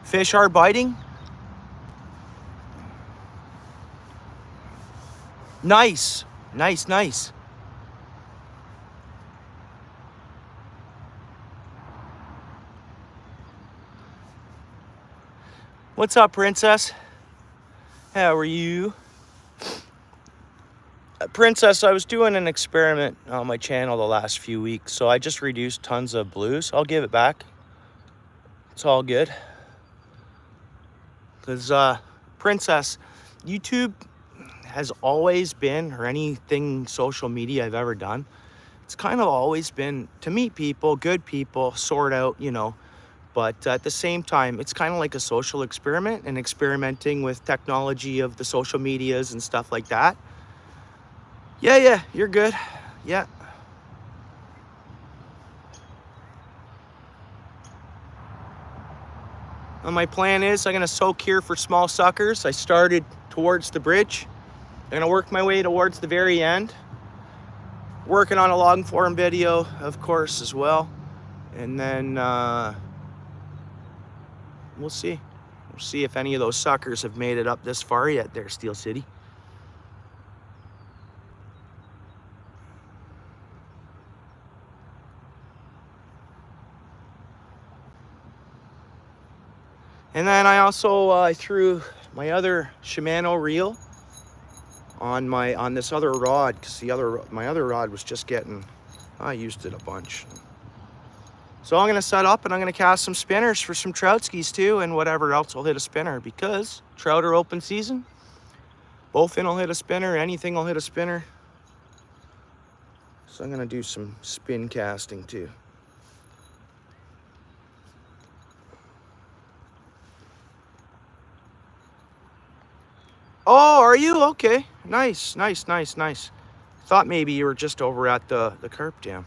Fish are biting? Nice. Nice, nice. What's up, Princess? How are you? Princess, I was doing an experiment on my channel the last few weeks, so I just reduced tons of blues. I'll give it back. It's all good. Because, Princess, YouTube has always been, or anything social media I've ever done, it's kind of always been to meet people, good people, sort out, you know. But at the same time, it's kind of like a social experiment and experimenting with technology of the social medias and stuff like that. Yeah, you're good. Yeah. And my plan is I'm gonna soak here for small suckers. I started towards the bridge. I'm gonna work my way towards the very end. Working on a long form video, of course, as well. And then we'll see. We'll see if any of those suckers have made it up this far yet there, Steel City. And then I also threw my other Shimano reel on this other rod, because my other rod was just getting, I used it a bunch. So I'm gonna set up and I'm gonna cast some spinners for some trout skis too, and whatever else will hit a spinner, because trout are open season. Bowfin will hit a spinner, anything will hit a spinner. So I'm gonna do some spin casting too. Oh, are you? Okay. Nice. Thought maybe you were just over at the carp dam.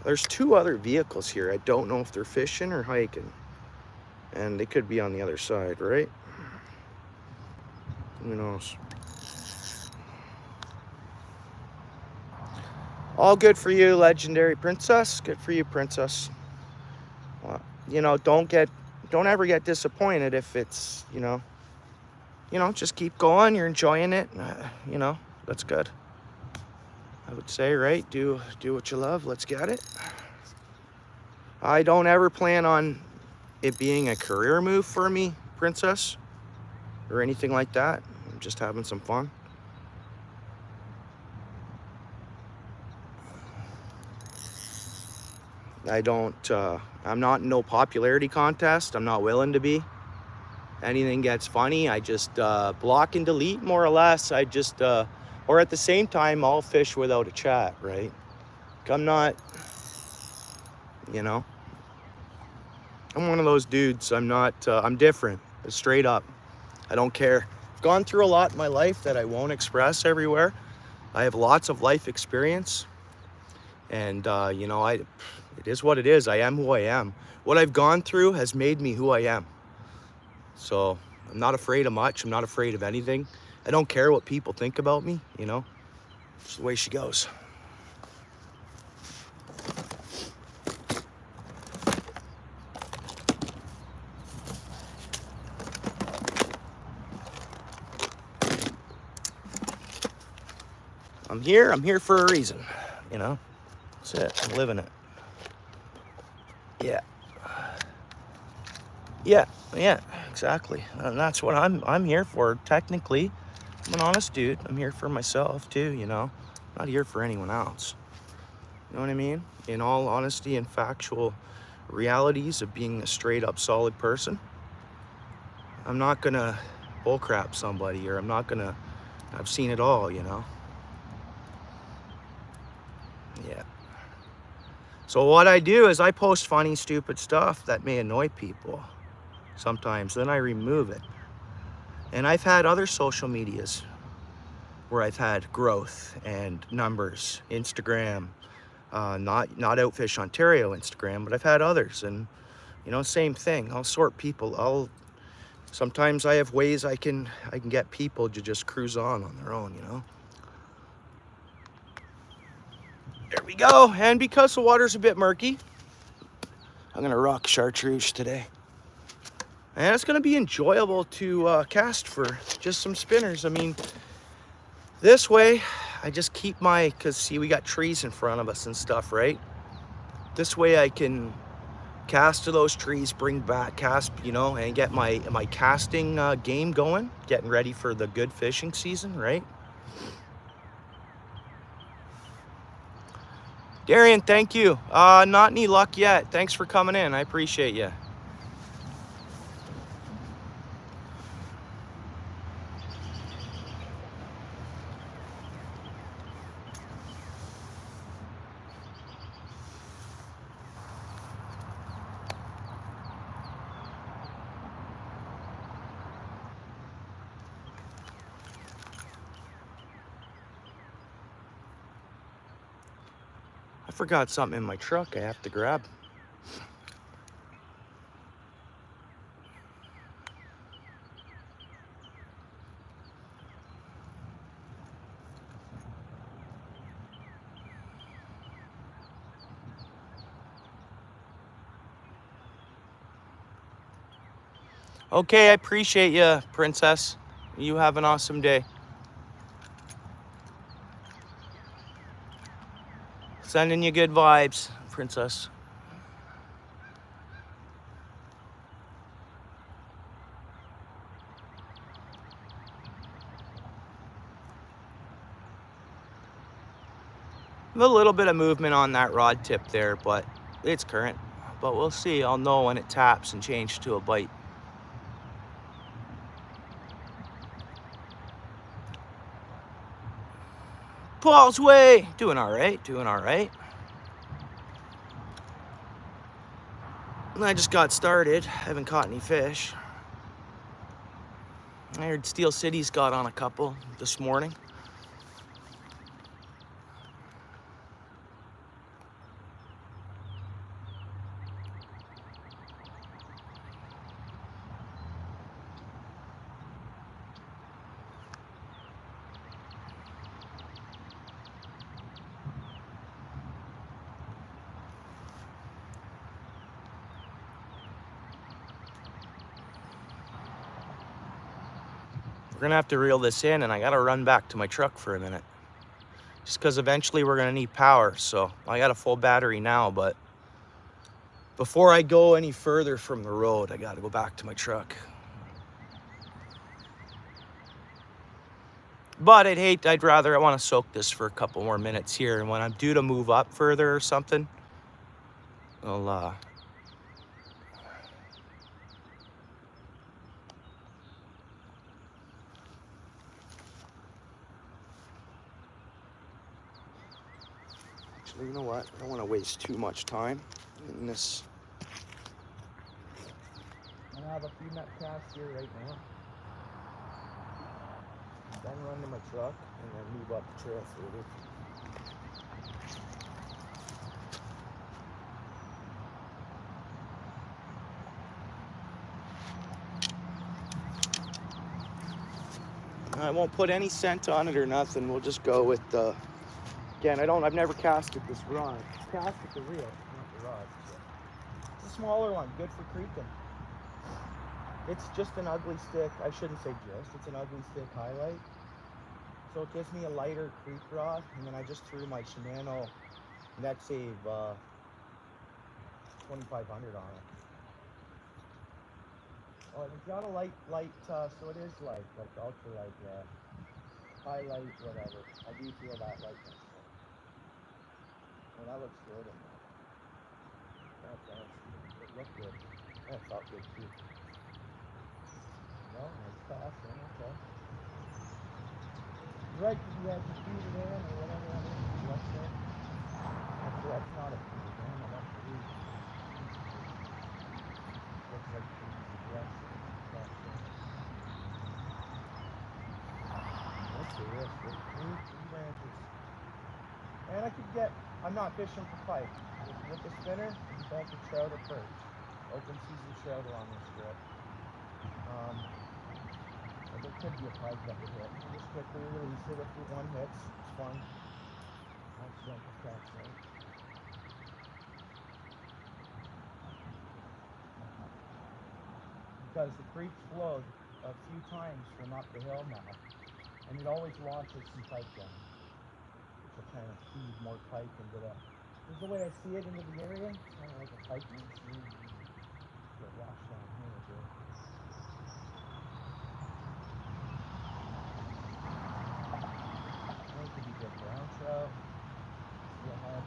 There's two other vehicles here. I don't know if they're fishing or hiking. And they could be on the other side, right? Who knows? All good for you, legendary princess. Good for you, princess. Well, you know, don't ever get disappointed if it's, you know, just keep going. You're enjoying it. You know, that's good. I would say, right? Do what you love. Let's get it. I don't ever plan on it being a career move for me, princess, or anything like that. I'm just having some fun. I'm not in no popularity contest. I'm not willing to be. Anything gets funny, I just block and delete, more or less. I just, or at the same time, I'll fish without a chat, right? I'm not, you know, I'm one of those dudes. I'm not, I'm different, straight up. I don't care. I've gone through a lot in my life that I won't express everywhere. I have lots of life experience. And, you know, it is what it is. I am who I am. What I've gone through has made me who I am. So I'm not afraid of much. I'm not afraid of anything. I don't care what people think about me, you know. It's the way she goes. I'm here for a reason, you know. That's it. I'm living it. Yeah, exactly. And that's what I'm here for. Technically, I'm an honest dude. I'm here for myself too, you know. I'm not here for anyone else. You know what I mean? In all honesty and factual realities of being a straight up solid person, I'm not gonna bullcrap somebody, or I've seen it all, you know. Yeah. So what I do is I post funny, stupid stuff that may annoy people sometimes. Then I remove it. And I've had other social medias where I've had growth and numbers. Instagram, not OUTFISH Ontario Instagram, but I've had others. And, you know, same thing. I'll sort people. I'll sometimes I have ways I can get people to just cruise on their own, you know. There we go. And because the water's a bit murky, I'm gonna rock chartreuse today. And it's gonna be enjoyable to cast for just some spinners. I mean, this way, I just keep my, cause see, we got trees in front of us and stuff, right? This way I can cast to those trees, bring back, cast, you know, and get my casting game going, getting ready for the good fishing season, right? Darian, thank you. Not any luck yet. Thanks for coming in. I appreciate you. I forgot something in my truck I have to grab. Okay, I appreciate you, Princess. You have an awesome day. Sending you good vibes, Princess. A little bit of movement on that rod tip there, but it's current. But we'll see. I'll know when it taps and change to a bite. Paul's way. Doing all right. Doing all right. I just got started. Haven't caught any fish. I heard Steel City's got on a couple this morning. We're gonna have to reel this in, and I gotta run back to my truck for a minute. Just because eventually we're gonna need power. So I got a full battery now, but before I go any further from the road, I gotta go back to my truck. But I'd rather, I wanna soak this for a couple more minutes here, and when I'm due to move up further or something, I'll actually, you know what? I don't want to waste too much time in this. I have a few net casts here right now. Then run to my truck and then move up the trail further. I won't put any scent on it or nothing. We'll just go with the. Again, I've never casted this rod. Casted the reel, not the rod. So. It's a smaller one, good for creeking. It's just an ugly stick. I shouldn't say just. It's an ugly stick highlight. So it gives me a lighter creek rod, and then I just threw my Shimano Net Save 2500 on it. Oh, it's got a light, so it is like ultra light, highlight, whatever. I do feel that lightness. Well, that looks good. That does. It looked good. That felt good too. No, nice pass, okay. Right, because you had to feed it in or whatever that is. That's it. That's not a feed it in, that's the reason. Looks like yes. What's the risk? There's three branches. And I could get, I'm not fishing for pike. With the spinner, you can catch a trout or perch. Open season trout along this strip. But there could be a pike that would hit. Just quickly release it if one hits. It's fun. Accidental catch, right? Because the creek's flowed a few times from up the hill now, and it always washes some pike down, which will kind of feed more pike into the. This is the way I see it into the area. It's kind of like a pike stream. Get washed down here a bit. That could be good brown trout. See ahead.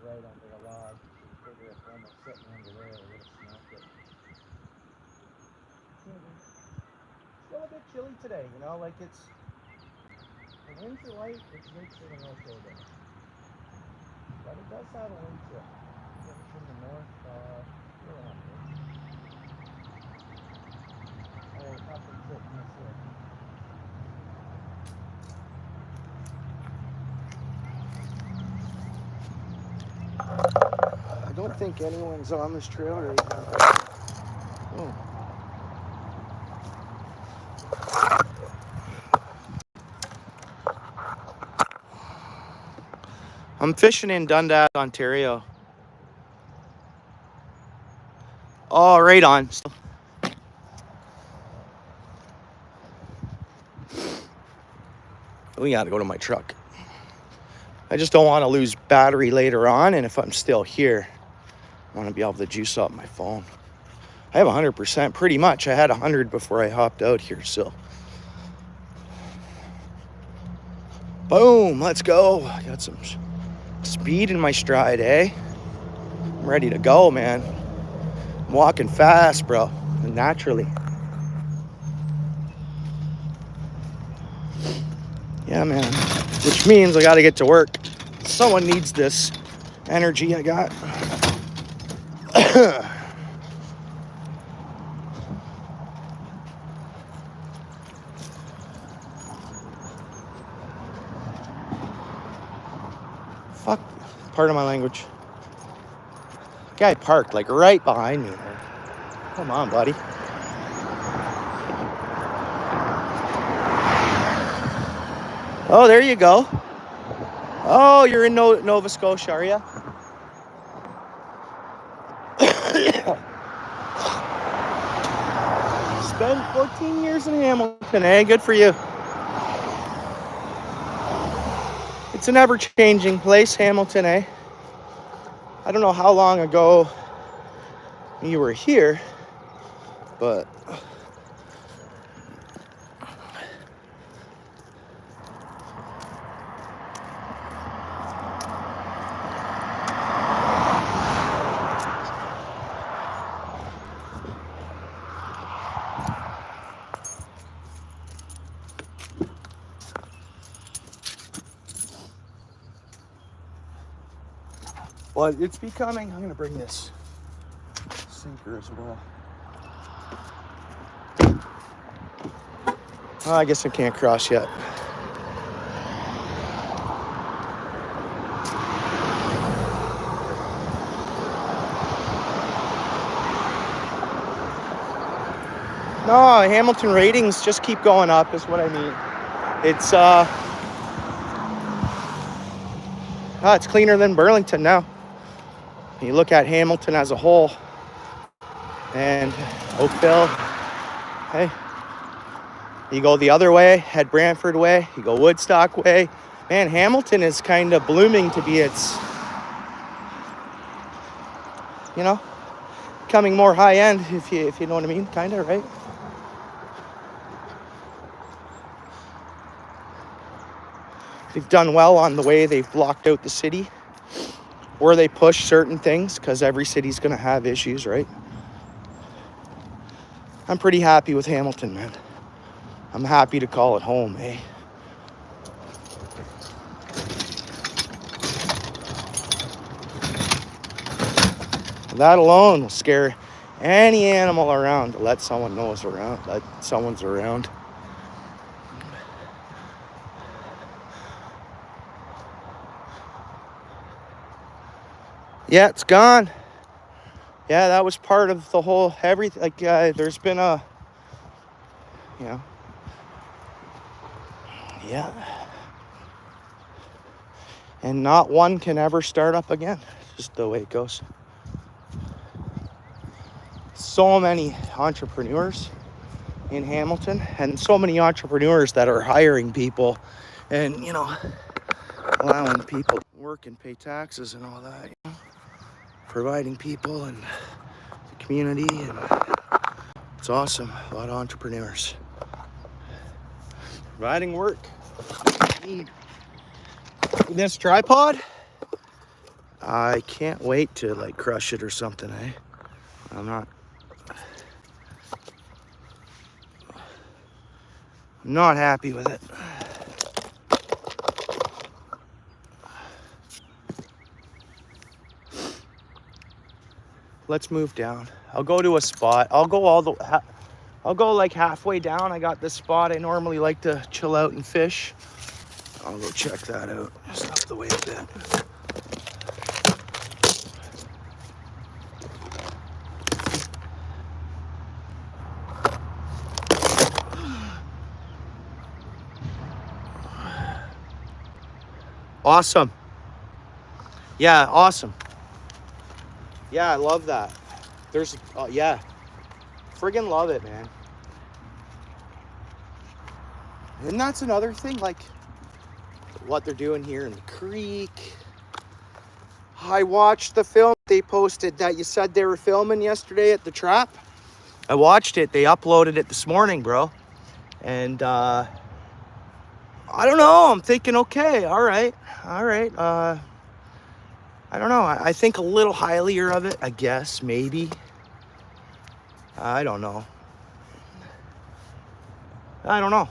Right under the log. You figure if one was sitting under there, it would have smacked it. Still a bit chilly today, you know, like it's, the winds are light, which makes it an okay day. But it does have a wind chill. It's from the north, really not good. Oh, nothing sitting this way. I don't think anyone's on this trail right now. Oh. I'm fishing in Dundas, Ontario. Oh, right on. We gotta go to my truck. I just don't want to lose battery later on, and if I'm still here, I want to be able to juice up my phone. I have 100%, pretty much. I had 100 before I hopped out here, so. Boom, let's go. I got some speed in my stride, eh? I'm ready to go, man. I'm walking fast, bro, naturally. Yeah, man, which means I got to get to work. Someone needs this energy I got. Fuck, pardon my language. Guy parked like right behind me. Come on, buddy. Oh, there you go. Oh, you're in Nova Scotia, are you? Spent 14 years in Hamilton, eh? Good for you. It's an ever-changing place, Hamilton, eh? I don't know how long ago you were here, but it's becoming. I'm gonna bring this sinker as well. Oh, I guess I can't cross yet. No, Hamilton ratings just keep going up is what I mean. It's cleaner than Burlington now. You look at Hamilton as a whole, and Oakville, hey, you go the other way, head Brantford way, you go Woodstock way. Man, Hamilton is kind of blooming to be its, you know, becoming more high end, if you know what I mean, kind of, right? They've done well on the way they've blocked out the city, or they push certain things, because every city's going to have issues, right? I'm pretty happy with Hamilton, man. I'm happy to call it home, eh? That alone will scare any animal around to let someone know it's around, that someone's around. Yeah, it's gone. Yeah, that was part of the whole everything. Like, there's been a, you know, yeah. And not one can ever start up again. Just the way it goes. So many entrepreneurs in Hamilton, and so many entrepreneurs that are hiring people and, you know, allowing people to work and pay taxes and all that, you know? Providing people and the community, and it's awesome. A lot of entrepreneurs providing work. This tripod, I can't wait to like crush it or something, eh? I'm not happy with it. Let's move down. I'll go to a spot. I'll go like halfway down. I got this spot I normally like to chill out and fish. I'll go check that out. Just up the way a bit. Awesome. Yeah, awesome. Yeah, I love that. There's, yeah. Friggin' love it, man. And that's another thing, like what they're doing here in the creek. I watched the film they posted that you said they were filming yesterday at the trap. I watched it. They uploaded it this morning, bro. And I don't know. I'm thinking, okay, all right. I don't know. I think a little highlier of it, I guess, maybe. I don't know. To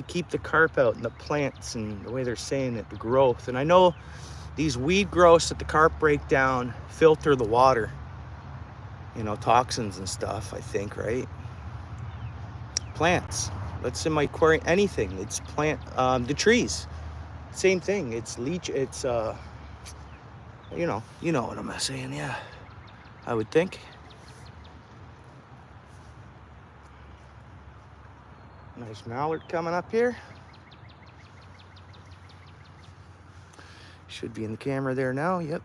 keep the carp out and the plants and the way they're saying it, the growth. And I know these weed growths that the carp break down filter the water. You know, toxins and stuff, I think, right? Plants. That's in my aquarium. Anything. It's plant. The trees. Same thing. It's leach. It's, you know what I'm saying, yeah. I would think. Nice mallard coming up here. Should be in the camera there now, yep.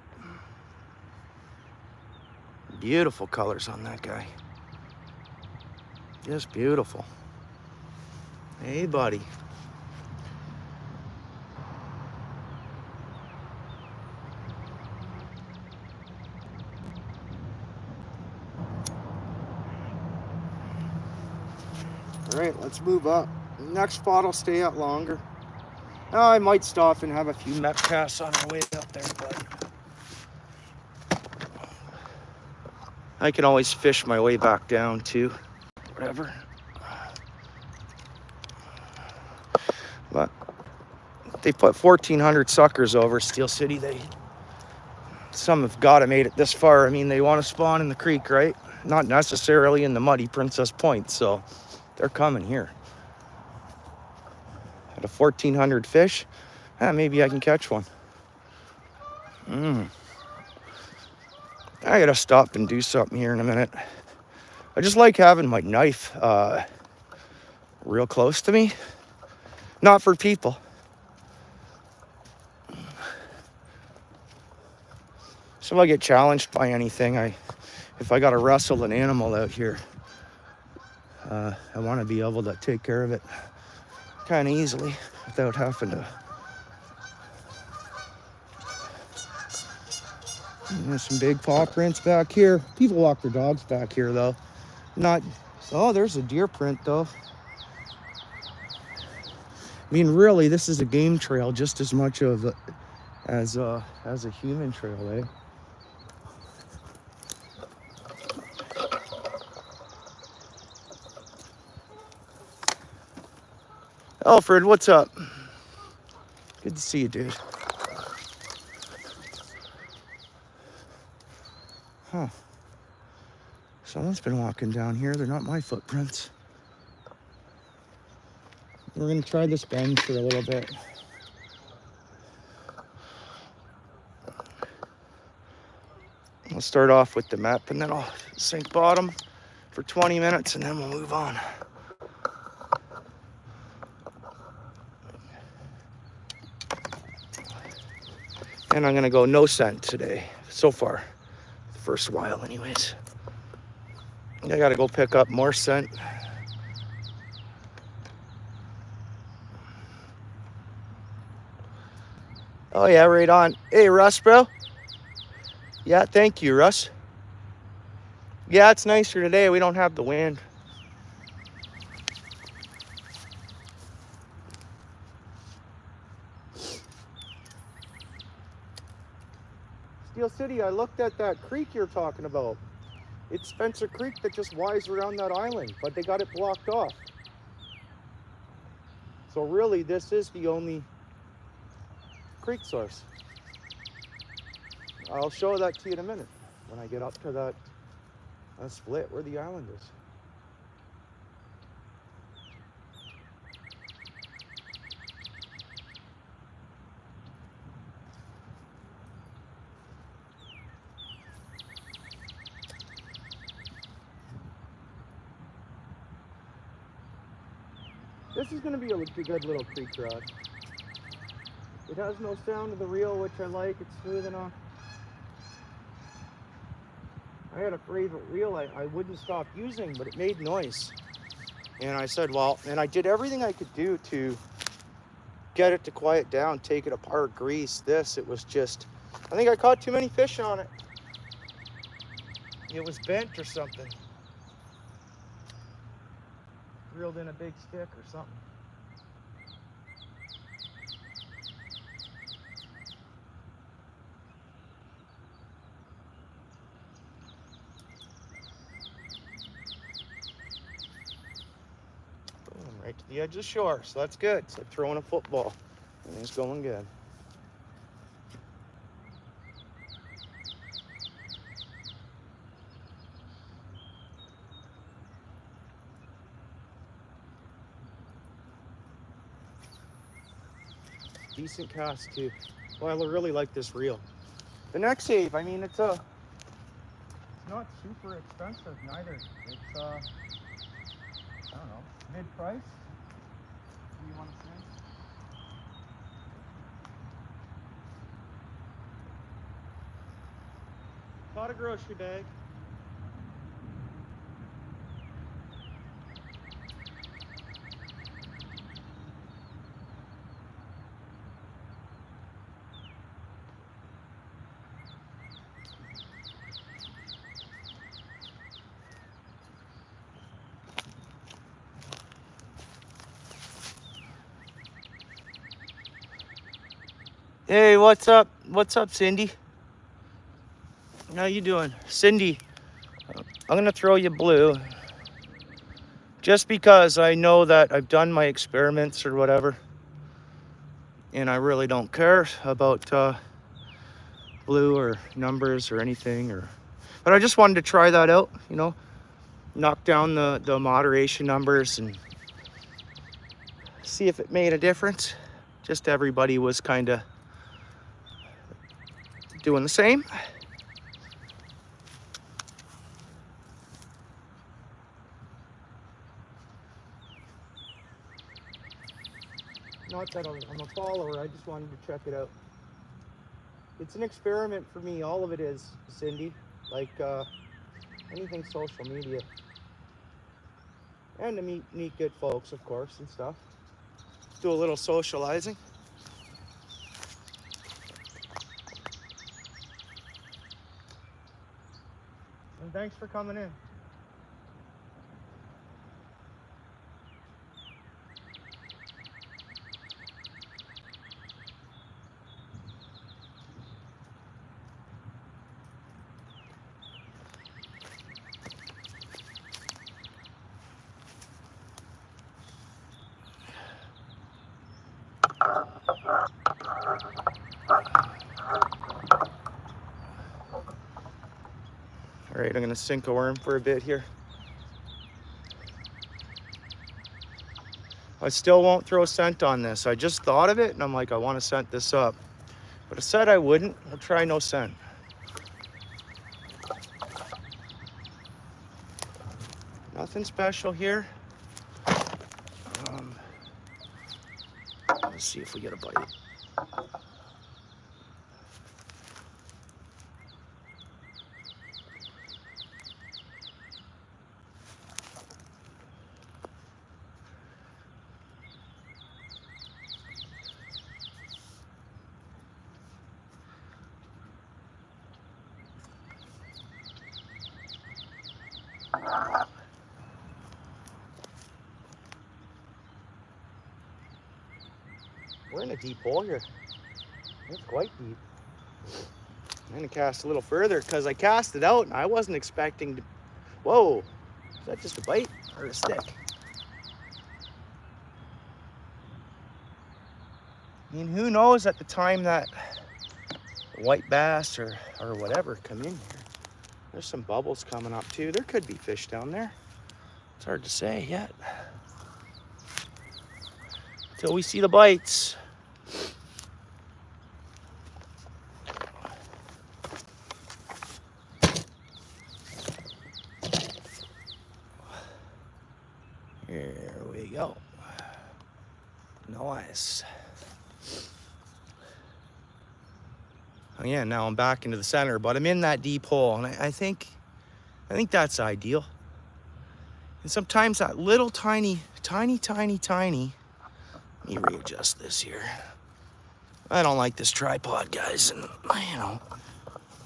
Beautiful colors on that guy. Just beautiful. Hey, buddy. All right, let's move up. The next spot will stay out longer. Now I might stop and have a few mech casts on our way up there, but I can always fish my way back down too. Whatever. But they put 1,400 suckers over Steel City. Some have got to made it this far. I mean, they want to spawn in the creek, right? Not necessarily in the muddy Princess Point, so they're coming here. At a 1,400 fish, maybe I can catch one. I gotta stop and do something here in a minute. I just like having my knife real close to me. Not for people. So if I get challenged by anything, if I gotta wrestle an animal out here, I want to be able to take care of it kind of easily without having to. There's some big paw prints back here. People walk their dogs back here though. Oh, there's a deer print though. I mean, really, this is a game trail just as much as a human trail, eh? Alfred, what's up? Good to see you, dude. Huh. Someone's been walking down here. They're not my footprints. We're gonna try this bend for a little bit. I'll start off with the map and then I'll sink bottom for 20 minutes and then we'll move on. And I'm gonna go no scent today, so far. The first while anyways. I gotta go pick up more scent. Oh yeah, right on. Hey Russ, bro. Yeah, thank you, Russ. Yeah, it's nicer today. We don't have the wind. Steel City, I looked at that creek you're talking about. It's Spencer Creek that just winds around that island, but they got it blocked off. So really, this is the only creek source. I'll show that to you in a minute when I get up to that split where the island is. This is going to be a good little creek rod. It has no sound of the reel, which I like. It's smooth enough. I had a favorite reel I wouldn't stop using, but it made noise. And I said, well, and I did everything I could do to get it to quiet down, take it apart, grease this. It was just, I think I caught too many fish on it. It was bent or something. Reeled in a big stick or something. Boom, right to the edge of the shore. So that's good. It's like throwing a football. Everything's going good. Decent cast too. Well, I really like this reel. The neck save, I mean, it's not super expensive neither. It's I don't know, mid-price. What do you want to say? Caught a grocery bag. Hey, what's up? What's up, Cindy? How you doing? Cindy, I'm gonna throw you blue. Just because I know that I've done my experiments or whatever. And I really don't care about blue or numbers or anything. But I just wanted to try that out, you know. Knock down the moderation numbers and see if it made a difference. Just everybody was kind of doing the same. Not that I'm a follower, I just wanted to check it out. It's an experiment for me, all of it is, Cindy. Like anything social media. And to meet good folks, of course, and stuff. Do a little socializing. And thanks for coming in. All right, I'm gonna sink a worm for a bit here. I still won't throw scent on this. I just thought of it and I'm like, I want to scent this up. But I said I wouldn't. We'll try no scent. Nothing special here. Let's see if we get a bite. We're in a deep hole here. It's quite deep. I'm gonna cast a little further because I cast it out and I wasn't expecting to. Whoa, is that just a bite or a stick? I mean, who knows at the time that white bass or whatever come in here. There's some bubbles coming up too. There could be fish down there. It's hard to say yet. Until we see the bites. Here we go. Nice. Oh yeah, now I'm back into the center, but I'm in that deep hole, and I think that's ideal. And sometimes that little tiny. Let me readjust this here. I don't like this tripod, guys, and you know,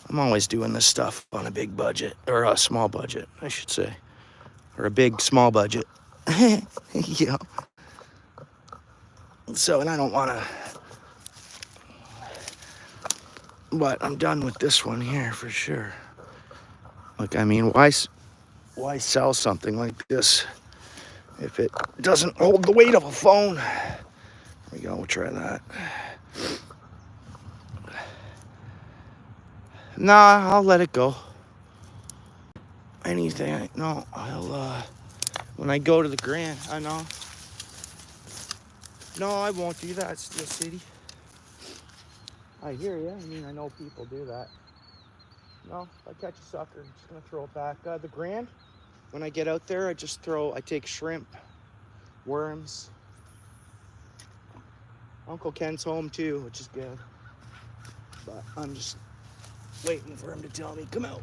I'm always doing this stuff on a big budget, or a small budget, I should say, or a big small budget. You know. So, and I don't want to. But I'm done with this one here for sure. Look, I mean, why sell something like this if it doesn't hold the weight of a phone? There we go, we'll try that. Nah, I'll let it go. Anything, no, I'll, when I go to the Grand, I know. No, I won't do that, Steel City. I hear you. I mean, I know people do that. No, if I catch a sucker, I'm just gonna throw it back. The Grand, when I get out there, I take shrimp, worms. Uncle Ken's home too, which is good. But I'm just waiting for him to tell me, come out.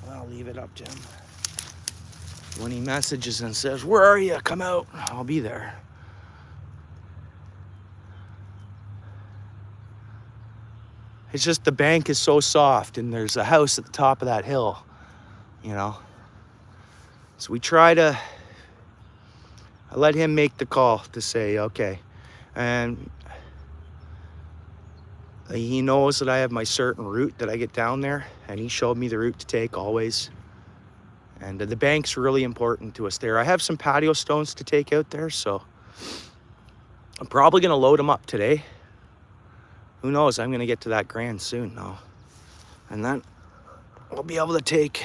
I'll leave it up to him. When he messages and says, where are you? Come out. I'll be there. It's just the bank is so soft and there's a house at the top of that hill, you know. So I let him make the call to say, okay. And he knows that I have my certain route that I get down there, and he showed me the route to take always. And the bank's really important to us there. I have some patio stones to take out there, so I'm probably gonna load them up today. Who knows, I'm gonna get to that Grand soon though. And then I'll be able to take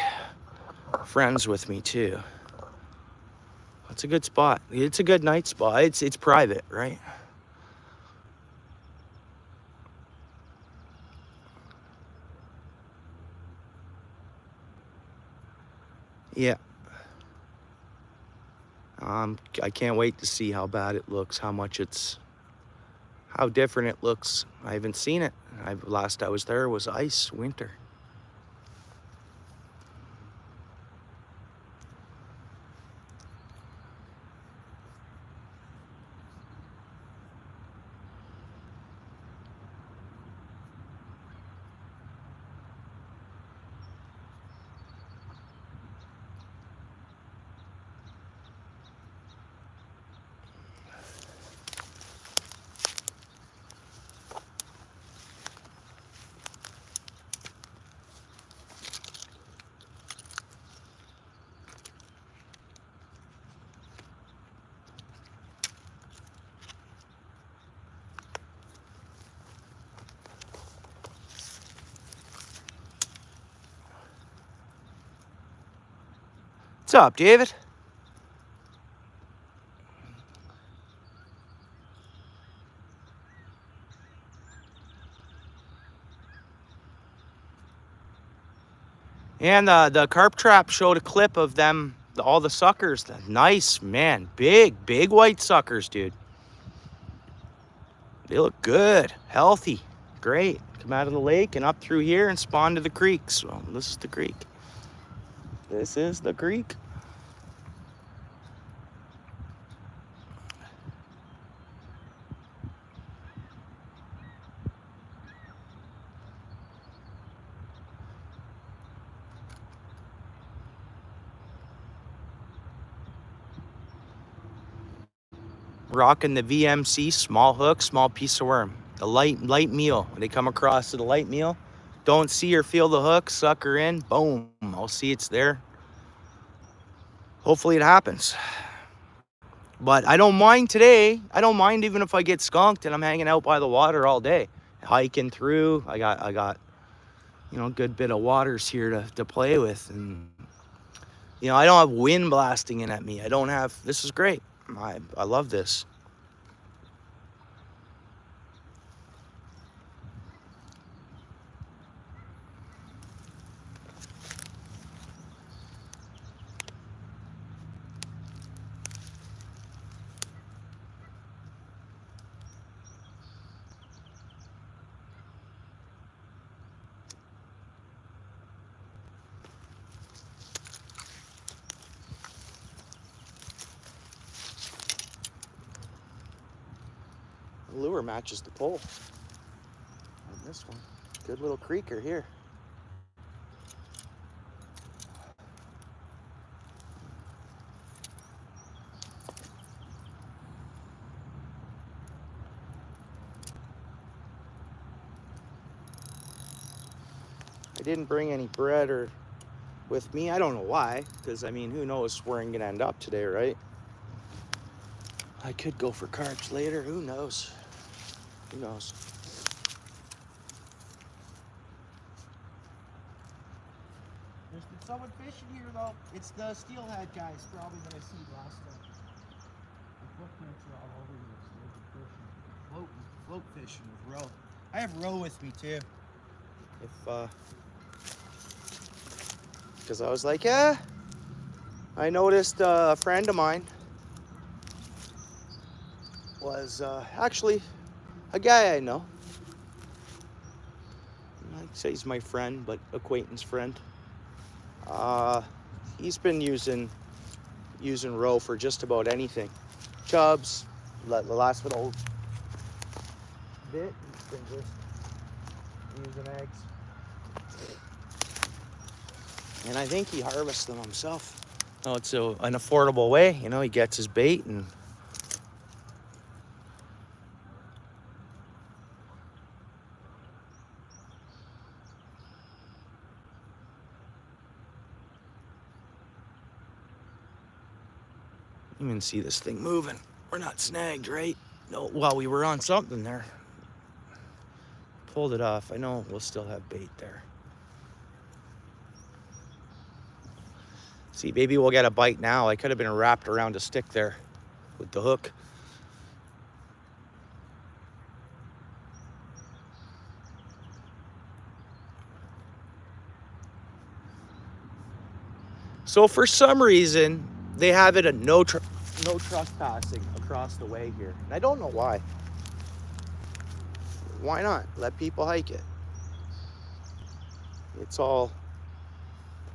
friends with me too. It's a good spot. It's a good night spot. It's private, right? Yeah. I can't wait to see how bad it looks, how different it looks. I haven't seen it. Last I was there was ice, winter. What's up, David? And the carp trap showed a clip of them, all the suckers. Nice, man. Big white suckers, dude. They look good, healthy, great. Come out of the lake and up through here and spawn to the creek. So this is the creek. This is the creek. Rocking the VMC, small hook, small piece of worm. The light meal. When they come across to the light meal, don't see or feel the hook, sucker in, boom. I'll see it's there. Hopefully it happens. But I don't mind today. I don't mind even if I get skunked and I'm hanging out by the water all day. Hiking through. I got you know, a good bit of waters here to play with. And, you know, I don't have wind blasting in at me. I don't have, this is great. I love this. The lure matches the pole on this one. Good little creeker here. I didn't bring any bread or with me. I don't know why, because I mean, who knows where I'm gonna end up today, right? I could go for carbs later. Who knows? Who knows? There's been someone fishing here though. It's the steelhead guys, probably that I see last time. The footprints are all over here, so they're fishing. Float fishing with roe. I have roe with me too. If because I was like, yeah. I noticed a friend of mine was actually a guy I know. I'd say he's my friend, but acquaintance friend. He's been using roe for just about anything. Chubs, the last little bit, he's been just using eggs. And I think he harvests them himself. Oh, it's an affordable way, you know, he gets his bait and you can see this thing moving. We're not snagged, right? No, well, we were on something there. Pulled it off. I know we'll still have bait there. See, maybe we'll get a bite now. I could have been wrapped around a stick there with the hook. So for some reason, they have it a no trespassing across the way here. And I don't know why. Why not? Let people hike it. It's all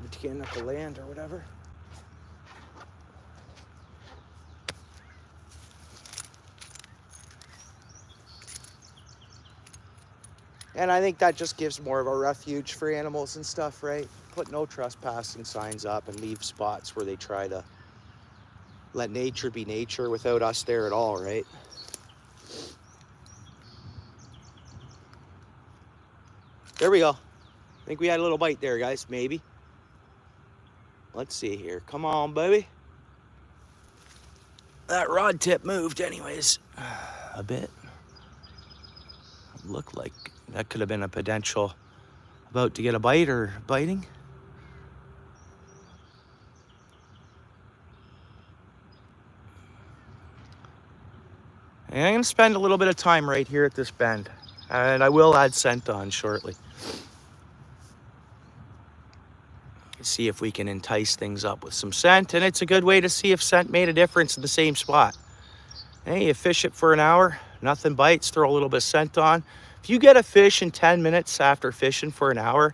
botanical land or whatever. And I think that just gives more of a refuge for animals and stuff, right? Put no trespassing signs up and leave spots where they try to let nature be nature without us there at all, right? There we go. I think we had a little bite there, guys, maybe. Let's see here. Come on, baby. That rod tip moved anyways. A bit. Looked like that could have been a potential about to get a bite or biting. And I'm gonna spend a little bit of time right here at this bend, and I will add scent on shortly. See if we can entice things up with some scent, and it's a good way to see if scent made a difference in the same spot. Hey, you fish it for an hour, nothing bites, throw a little bit of scent on. If you get a fish in 10 minutes after fishing for an hour,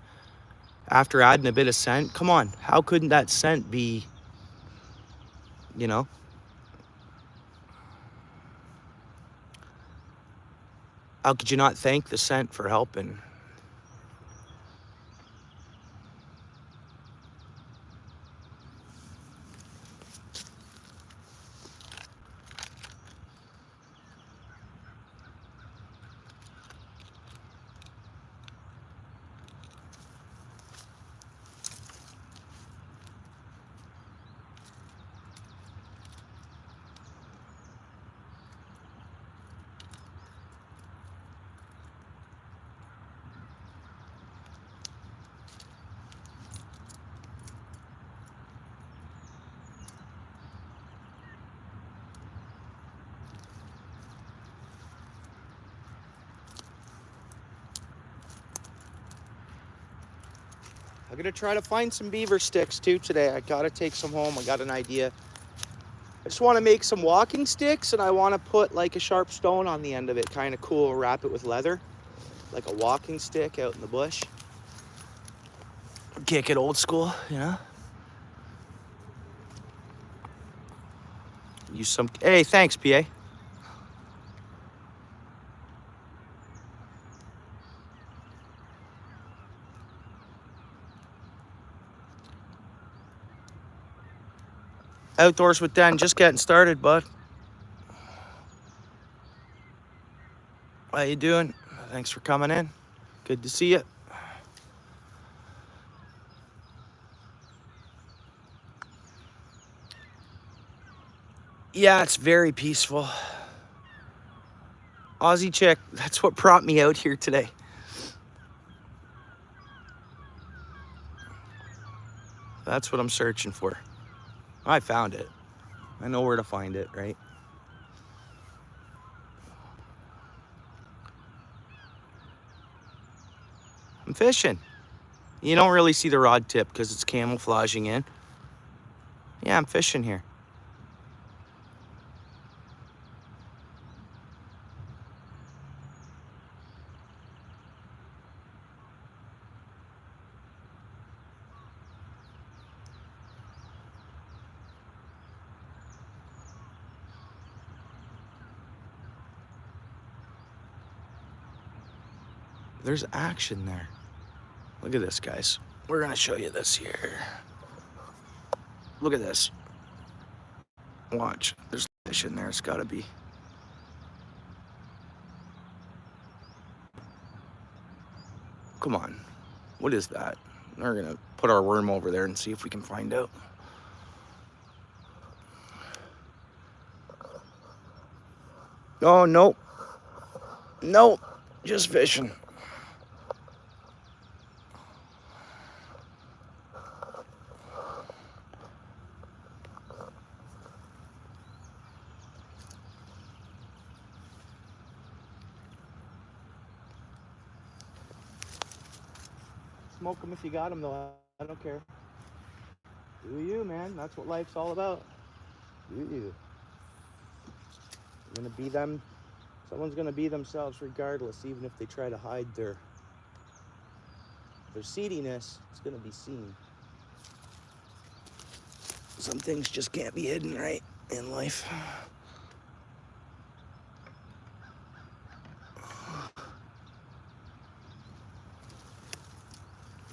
after adding a bit of scent, come on, how couldn't that scent be, you know? How could you not thank the scent for helping? I'm gonna try to find some beaver sticks too today. I gotta take some home. I got an idea. I just want to make some walking sticks, and I want to put like a sharp stone on the end of it, kind of cool. Wrap it with leather, like a walking stick out in the bush. Kick it old school, you know. Use some. Hey, thanks, PA. Outdoors with Dan, just getting started, bud. How you doing? Thanks for coming in. Good to see you. Yeah, it's very peaceful. Aussie chick, that's what brought me out here today. That's what I'm searching for. I found it. I know where to find it, right? I'm fishing. You don't really see the rod tip because it's camouflaging in. Yeah, I'm fishing here. There's action there. Look at this, guys. We're gonna show you this here. Look at this. Watch. There's fish in there. It's gotta be. Come on. What is that? We're gonna put our worm over there and see if we can find out. Oh, nope. Nope. Just fishing. Smoke them if you got them, though. I don't care. Do you, man? That's what life's all about. Do you? You're gonna be them. Someone's gonna be themselves regardless, even if they try to hide their seediness. It's gonna be seen. Some things just can't be hidden, right, in life.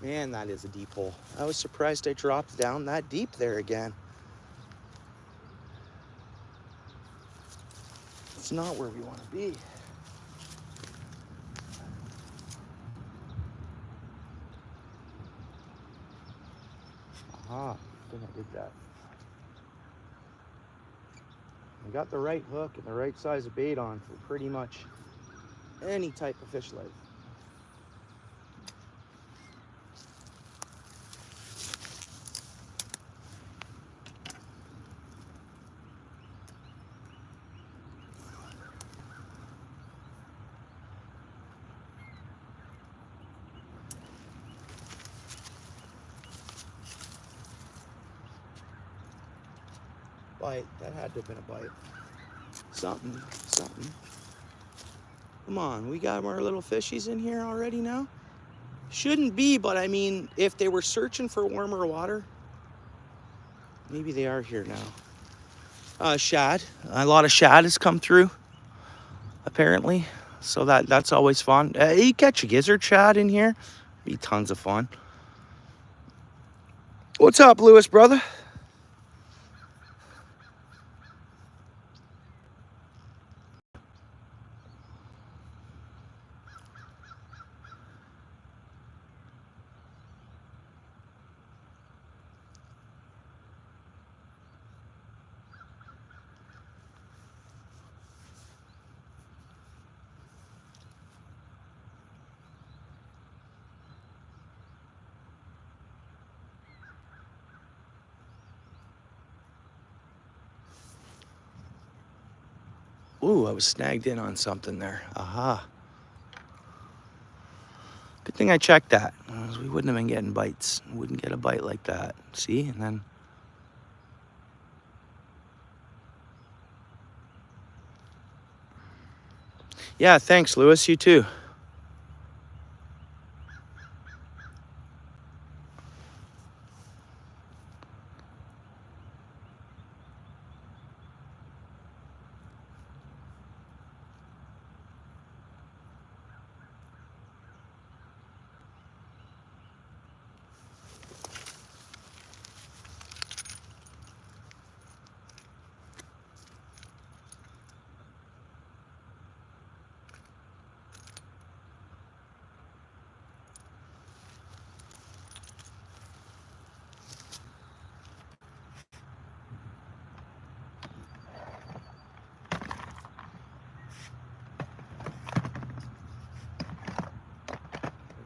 Man, that is a deep hole. I was surprised I dropped down that deep there again. It's not where we want to be. Aha, I think I did that. I got the right hook and the right size of bait on for pretty much any type of fish life. bite. That had to have been a bite. Something. Come on, we got our little fishies in here already now? Shouldn't be, but I mean, if they were searching for warmer water, maybe they are here now. Shad. A lot of shad has come through, apparently. So that's always fun. You catch a gizzard shad in here, be tons of fun. What's up, Lewis, brother? Ooh, I was snagged in on something there. Aha. Good thing I checked that. We wouldn't have been getting bites. Wouldn't get a bite like that. See? And then... Yeah, thanks, Lewis. You too.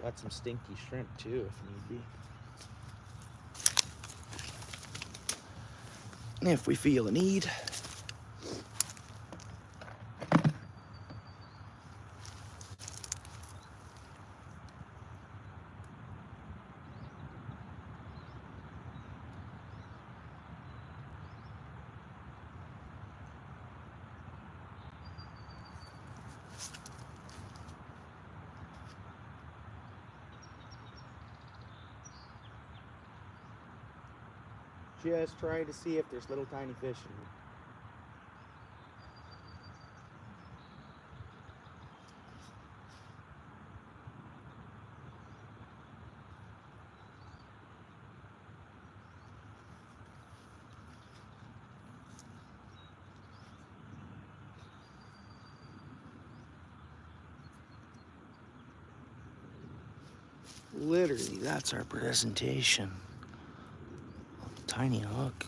Got some stinky shrimp too, if need be. If we feel a need. Just trying to see if there's little tiny fish in here. Literally, that's our presentation. Tiny hook.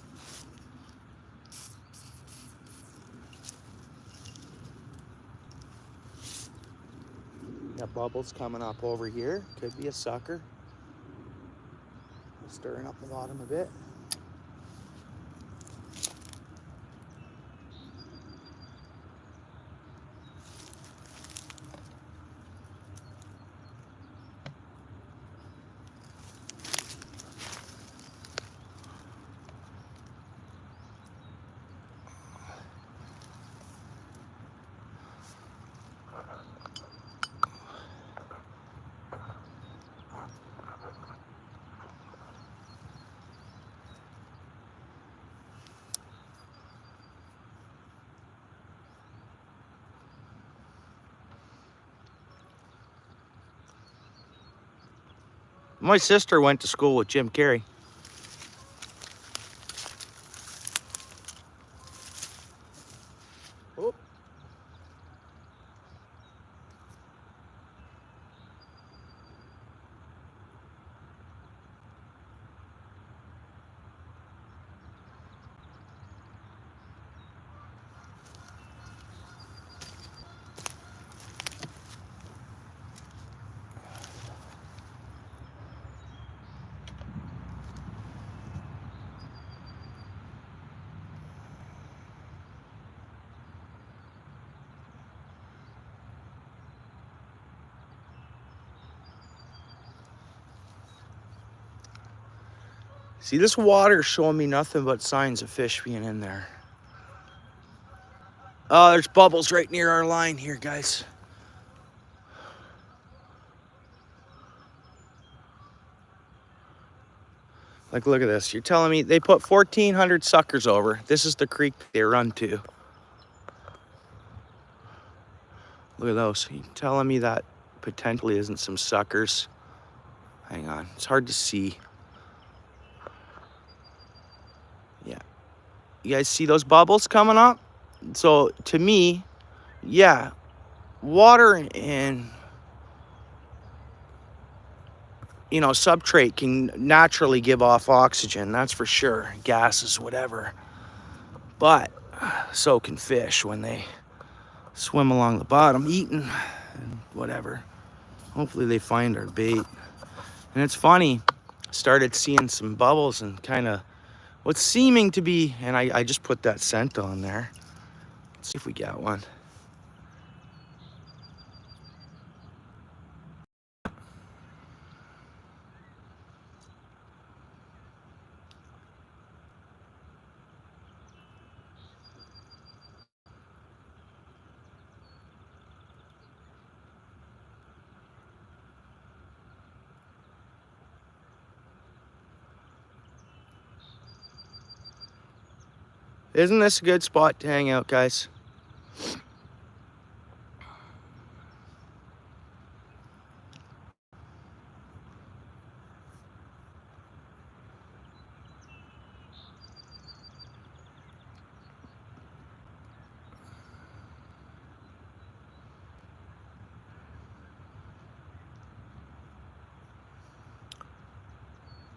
Got bubbles coming up over here. Could be a sucker. Stirring up the bottom a bit. My sister went to school with Jim Carrey. Oh. See, this water's showing me nothing but signs of fish being in there. Oh, there's bubbles right near our line here, guys. Like, look at this. You're telling me they put 1,400 suckers over. This is the creek they run to. Look at those. You're telling me that potentially isn't some suckers? Hang on. It's hard to see. Yeah. You guys see those bubbles coming up? So, to me, yeah, water and, you know, substrate can naturally give off oxygen. That's for sure. Gases, whatever. But so can fish when they swim along the bottom eating and whatever. Hopefully they find our bait. And it's funny, started seeing some bubbles and kind of what's seeming to be, and I just put that scent on there. Let's see if we get one. Isn't this a good spot to hang out, guys?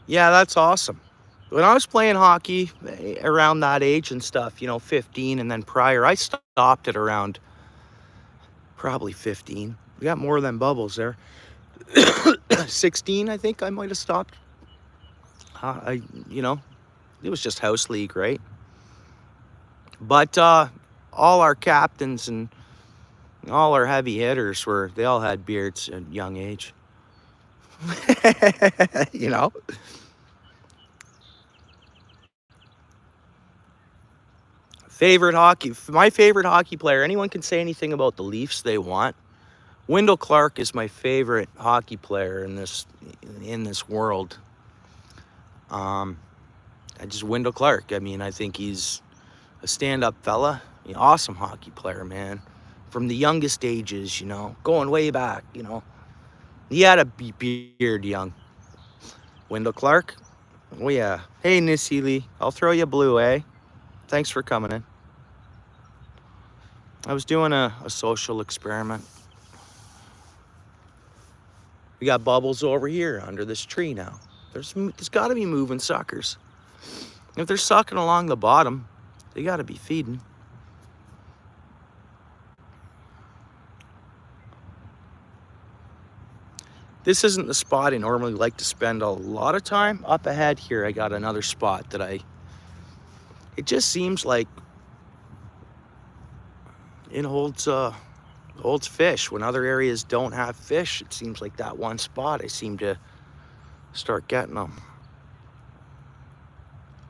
Yeah, that's awesome. When I was playing hockey around that age and stuff, you know, 15 and then prior, I stopped at around probably 15. We got more than bubbles there. 16, I think I might have stopped. You know, it was just house league, right? But all our captains and all our heavy hitters they all had beards at a young age. You know? My favorite hockey player, anyone can say anything about the Leafs they want. Wendell Clark is my favorite hockey player in this world. Wendell Clark. I mean, I think he's a stand-up fella. Awesome hockey player, man. From the youngest ages, you know, going way back, you know. He had a beard young. Wendell Clark? Oh, yeah. Hey, Nissy Lee. I'll throw you blue, eh? Thanks for coming in. I was doing a social experiment. We got bubbles over here under this tree now. There's got to be moving suckers. If they're sucking along the bottom, they got to be feeding. This isn't the spot I normally like to spend a lot of time. Up ahead here, I got another spot that it just seems like it holds fish. When other areas don't have fish, it seems like that one spot I seem to start getting them.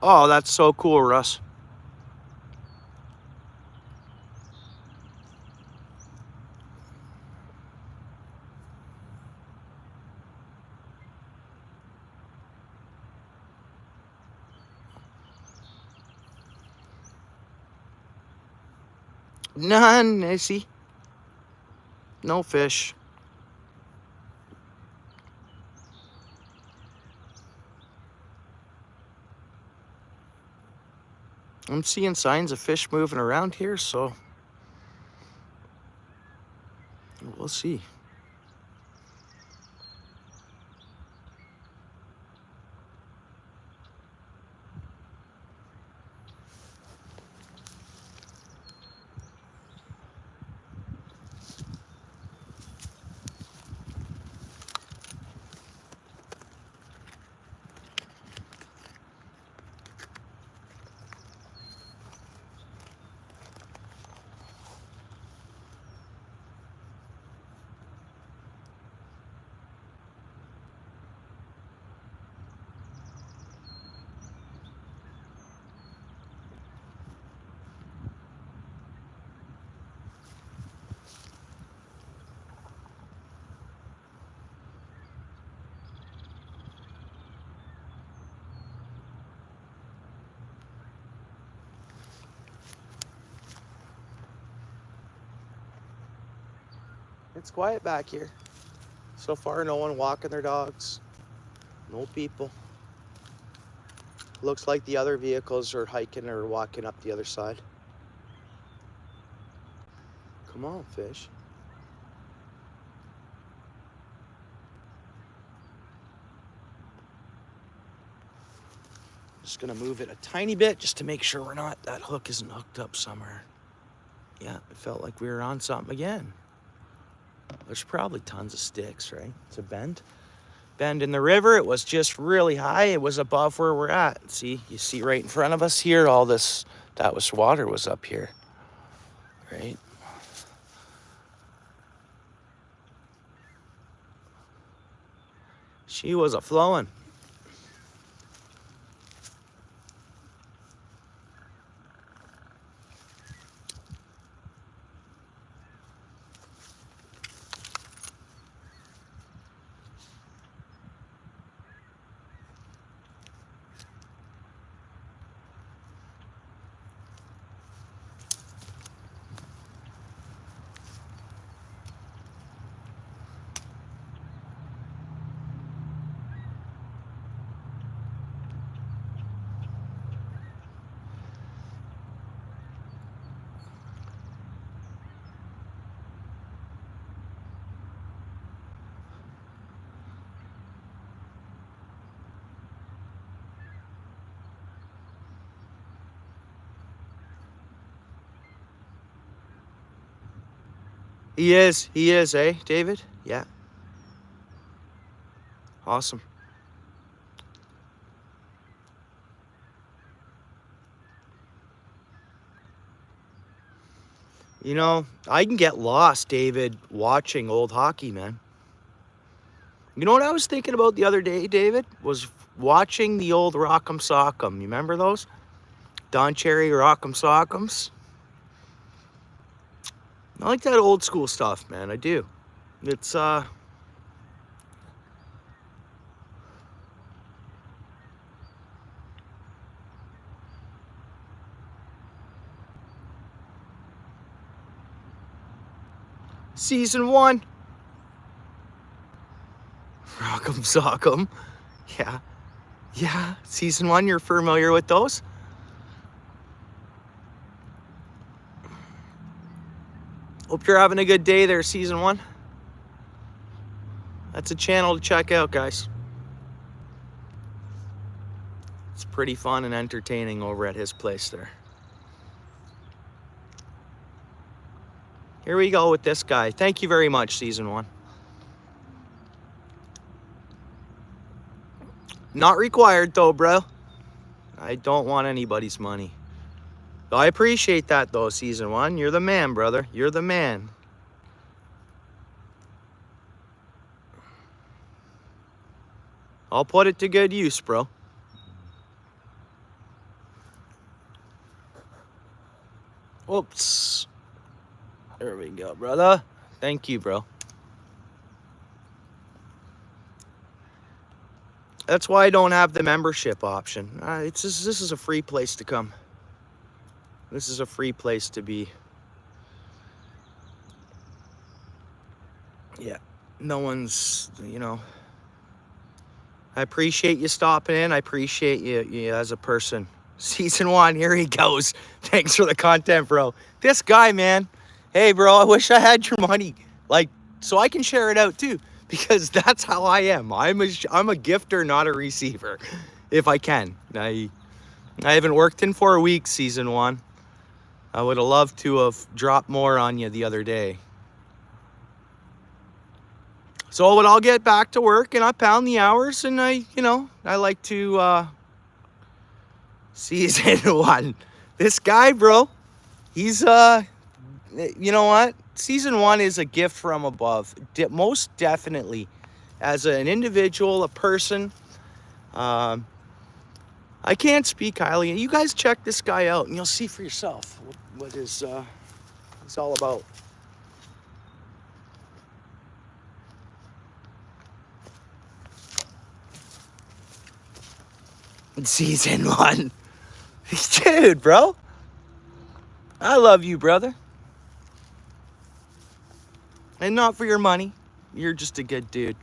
Oh, that's so cool, Russ. None, Nissy. No fish. I'm seeing signs of fish moving around here, so we'll see. It's quiet back here. So far, no one walking their dogs. No people. Looks like the other vehicles are hiking or walking up the other side. Come on, fish. Just gonna move it a tiny bit just to make sure that hook isn't hooked up somewhere. Yeah, it felt like we were on something again. There's probably tons of sticks, right? It's a bend. Bend in the river. It was just really high. It was above where we're at. See, you see right in front of us here, all this, that was water was up here, right? She was a flowing. He is, eh, David? Yeah. Awesome. You know, I can get lost, David, watching old hockey, man. You know what I was thinking about the other day, David? Was watching the old Rock'em Sock'em. You remember those? Don Cherry Rock'em Sock'ems? I like that old school stuff, man. I do. It's, Season 1. Rock'em Sock'em. Yeah. Yeah. Season 1, you're familiar with those? Hope you're having a good day there, Season 1. That's a channel to check out, guys. It's pretty fun and entertaining over at his place there. Here we go with this guy. Thank you very much, Season 1. Not required though, bro. I don't want anybody's money. I appreciate that though, Season 1. You're the man, brother. You're the man. I'll put it to good use, bro. Oops. There we go, brother. Thank you, bro. That's why I don't have the membership option. This is a free place to come. This is a free place to be. Yeah, no one's, you know. I appreciate you stopping in. I appreciate you as a person. Season 1, here he goes. Thanks for the content, bro. This guy, man. Hey, bro, I wish I had your money. Like, so I can share it out too. Because that's how I am. I'm a gifter, not a receiver. If I can. I haven't worked in 4 weeks, Season 1. I would have loved to have dropped more on you the other day. So I'll get back to work and I pound the hours and I like to Season 1. This guy, bro, he's you know what? Season 1 is a gift from above. Most definitely. As an individual, a person. I can't speak highly. You guys check this guy out and you'll see for yourself what he's all about. Season 1. Dude, bro. I love you, brother. And not for your money. You're just a good dude.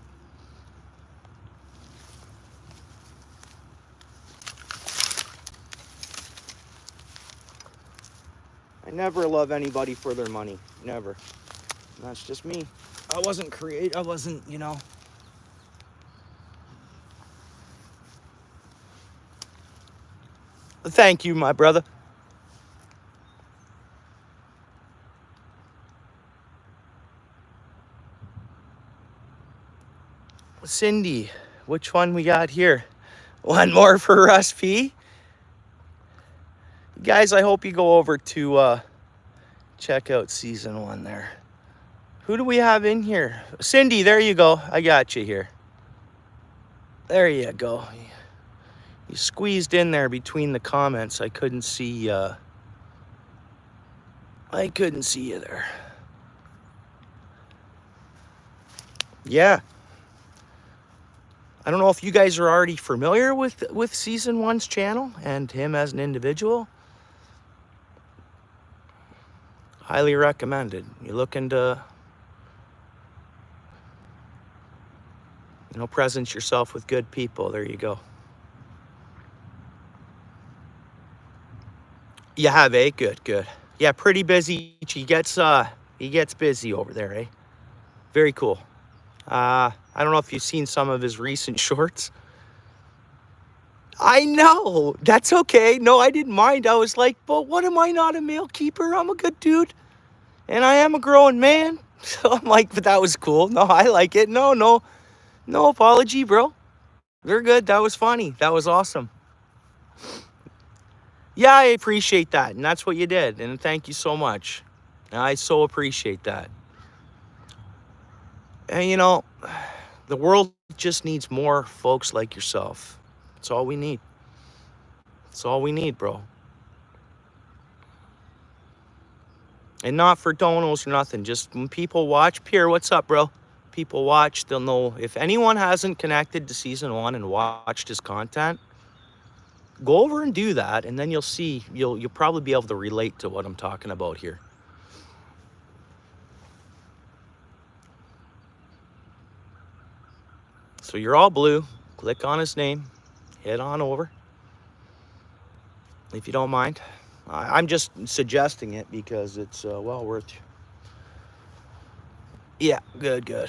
I never love anybody for their money. Never. That's just me. I wasn't creative. I wasn't, you know. Thank you, my brother. Cindy, which one we got here? One more for Russ P. Guys, I hope you go over to check out season 1 there. Who do we have in here? Cindy, there you go. I got you here. There you go. You squeezed in there between the comments. I couldn't see you there. Yeah. I don't know if you guys are already familiar with season 1's channel and him as an individual. Highly recommended. You're looking to, you know, presence yourself with good people. There you go. You have, eh? Good, good. Yeah, pretty busy. He gets busy over there, eh? Very cool. I don't know if you've seen some of his recent shorts. I know. That's okay. No, I didn't mind. I was like, but what am I not a male keeper? I'm a good dude. And I am a growing man. So I'm like, but that was cool. No, I like it. No apology, bro. They're good. That was funny. That was awesome. Yeah, I appreciate that. And that's what you did. And thank you so much. I so appreciate that. And you know, the world just needs more folks like yourself. That's all we need. That's all we need, bro. And not for donos or nothing. Just when people watch, Pierre, what's up, bro? People watch, they'll know. If anyone hasn't connected to season 1 and watched his content, go over and do that, and then you'll see, you'll probably be able to relate to what I'm talking about here. So you're all blue. Click on his name. Head on over. If you don't mind. I'm just suggesting it because it's well worth it. Yeah, good, good.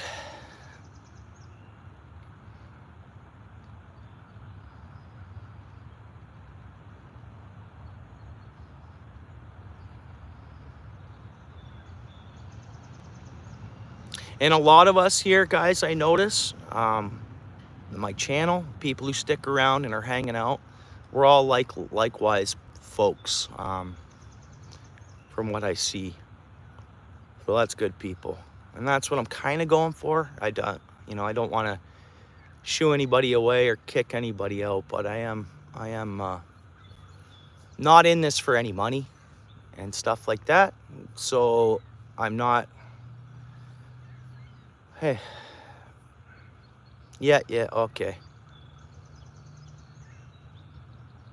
And a lot of us here, guys, I notice, my channel, people who stick around and are hanging out, we're all likewise folks, from what I see. So that's good people. And that's what I'm kind of going for. I don't want to shoo anybody away or kick anybody out, but I am not in this for any money and stuff like that. So I'm not, hey, yeah, okay.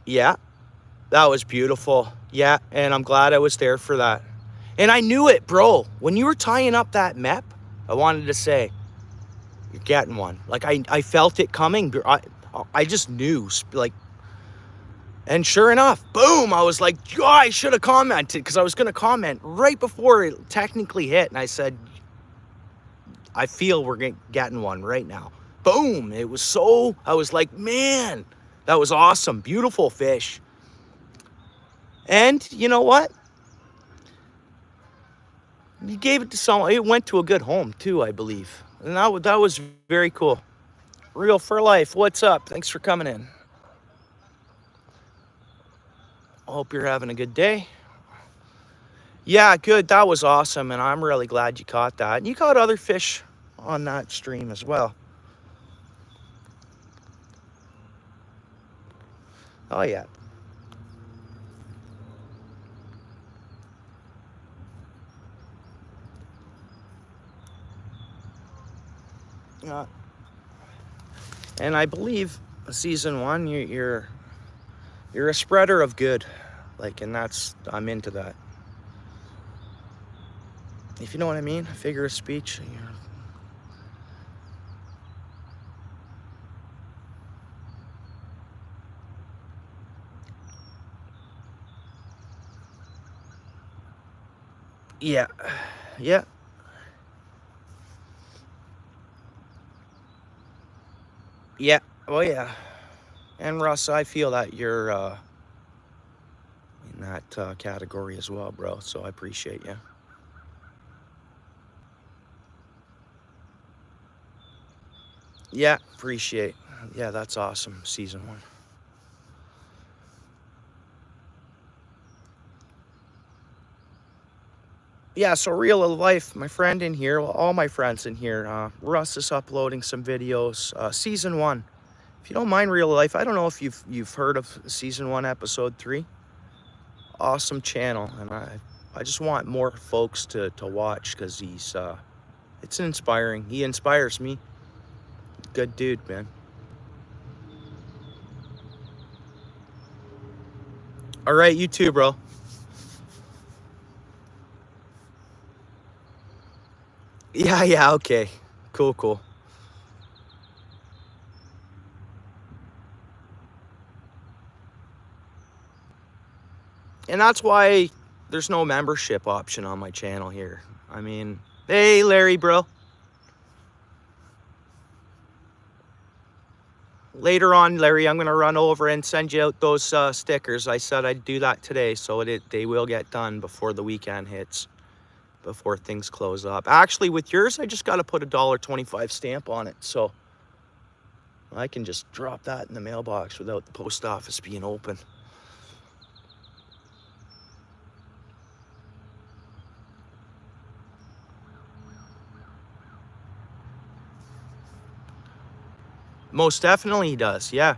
Yeah, that was beautiful. Yeah, and I'm glad I was there for that. And I knew it, bro. When you were tying up that MEP, I wanted to say, you're getting one. Like, I felt it coming. I just knew, like, and sure enough, boom, I was like, oh, I should have commented, because I was going to comment right before it technically hit. And I said, I feel we're getting one right now. Boom. It was so, I was like, man, that was awesome. Beautiful fish. And you know what? You gave it to someone. It went to a good home too, I believe. And that was very cool. Real for life. What's up? Thanks for coming in. I hope you're having a good day. Yeah, good. That was awesome. And I'm really glad you caught that. And you caught other fish on that stream as well. Oh, yeah. And I believe season 1, you're a spreader of good. Like, and I'm into that. if you know what I mean, figure of speech. Yeah, yeah, yeah. Oh yeah. And Russ, I feel that you're in that category as well, bro. So I appreciate you. Yeah, appreciate. Yeah, that's awesome. Season 1. Yeah, so real life, my friend in here, well, all my friends in here, Russ is uploading some videos. Season 1. If you don't mind real life, I don't know if you've heard of Season 1, Episode 3. Awesome channel, and I just want more folks to watch because he's it's inspiring. He inspires me. Good dude, man. All right, you too, bro. Yeah, yeah, okay. Cool, cool. And that's why there's no membership option on my channel here. I mean, hey, Larry, bro. Later on, Larry, I'm going to run over and send you out those stickers. I said I'd do that today, so they will get done before the weekend hits, before things close up. Actually, with yours, I just got to put a $1.25 stamp on it, so I can just drop that in the mailbox without the post office being open. Most definitely he does, yeah.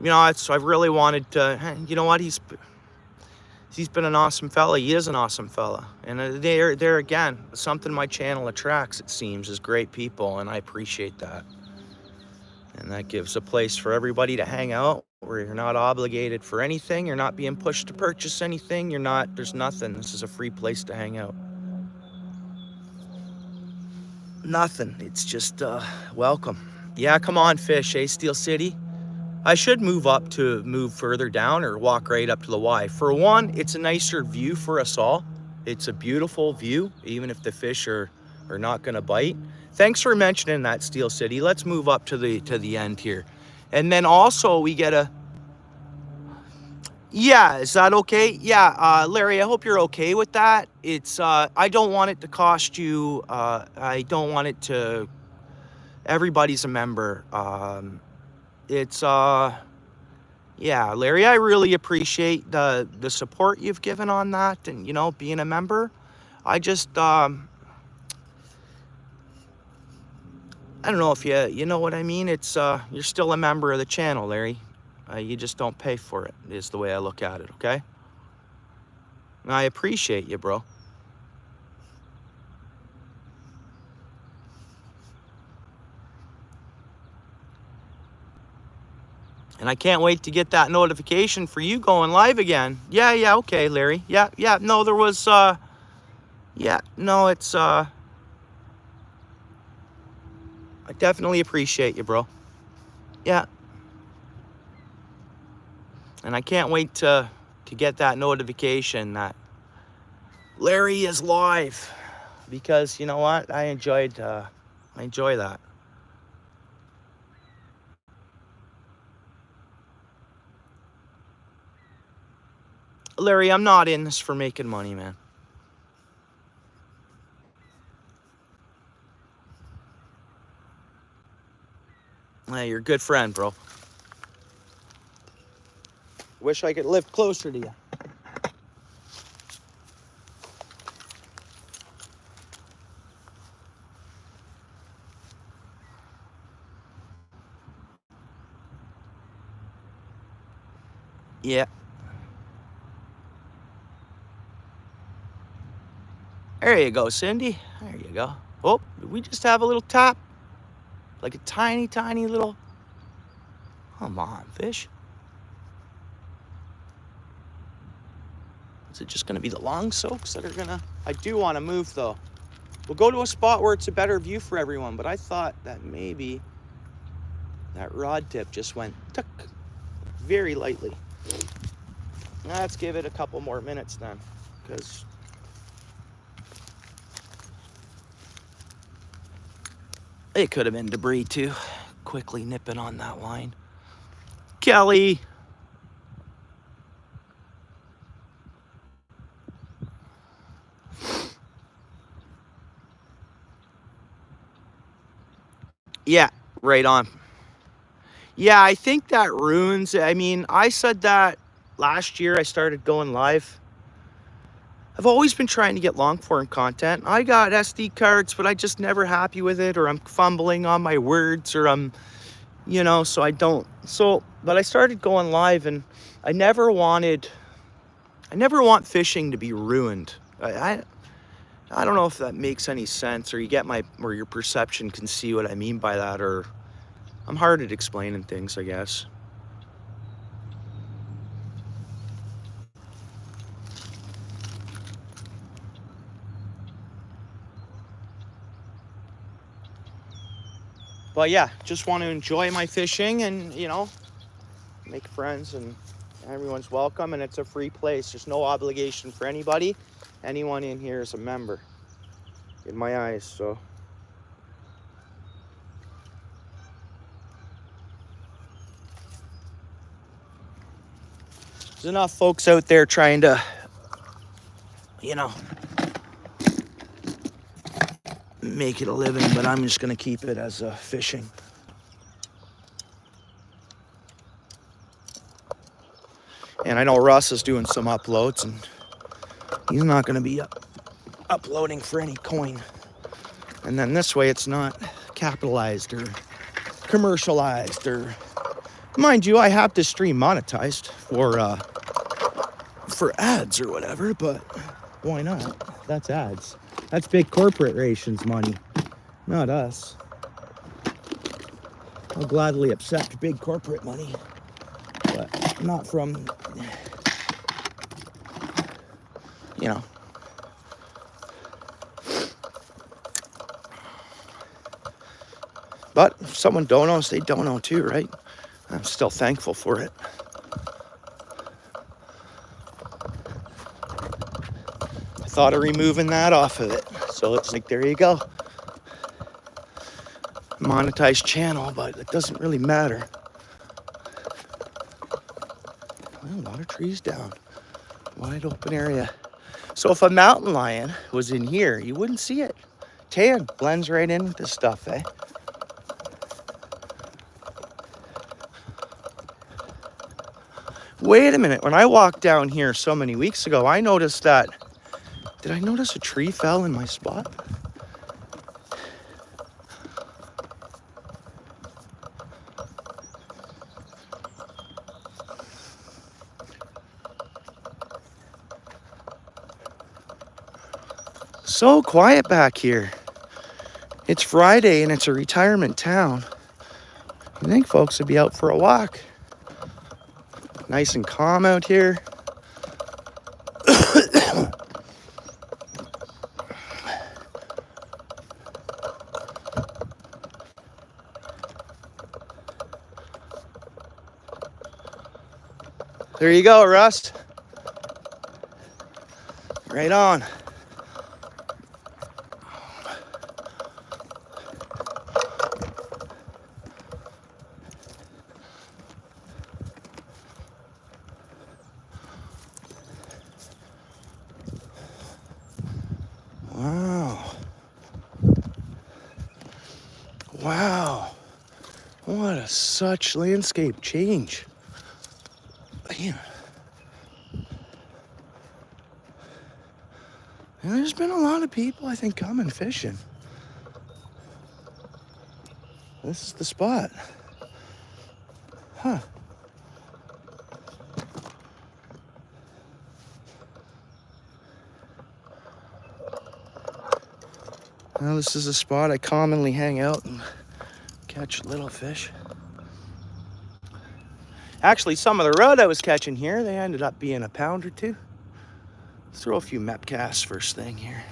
You know, I've really wanted to, you know what, he's been an awesome fella. He is an awesome fella. And there again, something my channel attracts, it seems, is great people, and I appreciate that. And that gives a place for everybody to hang out where you're not obligated for anything. You're not being pushed to purchase anything. There's nothing. This is a free place to hang out. Nothing. It's just welcome. Yeah, come on, fish, eh, Steel City? I should move further down or walk right up to the Y. For one, it's a nicer view for us all. It's a beautiful view, even if the fish are not gonna bite. Thanks for mentioning that, Steel City. Let's move up to the end here. And then also we get a, yeah, is that okay? Yeah, Larry, I hope you're okay with that. It's, I don't want it to cost you, I don't want it to, everybody's a member. It's, yeah, Larry, I really appreciate the support you've given on that and, you know, being a member. I just, I don't know if you know what I mean. It's, you're still a member of the channel, Larry. You just don't pay for it, is the way I look at it, okay? And I appreciate you, bro. And I can't wait to get that notification for you going live again. Yeah, yeah, okay, Larry. Yeah, yeah, no, there was, yeah, no, it's, I definitely appreciate you, bro. Yeah. And I can't wait to get that notification that Larry is live, because you know what? I enjoy that. Larry, I'm not in this for making money, man. Hey, you're a good friend, bro. Wish I could live closer to you. Yeah. There you go, Cindy. There you go. Oh, did we just have a little tap? Like a tiny, tiny little... Come on, fish. Is it just gonna be the long soaks that are gonna... I do wanna move though. We'll go to a spot where it's a better view for everyone, but I thought that maybe that rod tip just went tuck very lightly. Let's give it a couple more minutes then, because it could have been debris too. Quickly nipping on that line. Kelly! Yeah, right on. Yeah, I think that ruins. I mean, I said that last year I started going live. I've always been trying to get long form content. I got SD cards, but I just never happy with it, or I'm fumbling on my words, or I'm, you know, so I don't. So, but I started going live, and I never want fishing to be ruined. I don't know if that makes any sense, or you get or your perception can see what I mean by that, or I'm hard at explaining things, I guess. But yeah, just want to enjoy my fishing and, you know, make friends, and everyone's welcome, and it's a free place. There's no obligation for anybody. Anyone in here is a member in my eyes, so. There's enough folks out there trying to, you know, make it a living, but I'm just going to keep it as fishing. And I know Russ is doing some uploads, and he's not going to be uploading for any coin. And then this way it's not capitalized or commercialized, or, mind you, I have this stream monetized for ads or whatever, but why not? That's ads. That's big corporations' money, not us. I'll gladly accept big corporate money, but not from, you know. But if someone donos, they dono too, right? I'm still thankful for it. I thought of removing that off of it. So it's like, there you go. Monetized channel, but it doesn't really matter. Well, a lot of trees down. Wide open area. So if a mountain lion was in here, you wouldn't see it. Tan blends right in with this stuff, eh? Wait a minute, when I walked down here so many weeks ago, I noticed that, did I notice a tree fell in my spot? So quiet back here. It's Friday and it's a retirement town. You think folks would be out for a walk. Nice and calm out here. There you go, Rust. Right on. Wow. Wow. What a such landscape change. Man. And there's been a lot of people, I think, coming fishing. This is the spot. Huh. Well, this is a spot I commonly hang out and catch little fish. Actually, some of the rod I was catching here, they ended up being a pound or two. Let's throw a few mep casts first thing here.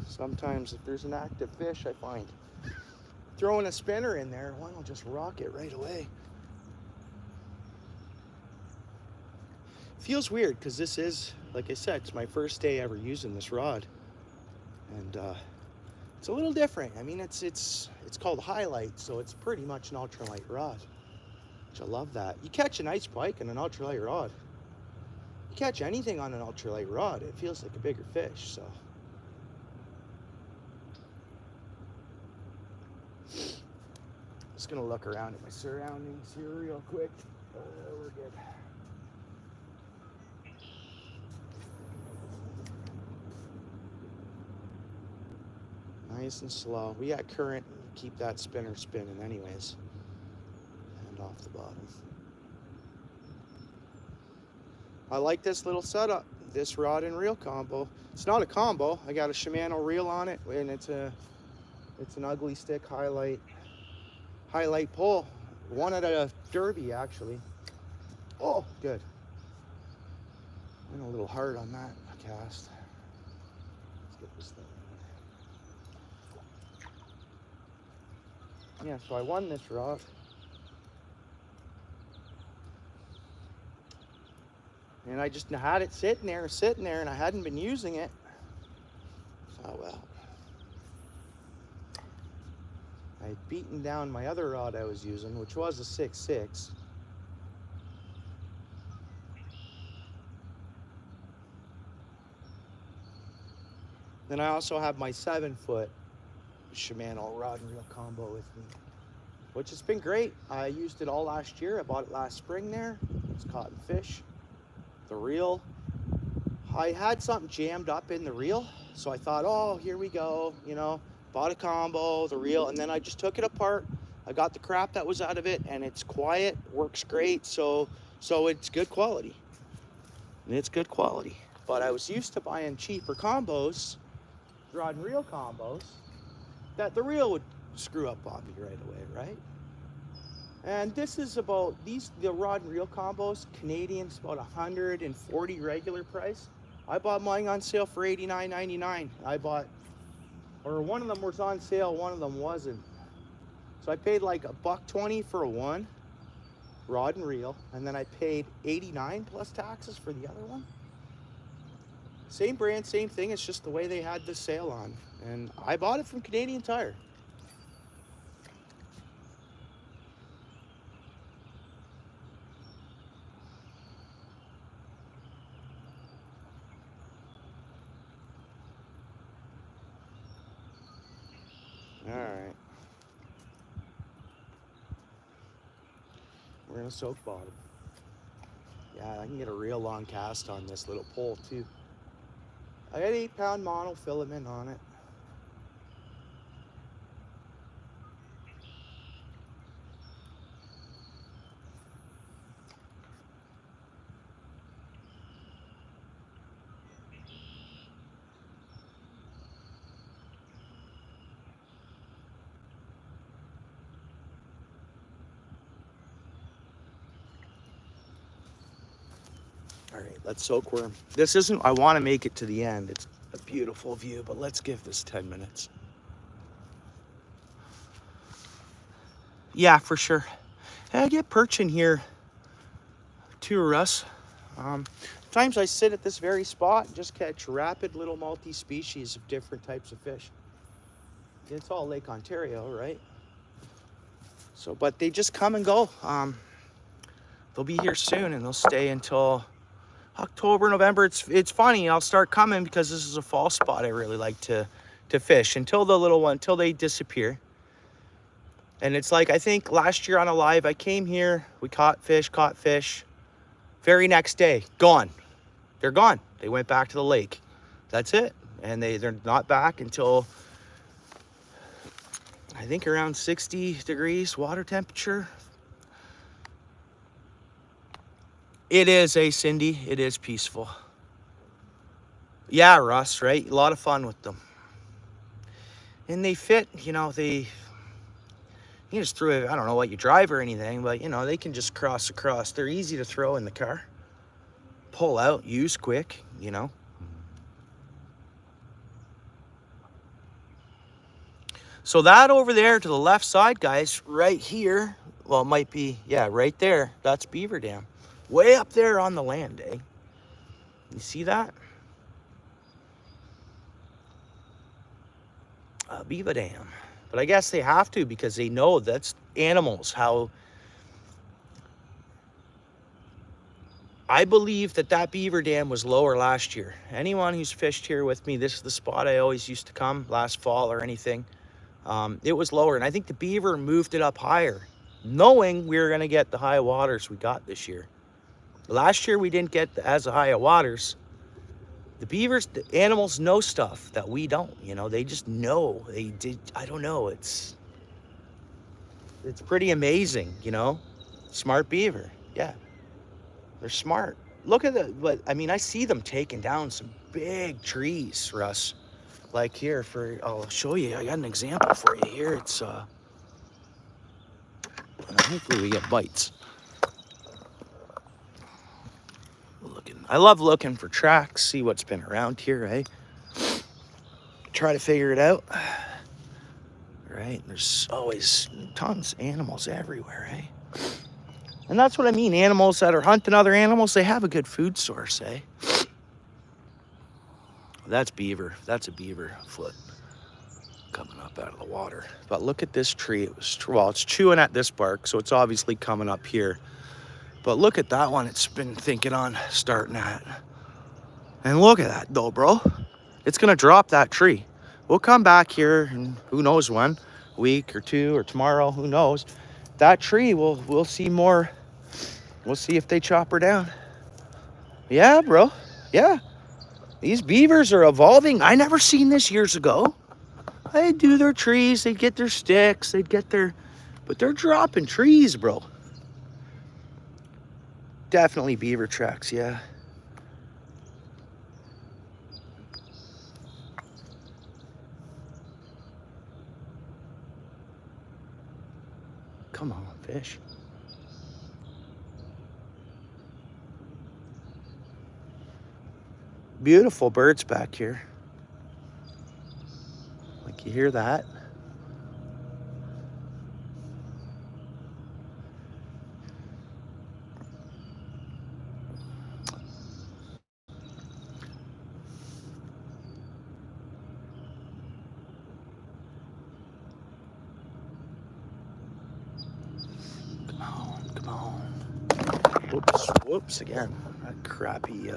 Sometimes if there's an active fish, I find throwing a spinner in there, one will just rock it right away. Feels weird because this is, like I said, it's my first day ever using this rod, and it's a little different. I mean, it's called Highlight, so it's pretty much an ultralight rod, which I love that. You catch a nice pike on an ultralight rod. You catch anything on an ultralight rod, it feels like a bigger fish. So just gonna look around at my surroundings here real quick. We're good. Nice and slow. We got current, keep that spinner spinning anyways. And off the bottom. I like this little setup, this rod and reel combo. It's not a combo. I got a Shimano reel on it, and it's an ugly stick highlight pole. Won at a derby actually. Oh, good. Went a little hard on that cast. Let's get this thing. Yeah, so I won this rod. And I just had it sitting there, and I hadn't been using it. So, well. I had beaten down my other rod I was using, which was a 6.6. Then I also have my 7-foot Shimano rod and reel combo with me, which has been great. I used it all last year. I bought it last spring there. It's caught fish. The reel, I had something jammed up in the reel, so I thought, oh, here we go, you know, bought a combo, the reel, and then I just took it apart. I got the crap that was out of it, and it's quiet, works great, so it's good quality. And it's good quality. But I was used to buying cheaper combos, rod and reel combos, that the reel would screw up on me right away, right? And this is about, the rod and reel combos, Canadian's about 140 regular price. I bought mine on sale for $89.99. One of them was on sale, one of them wasn't. So I paid like $1.20 for one rod and reel, and then I paid $89 plus taxes for the other one. Same brand, same thing, it's just the way they had the sale on. And I bought it from Canadian Tire. All right. We're gonna soak bottom. Yeah, I can get a real long cast on this little pole too. I got 8-pound monofilament on it. All right, let's soak worm. This isn't, I want to make it to the end. It's a beautiful view, but let's give this 10 minutes. Yeah, for sure. I get perch in here too, Russ. Times I sit at this very spot and just catch rapid little multi-species of different types of fish. It's all Lake Ontario, right? So, but they just come and go. They'll be here soon, and they'll stay until October, November. It's funny. I'll start coming because this is a fall spot I really like to fish until they disappear. And it's like, I think last year on a live, I came here, we caught fish. Very next day, gone. They're gone. They went back to the lake. That's it. And they're not back until, I think, around 60 degrees water temperature. It is, Cindy? It is peaceful. Yeah, Russ, right? A lot of fun with them. And they fit, you know, you just throw it, I don't know what you drive or anything, but, you know, they can just cross across. They're easy to throw in the car. Pull out, use quick, you know. So that over there to the left side, guys, right here, well, it might be, yeah, right there. That's Beaver Dam. Way up there on the land, eh? You see that? Beaver Dam. But I guess they have to because they know that's animals. How I believe that beaver dam was lower last year. Anyone who's fished here with me, this is the spot I always used to come last fall or anything. It was lower, and I think the beaver moved it up higher, knowing we were going to get the high waters we got this year. Last year we didn't get as high of waters. The beavers, the animals know stuff that we don't, you know, they just know. They did, I don't know, it's pretty amazing, you know. Smart beaver, yeah, they're smart. Look at the, but I mean, I see them taking down some big trees, Russ. Like here, I'll show you, I got an example for you here. It's, hopefully we get bites. I love looking for tracks, see what's been around here, eh? Try to figure it out. Right, there's always tons of animals everywhere, eh? And that's what I mean, animals that are hunting other animals, they have a good food source, eh? That's beaver, that's a beaver foot coming up out of the water. But look at this tree, it's chewing at this bark, so it's obviously coming up here. But look at that one, it's been thinking on starting at. And look at that though, bro. It's gonna drop that tree. We'll come back here and who knows when, a week or two or tomorrow, who knows. That tree, we'll see more. We'll see if they chop her down. Yeah, bro, yeah. These beavers are evolving. I never seen this years ago. They'd do their trees, they'd get their sticks, they'd get their, but they're dropping trees, bro. Definitely beaver tracks, yeah. Come on, fish. Beautiful birds back here. Like you hear that? Come on. Whoops again. That crappy,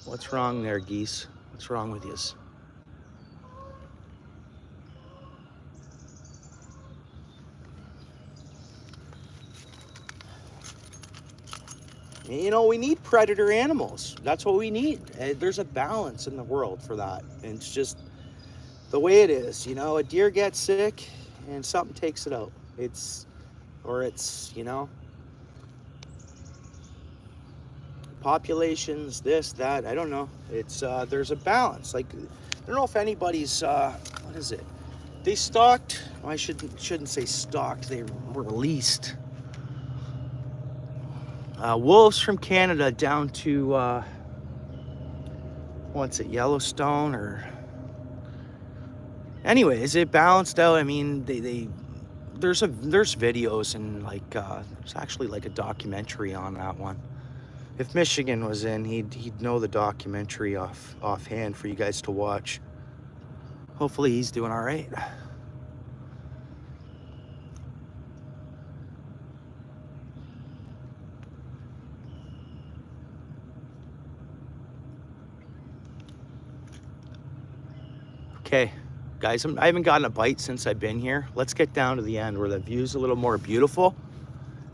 what's wrong there, geese? What's wrong with yous? You know, we need predator animals. That's what we need. There's a balance in the world for that. And it's just the way it is. You know, a deer gets sick and something takes it out. It's, you know, populations, this, that, I don't know. It's, there's a balance. Like, I don't know if anybody's, what is it? They stocked, well, I shouldn't say stocked, they were released. Wolves from Canada down to, what's it, Yellowstone or... Anyways, it balanced out. I mean, there's videos and like, there's actually like a documentary on that one. If Michigan was in, he'd know the documentary offhand for you guys to watch. Hopefully he's doing all right. Okay, guys, I haven't gotten a bite since I've been here. Let's get down to the end where the view's a little more beautiful.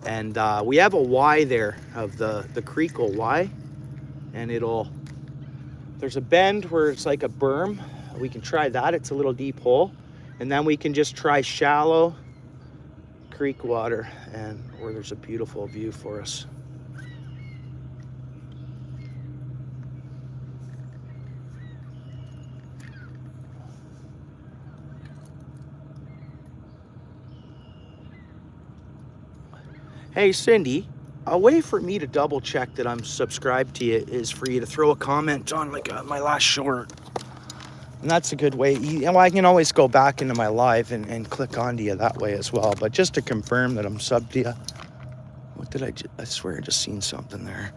And we have a Y there of the creek will Y, and there's a bend where it's like a berm. We can try that. It's a little deep hole. And then we can just try shallow creek water, and where there's a beautiful view for us. Hey Cindy, a way for me to double check that I'm subscribed to you is for you to throw a comment on like my last short. And that's a good way. I can always go back into my live and click onto you that way as well. But just to confirm that I'm subbed to you. What did I swear I just seen something there.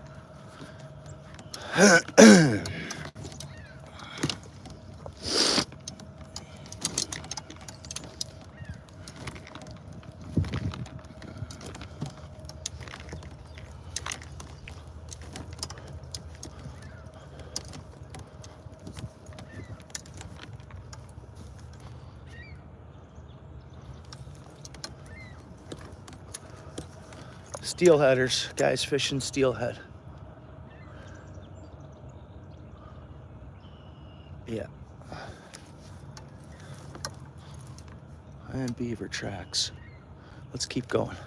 Steelheaders, guys fishing steelhead. Yeah. And beaver tracks. Let's keep going.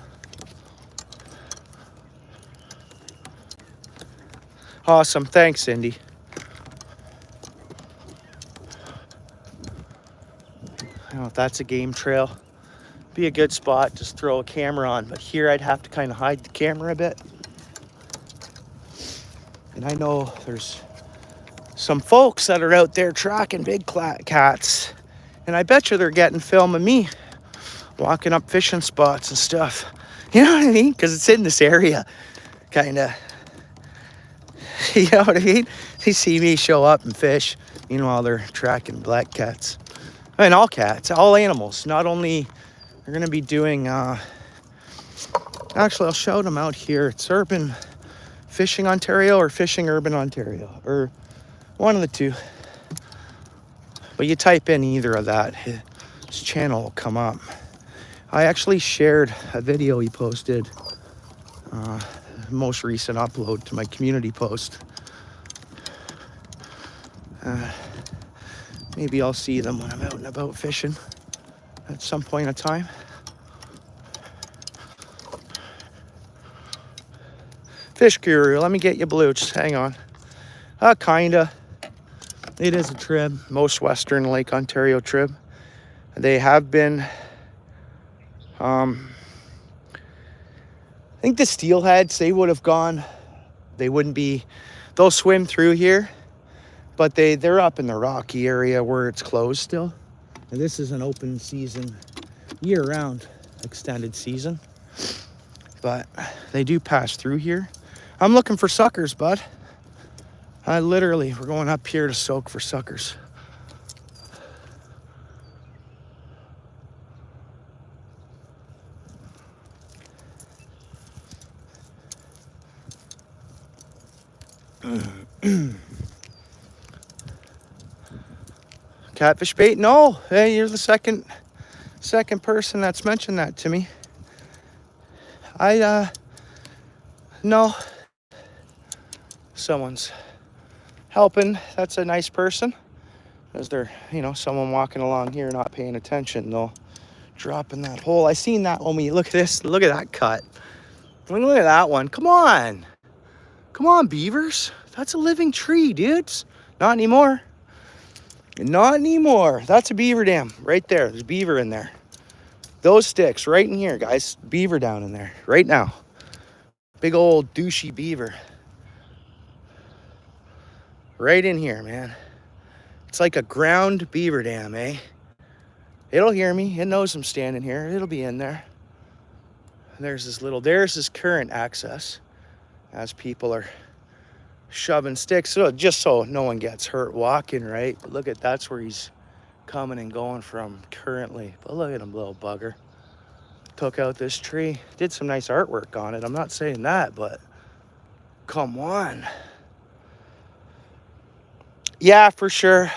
Awesome, thanks Cindy. I don't know if that's a game trail. Be a good spot, just throw a camera on. But here I'd have to kind of hide the camera a bit. And I know there's some folks that are out there tracking big cats. And I bet you they're getting film of me walking up fishing spots and stuff. You know what I mean? Because it's in this area, kind of. You know what I mean? They see me show up and fish. Meanwhile, they're tracking black cats. I mean, all cats, all animals. Not only, they're going to be doing, actually, I'll shout them out here. It's Urban Fishing Ontario or Fishing Urban Ontario, or one of the two. But you type in either of that, his channel will come up. I actually shared a video he posted, most recent upload to my community post. Maybe I'll see them when I'm out and about fishing at some point in time. Fish guru, let me get you blooch. Hang on. Kinda. It is a trib, most Western Lake Ontario trib. They have been, I think the steelheads, they would have gone, they wouldn't be, they'll swim through here, but they're up in the rocky area where it's closed still. And this is an open season, year-round extended season. But they do pass through here. I'm looking for suckers, bud. We're going up here to soak for suckers. Catfish bait? No. Hey, you're the second person that's mentioned that to me. No. Someone's helping. That's a nice person. As they're, someone walking along here not paying attention, they'll drop in that hole. I seen that when we look at this. Look at that cut. Look at that one. Come on. Come on, beavers. That's a living tree, dudes. Not anymore. Not anymore. That's a beaver dam right there. There's beaver in there. Those sticks right in here, guys. Beaver down in there right now. Big old douchey beaver. Right in here, man. It's like a ground beaver dam, eh? It'll hear me. It knows I'm standing here. It'll be in there. There's this current access as people are shoving sticks. So just so no one gets hurt walking, right? But look at, that's where he's coming and going from currently. But look at him, little bugger. Took out this tree. Did some nice artwork on it. I'm not saying that, but come on. Yeah, for sure.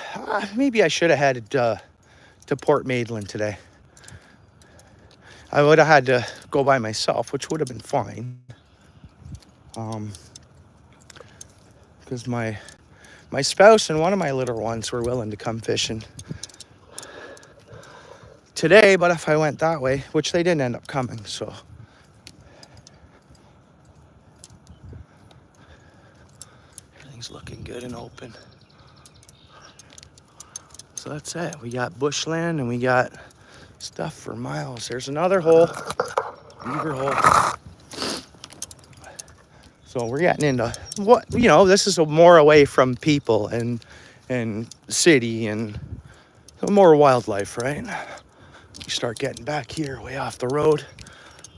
Maybe I should have headed to Port Maitland today. I would have had to go by myself, which would have been fine. Because my spouse and one of my little ones were willing to come fishing today, but if I went that way, which they didn't end up coming, so. Everything's looking good and open. So that's it. We got bushland and we got stuff for miles. There's another hole, beaver hole. So we're getting into what, you know, this is more away from people and city and more wildlife, right? You start getting back here way off the road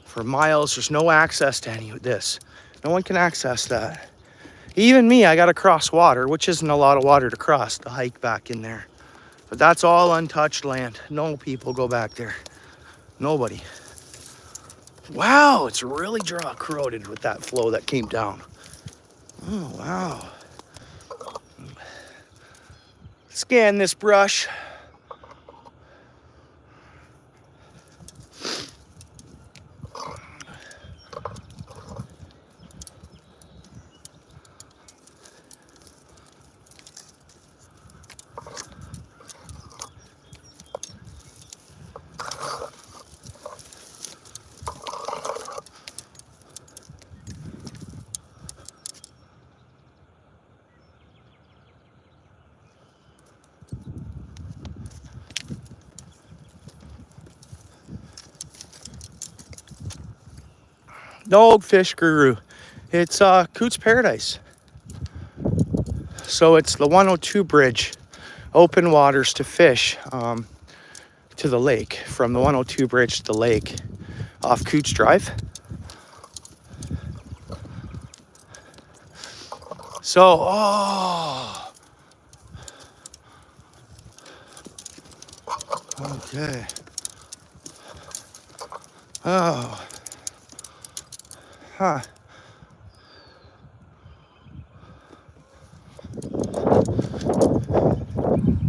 for miles. There's no access to any of this. No one can access that. Even me, I got to cross water, which isn't a lot of water to cross to hike back in there. But that's all untouched land. No people go back there. Nobody. Wow, it's really corroded with that flow that came down. Oh, wow. Scan this brush. No fish guru. It's Coots Paradise. So it's the 102 bridge, open waters to fish to the lake, from the 102 bridge to the lake off Coots Drive. So, okay. Oh, huh. I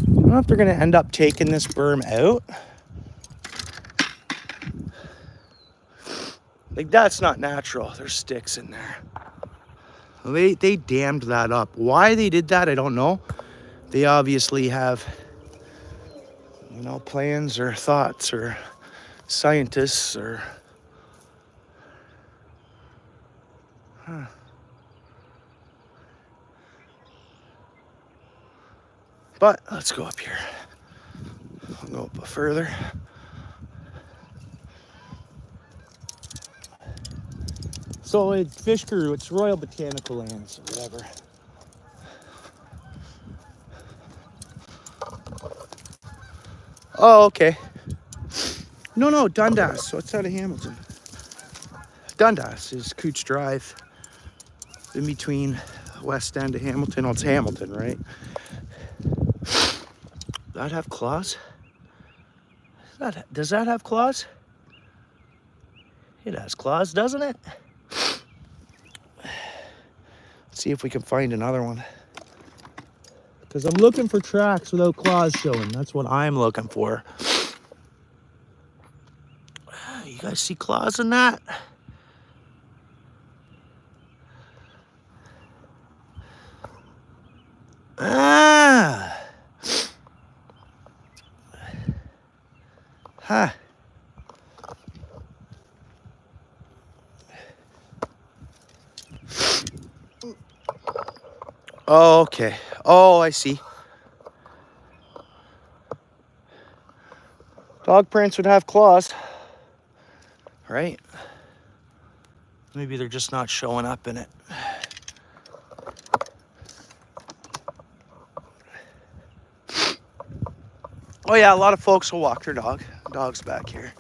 don't know if they're gonna end up taking this berm out. Like, that's not natural. There's sticks in there. They dammed that up. Why they did that, I don't know. They obviously have, you know, plans or thoughts or scientists or... Huh. But let's go up here. I'll go up further. So it's Fish Guru, it's Royal Botanical Lands or whatever. Oh, okay. No, Dundas. So it's out of Hamilton. Dundas is Cooch Drive, in between West End of Hamilton. Oh, it's Hamilton, right? Does that have claws? Does that have claws? It has claws, doesn't it? Let's see if we can find another one. Because I'm looking for tracks without claws showing. That's what I'm looking for. You guys see claws in that? Ah. Huh. Oh, okay. Oh, I see. Dog prints would have claws, right? Maybe they're just not showing up in it. Oh yeah, a lot of folks will walk their dogs back here.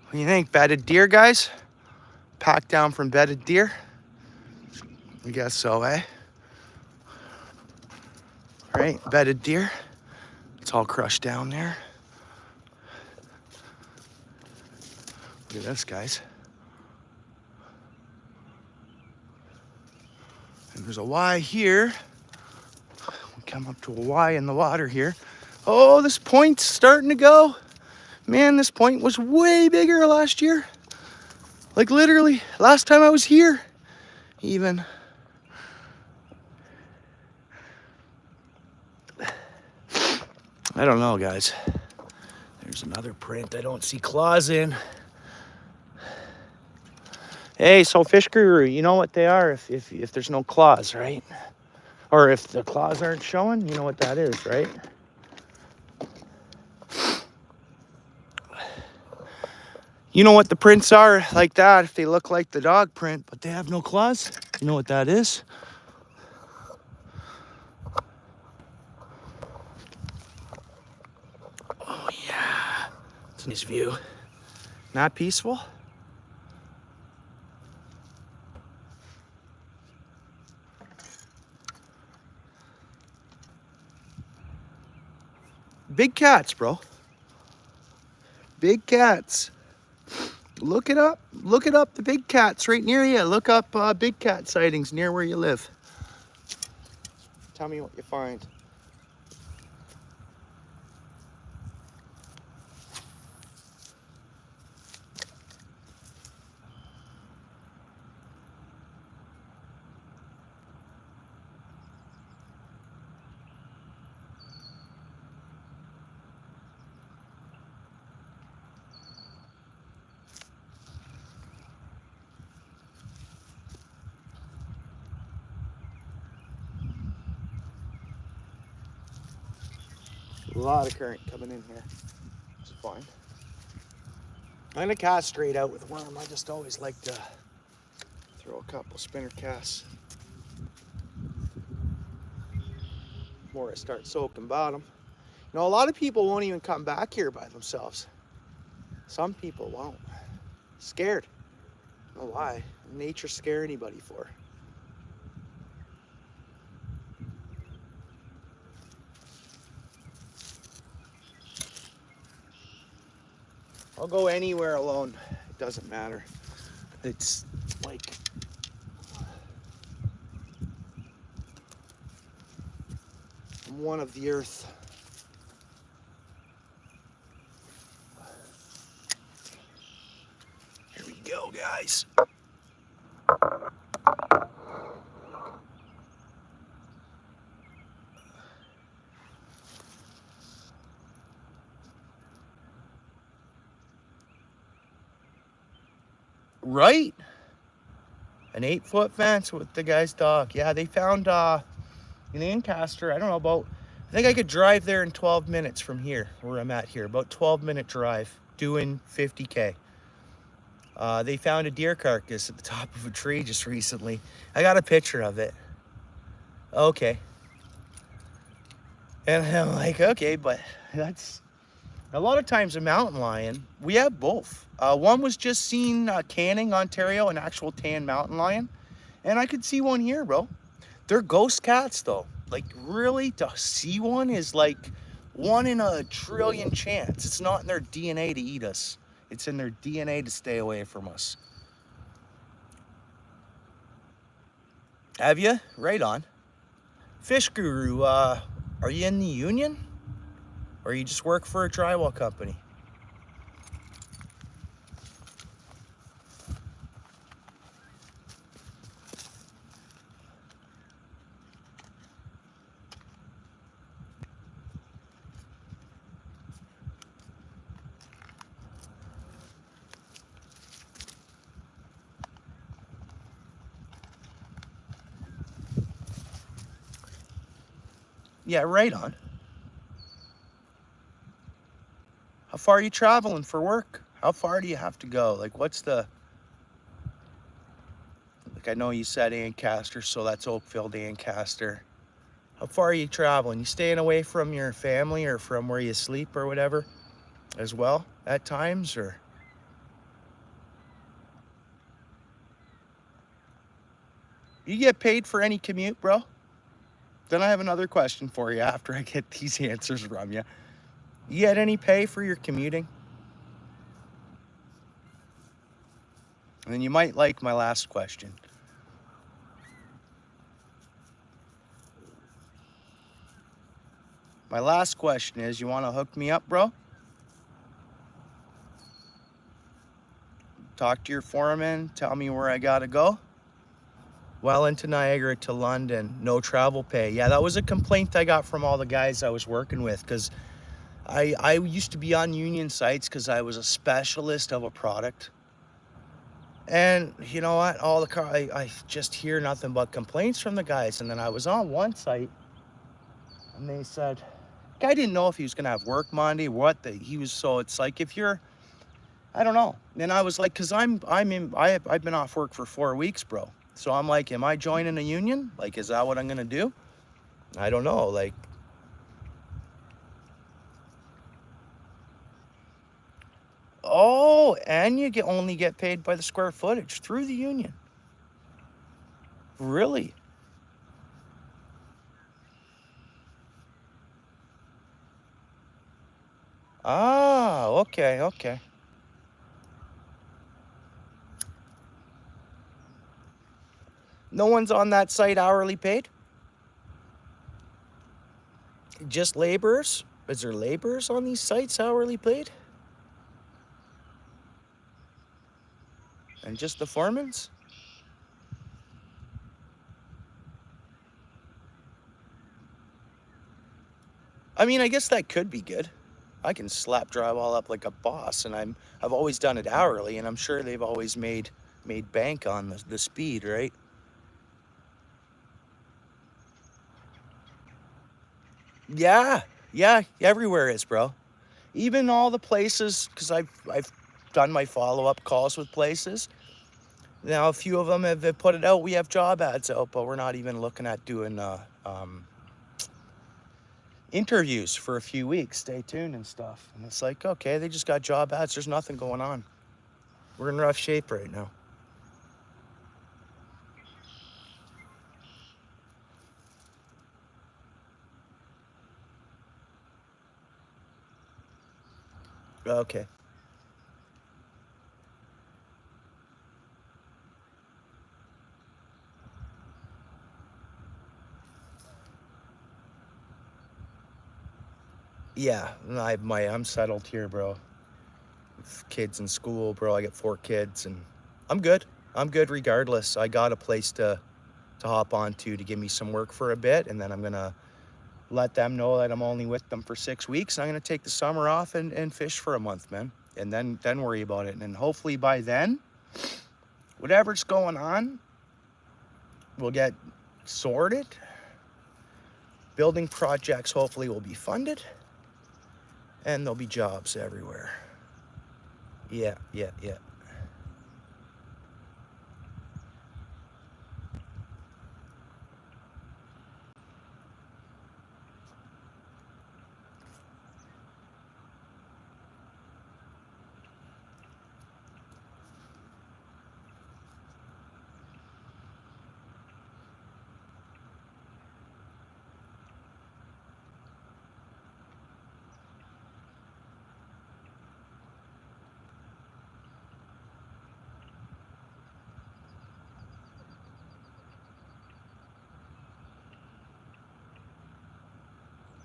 What do you think? Bedded deer, guys? Packed down from bedded deer? I guess so, eh? Right, bedded deer. It's all crushed down there. Look at this, guys. And there's a Y here. We come up to a Y in the water here. Oh, this point's starting to go. Man, this point was way bigger last year. Like literally, last time I was here, even. I don't know, guys. There's another print I don't see claws in. Hey, so fish guru, you know what they are if there's no claws, right? Or if the claws aren't showing, you know what that is, right? You know what the prints are like that, if they look like the dog print, but they have no claws? You know what that is? Oh yeah, it's a nice view. Not peaceful? Big cats, bro. Big cats. Look it up. Look it up, the big cats right near you. Look up big cat sightings near where you live. Tell me what you find. A lot of current coming in here. It's fine. I'm gonna cast straight out with worm. I just always like to throw a couple spinner casts before I start soaking bottom. You know, a lot of people won't even come back here by themselves. Some people won't. Scared. I don't know why. Nature scare anybody for. I'll go anywhere alone. It doesn't matter. It's like I'm one of the earth. Here we go, guys. Right? An 8-foot fence with the guy's dog. Yeah, they found an Ancaster. I don't know about, I think I could drive there in 12 minutes from here, where I'm at here. About 12-minute drive, doing 50K. They found a deer carcass at the top of a tree just recently. I got a picture of it. Okay. And I'm like, okay, but that's... A lot of times a mountain lion, we have both. One was just seen Canning, Ontario, an actual tan mountain lion. And I could see one here, bro. They're ghost cats, though. Like, really, to see one is like 1 in a trillion chance. It's not in their DNA to eat us. It's in their DNA to stay away from us. Have you? Right on. Fish guru, are you in the union? Or you just work for a drywall company? Yeah, right on. How far are you traveling for work? How far do you have to go? Like, what's the... Like, I know you said Ancaster, so that's Oakfield Ancaster. How far are you traveling? You staying away from your family or from where you sleep or whatever as well at times, or... You get paid for any commute, bro? Then I have another question for you after I get these answers from you. You get any pay for your commuting? And then you might like my last question. My last question is, you want to hook me up, bro? Talk to your foreman, tell me where I gotta go. Well into Niagara to London, no travel pay. Yeah, that was a complaint I got from all the guys I was working with, because I used to be on union sites because I was a specialist of a product. And you know what? All the car, I just hear nothing but complaints from the guys. And then I was on one site, and they said, guy didn't know if he was gonna have work Monday, he was. So it's like, if you're, I don't know. And I was like, cause I've been off work for 4 weeks, bro. So I'm like, am I joining a union? Like, is that what I'm gonna do? I don't know. Like, oh, and you only get paid by the square footage through the union. Really? Ah, okay, okay. No one's on that site hourly paid? Just laborers? Is there laborers on these sites hourly paid? And just the foremans? I mean, I guess that could be good. I can slap drywall up like a boss, and I've always done it hourly, and I'm sure they've always made bank on the speed, right? Yeah, yeah, everywhere is, bro. Even all the places, because I've done my follow-up calls with places. Now, a few of them have put it out. We have job ads out, but we're not even looking at doing interviews for a few weeks. Stay tuned and stuff. And it's like, okay, they just got job ads. There's nothing going on. We're in rough shape right now. Okay. Yeah, I'm settled here, bro. Kids in school, bro. I got 4 kids, and I'm good. I'm good regardless. I got a place to hop onto to give me some work for a bit, and then I'm gonna let them know that I'm only with them for 6 weeks. I'm gonna take the summer off and fish for a month, man, and then worry about it. And hopefully by then, whatever's going on will get sorted. Building projects hopefully will be funded, and there'll be jobs everywhere. Yeah, yeah, yeah.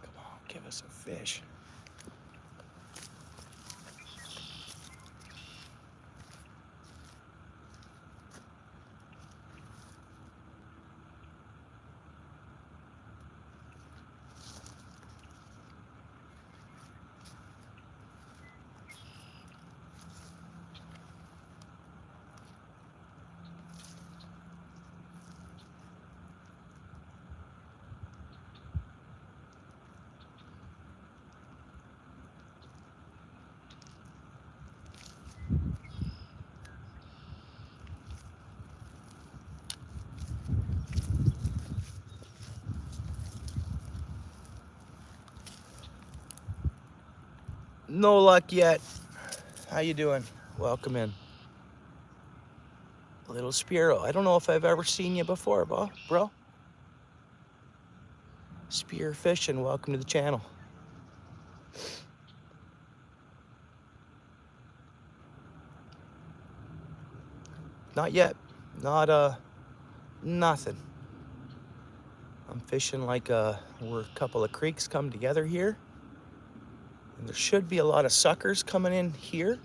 Come on, give us a fish. No luck yet. How you doing? Welcome in. Little Spiro. I don't know if I've ever seen you before, bro. Spear fishing. Welcome to the channel. Not yet. Not nothing. I'm fishing like where a couple of creeks come together here. And there should be a lot of suckers coming in here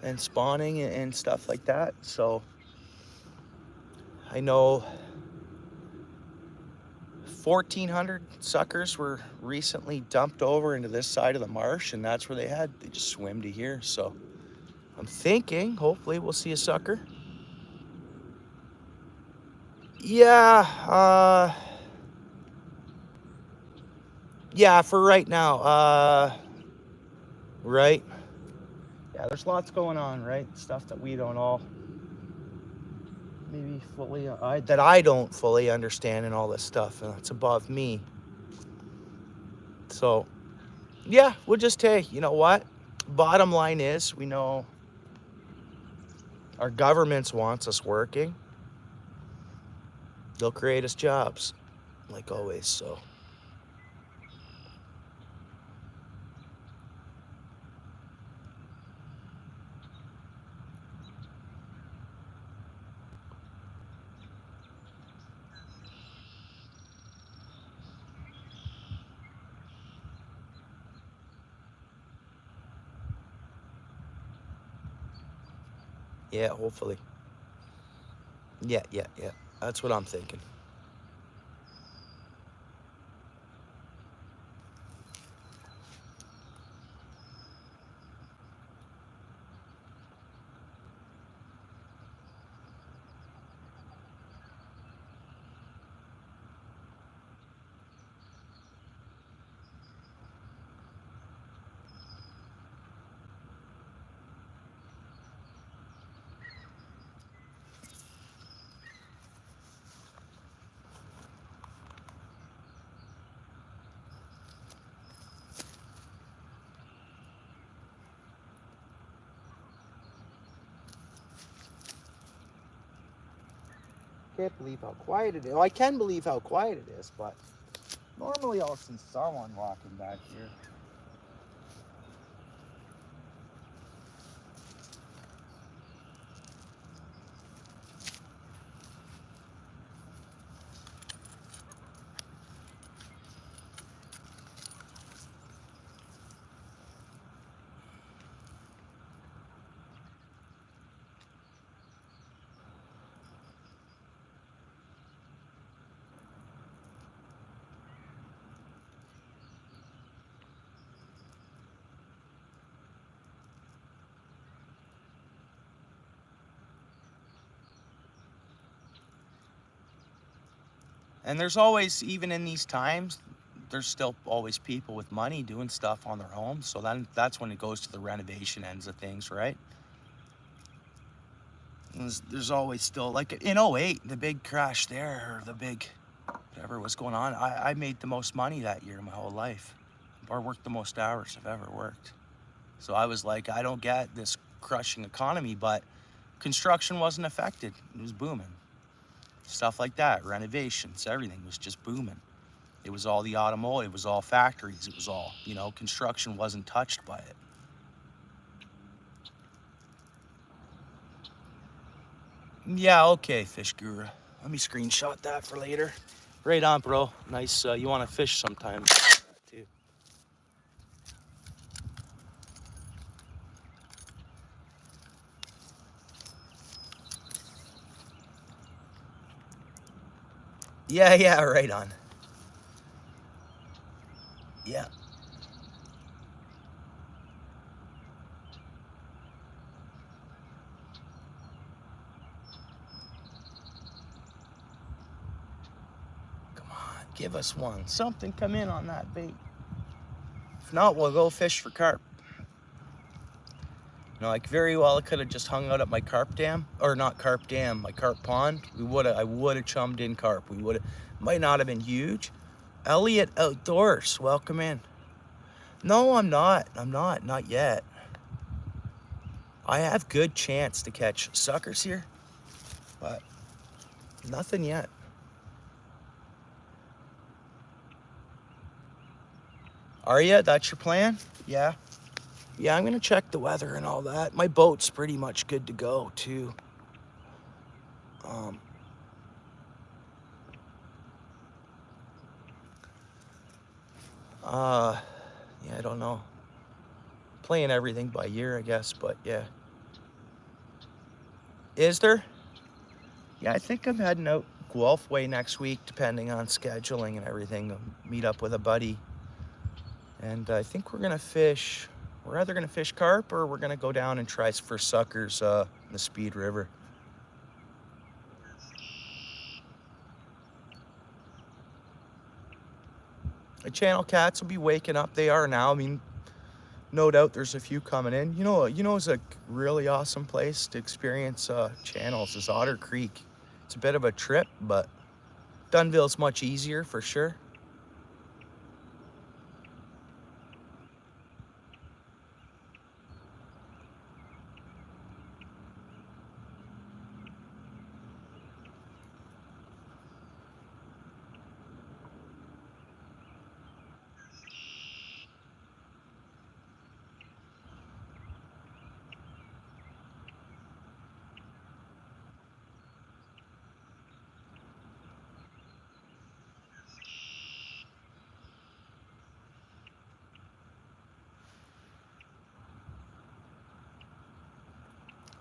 and spawning and stuff like that. So I know 1,400 suckers were recently dumped over into this side of the marsh, and that's where they just swim to here. So I'm thinking hopefully we'll see a sucker. Yeah, yeah, for right now. Right. Yeah, there's lots going on, right? Stuff that we don't all maybe fully, that I don't fully understand and all this stuff, and it's above me. So, yeah, we'll just take, you know what? Bottom line is, we know our governments wants us working. They'll create us jobs, like always, so. Yeah, hopefully. Yeah. That's what I'm thinking. Can't believe how quiet it is. Oh, I can believe how quiet it is, but normally I'll see someone walking back here. And there's always, even in these times, there's still always people with money doing stuff on their homes. So then that's when it goes to the renovation ends of things, right? There's always still, like in 08, the big crash there, or the big, whatever was going on, I made the most money that year in my whole life, or worked the most hours I've ever worked. So I was like, I don't get this crushing economy, but construction wasn't affected. It was booming. Stuff like that, renovations, everything was just booming. It was all the automotive, it was all factories, it was all, you know, construction wasn't touched by it. Yeah, okay, Fish Guru. Let me screenshot that for later. Right on, bro. Nice, you want to fish sometime, too. Yeah, right on. Yeah. Come on, give us one. Something come in on that bait. If not, we'll go fish for carp. No, like very well, I could have just hung out at my carp dam, or not carp dam, my carp pond. I would have chummed in carp. Might not have been huge. Elliot Outdoors, welcome in. No, I'm not yet. I have good chance to catch suckers here. but nothing yet. Are you? That's your plan? Yeah. Yeah, I'm gonna check the weather and all that. My boat's pretty much good to go too. Yeah, I don't know. Playing everything by ear, I guess, but yeah. Is there? Yeah, I think I'm heading out Guelph way next week, depending on scheduling and everything. I'll meet up with a buddy. And I think we're gonna fish. We're either gonna fish carp or we're gonna go down and try for suckers in the Speed River. The channel cats will be waking up. They are now. I mean, no doubt there's a few coming in. You know, it's a really awesome place to experience channels is Otter Creek. It's a bit of a trip, but Dunnville's much easier for sure.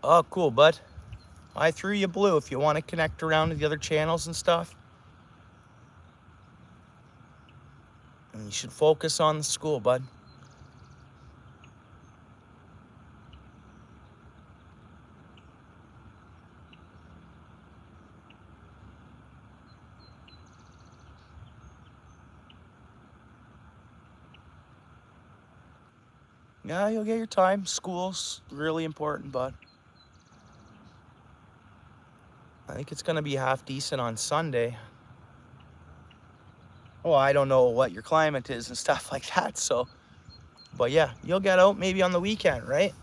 Oh, cool, bud. I threw you blue if you want to connect around to the other channels and stuff. And you should focus on the school, bud. Yeah, you'll get your time. School's really important, bud. I think it's going to be half decent on Sunday. Well, I don't know what your climate is and stuff like that, so. But yeah, you'll get out maybe on the weekend, right?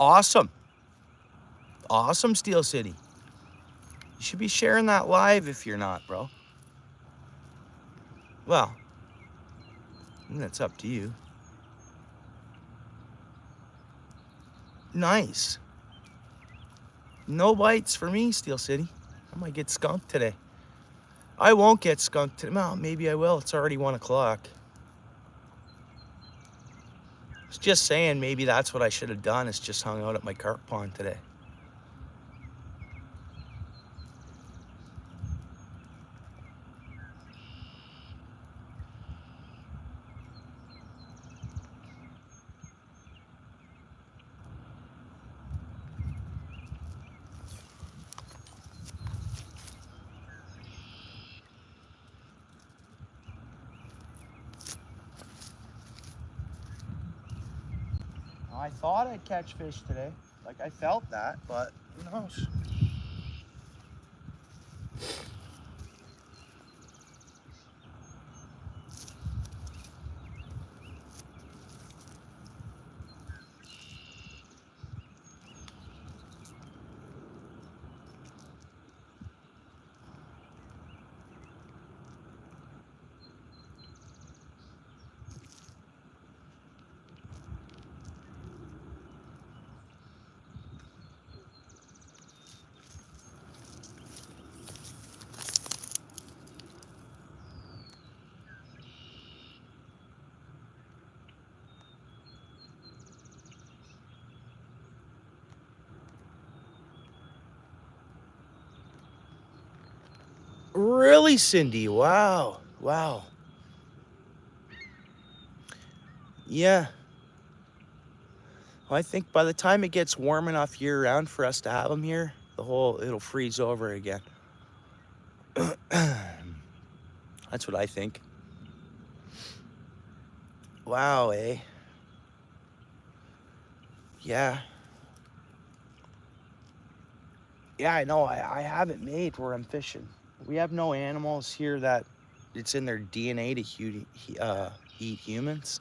Awesome. Awesome, Steel City. You should be sharing that live if you're not, bro. Well, that's up to you. Nice. No bites for me, Steel City. I might get skunked today. I won't get skunked today. Well, maybe I will. It's already 1 o'clock. I was just saying maybe that's what I should have done is just hung out at my carp pond today. I thought I'd catch fish today. Like I felt that, but who knows? Really, Cindy? Wow. Wow. Yeah. Well, I think by the time it gets warm enough year round for us to have them here, it'll freeze over again. That's what I think. Wow, eh? Yeah. Yeah, I know. I have it made where I'm fishing. We have no animals here that it's in their DNA to eat humans.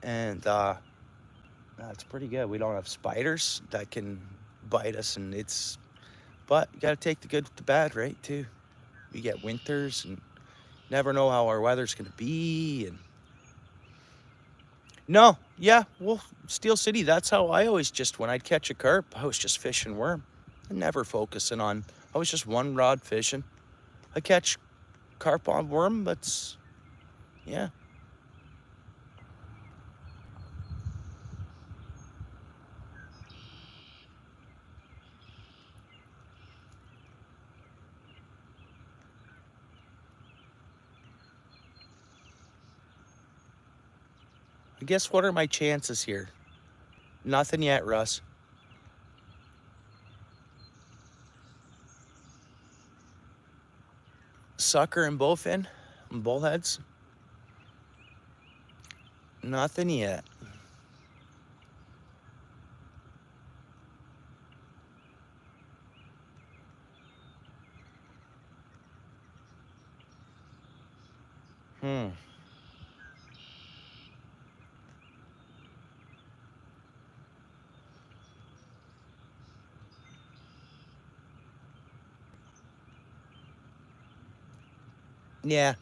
And that's pretty good. We don't have spiders that can bite us, but you got to take the good with the bad, right, too. We get winters and never know how our weather's going to be. And no, yeah, well, Steel City, that's how I always when I'd catch a carp, I was just fishing worm. Never focusing on, I was just one rod fishing. I catch carp on worm, but yeah. I guess what are my chances here? Nothing yet, Russ. Sucker and bowfin? Bullheads? Nothing yet. Hmm. Yeah.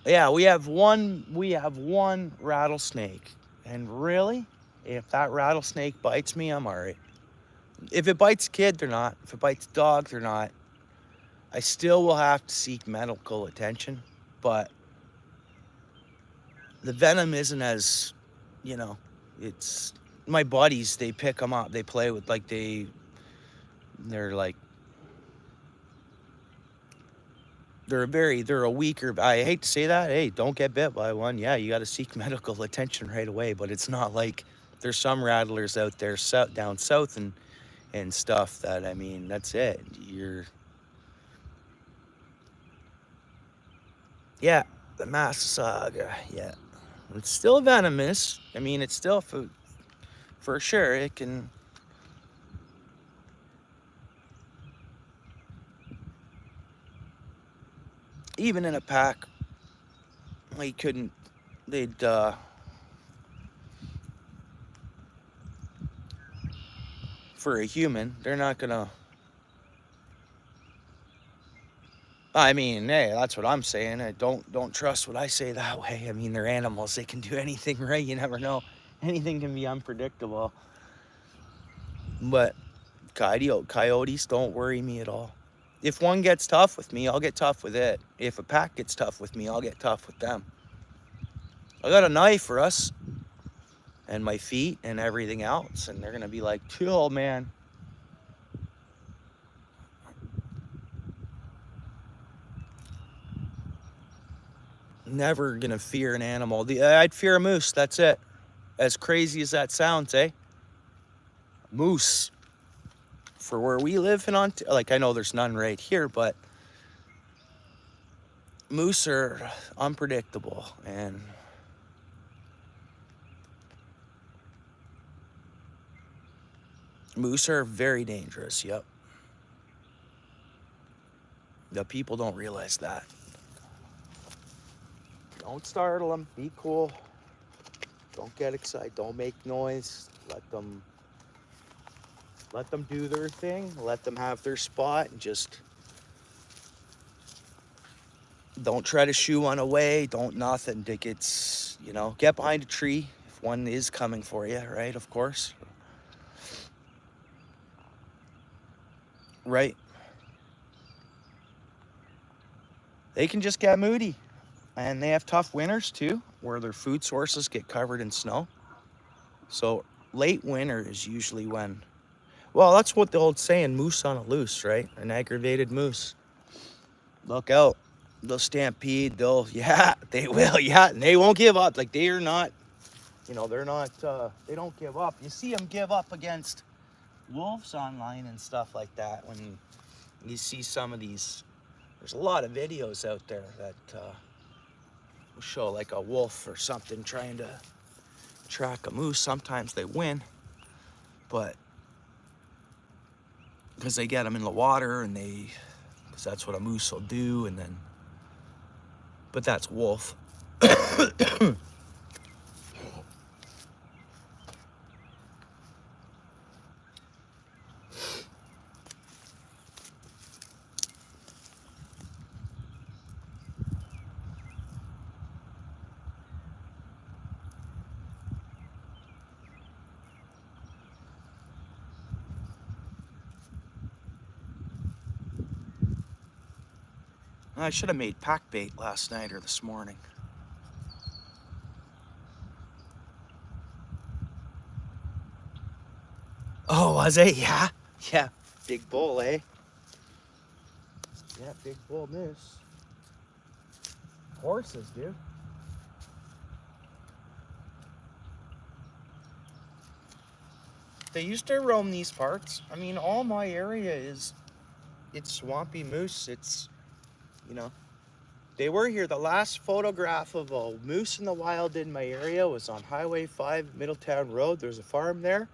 Yeah, we have one rattlesnake. And really, if that rattlesnake bites me, I'm all right. If it bites a kid, they're not. If it bites a dog, they're not. I still will have to seek medical attention, but the venom isn't as, you know, it's my buddies, they pick them up, they play with they're like they're a weaker. I hate to say that. Hey, don't get bit by one. Yeah, you got to seek medical attention right away. But it's not like there's some rattlers out there down south and stuff that, I mean, that's it. Yeah, the Massasauga. Yeah, it's still venomous. I mean, it's still for sure. It can, even in a pack, they couldn't. They'd for a human, they're not gonna. I mean, hey, that's what I'm saying. I don't trust what I say that way. I mean, they're animals. They can do anything, right? You never know. Anything can be unpredictable. But coyotes don't worry me at all. If one gets tough with me, I'll get tough with it. If a pack gets tough with me, I'll get tough with them. I got a knife for us and my feet and everything else, and they're gonna be like, chill, man. Never gonna fear an animal. I'd fear a moose. That's it. As crazy as that sounds, eh? Moose. For where we live in Ontario, like I know there's none right here, but moose are unpredictable and moose are very dangerous. Yep. The people don't realize that. Don't startle them. Be cool. Don't get excited. Don't make noise. Let them do their thing. Let them have their spot and just don't try to shoo one away. Don't nothing. Get behind a tree if one is coming for you, right? Of course. Right. They can just get moody. And they have tough winters too, where their food sources get covered in snow. So late winter is usually when, well, that's what the old saying, moose on a loose, right? An aggravated moose. Look out. they'll stampede. They'll, yeah, they will. Yeah, and they won't give up. Like, they are not, you know, they're not, they don't give up. You see them give up against wolves online and stuff like that. When you see some of these, there's a lot of videos out there that will show like a wolf or something trying to track a moose. Sometimes they win, but because they get them in the water, and because that's what a moose will do. And then, but that's wolf. I should have made pack bait last night or this morning. Oh, was it? Yeah. Yeah. Big bull, eh? Yeah, big bull moose. Horses, dude. They used to roam these parts. I mean, all my area it's swampy moose. It's, you know, they were here. The last photograph of a moose in the wild in my area was on Highway 5, Middletown Road. There's a farm there.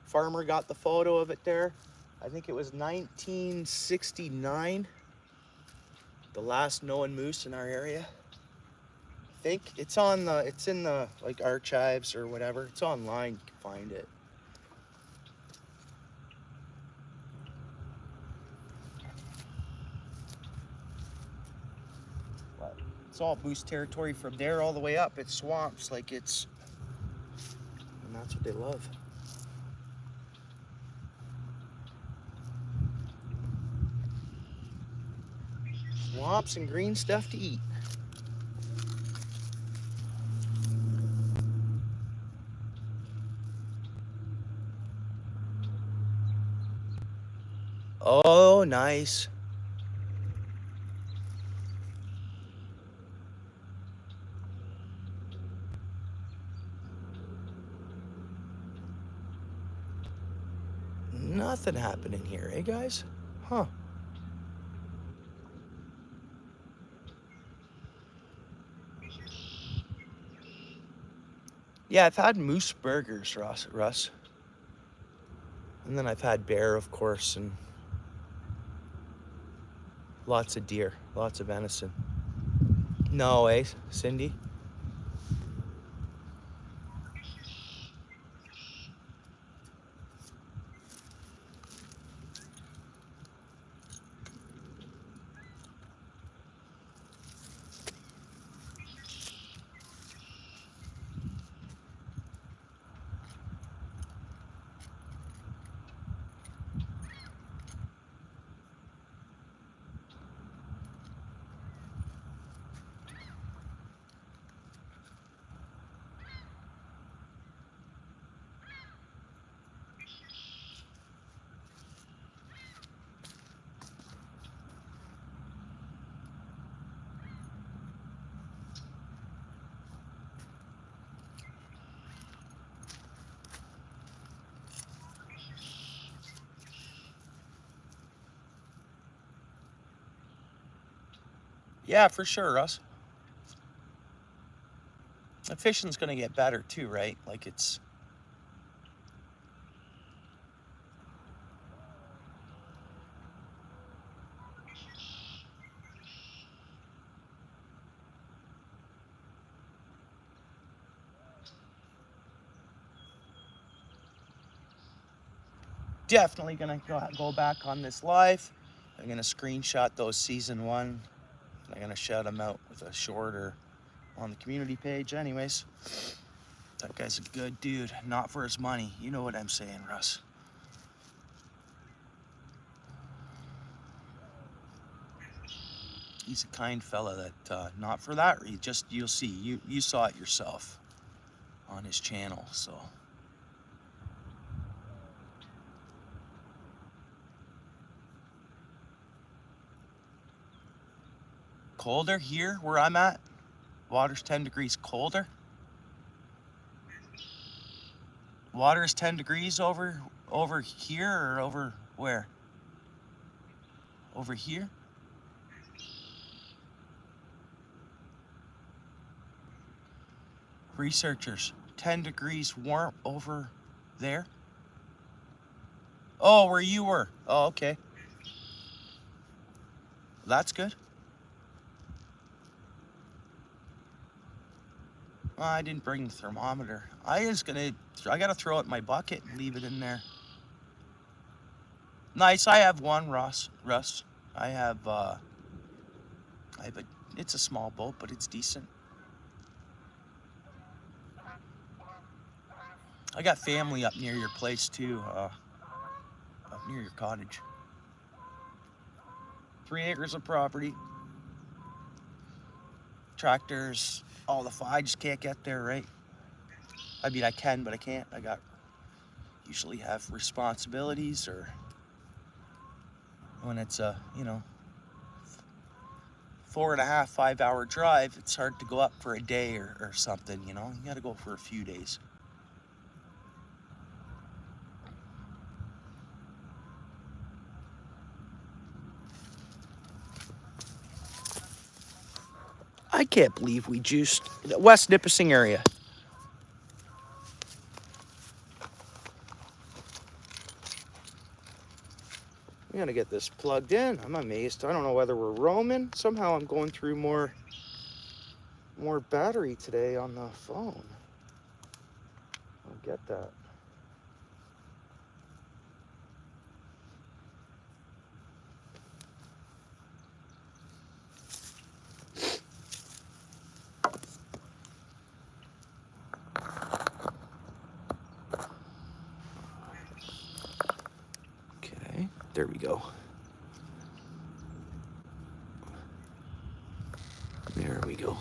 Farmer got the photo of it there. I think it was 1969. The last known moose in our area. I think it's on the, it's in the like archives or whatever. It's online, you can find it. But it's all moose territory from there all the way up. It's swamps, like it's, and that's what they love. Swamps and green stuff to eat. Oh, nice. Nothing happening here, eh, guys? Huh. Yeah, I've had moose burgers, Russ. And then I've had bear, of course, and lots of deer, lots of venison. No, eh, Cindy? Yeah, for sure, Russ. The fishing's gonna get better too, right? Like it's definitely gonna go back on this live. I'm gonna screenshot those season 1. I'm gonna shout them out with a short or on the community page. Anyways, that guy's a good dude. Not for his money. You know what I'm saying, Russ. He's a kind fella that, not for that reason, just you'll see, you saw it yourself on his channel, so. colder here where I'm at? Water's 10 degrees colder? Water is 10 degrees over here or over where? Over here? Researchers, 10 degrees warm over there? Oh, where you were. Oh, okay. That's good. Well, I didn't bring the thermometer. I gotta throw it in my bucket and leave it in there. Nice, I have one, Russ. I have it's a small boat, but it's decent. I got family up near your place too, up near your cottage. 3 acres of property. Tractors, all I just can't get there, right? I mean, I can, but I can't. Usually have responsibilities, or when it's a, 4.5, 5 hour drive, it's hard to go up for a day or something, you gotta go for a few days. I can't believe we juiced the West Nipissing area. We gotta get this plugged in. I'm amazed. I don't know whether we're roaming. Somehow I'm going through more battery today on the phone. I don't get that. Okay, there we go. There we go.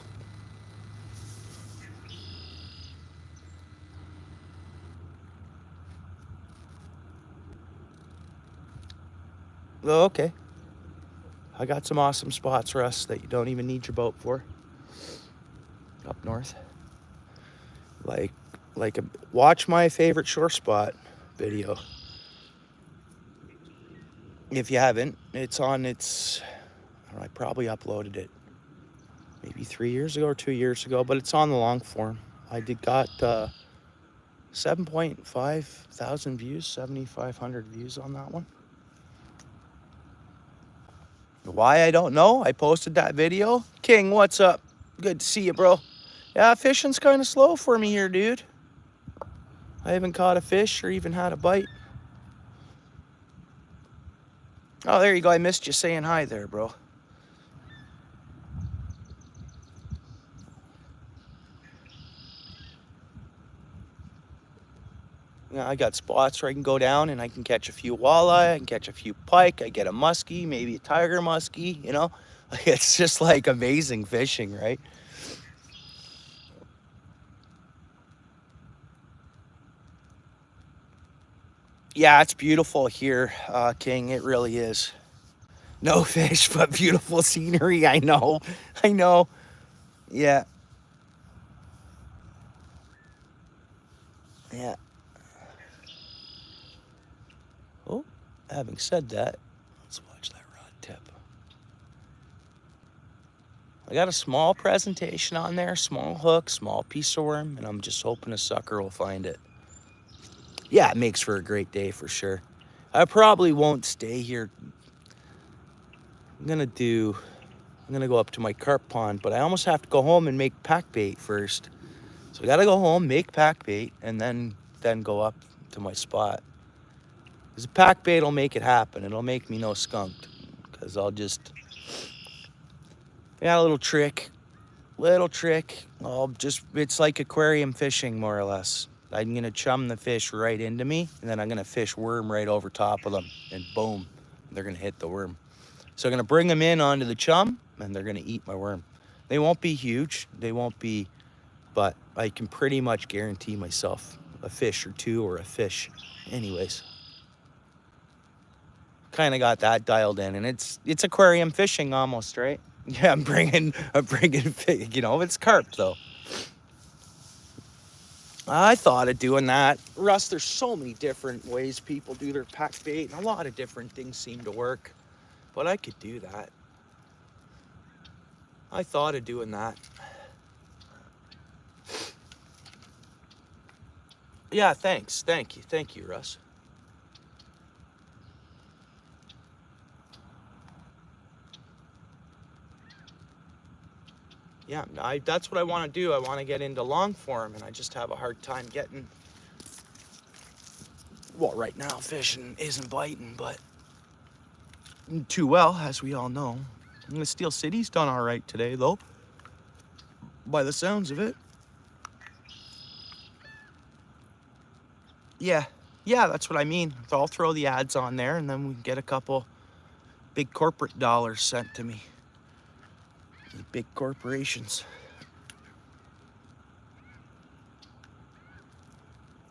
Oh, okay. I got some awesome spots, Russ, that you don't even need your boat for. Up north. Watch my favorite shore spot video. If you haven't, it's on I don't know, I probably uploaded it maybe 3 years ago or 2 years ago, but it's on the long form. I got 7.5 thousand views, 7,500 views on that one. Why, I don't know. I posted that video. King, what's up? Good to see you, bro. Yeah, fishing's kind of slow for me here, dude. I haven't caught a fish or even had a bite. Oh, there you go. I missed you saying hi there, bro. Yeah, I got spots where I can go down and I can catch a few walleye, I can catch a few pike, I get a muskie, maybe a tiger muskie, It's just like amazing fishing, right? Yeah, it's beautiful here, King. It really is. No fish, but beautiful scenery. I know. Yeah. Yeah. Oh, having said that, let's watch that rod tip. I got a small presentation on there, small hook, small piece of worm, and I'm just hoping a sucker will find it. Yeah, it makes for a great day for sure. I probably won't stay here. I'm gonna go up to my carp pond, but I almost have to go home and make pack bait first. So I gotta go home, make pack bait, and then go up to my spot. Because the pack bait will make it happen. It'll make me no skunked. Because I got a little trick. It's like aquarium fishing, more or less. I'm gonna chum the fish right into me, and then I'm gonna fish worm right over top of them, and boom, they're gonna hit the worm. So I'm gonna bring them in onto the chum, and they're gonna eat my worm. They won't be huge, but I can pretty much guarantee myself a fish or two, or a fish anyways. Kind of got that dialed in, and it's aquarium fishing almost, right? Yeah, I'm bringing, you know, it's carp though. I thought of doing that. Russ, there's so many different ways people do their pack bait, and a lot of different things seem to work, but I could do that. I thought of doing that. Yeah, thanks. Thank you, Russ. Yeah, that's what I want to do. I want to get into long form, and I just have a hard time getting. Well, right now fishing isn't biting, but too well, as we all know. And the Steel City's done all right today, though, by the sounds of it. Yeah, yeah, that's what I mean. So I'll throw the ads on there, and then we get a couple big corporate dollars sent to me. The big corporations.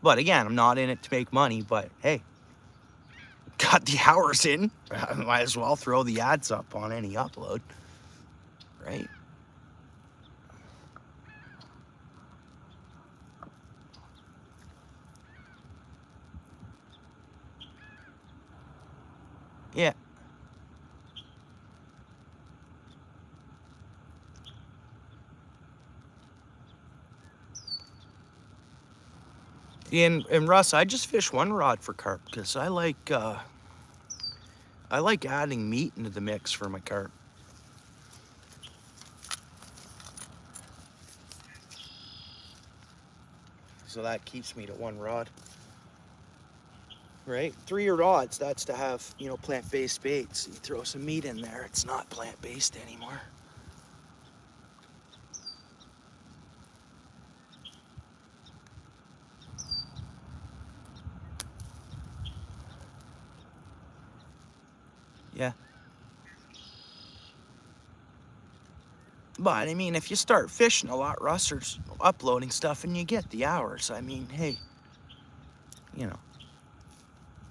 But again, I'm not in it to make money, but hey, got the hours in, I might as well throw the ads up on any upload, right? Yeah. And Russ, I just fish one rod for carp because I like adding meat into the mix for my carp. So that keeps me to one rod. Right? 3 rods, that's to have, you know, plant-based baits. You throw some meat in there, it's not plant-based anymore. Yeah. But I mean, if you start fishing a lot, Russ, or uploading stuff and you get the hours, I mean, hey, you know.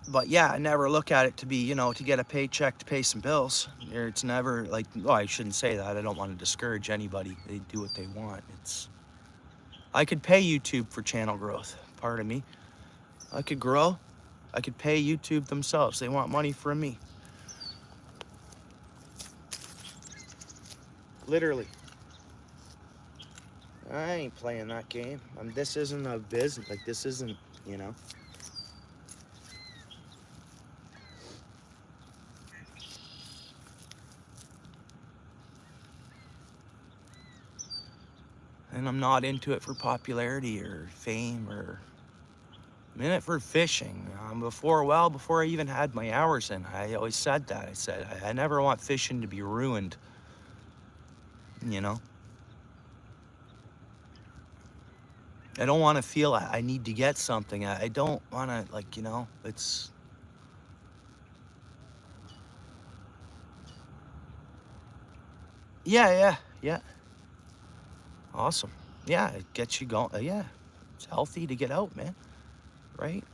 But yeah, I never look at it to be, you know, to get a paycheck to pay some bills. It's never like, oh, I shouldn't say that. I don't want to discourage anybody. They do what they want. I could pay YouTube for channel growth. Pardon me. I could grow. I could pay YouTube themselves. They want money from me. Literally. I ain't playing that game. This isn't a business. Like, this isn't, you know. And I'm not into it for popularity or fame or. I'm in it for fishing. Before I even had my hours in, I always said that. I said, I never want fishing to be ruined, you know? I don't want to feel I need to get something. I don't want to, like, you know, it's. Yeah. Awesome. Yeah, it gets you going. Yeah, it's healthy to get out, man. Right?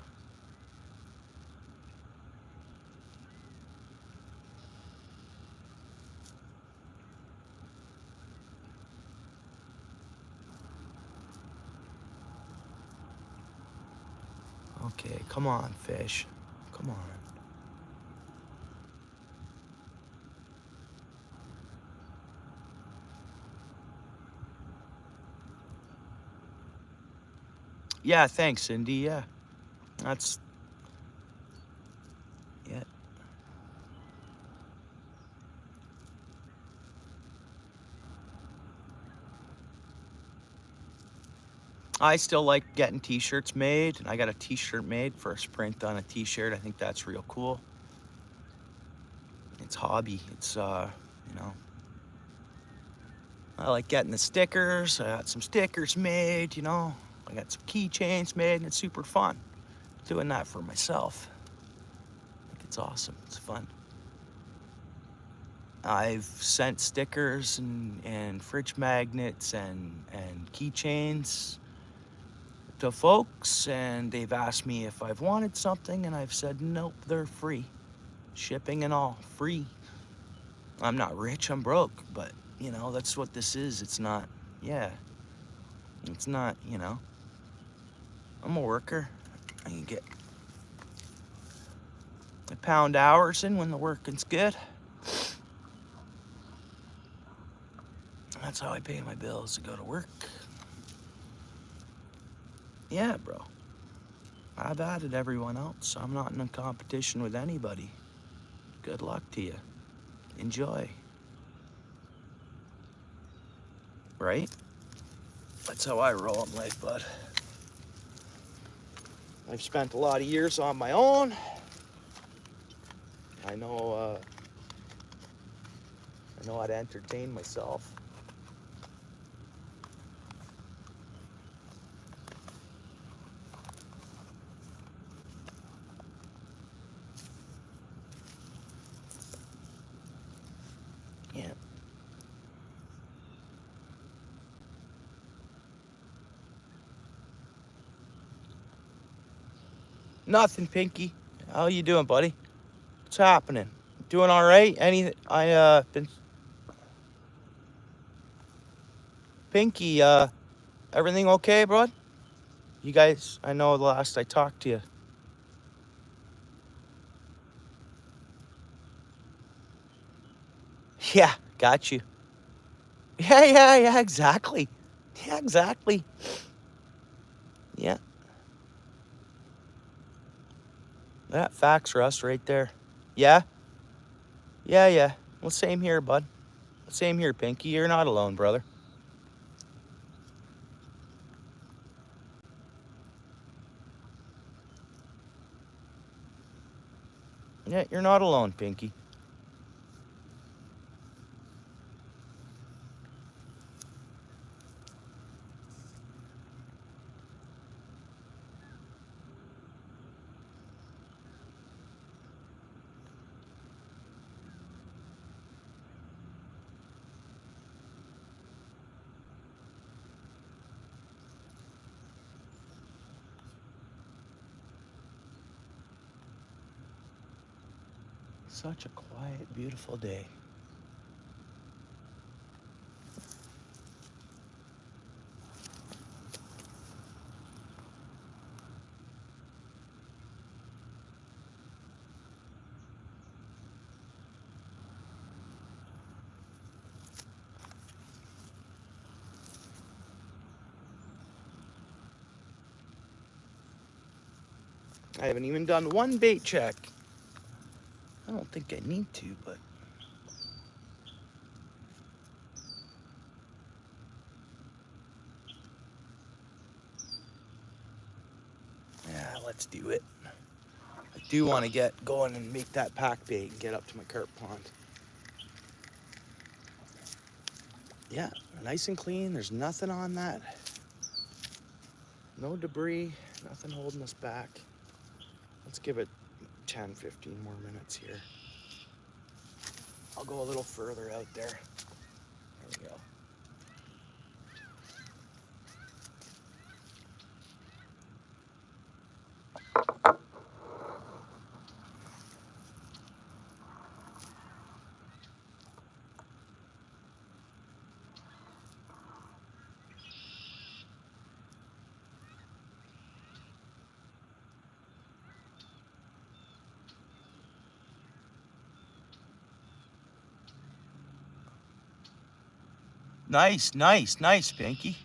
Okay, come on, fish. Come on. Yeah, thanks, Cindy. Yeah, that's. Yeah. I still like getting t-shirts made, and I got a t-shirt made, first print on a t-shirt. I think that's real cool. It's hobby. It's you know, I like getting the stickers. I got some stickers made, you know. I got some keychains made, and it's super fun doing that for myself. I think it's awesome. It's fun. I've sent stickers and fridge magnets and keychains to folks, and they've asked me if I've wanted something, and I've said nope, they're free. Shipping and all, free. I'm not rich, I'm broke, but you know, that's what this is. It's not, yeah, it's not, you know, I'm a worker. I can get a pound hours in when the working's good. That's how I pay my bills, to go to work. Yeah, bro. I've added everyone else. I'm not in a competition with anybody. Good luck to you. Enjoy. Right? That's how I roll in life, bud. I've spent a lot of years on my own. I know how to entertain myself. Yeah. Nothing, Pinky. How you doing, buddy? What's happening? Doing all right? Been Pinky, everything okay, bud? You guys, I know the last I talked to you. Yeah, got you. Yeah, exactly. Yeah, exactly. Yeah. That facts, Russ, right there. Yeah? Yeah. Well, same here, bud. Same here, Pinky. You're not alone, brother. Yeah, you're not alone, Pinky. Such a quiet, beautiful day. I haven't even done one bait check. I don't think I need to, but yeah, let's do it. I do want to get going and make that pack bait and get up to my carp pond. Yeah, nice and clean. There's nothing on that. No debris, nothing holding us back. Let's give it 10, 15 more minutes here. I'll go a little further out there. There we go. Nice, Pinky.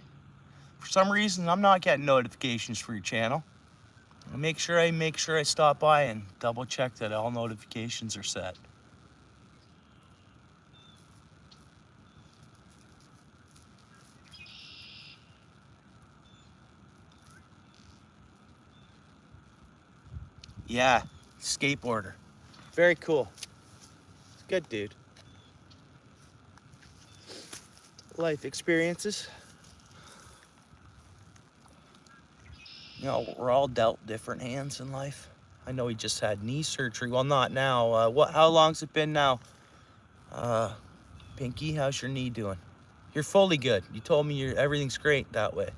For some reason, I'm not getting notifications for your channel. I'll make sure I stop by and double check that all notifications are set. Yeah, skateboarder. Very cool. Good dude. Life experiences. You know, we're all dealt different hands in life. I know he just had knee surgery. Well, not now. How long's it been now? Pinky, how's your knee doing? You're fully good. You told me everything's great that way.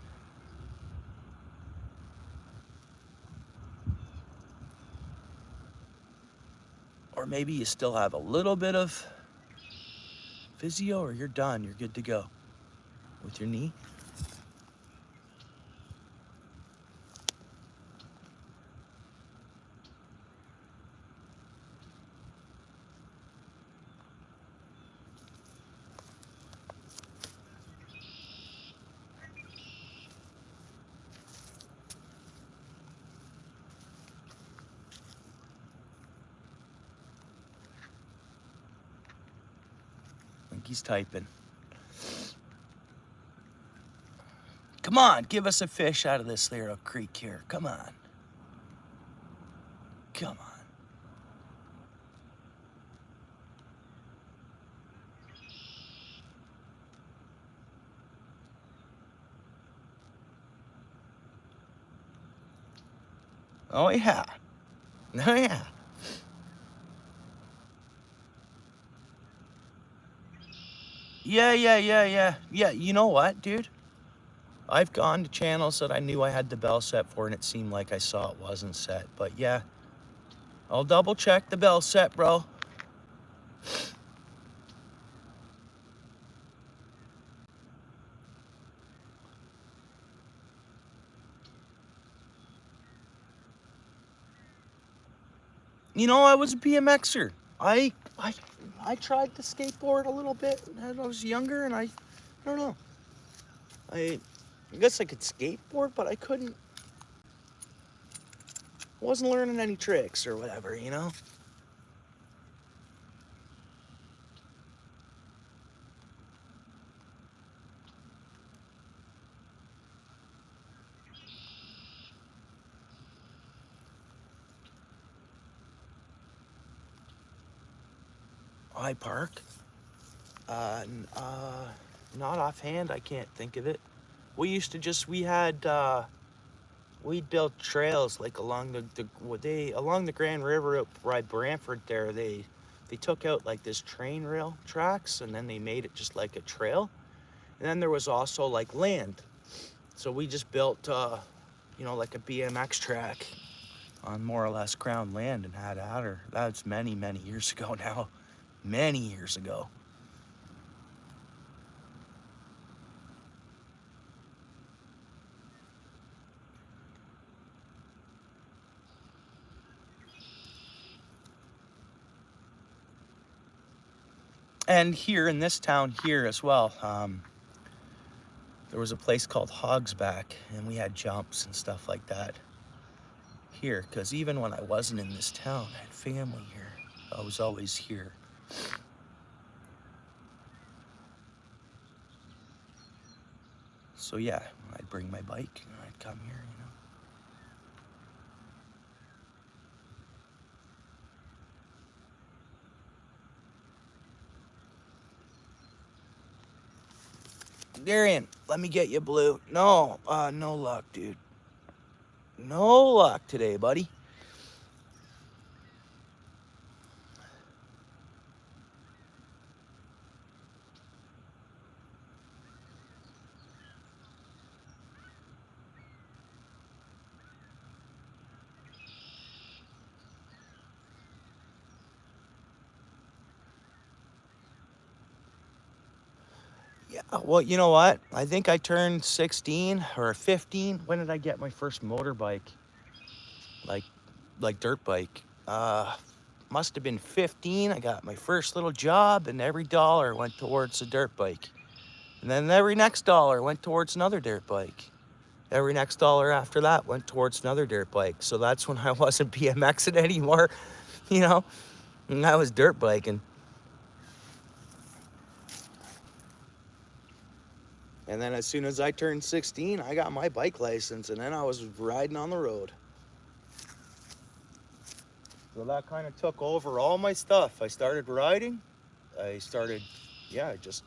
Or maybe you still have a little bit of physio or you're done. You're good to go with your knee. I think he's typing. Come on, give us a fish out of this little creek here. Come on. Come on. Oh yeah. Oh yeah. Yeah, you know what, dude? I've gone to channels that I knew I had the bell set for and it seemed like I saw it wasn't set. But yeah, I'll double check the bell set, bro. You know, I was a BMXer. I tried to skateboard a little bit when I was younger, and I don't know. I guess I could skateboard, but I couldn't. I wasn't learning any tricks or whatever, you know? I park. Not offhand, I can't think of it. We used to just, we built trails like along along the Grand River up by Brantford there. They took out like this train rail tracks and then they made it just like a trail. And then there was also like land. So we just built, you know, like a BMX track on more or less ground land and had at her. That's many, many years ago now. Many years ago. And here in this town here as well, there was a place called Hogsback, and we had jumps and stuff like that here. Because even when I wasn't in this town, I had family here. I was always here. So yeah, I'd bring my bike and I'd come here, you know. Darian, let me get you blue. No, no luck, dude. No luck today, buddy. Yeah, well, you know what? I think I turned 16 or 15. When did I get my first motorbike? Like dirt bike. Must have been 15. I got my first little job and every dollar went towards a dirt bike. And then every next dollar went towards another dirt bike. Every next dollar after that went towards another dirt bike. So that's when I wasn't BMXing anymore, you know? And I was dirt biking. And then as soon as I turned 16, I got my bike license and then I was riding on the road. So that kind of took over all my stuff. I started riding. I started, yeah, just.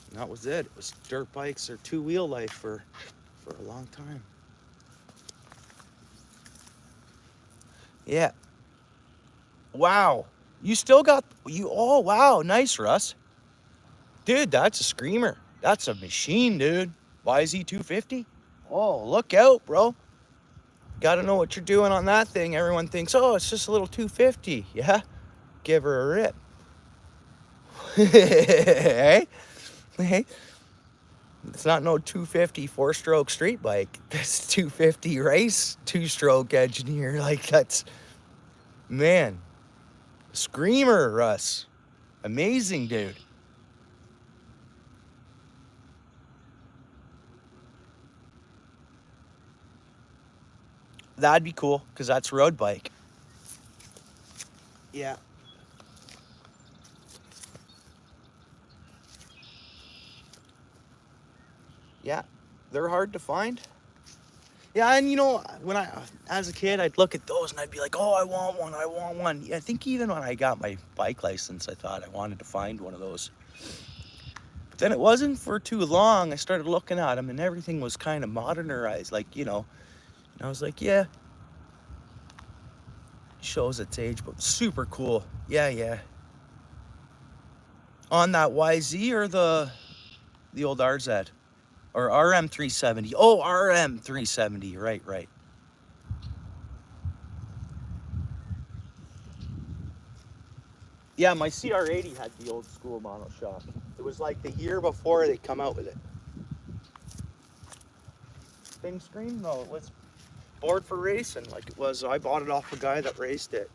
And that was it. It was dirt bikes or two-wheel life for a long time. Yeah. Wow. You still got, oh, wow. Nice, Russ. Dude, that's a screamer. That's a machine, dude. YZ250. Oh, look out, bro. Got to know what you're doing on that thing. Everyone thinks, oh, it's just a little 250. Yeah, give her a rip. Hey, hey, it's not no 250 4-stroke street bike. That's 250 race 2-stroke engineer. Like, that's, man, screamer, Russ. Amazing, dude. That'd be cool, because that's road bike. Yeah. Yeah, they're hard to find. Yeah, and you know, when as a kid, I'd look at those and I'd be like, oh, I want one, I want one. Yeah, I think even when I got my bike license, I thought I wanted to find one of those. But then it wasn't for too long. I started looking at them and everything was kind of modernized, like, you know. And I was like, yeah, shows its age, but super cool. Yeah, yeah. On that YZ or the old RZ? Or RM370. Oh, RM370. Right, right. Yeah, my CR80 had the old school monoshock. It was like the year before they come out with it. Thing screamed though. It was bored for racing. Like it was, I bought it off a guy that raced it.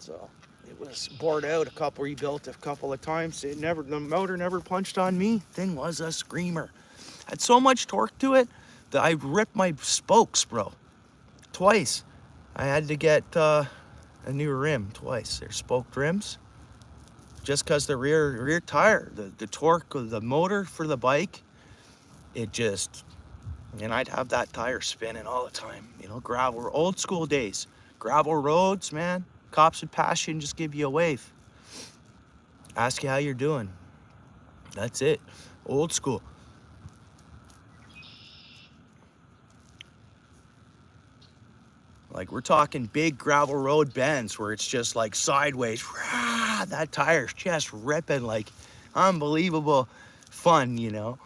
So it was bored out. Rebuilt a couple of times. The motor never punched on me. Thing was a screamer. Had so much torque to it that I ripped my spokes, bro. Twice. I had to get a new rim twice. They're spoked rims. Just because the rear tire, the torque of the motor for the bike, it just, and I'd have that tire spinning all the time. You know, gravel, old school days. Gravel roads, man. Cops would pass you and just give you a wave. Ask you how you're doing. That's it. Old school. Like we're talking big gravel road bends where it's just like sideways. Rah, that tire's just ripping, like unbelievable fun, you know.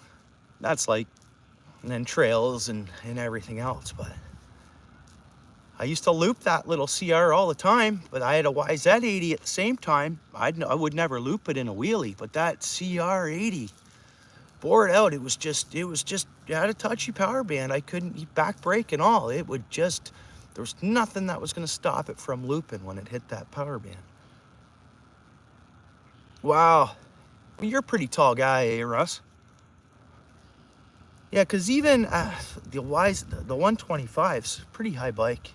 That's like, and then trails and everything else. But I used to loop that little CR all the time, but I had a YZ80 at the same time. I would never loop it in a wheelie, but that CR80 bore it out. It was just, it had a touchy power band. I couldn't back brake and all. It would just, there was nothing that was going to stop it from looping when it hit that power band. Wow. You're a pretty tall guy, eh, Russ? Yeah, because even the 125's a pretty high bike.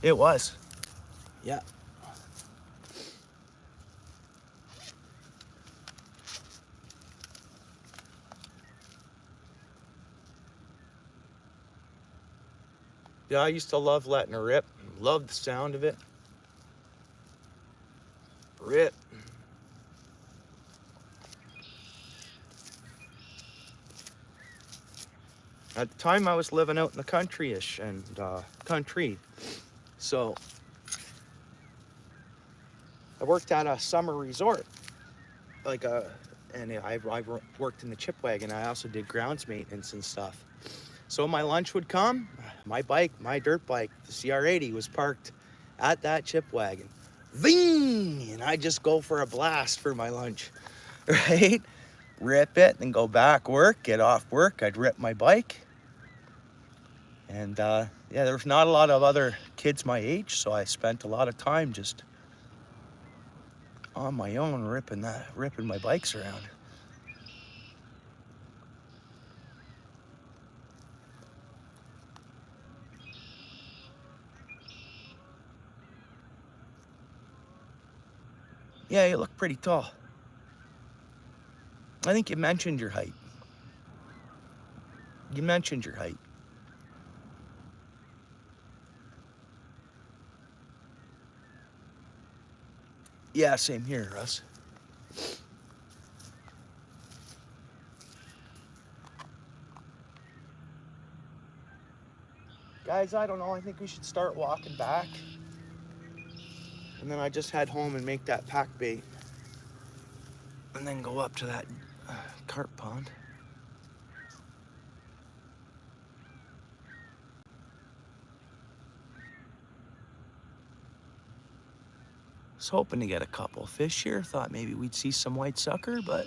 It was. Yeah. Yeah, I used to love letting her rip. Loved the sound of it. Rip. At the time, I was living out in the country-ish and country. So I worked at a summer resort, and I worked in the chip wagon. I also did grounds maintenance and stuff. So my lunch would come, my bike, my dirt bike, the CR80 was parked at that chip wagon. Ving! And I'd just go for a blast for my lunch, right? Rip it and go back work, get off work. I'd rip my bike. And yeah, there was not a lot of other kids my age, so I spent a lot of time just on my own ripping my bikes around. Yeah, you look pretty tall. I think you mentioned your height. You mentioned your height. Yeah, same here, Russ. Guys, I don't know. I think we should start walking back. And then I just head home and make that pack bait. And then go up to that carp pond. was hoping to get a couple fish here. Thought maybe we'd see some white sucker, but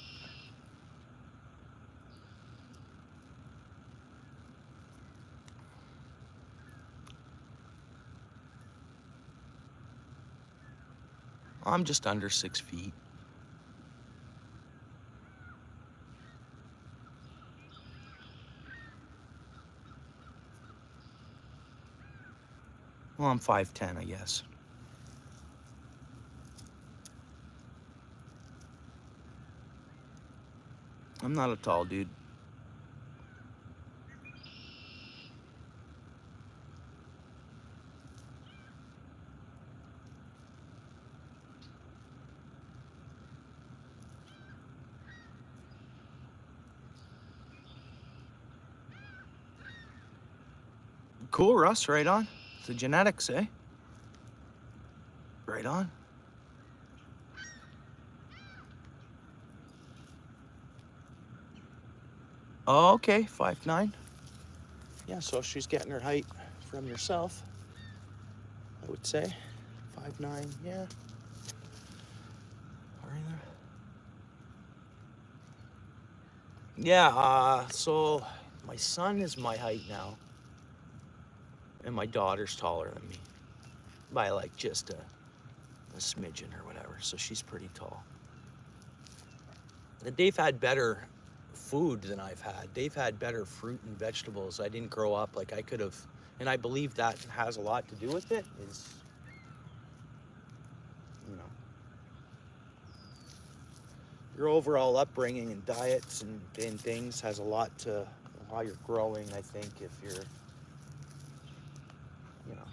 I'm just under 6 feet. Well, I'm 5'10", I guess. I'm not a tall dude. Cool, Russ, right on. The genetics, eh? Right on. Oh, okay, 5'9". Yeah, so she's getting her height from yourself, I would say. 5'9", yeah. Right there. Yeah, so my son is my height now, and my daughter's taller than me by like just a smidgen or whatever, so she's pretty tall. And they've had better food than I've had. They've had better fruit and vegetables. I didn't grow up like I could have, and I believe that has a lot to do with it, is, you know, your overall upbringing and diets and things has a lot to how you're growing, I think, if you're, you know,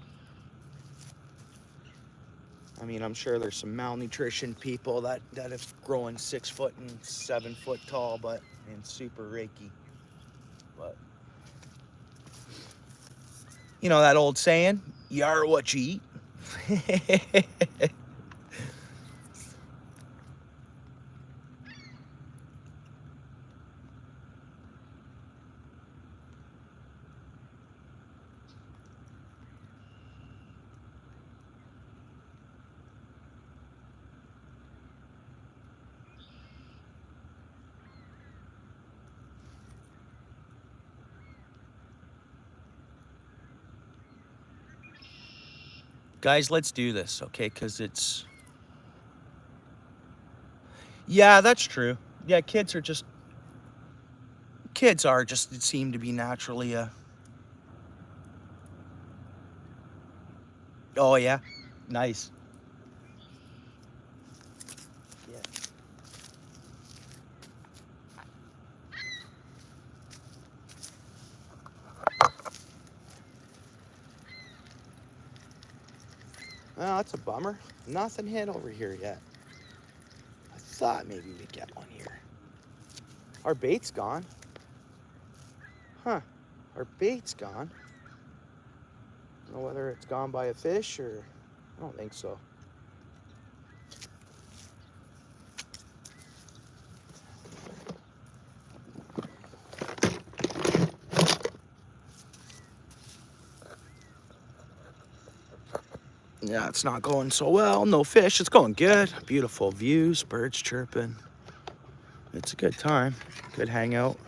I mean, I'm sure there's some malnutrition people that have grown 6 foot and 7 foot tall, but and super reiki. But you know that old saying, you are what you eat. Guys, let's do this, okay? Because it's... Yeah, that's true. Yeah, kids are just... it seem to be naturally Oh, yeah? Nice. Yeah. Well, that's a bummer. Nothing hit over here yet. I thought maybe we'd get one here. Our bait's gone. Huh. Our bait's gone. I don't know whether it's gone by a fish or... I don't think so. Yeah, it's not going so well. No fish. It's going good. Beautiful views, birds chirping. It's a good time. Good hangout.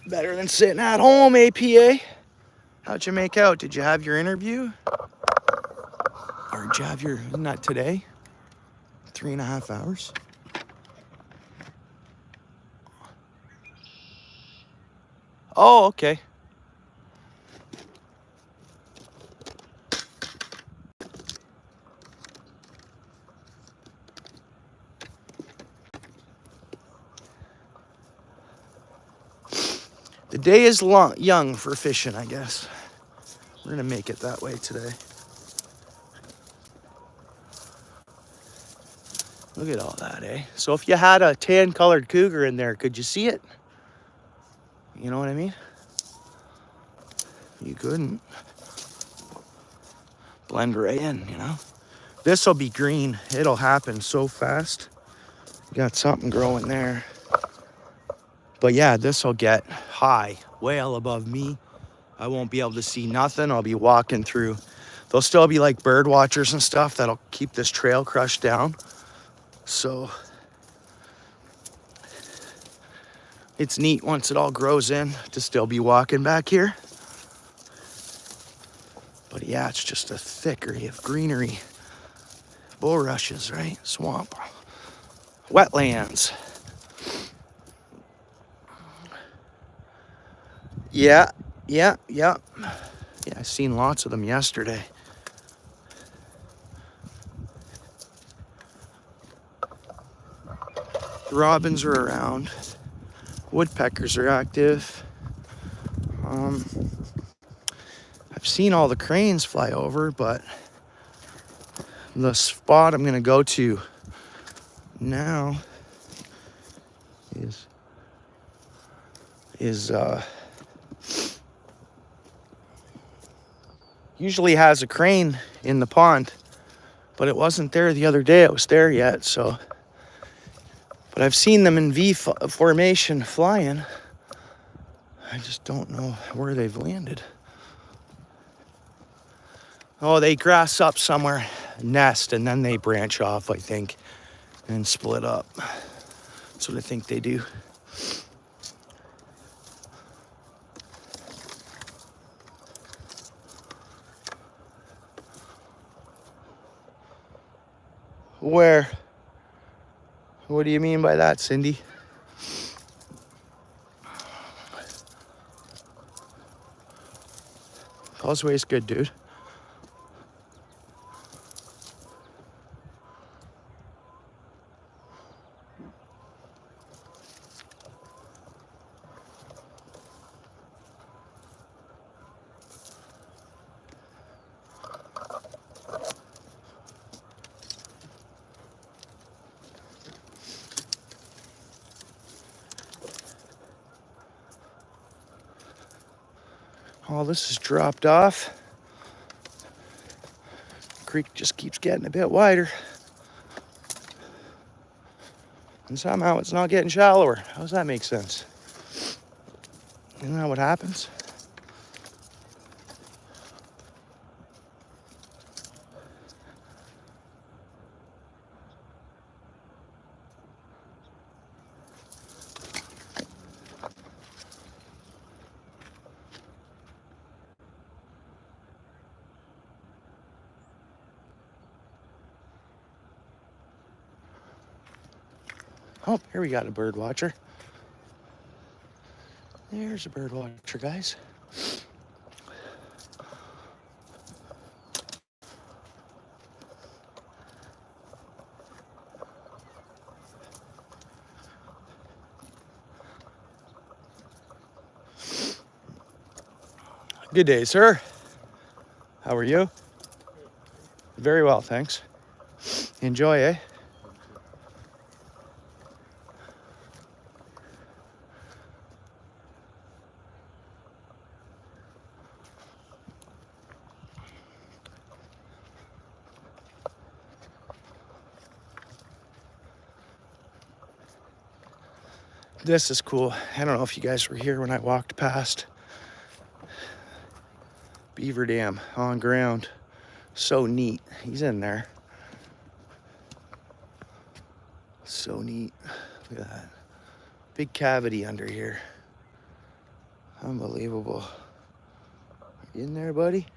Better than sitting at home, APA. How'd you make out? Did you have your interview? Or did you have your, isn't that today? 3.5 hours? Oh, okay. The day is young for fishing, I guess. We're gonna make it that way today. Look at all that, eh? So if you had a tan-colored cougar in there, could you see it? You know what I mean? You couldn't. Blend right in, you know? This'll be green. It'll happen so fast. Got something growing there. But yeah, this will get high, well above me. I won't be able to see nothing. I'll be walking through. There'll still be like bird watchers and stuff that'll keep this trail crushed down. So it's neat once it all grows in to still be walking back here. But yeah, it's just a thickery of greenery. Bulrushes, right? Swamp. Wetlands. Yeah. Yeah, I seen lots of them yesterday. Robins are around. Woodpeckers are active. I've seen all the cranes fly over, but the spot I'm gonna go to now is usually has a crane in the pond, but it wasn't there the other day. It was there yet, so. But I've seen them in V formation flying. I just don't know where they've landed. Oh, they grass up somewhere, nest, and then they branch off, I think, and split up. That's what I think they do. Where? What do you mean by that, Cindy? Causeway's good, dude. All this is dropped off. Creek just keeps getting a bit wider. And somehow it's not getting shallower. How does that make sense? Isn't that what happens? Oh, here we got a bird watcher. There's a bird watcher, guys. Good day, sir. How are you? Very well, thanks. Enjoy, eh? This is cool. I don't know if you guys were here when I walked past. Beaver dam on ground. So neat. He's in there. So neat. Look at that. Big cavity under here. Unbelievable. You in there, buddy?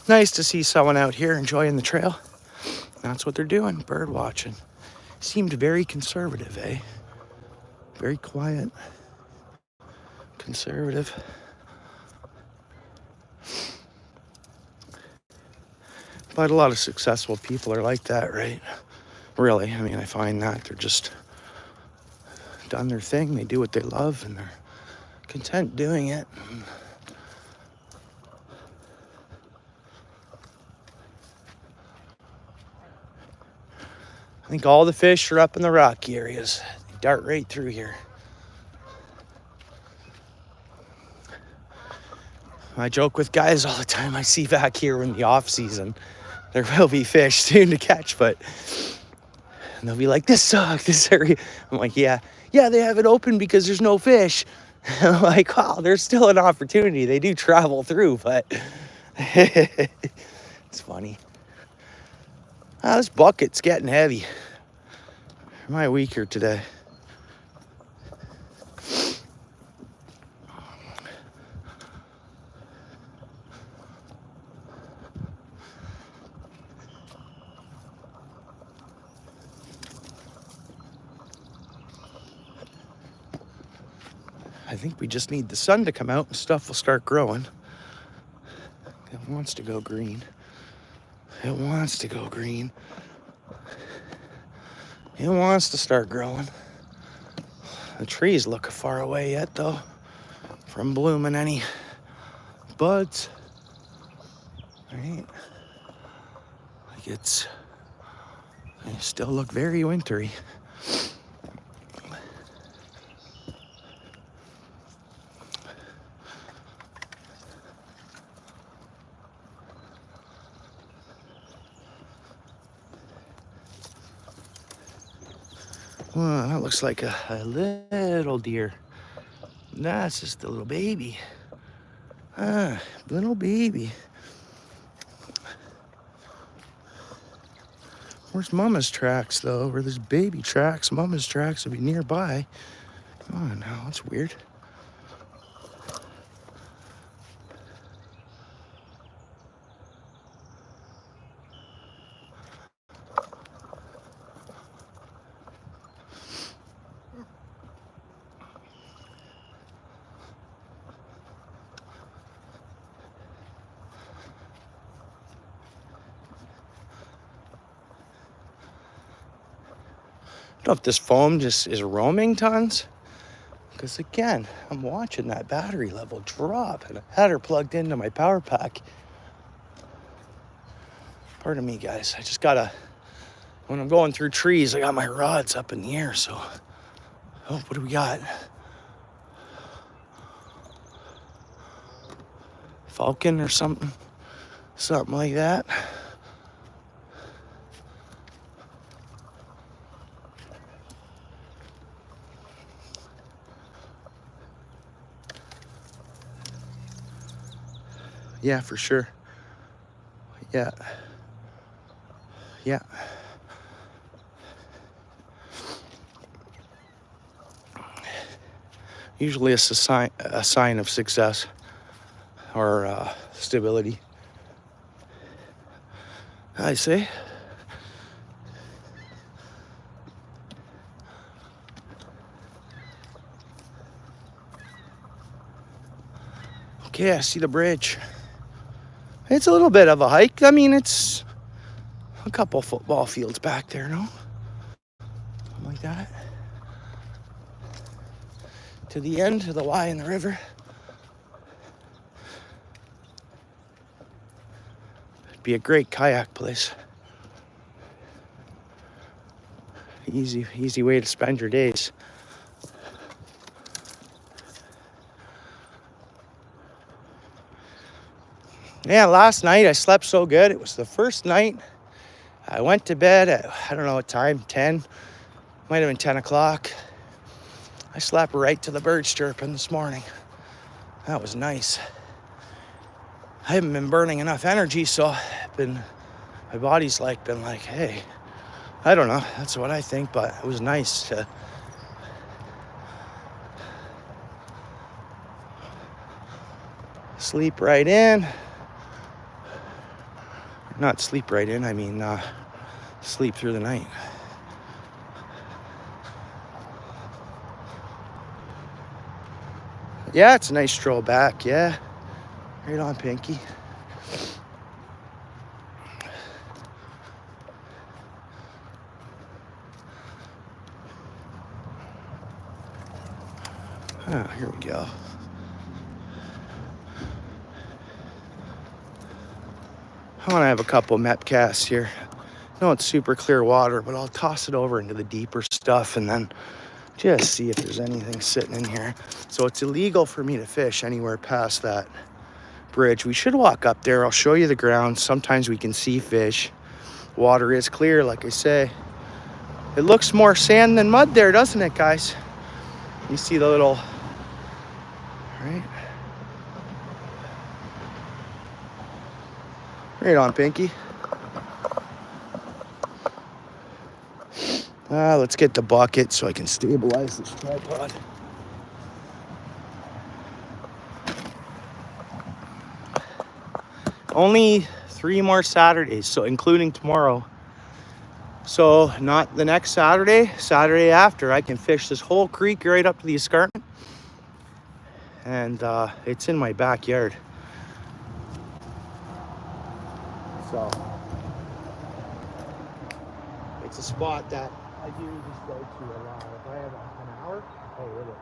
Nice to see someone out here enjoying the trail. That's what they're doing, bird watching. Seemed very conservative, eh? Very quiet, conservative. But a lot of successful people are like that, right? Really, I mean, I find that they're just done their thing. They do what they love, and they're content doing it. I think all the fish are up in the rocky areas. They dart right through here. I joke with guys all the time. I see back here in the off season, there will be fish soon to catch, but and they'll be like, this sucks, this area. I'm like, yeah, they have it open because there's no fish. I'm like, wow, there's still an opportunity. They do travel through, but it's funny. This bucket's getting heavy. Am I weaker today? I think we just need the sun to come out and stuff will start growing. It wants to go green. It wants to go green. It wants to start growing. The trees look far away yet, though, from blooming any buds. Right? Like they still look very wintry. Well, that looks like a little deer. That's just a little baby. Little baby. Where's Mama's tracks, though? Where there's baby tracks, Mama's tracks would be nearby. Come on now, that's weird. I don't know if this foam just is roaming tons. Because again, I'm watching that battery level drop, and I had her plugged into my power pack. Pardon me, guys. I just gotta, when I'm going through trees, I got my rods up in the air, so. Oh, what do we got? Falcon or something? Something like that. Yeah, for sure. Yeah. Usually it's a sign of success or stability. I say. Okay, I see the bridge. It's a little bit of a hike. I mean, it's a couple football fields back there, no? Something like that. To the end, to the Y in the river. It'd be a great kayak place. Easy way to spend your days. Yeah, last night I slept so good. It was the first night. I went to bed at, I don't know what time, 10. Might have been 10 o'clock. I slept right to the birds chirping this morning. That was nice. I haven't been burning enough energy, so my body's been like, hey, I don't know. That's what I think, but it was nice to sleep right in. Not sleep right in, I mean sleep through the night. Yeah, it's a nice stroll back, yeah. Right on, Pinky. Oh, here we go. I want to have a couple Mep casts here. No, it's super clear water, but I'll toss it over into the deeper stuff and then just see if there's anything sitting in here. So it's illegal for me to fish anywhere past that bridge. We should walk up there. I'll show you the ground. Sometimes we can see fish. Water is clear, like I say. It looks more sand than mud there, doesn't it, guys? You see the little, right? Right on, Pinky. Let's get the bucket so I can stabilize this tripod. Only 3 more Saturdays, so including tomorrow. So not the next Saturday, Saturday after, I can fish this whole creek right up to the escarpment. And it's in my backyard. So it's a spot that I do just go to a lot. If I have an hour, oh really?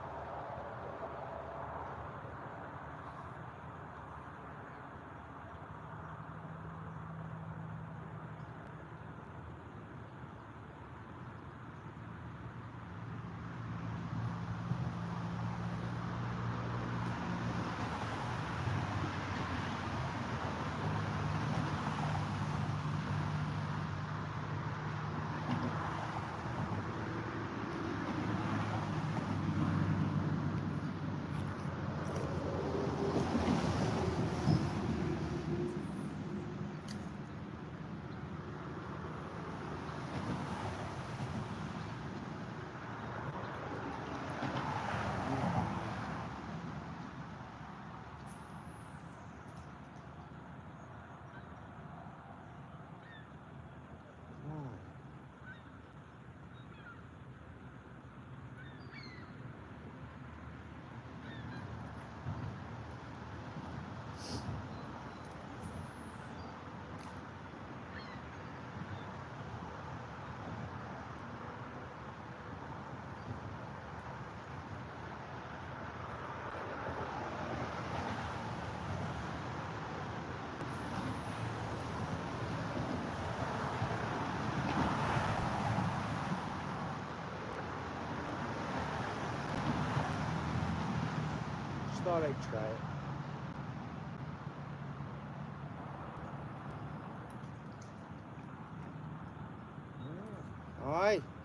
Thought I'd try it.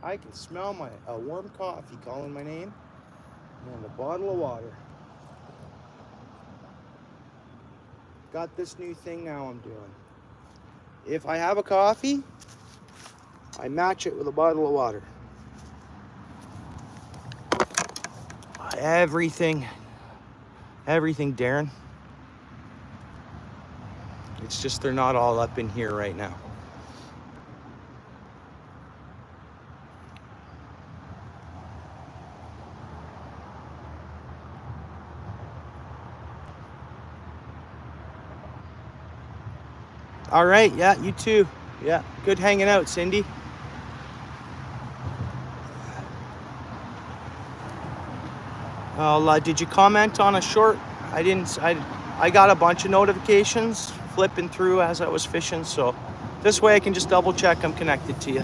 I can smell a warm coffee calling my name and a bottle of water. Got this new thing now I'm doing. If I have a coffee, I match it with a bottle of water. Everything, Darren. It's just they're not all up in here right now. All right, yeah, you too. Yeah, good hanging out, Cindy. Did you comment on a short? I didn't. I got a bunch of notifications flipping through as I was fishing, so this way I can just double check I'm connected to you.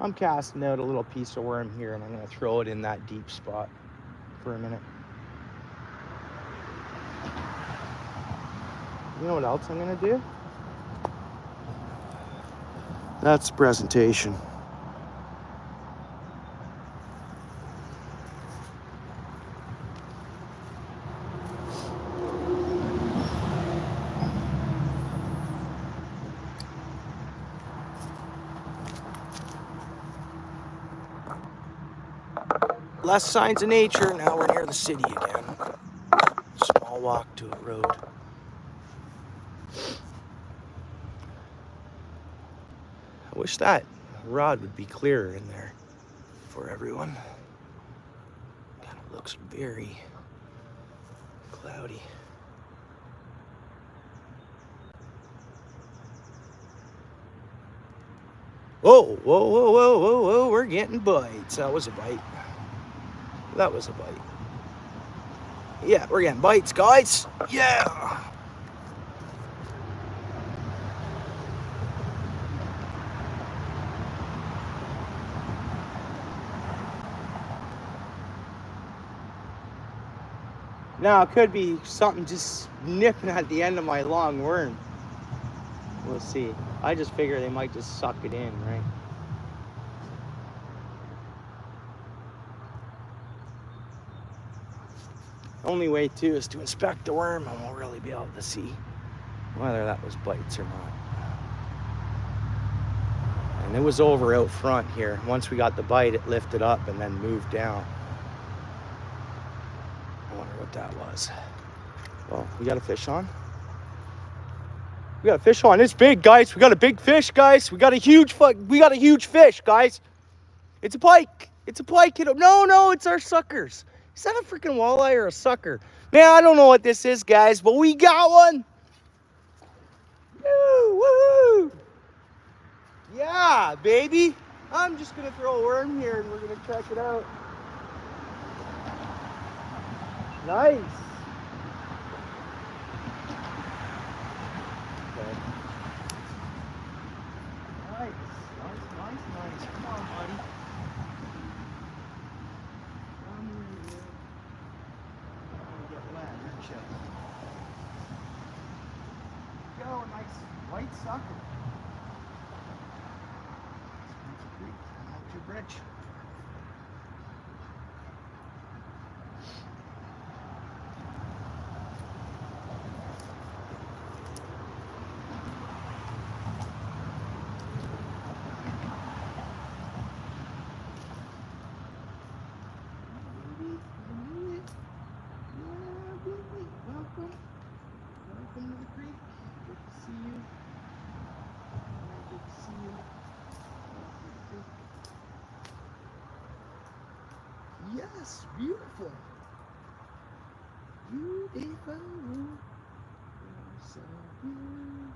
I'm casting out a little piece of worm here and I'm going to throw it in that deep spot for a minute. You know what else I'm going to do? That's presentation. less signs of nature. Now we're near the city again. Small walk to a road. I wish that rod would be clearer in there for everyone. Kind of looks very cloudy. Whoa, whoa, whoa, whoa, whoa, whoa, we're getting bites. That was a bite. That was a bite. Yeah, we're getting bites, guys. Yeah. Now, it could be something just nipping at the end of my long worm. We'll see. I just figure they might just suck it in, right? Only way, too, is to inspect the worm and we'll really be able to see whether that was bites or not. And it was over out front here. Once we got the bite, it lifted up and then moved down. I wonder what that was. Well, we got a fish on. We got a fish on. It's big, guys. We got a big fish, guys. We got a huge fish, guys. It's a pike. It's a pike. No, it's our suckers. Is that a freaking walleye or a sucker? Man, I don't know what this is, guys, but we got one. Woo! Yeah, baby. I'm just gonna throw a worm here and we're gonna check it out. Nice. Okay. Nice. Come on, buddy. Come here. Get wet, aren't you? Go, nice white sucker. Out your bridge. Welcome to the creek. Good to see you. Good to see you. Yes, beautiful. Beautiful. You're so beautiful.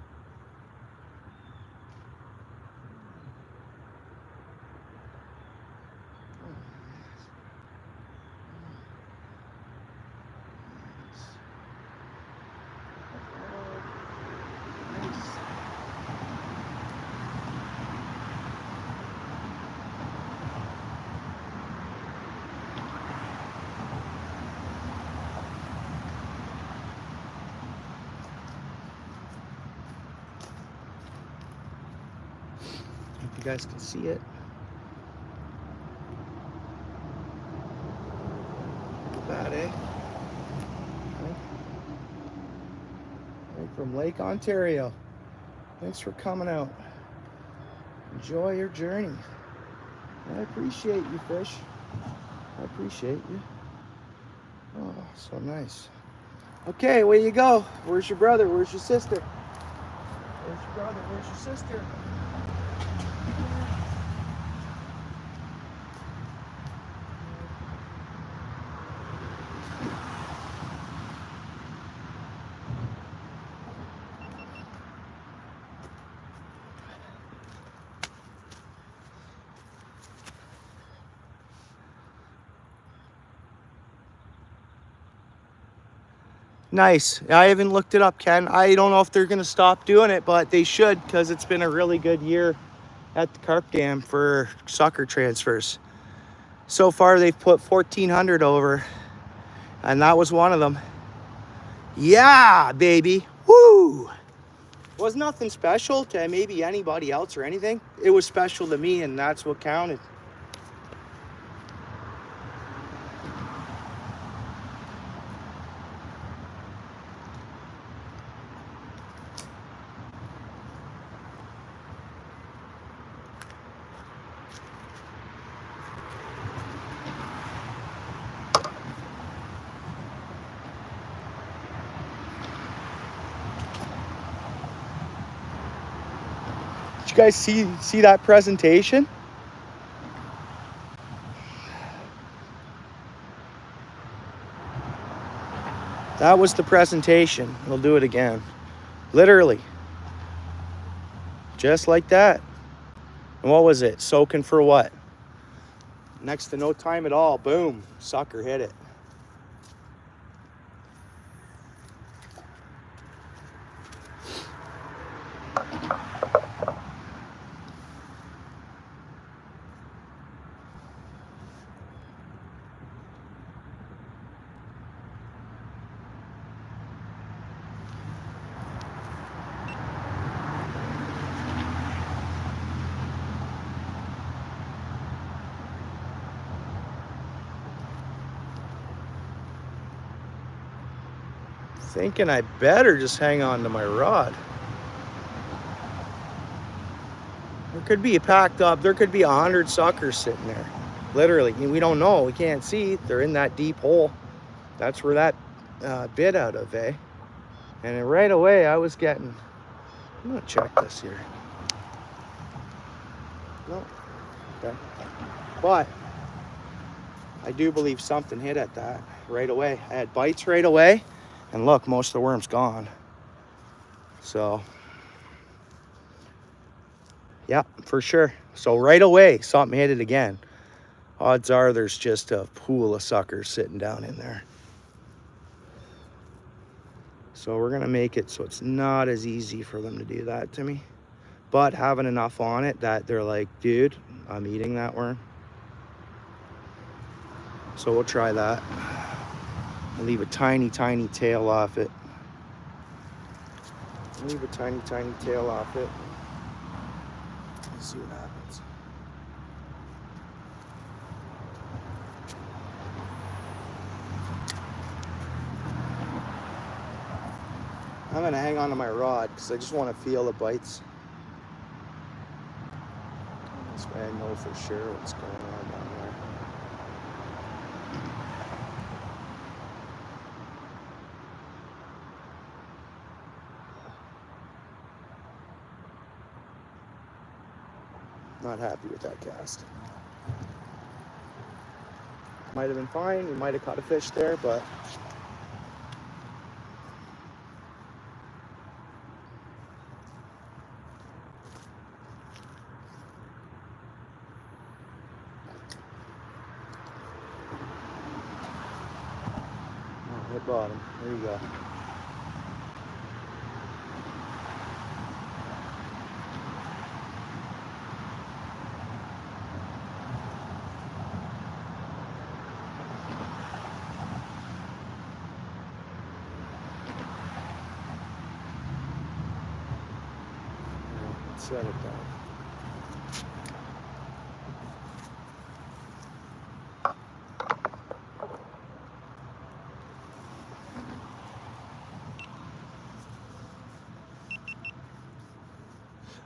Oh, yes. Nice. Hope you guys can see it. Look at that, eh? Right from Lake Ontario. Thanks for coming out. Enjoy your journey. I appreciate you, fish. I appreciate you. Oh, so nice. Okay, where you go? Where's your brother? Where's your sister? Where's your brother? Where's your sister? Nice. I haven't looked it up, Ken. I don't know if they're going to stop doing it, but they should because it's been a really good year at the carp dam for sucker transfers. So far, they've put 1,400 over, and that was one of them. Yeah, baby. Woo! Was nothing special to maybe anybody else or anything. It was special to me, and that's what counted. you guys see that presentation? That was the presentation. We'll do it again. Literally. Just like that. And what was it? Soaking for what? Next to no time at all. Boom. Sucker hit it. Thinking I better just hang on to my rod. There could be packed up. There could be 100 suckers sitting there. Literally. We don't know. We can't see. They're in that deep hole. That's where that bit out of, eh? And then right away I was getting... I'm going to check this here. No. Okay. But I do believe something hit at that right away. I had bites right away. And look, most of the worm's gone. So, yeah, for sure. So right away, something hit it again. Odds are there's just a pool of suckers sitting down in there. So we're gonna make it so it's not as easy for them to do that to me. But having enough on it that they're like, dude, I'm eating that worm. So we'll try that. I'll leave a tiny, tiny tail off it. Leave a tiny, tiny tail off it. Let's see what happens. I'm gonna hang on to my rod because I just want to feel the bites. This way I know for sure what's going on down there. Not happy with that cast. Might have been fine. We might have caught a fish there, but hit bottom. There you go. Set it down.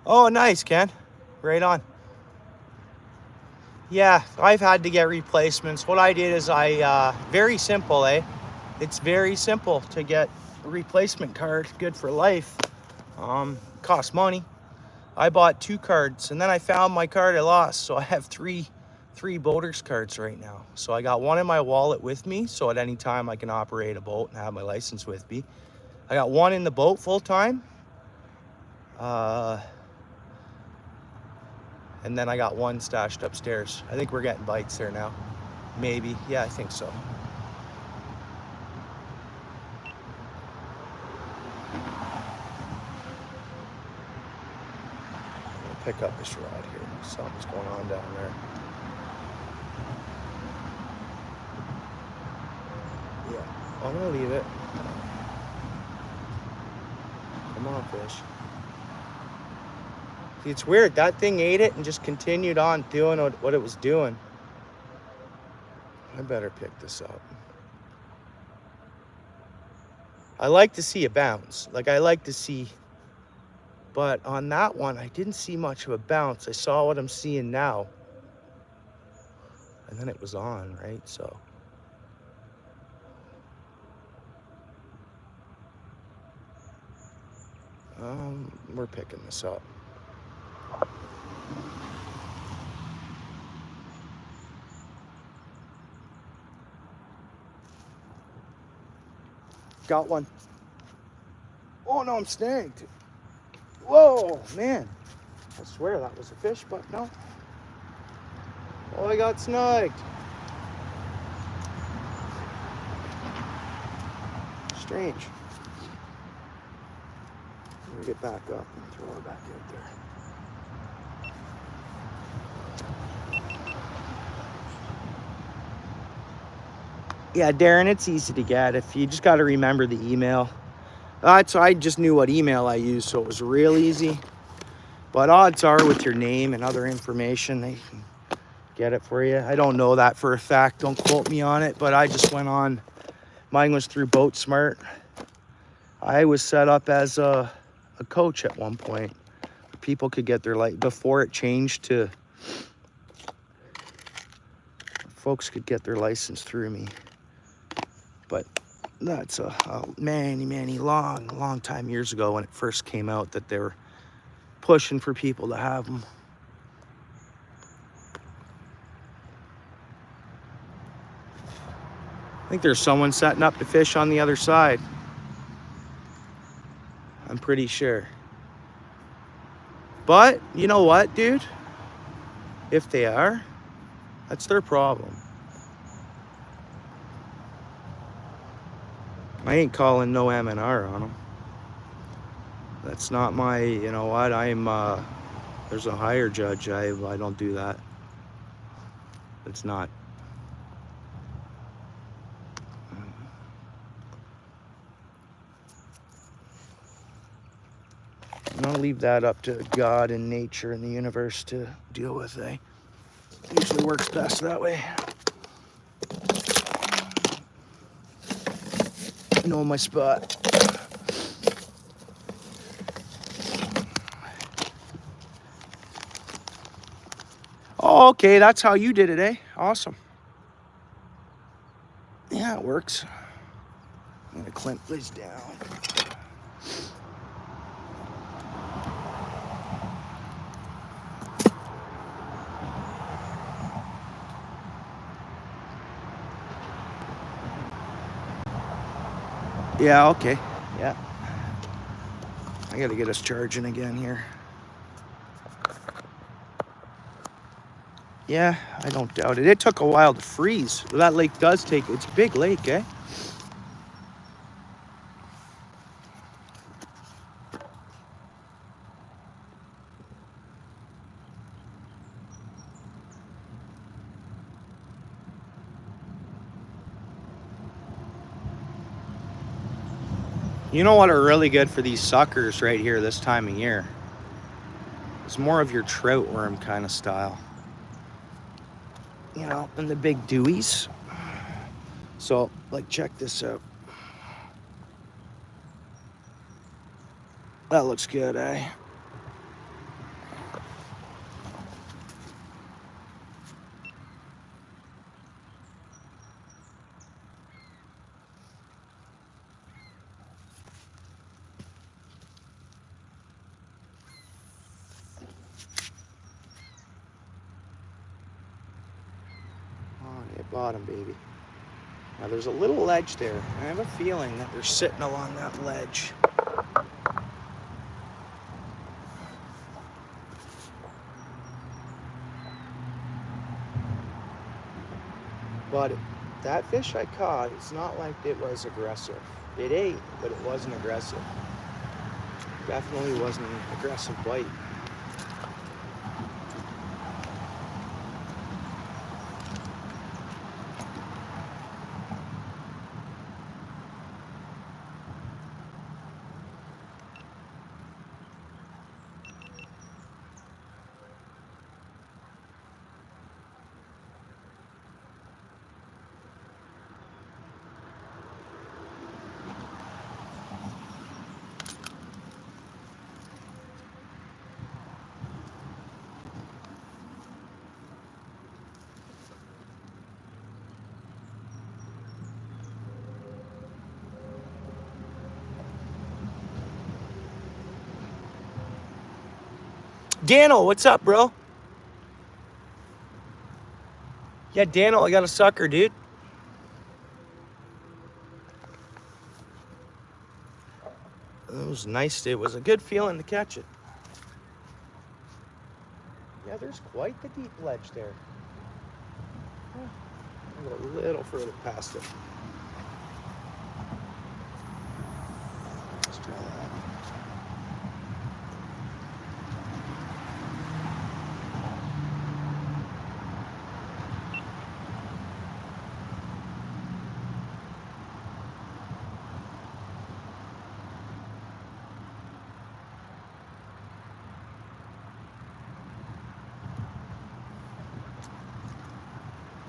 Oh, nice, Ken. Right on. Yeah, I've had to get replacements. What I did is very simple, eh? It's very simple to get a replacement card. Good for life. Costs money. I bought 2 cards, and then I found my card I lost, so I have three boaters cards right now. So I got one in my wallet with me, so at any time I can operate a boat and have my license with me. I got one in the boat full time. And then I got one stashed upstairs. I think we're getting bites there now. Maybe. Yeah, I think so. I'll pick up this rod here. Something's going on down there. Yeah, I'm gonna leave it. Come on, fish. See, it's weird. That thing ate it and just continued on doing what it was doing. I better pick this up. I like to see a bounce. Like, I like to see... But on that one, I didn't see much of a bounce. I saw what I'm seeing now. And then it was on, right? So... we're picking this up. got one. Oh no, I'm snagged. Whoa, man. I swear that was a fish, but no. Oh, I got snagged. Strange. Let me get back up and throw it back out there. Yeah, Darren, it's easy to get if you just got to remember the email. So I just knew what email I used, so it was real easy. But odds are with your name and other information, they can get it for you. I don't know that for a fact. Don't quote me on it, but I just went on. Mine was through Boat Smart. I was set up as a coach at one point. People could get their before it changed to folks could get their license through me. But that's a many long time years ago when it first came out that they were pushing for people to have them. I think there's someone setting up to fish on the other side. I'm pretty sure. But you know what, dude? If they are, that's their problem. I ain't calling no M&R on them. That's not my, you know what, there's a higher judge. I don't do that. It's not. And I'll leave that up to God and nature and the universe to deal with, eh? Usually works best that way. I know my spot. Oh, okay, that's how you did it, eh? Awesome. Yeah, it works. I'm gonna clamp this down. Yeah, okay. Yeah. I gotta get us charging again here. Yeah, I don't doubt it. It took a while to freeze. That lake does take, it's a big lake, eh? You know what are really good for these suckers right here this time of year? It's more of your trout worm kind of style. You know, and the big dewies. So, like, check this out. That looks good, eh? On the bottom, baby. Now, there's a little ledge there. I have a feeling that they're sitting along that ledge. But that fish I caught, it's not like it was aggressive. It ate, but it wasn't aggressive. Definitely wasn't an aggressive bite. Daniel, what's up, bro? Yeah, Daniel, I got a sucker, dude. It was nice. It was a good feeling to catch it. Yeah, there's quite the deep ledge there. I'll go a little further past it. Let's try that.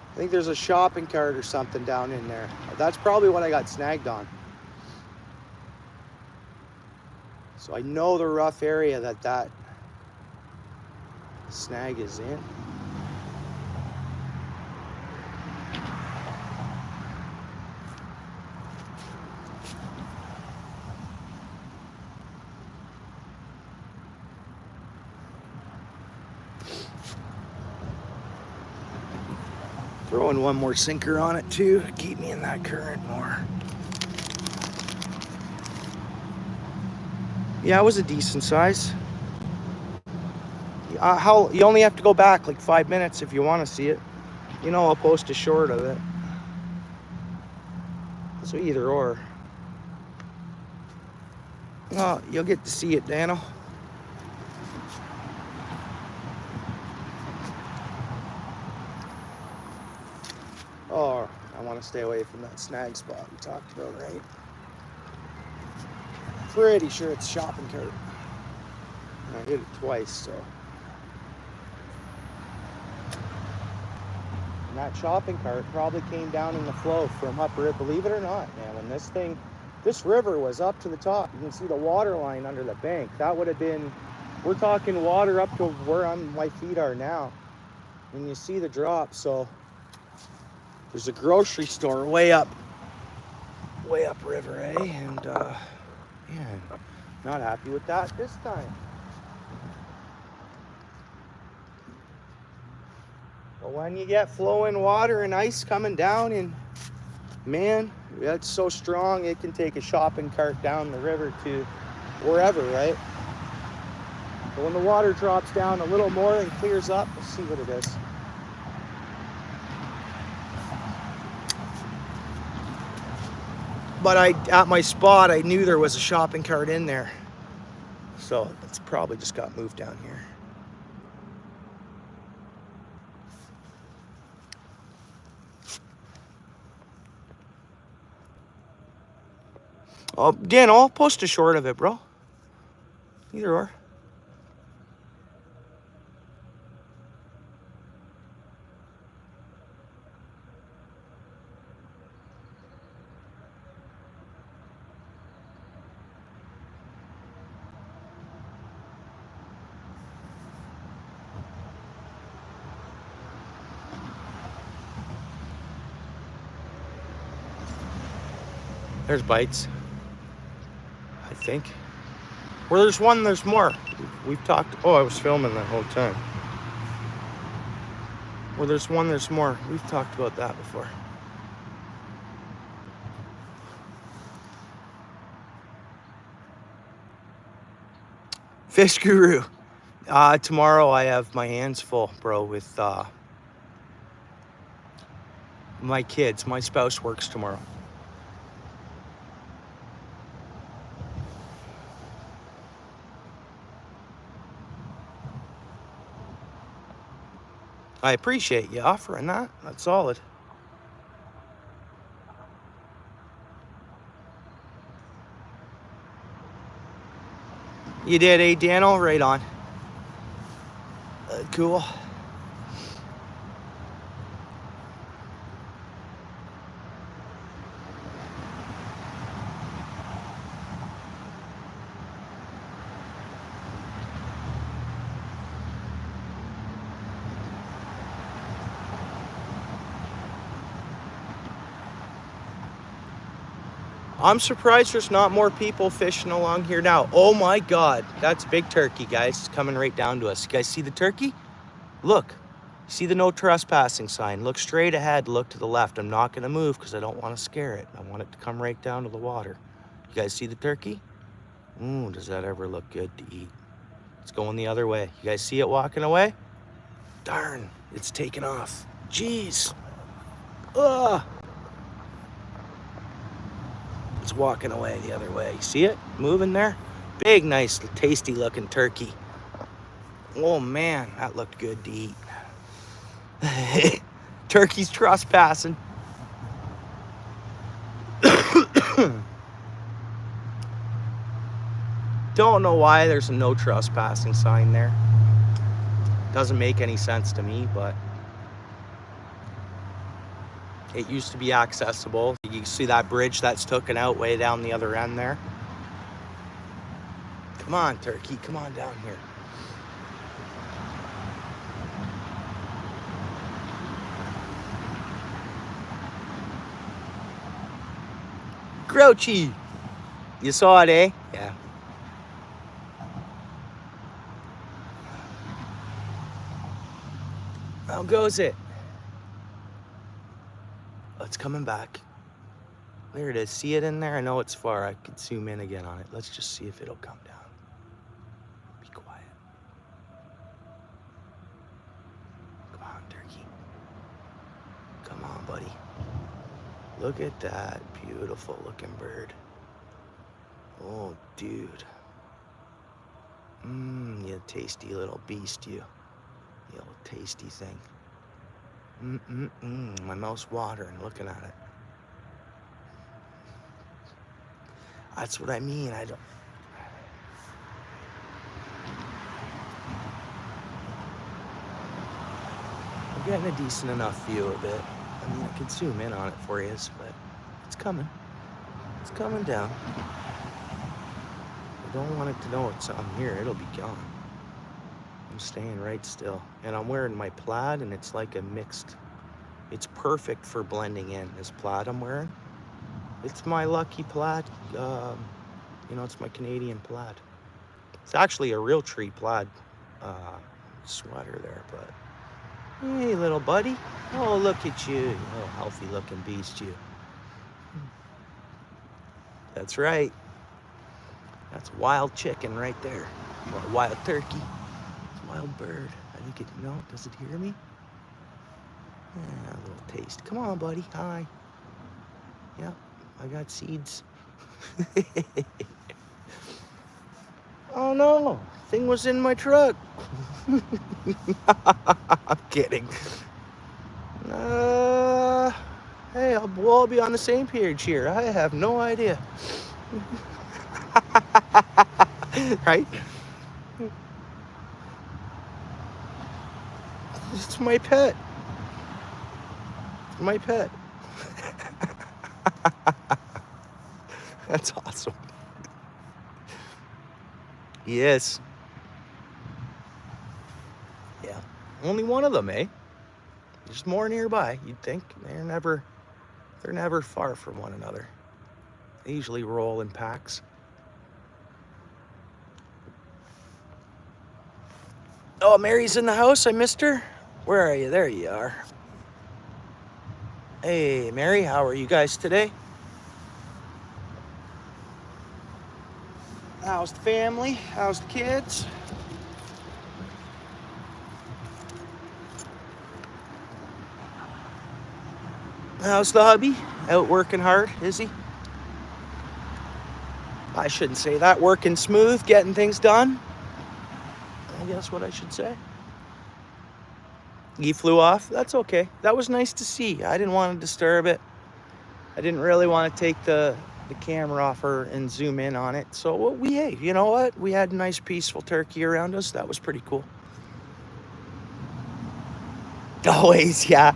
I think there's a shopping cart or something down in there. That's probably what I got snagged on. So I know the rough area that snag is in. Throwing one more sinker on it too to keep me in that current more. Yeah, it was a decent size. You only have to go back like 5 minutes if you want to see it. You know, I'll post a short of it. So either or. Oh, you'll get to see it, Daniel. Oh, I want to stay away from that snag spot we talked about, right? Pretty sure it's shopping cart. And I hit it twice, so. And that shopping cart probably came down in the flow from upriver. Believe it or not, man, when this river was up to the top, you can see the water line under the bank. That would have been, we're talking water up to where my feet are now. And you see the drop, so there's a grocery store way up river, eh? And yeah, not happy with that this time. But when you get flowing water and ice coming down, and man, that's so strong it can take a shopping cart down the river to wherever, right? But when the water drops down a little more and clears up, we'll see what it is. But at my spot, I knew there was a shopping cart in there. So it's probably just got moved down here. Oh, Dan, I'll post a short of it, bro. Either or. There's bites, I think. Where there's one, there's more. We've talked, oh, I was filming that whole time. Where there's one, there's more. We've talked about that before. Fish Guru. Tomorrow I have my hands full, bro, with my kids. My spouse works tomorrow. I appreciate you offering that. That's solid. You did, eh, Daniel? Right on. Cool. I'm surprised there's not more people fishing along here now. Oh my God, that's big turkey, guys. It's coming right down to us. You guys see the turkey? Look, see the no trespassing sign. Look straight ahead, look to the left. I'm not gonna move because I don't want to scare it. I want it to come right down to the water. You guys see the turkey? Ooh, does that ever look good to eat? It's going the other way. You guys see it walking away? Darn, it's taking off. Jeez. Ugh. It's walking away the other way. See it moving there? Big, nice, tasty looking turkey. Oh man, that looked good to eat. Turkey's trespassing. Don't know why there's a no trespassing sign there. Doesn't make any sense to me, but it used to be accessible. You see that bridge that's taken out way down the other end there? Come on, turkey, come on down here. Grouchy! You saw it, eh? Yeah. How goes it? Oh, it's coming back. There it is. See it in there? I know it's far. I could zoom in again on it. Let's just see if it'll come down. Be quiet. Come on, turkey. Come on, buddy. Look at that beautiful looking bird. Oh, dude. You tasty little beast, you. You little tasty thing. My mouth's watering looking at it. That's what I mean. I'm getting a decent enough view of it. I mean, I can zoom in on it for you, but it's coming. It's coming down. I don't want it to know it's on here. It'll be gone. I'm staying right still. And I'm wearing my plaid, and it's like a mixed. It's perfect for blending in, this plaid I'm wearing. It's my lucky plaid. You know, it's my Canadian plaid. It's actually a real tree plaid sweater there, but hey, little buddy. Oh, look at you, you little healthy looking beast, you. That's right. That's wild chicken right there. Or wild turkey. It's a wild bird. I think it, no, does it hear me? Yeah, a little taste. Come on, buddy. Hi. Yep, I got seeds. Oh no, thing was in my truck. I'm kidding. Hey, we'll all be on the same page here. I have no idea. Right? It's my pet. My pet. That's awesome. Yes. Yeah. Only one of them, eh? There's more nearby, you'd think. They're never far from one another. They usually roll in packs. Oh, Mary's in the house. I missed her. Where are you? There you are. Hey, Mary, how are you guys today? How's the family? How's the kids? How's the hubby? Out working hard, is he? I shouldn't say that. Working smooth, getting things done. I guess what I should say. He flew off. That's okay. That was nice to see. I didn't want to disturb it. I didn't really want to take the camera off her and zoom in on it. So hey, you know what? We had a nice peaceful turkey around us. That was pretty cool. Always, yeah.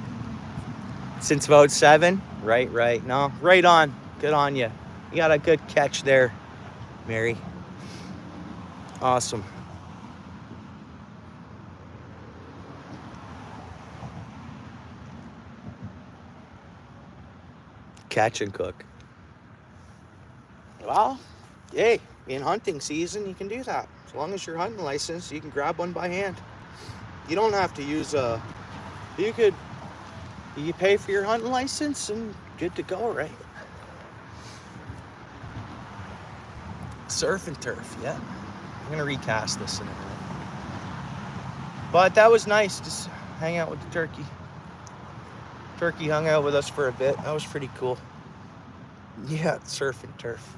Since about 7. Right. No, right on. Good on you. You got a good catch there, Mary. Awesome. Catch and cook. Well, hey, in hunting season, you can do that. As long as you're hunting licensed, you can grab one by hand. You don't have to use you pay for your hunting license and good to go, right? Surf and turf, yeah. I'm gonna recast this in a minute. But that was nice, just hang out with the turkey. Turkey hung out with us for a bit. That was pretty cool. Yeah, surf and turf.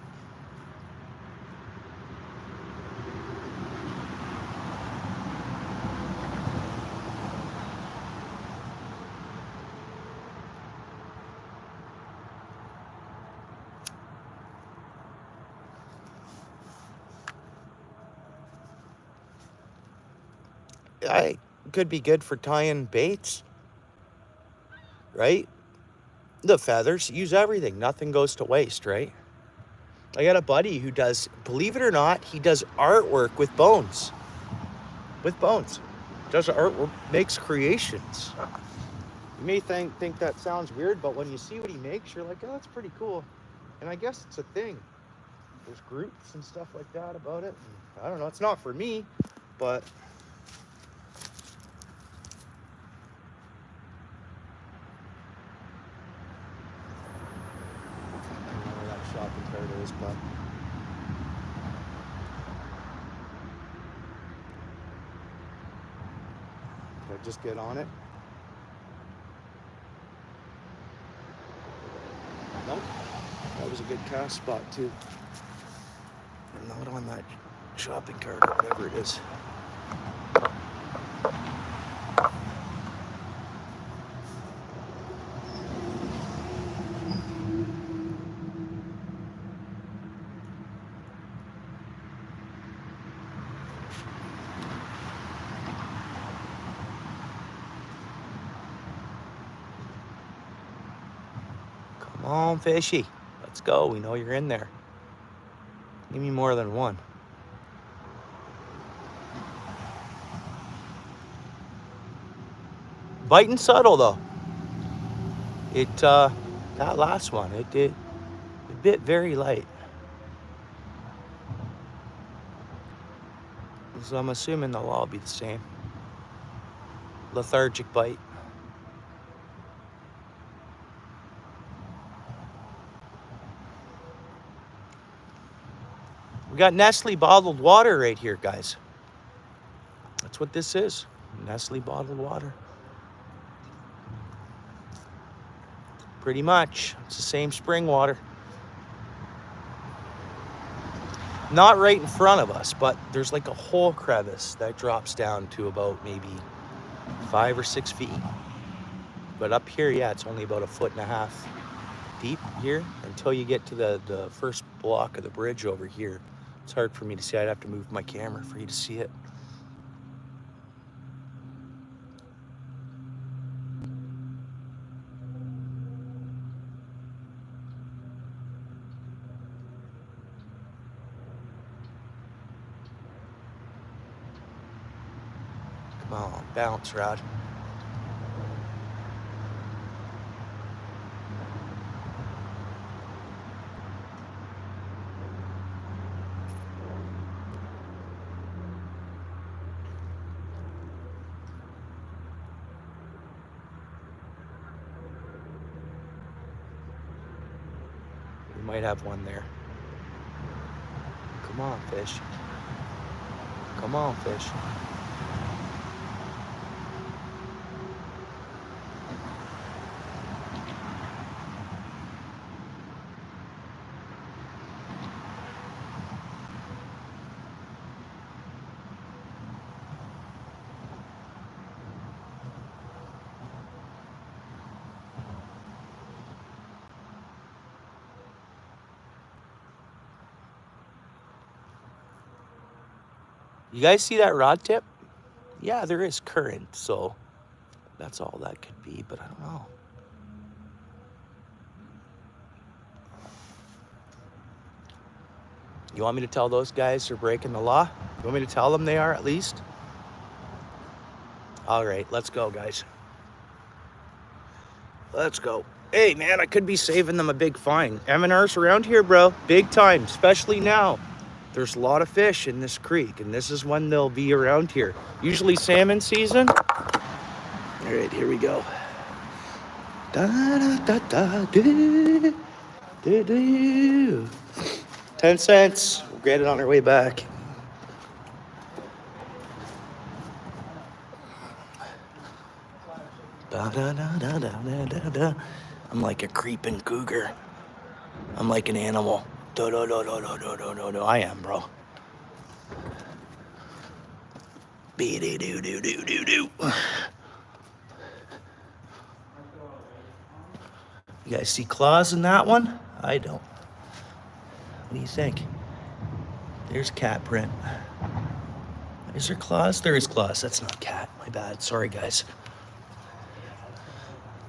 I could be good for tying baits, right? The feathers, use everything. Nothing goes to waste, right? I got a buddy who does, believe it or not, he does artwork with bones. With bones. Does artwork, makes creations. You may think that sounds weird, but when you see what he makes, you're like, oh, that's pretty cool. And I guess it's a thing. There's groups and stuff like that about it. And I don't know, it's not for me, but I don't know where that shopping cart is, but can I just get on it? Nope. That was a good cast spot too. And not on that shopping cart or whatever it is. Come on, fishy. Let's go. We know you're in there. Give me more than one. Biting subtle though. It that last one, it bit very light. So I'm assuming they'll all be the same. Lethargic bite. We got Nestle bottled water right here, guys. That's what this is. Nestle bottled water. Pretty much. It's the same spring water. Not right in front of us, but there's like a whole crevice that drops down to about maybe 5 or 6 feet. But up here, yeah, it's only about 1.5 feet deep here until you get to the first block of the bridge over here. It's hard for me to see. I'd have to move my camera for you to see it. Come on, bounce, Rod. We might have one there. Come on, fish. Come on, fish. You guys see that rod tip? Yeah, there is current, so that's all that could be, but I don't know. You want me to tell those guys they're breaking the law? You want me to tell them they are at least? All right, let's go, guys. Let's go. Hey, man, I could be saving them a big fine. M&R's around here, bro. Big time, especially now. There's a lot of fish in this creek, and this is when they'll be around here. Usually salmon season. All right, here we go. Da, da, da, da, do, do, do. 10 cents. We're get it on our way back. Da, da, da, da, da, da, da. I'm like a creeping cougar. I'm like an animal. Do, do, do, do, do, do, do, do. I am, bro. Be do do do do do do. You guys see claws in that one? I don't. What do you think? There's cat print. Is there claws? There is claws. That's not cat. My bad. Sorry, guys.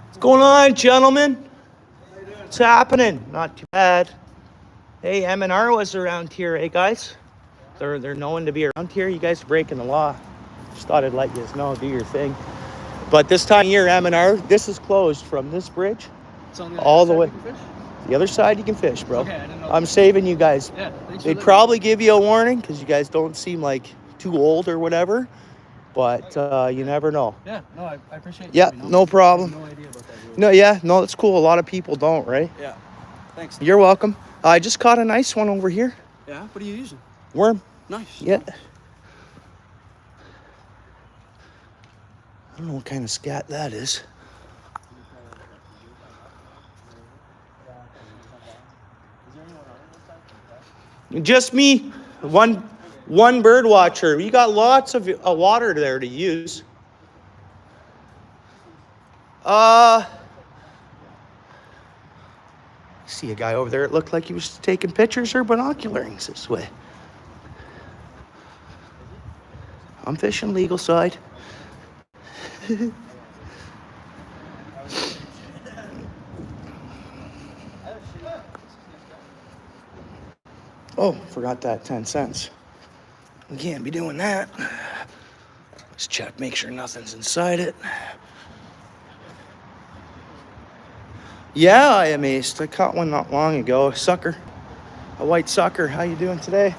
What's going on, gentlemen? What's happening? Not too bad. Hey, M&R was around here, eh, guys? They're known to be around here. You guys are breaking the law. Just thought I'd let you know, do your thing. But this time of year, M&R, this is closed from this bridge all the way. The other side you can fish, bro. Okay, I didn't know. I'm saving you guys. Yeah, they'd probably give you a warning because you guys don't seem like too old or whatever. But you never know. Yeah, no, I appreciate it. Yeah, no problem. I have no idea about that rule. No, yeah, no, it's cool. A lot of people don't, right? Yeah. Thanks. You're welcome. I just caught a nice one over here. Yeah? What are you using? Worm. Nice. Yeah. I don't know what kind of scat that is. Just me. One bird watcher. You got lots of water there to use. See a guy over there. It looked like he was taking pictures or binoculars this way. I'm fishing legal side. Oh, forgot that 10 cents. We can't be doing that. Let's check, make sure nothing's inside it. Yeah, I am aced. I caught one not long ago. Sucker. A white sucker. How you doing today?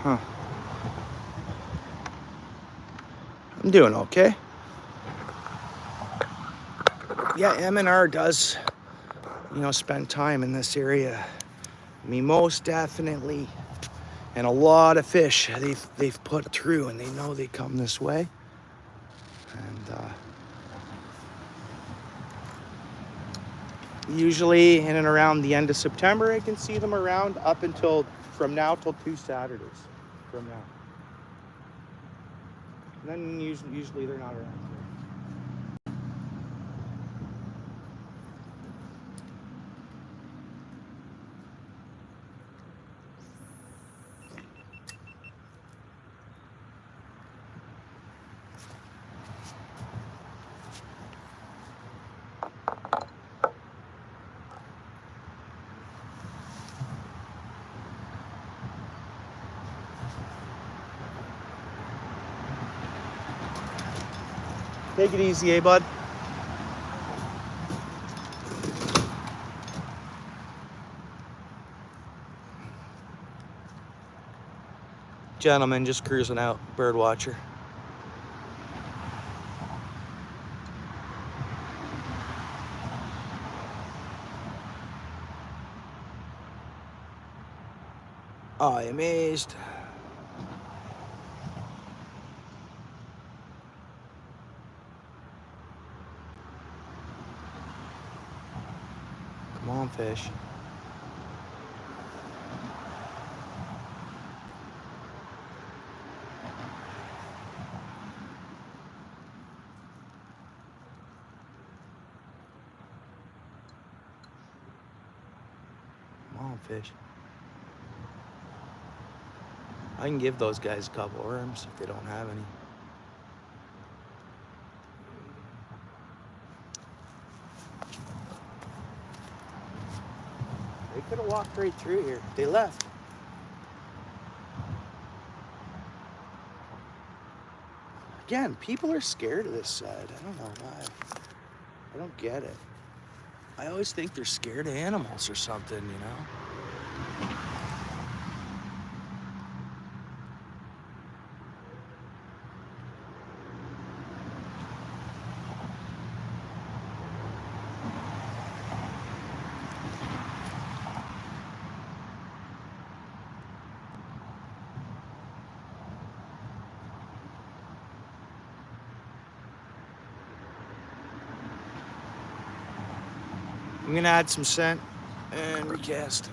Huh. I'm doing okay. Yeah, M&R does, spend time in this area. I mean, most definitely. And a lot of fish they've put through, and they know they come this way. And usually in and around the end of September, I can see them around up until from now till 2 Saturdays from now. And then usually they're not around here. Take it easy, eh, bud? Gentleman just cruising out, bird watcher. I am amazed. Come on, fish. Come on, fish. I can give those guys a couple worms if they don't have any. They could have walked right through here. They left. Again, people are scared of this side. I don't know why. I don't get it. I always think they're scared of animals or something, you know? I'm gonna add some scent and recast.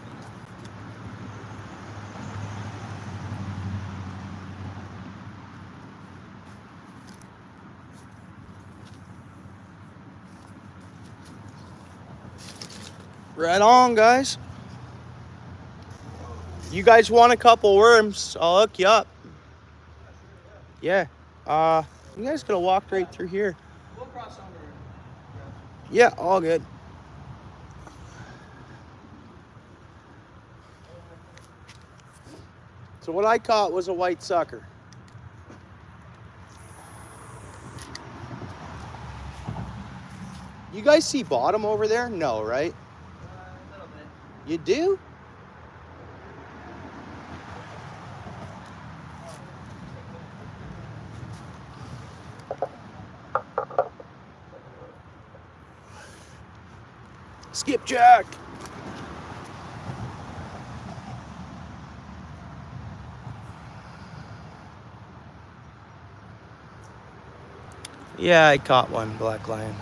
Right on, guys. You guys want a couple worms, I'll hook you up. Yeah. You guys could have walked right through here. We'll cross over. Yeah, all good. So what I caught was a white sucker. You guys see bottom over there? No, right? A little bit. You do? Skipjack. Yeah, I caught one, black line.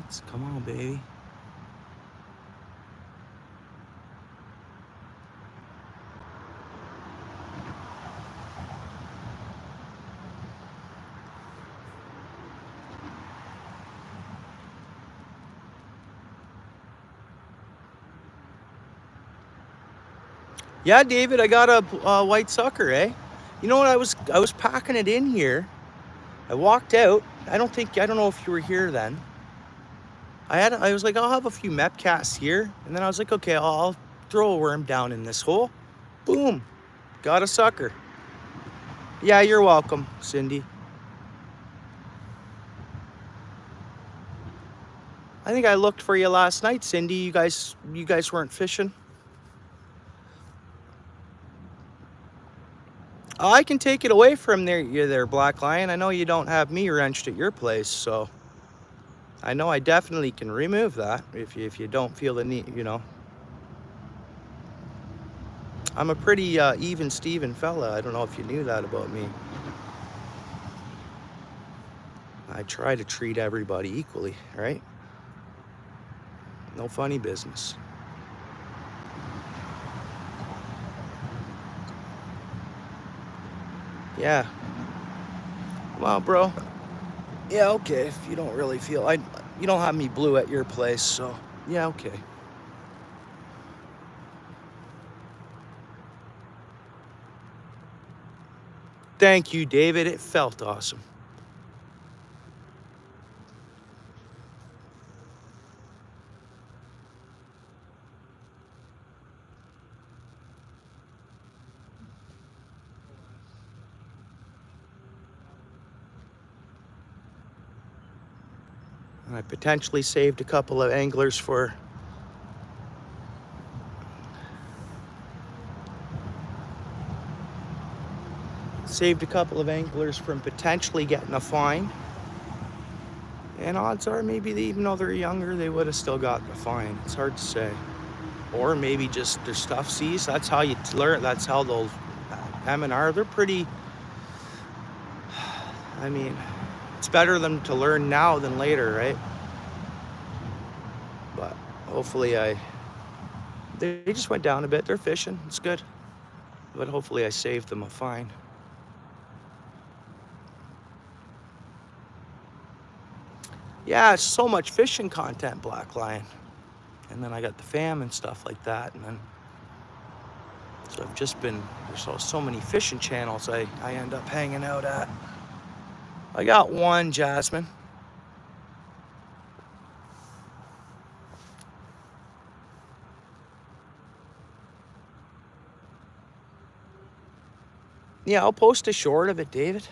Bites, come on, baby. Yeah, David, I got a white sucker, eh? You know what? I was packing it in here. I walked out. I don't know if you were here then. I was like, I'll have a few mep casts here, and then I was like, okay, I'll throw a worm down in this hole. Boom, got a sucker. Yeah, you're welcome, Cindy. I think I looked for you last night, Cindy. You guys weren't fishing. I can take it away from there, you there, Black Lion. I know you don't have me wrenched at your place, so I know I definitely can remove that if you don't feel the need, you know. I'm a pretty even Steven fella. I don't know if you knew that about me. I try to treat everybody equally, right? No funny business. Yeah. Well, bro. Yeah, okay. If you don't really feel, you don't have me blue at your place, so yeah, okay. Thank you, David. It felt awesome. And I potentially saved a couple of anglers for from potentially getting a fine. And odds are maybe even though they're younger, they would have still got the fine. It's hard to say. Or maybe just their stuff seized. That's how you learn. That's how they'll M&R. They're pretty. I mean, it's better them to learn now than later, right? But hopefully they just went down a bit. They're fishing. It's good. But hopefully I saved them a fine. Yeah, it's so much fishing content, Black Lion. And then I got the fam and stuff like that. And then, so I've just been, there's so many fishing channels I end up hanging out at. I got one, Jasmine. Yeah, I'll post a short of it, David.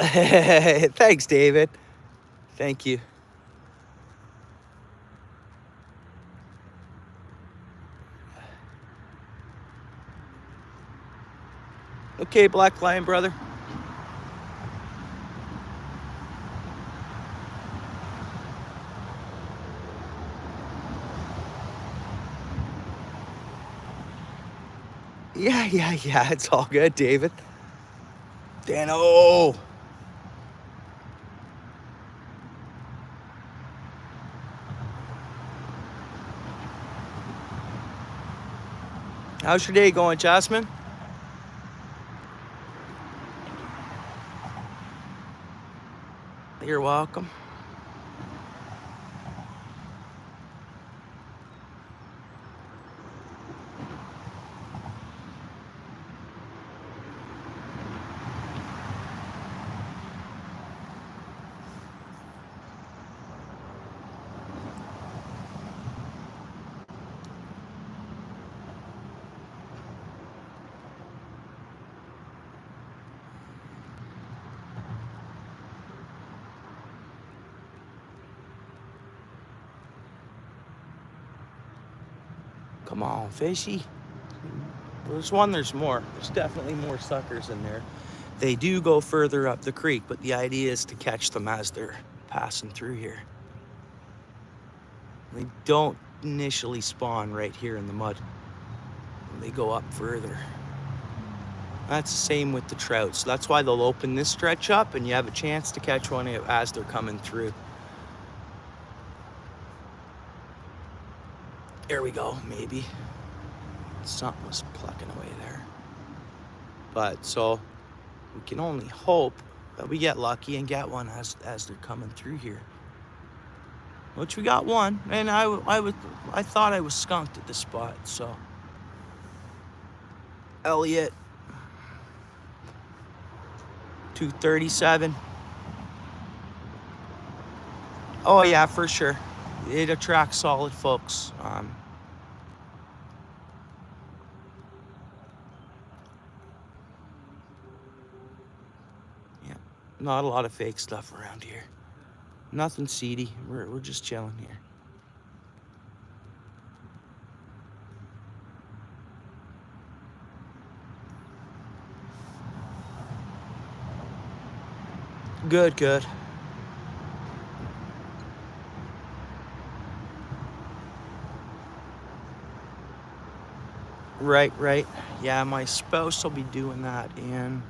Thanks, David. Thank you. Okay, Black Lion brother. Yeah. It's all good, David. Dano. How's your day going, Jasmine? You're welcome. Come on, fishy. There's one, there's more. There's definitely more suckers in there. They do go further up the creek, but the idea is to catch them as they're passing through here. They don't initially spawn right here in the mud. They go up further. That's the same with the trout. So that's why they'll open this stretch up and you have a chance to catch one as they're coming through. There we go, maybe. Something was plucking away there. But so we can only hope that we get lucky and get one as they're coming through here. Which we got one, and I thought I was skunked at the spot, so. Elliot, 237. Oh yeah, for sure. It attracts solid folks. Yeah, not a lot of fake stuff around here. Nothing seedy. We're just chilling here. Good. Right. Yeah, my spouse will be doing that in,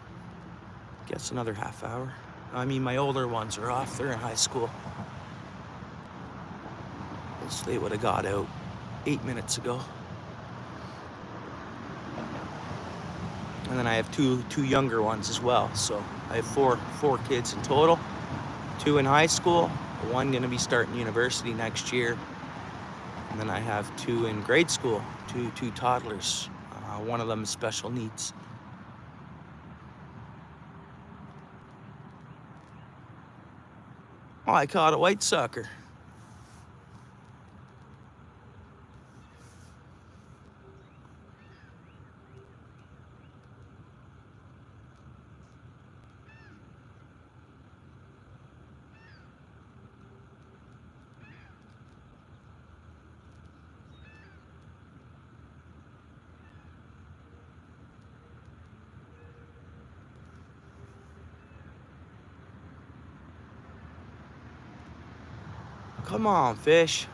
I guess, another half hour. I mean, my older ones are off. They're in high school. So they would have got out 8 minutes ago. And then I have two younger ones as well. So I have four kids in total. 2 in high school, 1 gonna be starting university next year. And then I have 2 in grade school, two toddlers. One of them is special needs. Oh, I caught a white sucker. Come on, fish.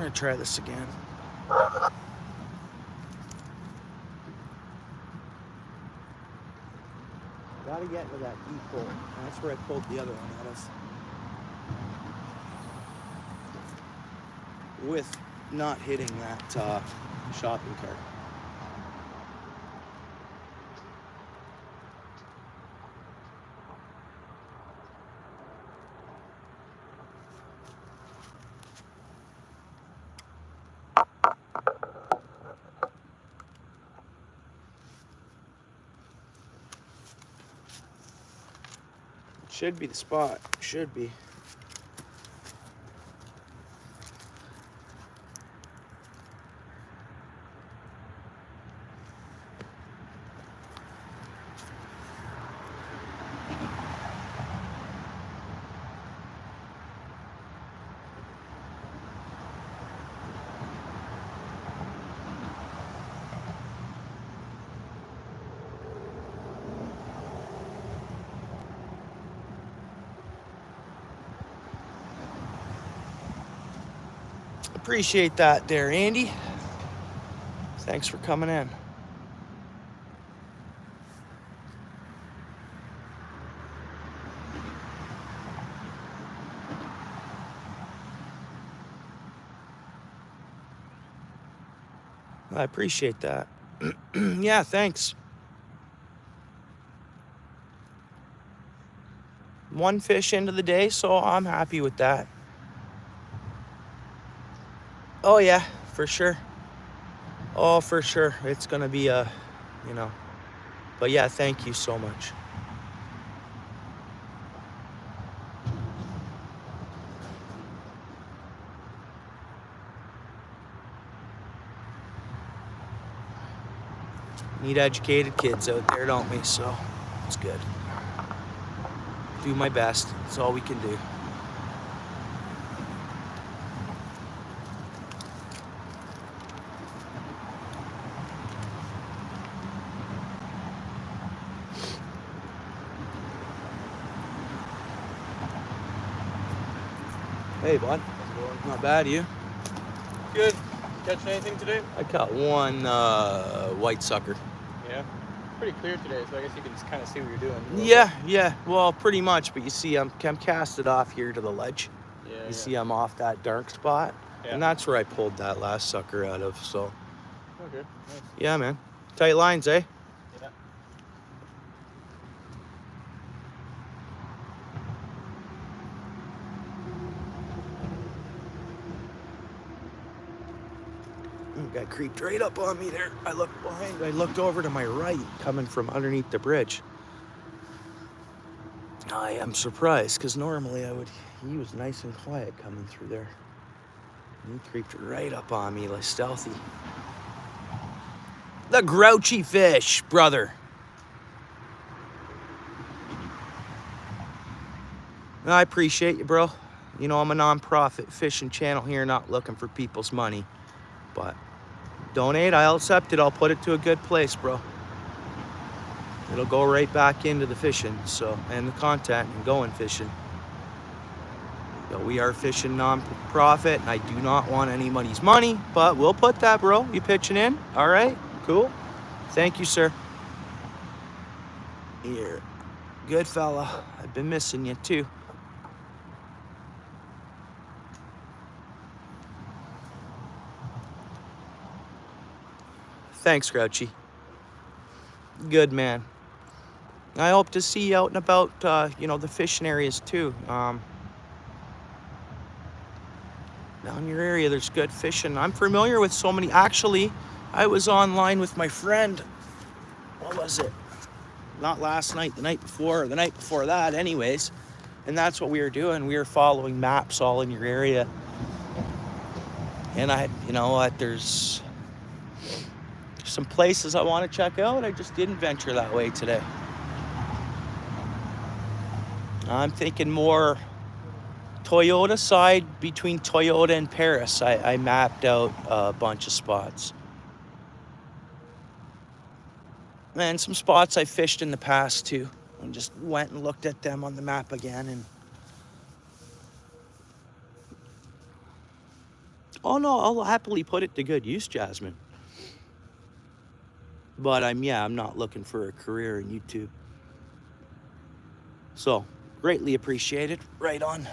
gonna try this again. Gotta get into that deep hole. That's where I pulled the other one out of. With not hitting that shopping cart. Should be the spot. Should be. Appreciate that there, Andy. Thanks for coming in. I appreciate that. Yeah, thanks. One fish into the day, so I'm happy with that. Oh yeah, for sure. Oh, for sure. It's gonna be you know. But yeah, thank you so much. Need educated kids out there, don't we? So it's good. Do my best. That's all we can do. Hey, bud. How's it going? Not bad, you? Good. Catching anything today? I caught one white sucker. Yeah. Pretty clear today, so I guess you can just kind of see what you're doing. Yeah. Well, pretty much. But you see, I'm casted off here to the ledge. Yeah. You see, I'm off that dark spot, Yeah. and that's where I pulled that last sucker out of. So, Okay. Nice. yeah, man. Tight lines, eh? Yeah. Guy creeped right up on me there. I looked behind. I looked over to my right, coming from underneath the bridge. I am surprised, because normally he was nice and quiet coming through there. He creeped right up on me like stealthy. The grouchy fish, brother. I appreciate you, bro. You know, I'm a non-profit fishing channel here, not looking for people's money. But donate, I'll accept it. I'll put it to a good place, bro. It'll go right back into the fishing, so, and the content and going fishing. But we are fishing non-profit, and I do not want anybody's money, but we'll put that, bro. You pitching in? All right, cool. Thank you, sir. You're a good fella. I've been missing you, too. Thanks, Grouchy. Good man. I hope to see you out and about, you know, the fishing areas too. Down your area, there's good fishing. I'm familiar with so many. Actually, I was online with my friend. What was it? Not last night, the night before, or the night before that, anyways. And that's what we were doing. We were following maps all in your area. And you know what, there's some places I want to check out. I just didn't venture that way today. I'm thinking more Toyota side, between Toyota and Paris. I mapped out a bunch of spots. And some spots I fished in the past too. And just went and looked at them on the map again. And Oh no, I'll happily put it to good use, Jasmine. But I'm not looking for a career in YouTube. So, greatly appreciated. Right on.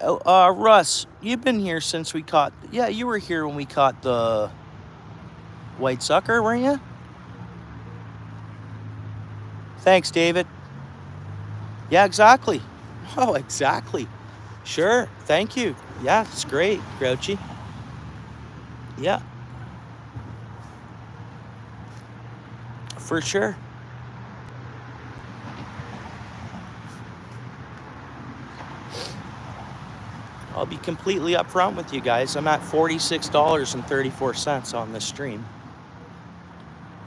Oh, Russ, you've been here since we caught. Yeah, you were here when we caught the white sucker, weren't you? Thanks, David. Yeah, exactly. Oh, exactly. Sure. Thank you. Yeah, it's great, Grouchy. Yeah, for sure. I'll be completely upfront with you guys. I'm at $46.34 on this stream.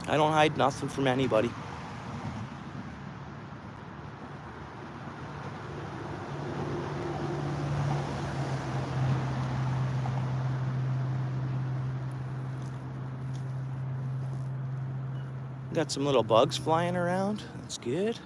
I don't hide nothing from anybody. Got some little bugs flying around. That's good.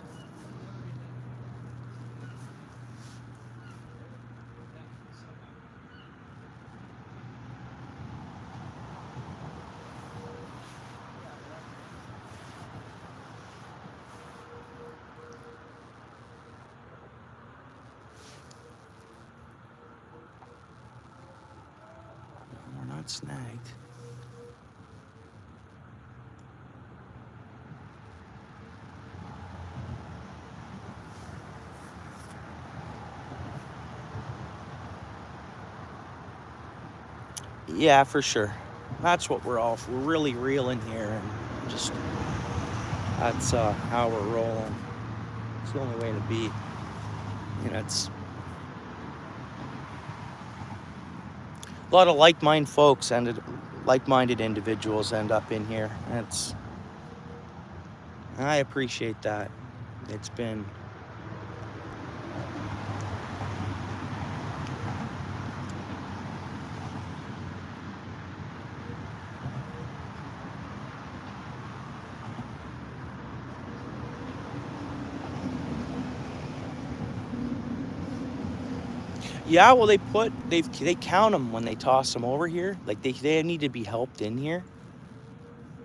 We're not snagged. Yeah, for sure. That's what we're really reeling here, and just that's how we're rolling. It's the only way to be. You know, it's a lot of like-minded individuals end up in here. I appreciate that. It's been yeah, well, they count them when they toss them over here. Like they need to be helped in here.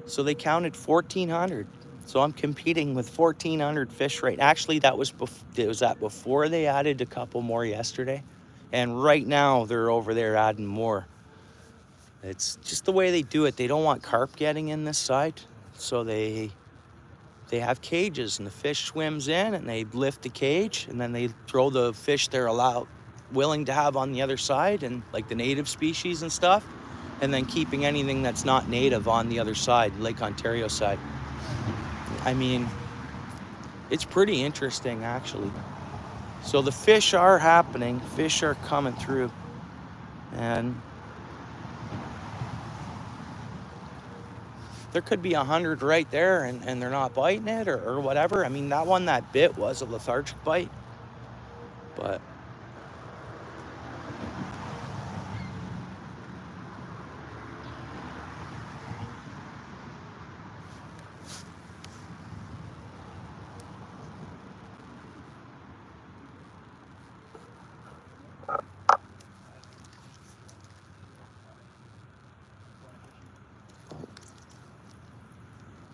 So they counted 1,400. So I'm competing with 1,400 fish right. Actually, that was before they added a couple more yesterday, and right now they're over there adding more. It's just the way they do it. They don't want carp getting in this side, so they have cages, and the fish swims in, and they lift the cage, and then they throw the fish they're willing to have on the other side, and like the native species and stuff, and then keeping anything that's not native on the other side, Lake Ontario side. I mean, it's pretty interesting, actually. So the fish are happening. Fish are coming through, and there could be 100 right there, and they're not biting it or whatever. I mean, that one that bit was a lethargic bite, but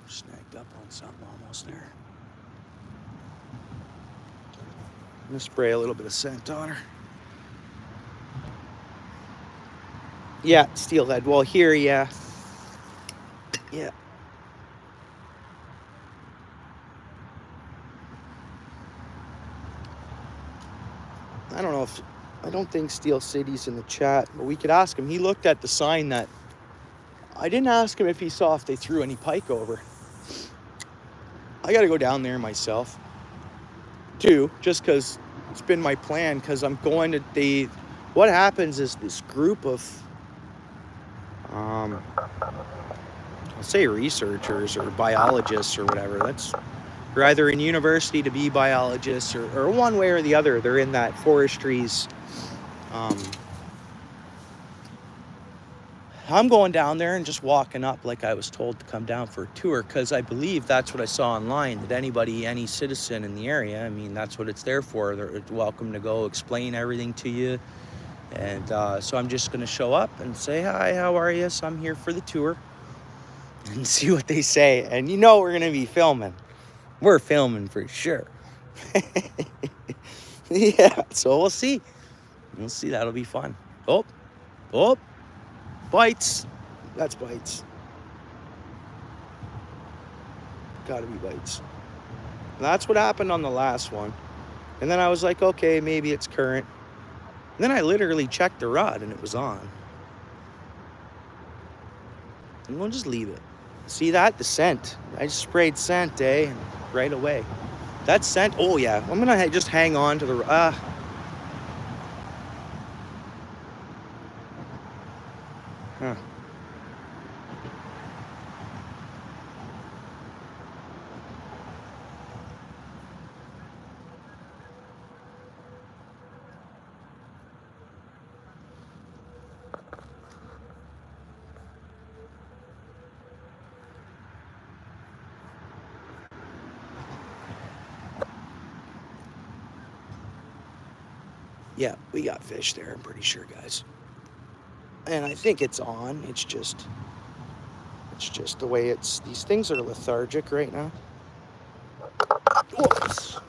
snagged up on something almost there. I'm gonna spray a little bit of scent on her. Yeah, steelhead. Well, here, yeah. Yeah. I don't think Steel City's in the chat, but we could ask him. He looked at the sign that, I didn't ask him if he saw if they threw any pike over. I gotta go down there myself, too, just because it's been my plan, because I'm going to, what happens is this group of, I'll say researchers or biologists or whatever, they're either in university to be biologists or one way or the other. They're in that forestry's I'm going down there and just walking up like I was told to come down for a tour, because I believe that's what I saw online, that anybody, any citizen in the area, I mean, that's what it's there for. They're welcome to go explain everything to you. And so I'm just going to show up and say, hi, how are you? So I'm here for the tour and see what they say. And you know we're going to be filming. We're filming for sure. Yeah, so we'll see. We'll see. That'll be fun. Oh, oh, bites. That's bites. Gotta be bites. That's what happened on the last one. And then I was like, okay, maybe it's current. And then I literally checked the rod and it was on. And we'll just leave it. See that? The scent. I just sprayed scent, right away. That scent, oh yeah. I'm gonna just hang on to the, huh. Yeah, we got fish there, I'm pretty sure, guys. And I think it's on. It's just the way it's, these things are lethargic right now. Whoops.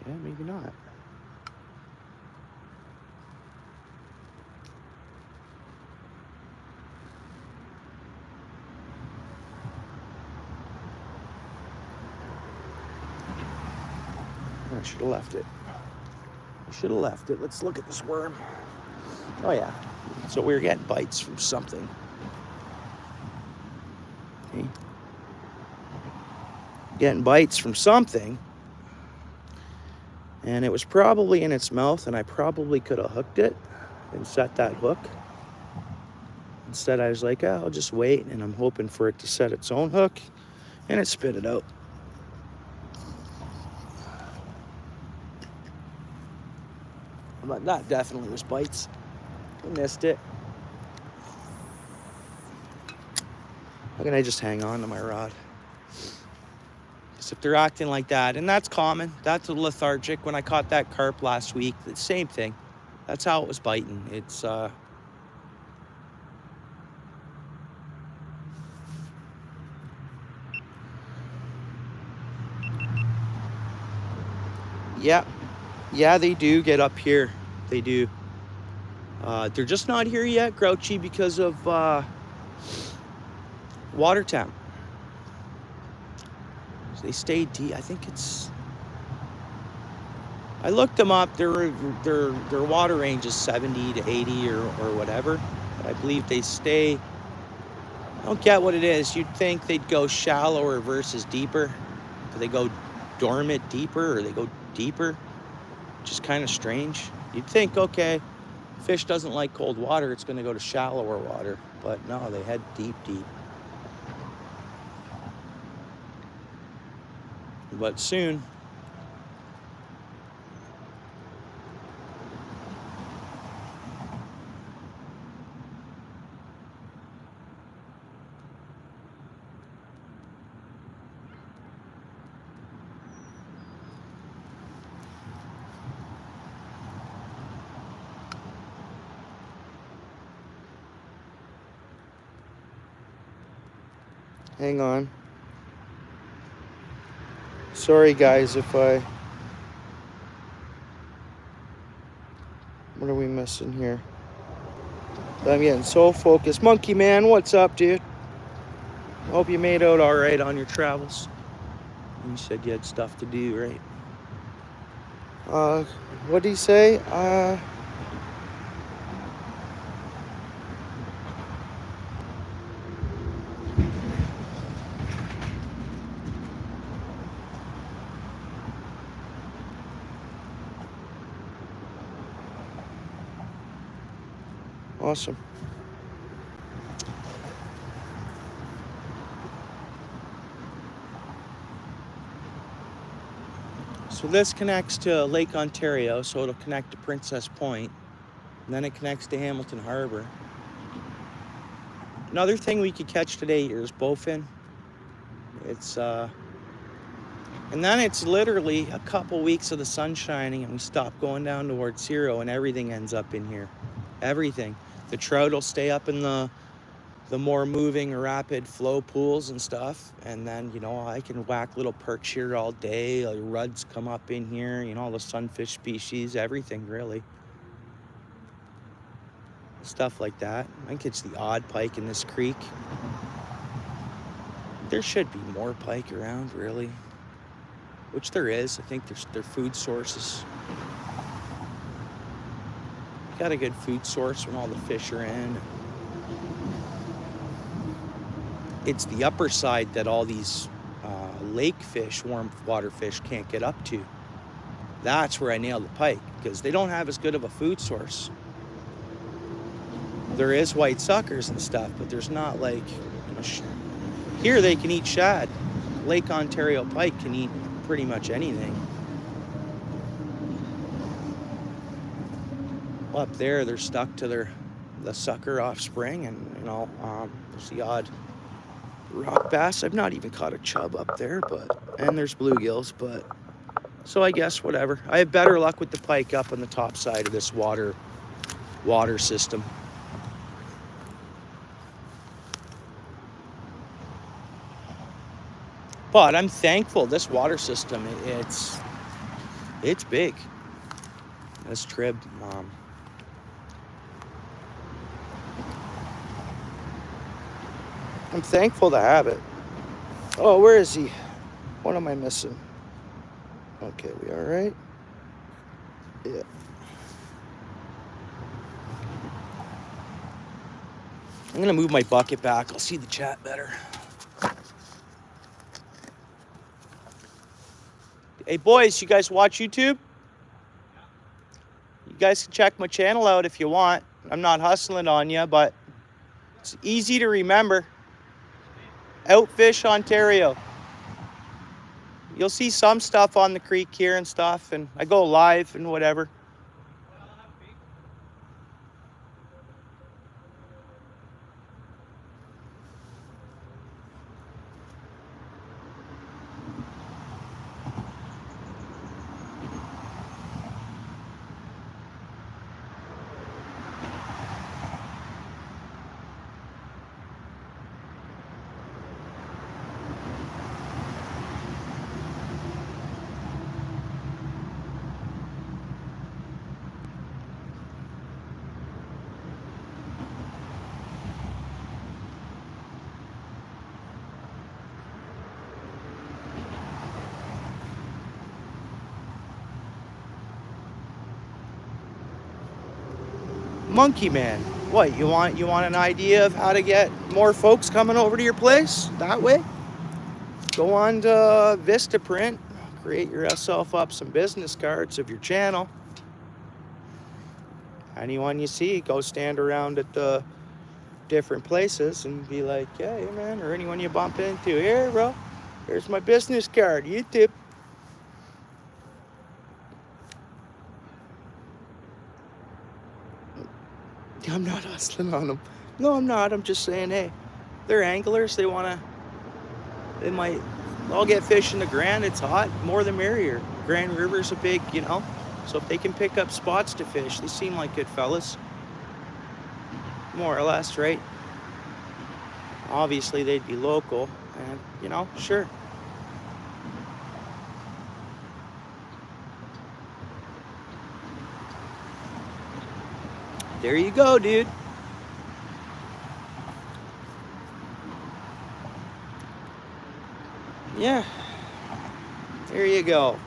Yeah, maybe not. I should have left it. Let's look at this worm. Oh yeah. So we're getting bites from something. Okay. Getting bites from something. And it was probably in its mouth, and I probably could have hooked it and set that hook. Instead, I was like, oh, I'll just wait, and I'm hoping for it to set its own hook, and it spit it out. But that definitely was bites. I missed it. How can I just hang on to my rod? Because if they're acting like that, and that's common, that's lethargic. When I caught that carp last week, the same thing. That's how it was biting. It's, yeah, they do get up here. They do. They're just not here yet, Grouchy, because of water temp. So they stay deep. I think it's, I looked them up. Their water range is 70 to 80 or whatever. But I believe they stay, I don't get what it is. You'd think they'd go shallower versus deeper. Do they go dormant deeper or they go deeper? Which is kind of strange. You'd think, okay, fish doesn't like cold water, it's going to go to shallower water. But no, they head deep. But soon. Hang on. Sorry guys if I... What are we missing here? I'm getting so focused. Monkey Man, what's up, dude? Hope you made out all right on your travels. You said you had stuff to do, right? What did he say? Awesome. So this connects to Lake Ontario, so it'll connect to Princess Point, and then it connects to Hamilton Harbor. Another thing we could catch today here is bowfin. And then it's literally a couple weeks of the sun shining and we stop going down towards zero and everything ends up in here. Everything. The trout will stay up in the more moving rapid flow pools and stuff, and then I can whack little perch here all day. Like ruds come up in here, all the sunfish species, everything really, stuff like that. I can catch the odd pike in this creek. There should be more pike around, really, which there is. I think their food sources. Got a good food source when all the fish are in. It's the upper side that all these lake fish, warm water fish, can't get up to. That's where I nail the pike, because they don't have as good of a food source. There is white suckers and stuff, but there's not like, here they can eat shad. Lake Ontario pike can eat pretty much anything. Up there, they're stuck to the sucker offspring, and there's the odd rock bass. I've not even caught a chub up there, and there's bluegills, but so I guess whatever. I have better luck with the pike up on the top side of this water system. But I'm thankful this water system, it's big. This trib, I'm thankful to have it. Oh, where is he? What am I missing? Okay, we all right? Yeah. I'm gonna move my bucket back. I'll see the chat better. Hey boys, you guys watch YouTube? You guys can check my channel out if you want. I'm not hustling on you, but it's easy to remember. OUTFISH Ontario. You'll see some stuff on the creek here and stuff, and I go live and whatever. Monkey Man, what, you want an idea of how to get more folks coming over to your place that way? Go on to Vistaprint, create yourself up some business cards of your channel. Anyone you see, go stand around at the different places and be like, hey man, or anyone you bump into, here bro, here's my business card, YouTube. I'm not hustling on them. No, I'm not. I'm just saying, hey, they're anglers. They might all get fish in the Grand. It's hot. More the merrier. Grand River's a big, so if they can pick up spots to fish, they seem like good fellas. More or less, right? Obviously, they'd be local. And, sure. There you go, dude. Yeah. There you go.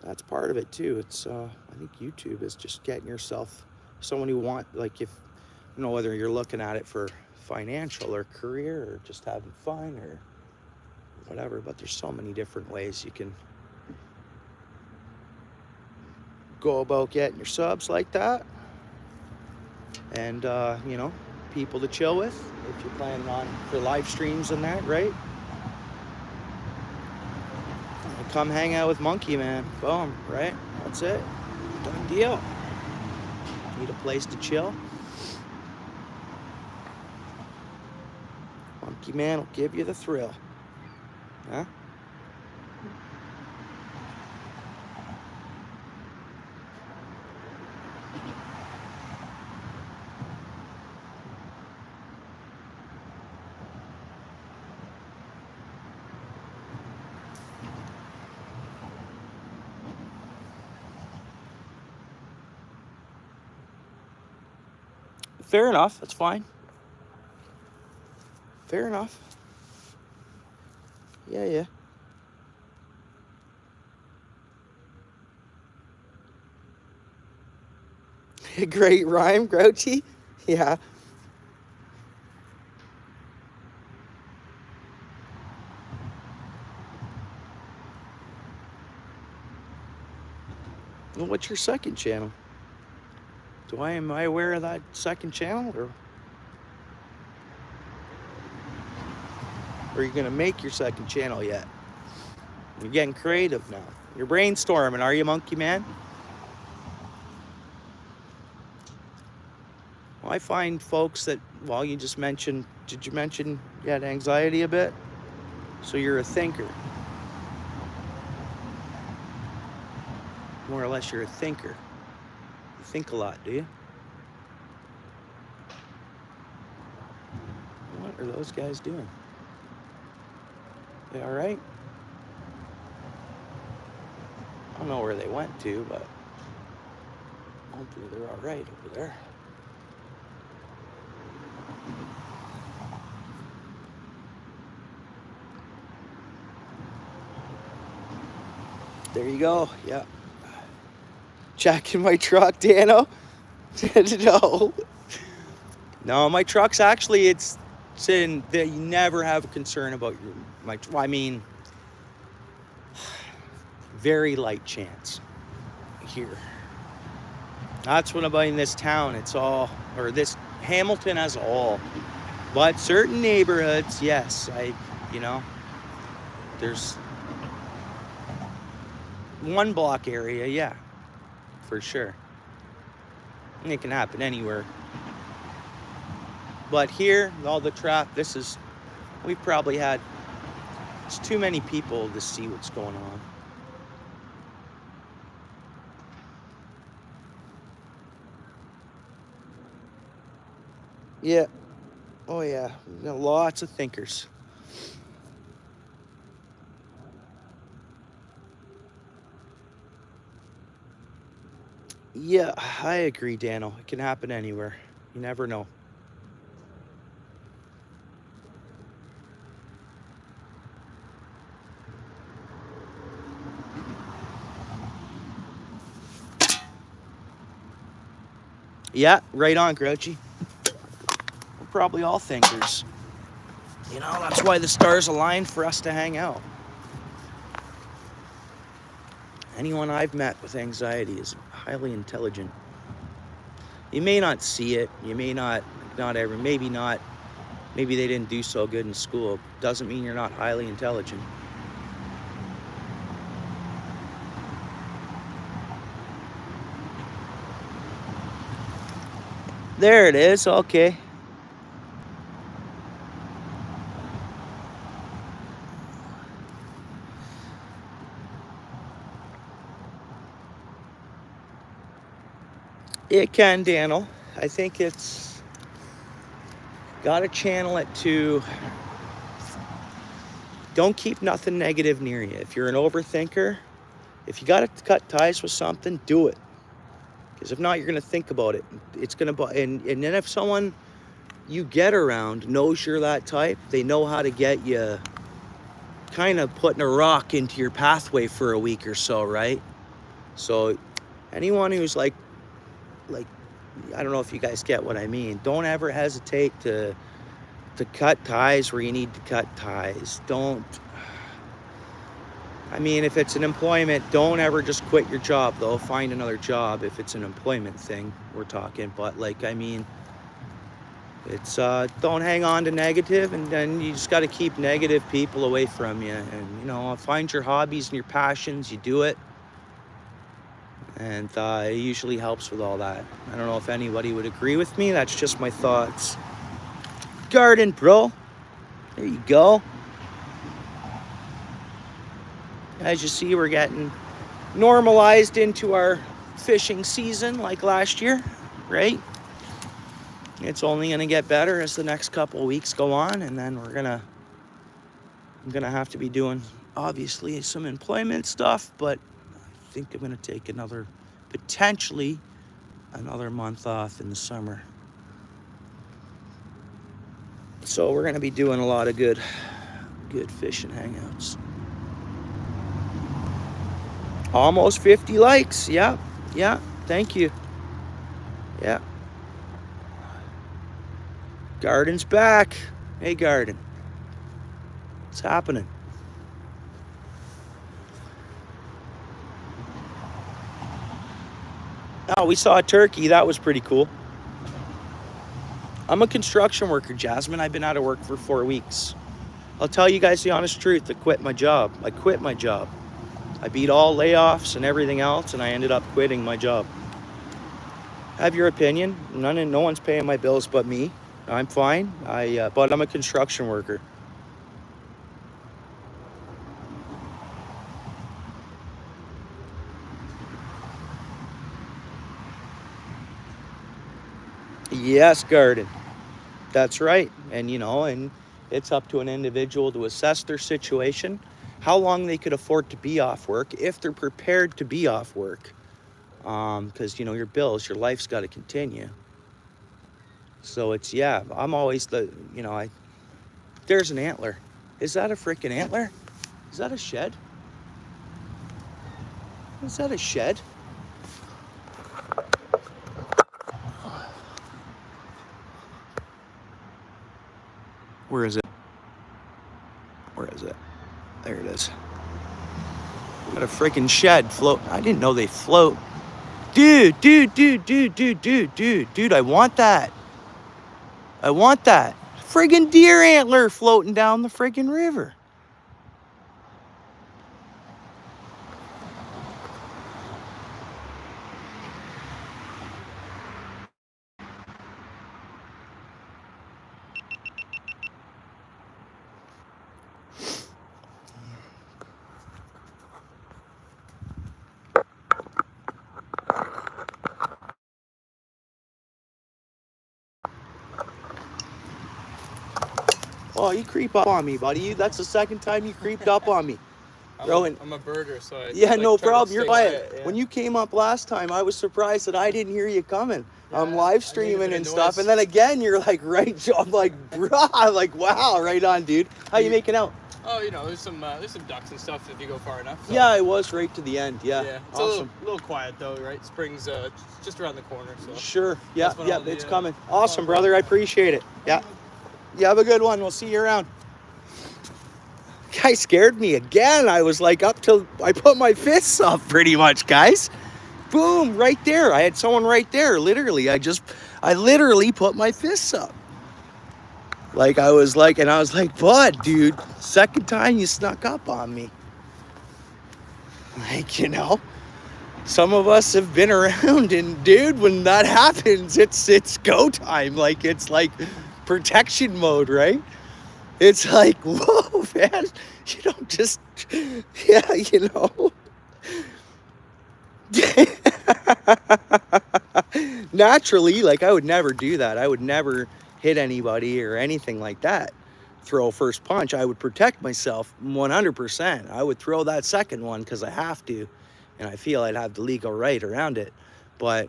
That's part of it too. It's I think YouTube is just getting yourself someone who like, if whether you're looking at it for financial or career or just having fun or whatever. But there's so many different ways you can go about getting your subs like that. And, you know, people to chill with if you're planning on for live streams and that, right? Come hang out with Monkey Man. Boom, right? That's it. Done deal. Need a place to chill? Monkey Man will give you the thrill. Huh? Fair enough. That's fine. Fair enough. Yeah. Great rhyme, Grouchy. Yeah. Well, what's your second channel? Am I aware of that second channel, or are you gonna make your second channel yet? You're getting creative now. You're brainstorming, are you, Monkey Man? Well, I find folks that, well, you just mentioned, did you mention you had anxiety a bit? So you're a thinker. More or less, you're a thinker. You think a lot, do you? What are those guys doing? They all right? I don't know where they went to, but hopefully they're all right over there. There you go. Yeah. Jacking my truck, Dano. No, my truck's actually, it's in that you never have a concern about I mean, very light chance here. That's what about in this town. It's all, or this Hamilton as a whole. But certain neighborhoods, yes, you know, there's one block area, yeah, for sure. And it can happen anywhere. But here, all the traffic, we've probably had, it's too many people to see what's going on. Yeah. Oh yeah, we've got lots of thinkers. Yeah, I agree, Dano. It can happen anywhere. You never know. Yeah, right on, Grouchy. We're probably all thinkers. You know, that's why the stars aligned for us to hang out. Anyone I've met with anxiety is highly intelligent. You may not see it. You may maybe they didn't do so good in school. Doesn't mean you're not highly intelligent. There it is, okay. It can, Daniel. I think it's got to channel it to don't keep nothing negative near you. If you're an overthinker, if you got to cut ties with something, do it. Because if not, you're going to think about it. It's going to, and then if someone you get around knows you're that type, they know how to get you kind of putting a rock into your pathway for a week or so, right? So anyone who's like, I don't know if you guys get what I mean. Don't ever hesitate to to cut ties where you need to cut ties. Don't, I mean, if it's an employment, don't ever just quit your job, though. Find another job if it's an employment thing we're talking. But, like, I mean, it's, don't hang on to negative, and then you just got to keep negative people away from you. And, you know, find your hobbies and your passions, you do it. And it usually helps with all that. I don't know if anybody would agree with me. That's just my thoughts. Garden, bro. There you go. As you see, we're getting normalized into our fishing season like last year, right? It's only going to get better as the next couple of weeks go on, and then I'm going to have to be doing, obviously, some employment stuff, but I think I'm going to take potentially another month off in the summer. So we're going to be doing a lot of good fishing hangouts. Almost 50 likes. Yeah. Thank you. Yeah. Garden's back. Hey, Garden. What's happening? Oh, we saw a turkey. That was pretty cool. I'm a construction worker, Jasmine. I've been out of work for 4 weeks. I'll tell you guys the honest truth. I quit my job. I beat all layoffs and everything else, and I ended up quitting my job. Have your opinion. No one's paying my bills but me. I'm fine. But I'm a construction worker. Yes, Garden. That's right. And, you know, and it's up to an individual to assess their situation, how long they could afford to be off work, if they're prepared to be off work. Because, you know, your bills, your life's got to continue. So it's, yeah, I'm always there's an antler. Is that a freaking antler? Is that a shed? Is that a shed? Where is it? There it is. Got a freaking shed float. I didn't know they float. Dude, I want that. Friggin' deer antler floating down the friggin' river. Oh, you creep up on me, buddy. That's the second time you creeped up on me. I'm a birder, so I yeah, like, no try to problem. stay You're quiet. quiet, yeah. When you came up last time, I was surprised that I didn't hear you coming. I'm live streaming and stuff, noise. and then again, you're like right. I'm like, bruh, I'm like, wow, right on, dude. How you making out? Oh, you know, there's some ducks and stuff if you go far enough. So. Yeah, I was right to the end. Yeah, It's awesome. a little quiet though, right? Spring's just around the corner, so. Sure. Yeah, the, it's coming. Awesome, brother. I appreciate it. Yeah. You have a good one. We'll see you around. Guy scared me again. I was like up till I put my fists up pretty much, guys. Boom, right there. I had someone right there. Literally, I literally put my fists up. I was like, bud, dude, second time you snuck up on me. Like, you know, some of us have been around, and dude, when that happens, it's go time. Like, it's like protection mode, right? It's like, whoa, man, you don't just, yeah, you know. Naturally, like, I would never do that. I would never hit anybody or anything like that. Throw a first punch. I would protect myself 100%. I would throw that second one because I have to, and I feel I'd have the legal right around it. But,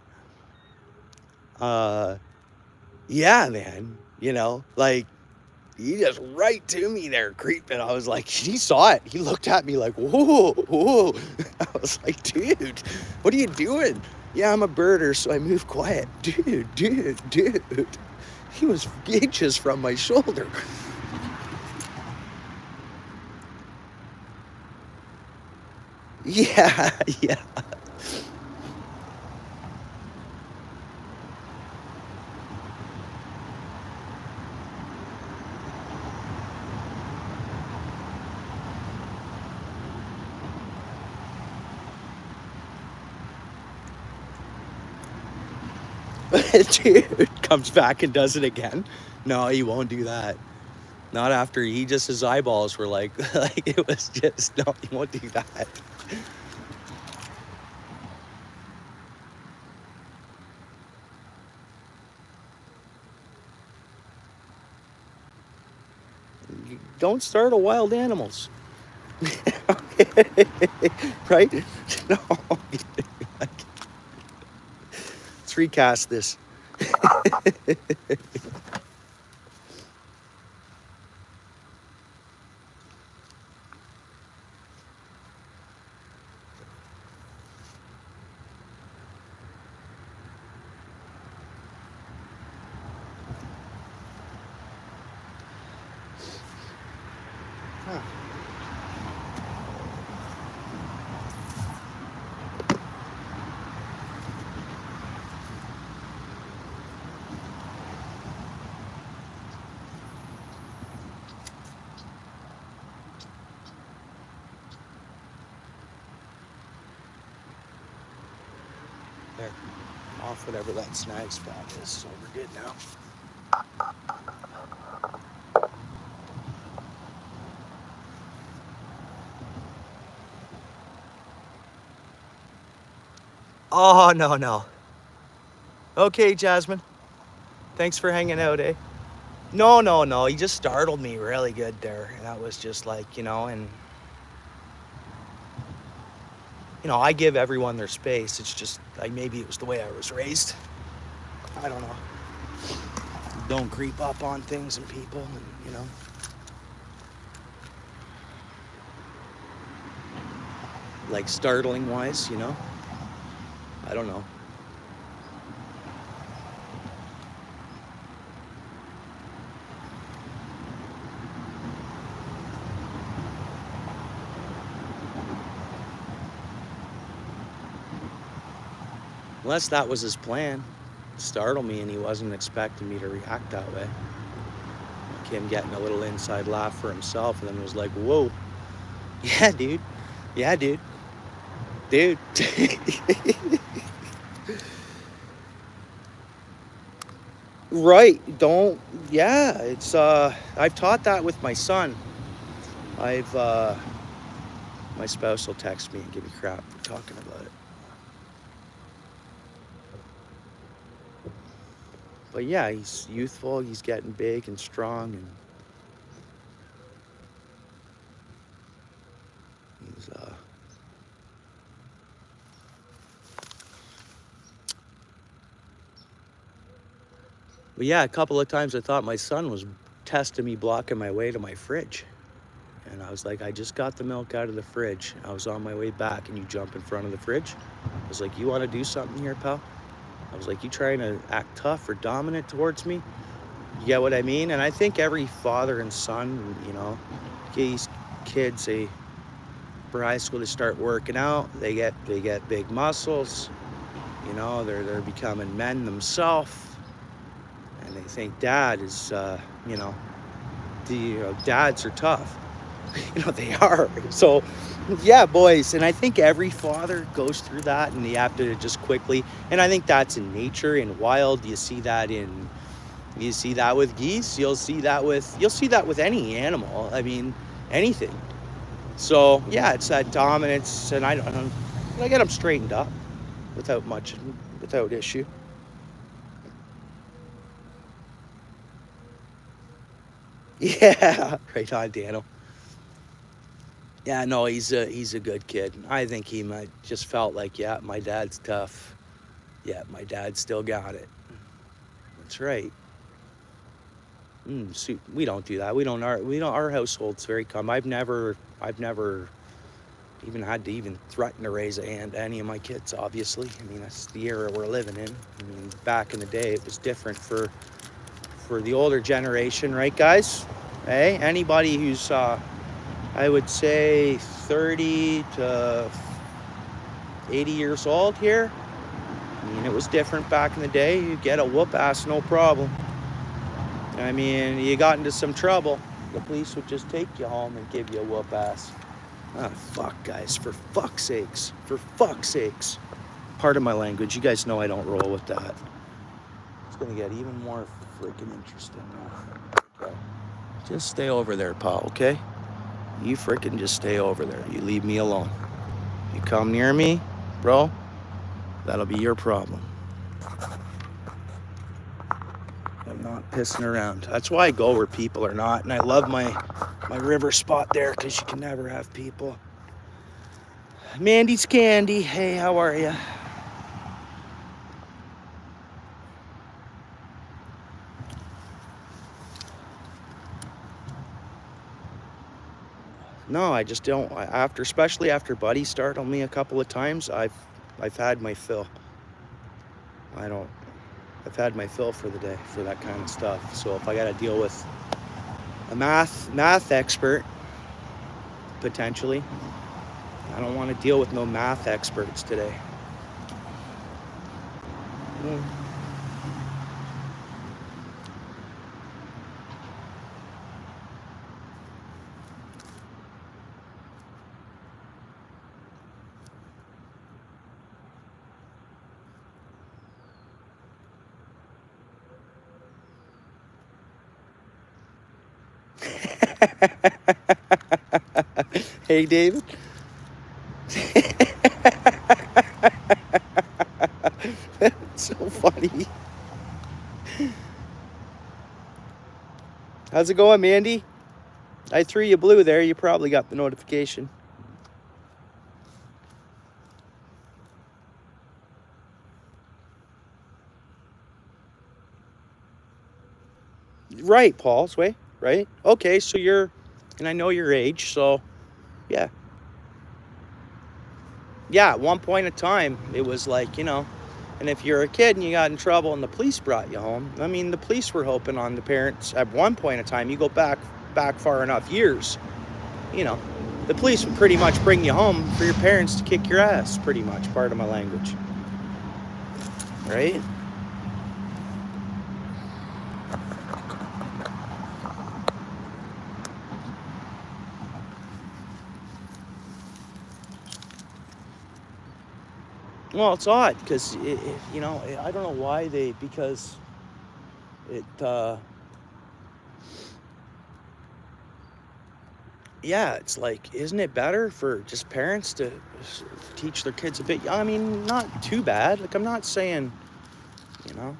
yeah, man, you know, like, he just right to me there, creeping. I was like, he saw it. He looked at me like, whoa. I was like, dude, what are you doing? Yeah, I'm a birder, so I move quiet. Dude. He was inches from my shoulder. Yeah, yeah. Dude comes back and does it again. No, he won't do that. Not after his eyeballs were like, like it was just, no, he won't do that. Don't startle wild animals. Right? No. Let's recast this. Huh. There. Off whatever that snag spot is, so we're good now. Oh, no. Okay, Jasmine. Thanks for hanging out, eh? No. He just startled me really good there. That was just like, and I give everyone their space. It's just like maybe it was the way I was raised. I don't know. Don't creep up on things and people, and like startling wise, I don't know. Unless that was his plan, startle me, and he wasn't expecting me to react that way. Like him getting a little inside laugh for himself, and then was like, whoa, yeah, dude. Yeah, dude. Dude. Right. Don't. Yeah. It's, I've taught that with my son. My spouse will text me and give me crap for talking about it. But yeah, he's youthful, he's getting big and strong, and he's, but yeah, a couple of times I thought my son was testing me, blocking my way to my fridge. And I was like, I just got the milk out of the fridge. I was on my way back, and you jump in front of the fridge. I was like, you want to do something here, pal? I was like, you trying to act tough or dominant towards me? You get what I mean? And I think every father and son, these kids, for high school, they start working out. They get big muscles. They're becoming men themselves, and they think dad is, dads are tough. They are. So, yeah, boys. And I think every father goes through that, and you have to just quickly. And I think that's in nature, in wild. You see that with geese. You'll see that with any animal. I mean, anything. So yeah, it's that dominance, and I get them straightened up without issue. Yeah, right on, Daniel. Yeah, no, he's a good kid. I think he might just felt like, yeah, my dad's tough. Yeah, my dad still got it. That's right. We don't do that. We don't. Our household's very calm. I've never even had to even threaten to raise a hand to any of my kids, obviously. I mean, that's the era we're living in. I mean, back in the day, it was different for the older generation, right, guys? Hey, anybody who's, I would say, 30 to 80 years old here, I mean, it was different back in the day. You get a whoop ass, no problem. I mean, you got into some trouble, the police would just take you home and give you a whoop ass. Ah, fuck, guys, for fuck's sakes. For fuck's sakes. Pardon my language. You guys know I don't roll with that. It's gonna get even more freaking interesting now. Okay. Just stay over there, pal, okay? You freaking just stay over there. You leave me alone. You come near me, bro, that'll be your problem. I'm not pissing around. That's why I go where people are not. And I love my river spot there because you can never have people. Mandy's Candy. Hey, how are you? No, I just don't. Especially after Buddy started on me a couple of times, I've had my fill. I've had my fill for the day for that kind of stuff. So if I got to deal with a math expert, potentially, I don't want to deal with no math experts today. Hey, David. That's so funny. How's it going, Mandy? I threw you blue there. You probably got the notification. Right, Paul's way, right? Okay, so and I know your age, so yeah. Yeah, at one point in time, it was like, and if you're a kid and you got in trouble and the police brought you home, I mean, the police were hoping on the parents. At one point in time, you go back far enough years, the police would pretty much bring you home for your parents to kick your ass, pretty much, part of my language. Right? Well, it's odd because, I don't know why because it, yeah, it's like, isn't it better for just parents to teach their kids a bit? I mean, not too bad. Like, I'm not saying, and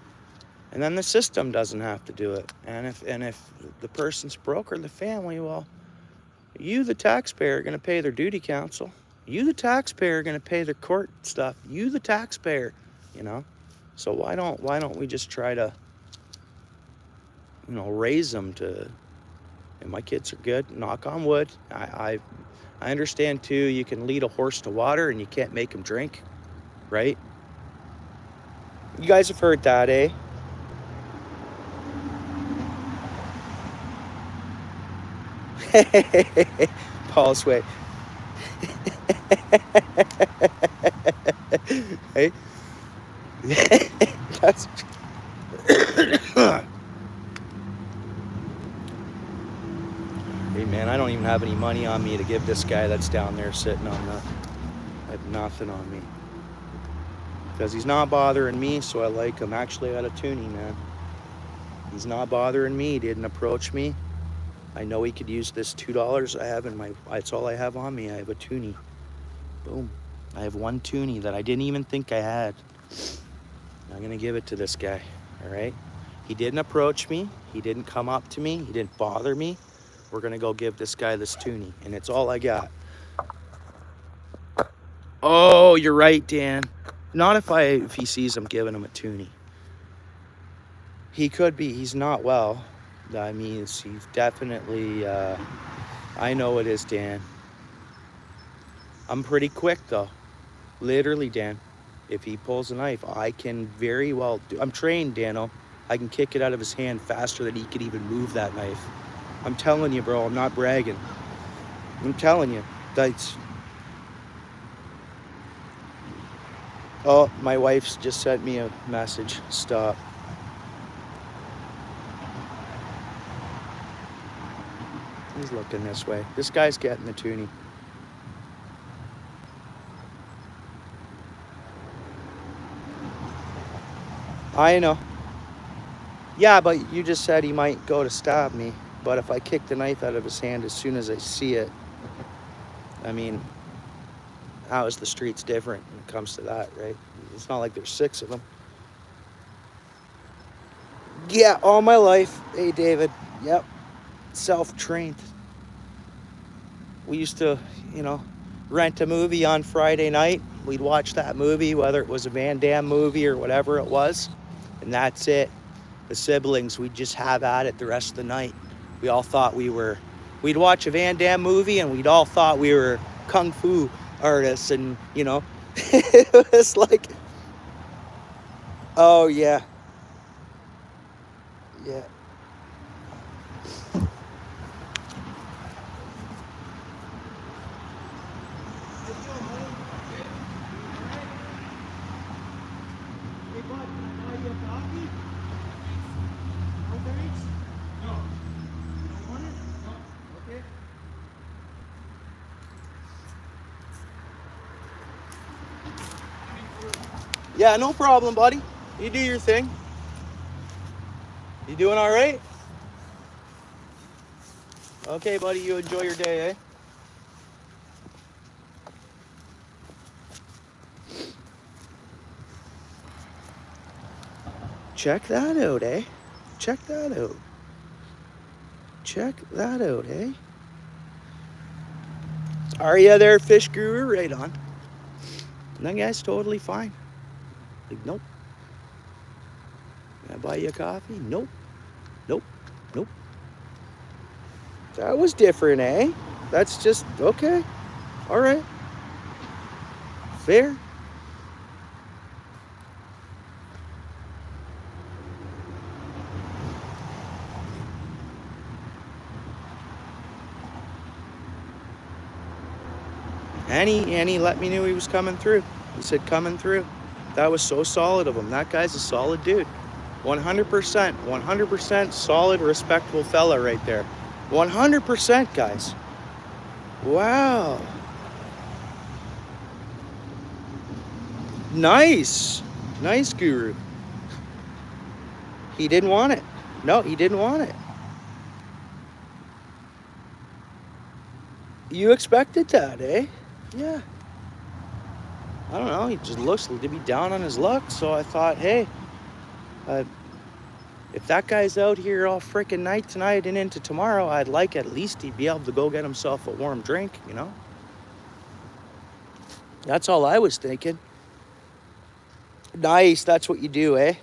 then the system doesn't have to do it. And if the person's broke or the family, well, you, the taxpayer, are going to pay their duty council. You, the taxpayer, are going to pay their court stuff. You, the taxpayer, So why don't we just try to, raise them to, and my kids are good, knock on wood. I understand too, you can lead a horse to water and you can't make him drink, right? You guys have heard that, eh? Paul's way. Hey. That's Hey man, I don't even have any money on me to give this guy that's down there sitting on I have nothing on me. Because he's not bothering me, so I like him. Actually, I got a toonie, man. He's not bothering me. He didn't approach me. I know he could use this $2 I have that's all I have on me. I have a toonie. Boom. I have one toonie that I didn't even think I had. I'm gonna give it to this guy, all right? He didn't approach me. He didn't come up to me. He didn't bother me. We're gonna go give this guy this toonie, and it's all I got. Oh, you're right, Dan. Not if he sees I'm giving him a toonie. He could be. He's not well. I mean, he's definitely. I know it is, Dan. I'm pretty quick though. Literally, Dan. If he pulls a knife, I can very well do. I'm trained, Dano. I can kick it out of his hand faster than he could even move that knife. I'm telling you, bro. I'm not bragging. I'm telling you. That's. Oh, my wife's just sent me a message. Stop. He's looking this way. This guy's getting the toonie. I know. Yeah, but you just said he might go to stab me. But if I kick the knife out of his hand as soon as I see it, I mean, how is the streets different when it comes to that, right? It's not like there's 6 of them. Yeah, all my life. Hey, David. Yep. Self-trained. We used to, rent a movie on Friday night. We'd watch that movie, whether it was a Van Damme movie or whatever it was. And that's it. The siblings, we'd just have at it the rest of the night. We all thought we'd watch a Van Damme movie and we'd all thought we were kung fu artists. And, it was like, oh, yeah. Yeah. Hey, bud, can I buy you a coffee? No thanks? No. You don't want it? No. Okay. Yeah, no problem, buddy. You do your thing. You doing all right? Okay, buddy, you enjoy your day, eh? Check that out, eh? Check that out. Check that out, eh? Are you there, fish guru? Right on. And that guy's totally fine. Like, nope. Can I buy you a coffee? Nope. Nope. Nope. That was different, eh? That's just, okay. All right. Fair. And he let me know he was coming through. He said coming through. That was so solid of him. That guy's a solid dude. 100%. 100% solid, respectable fella right there. 100%, guys. Wow. Nice. Nice, Guru. He didn't want it. No, he didn't want it. You expected that, eh? Yeah. I don't know. He just looks to be down on his luck. So I thought, hey, if that guy's out here all freaking night tonight and into tomorrow, I'd like at least he'd be able to go get himself a warm drink, That's all I was thinking. Nice. That's what you do, eh?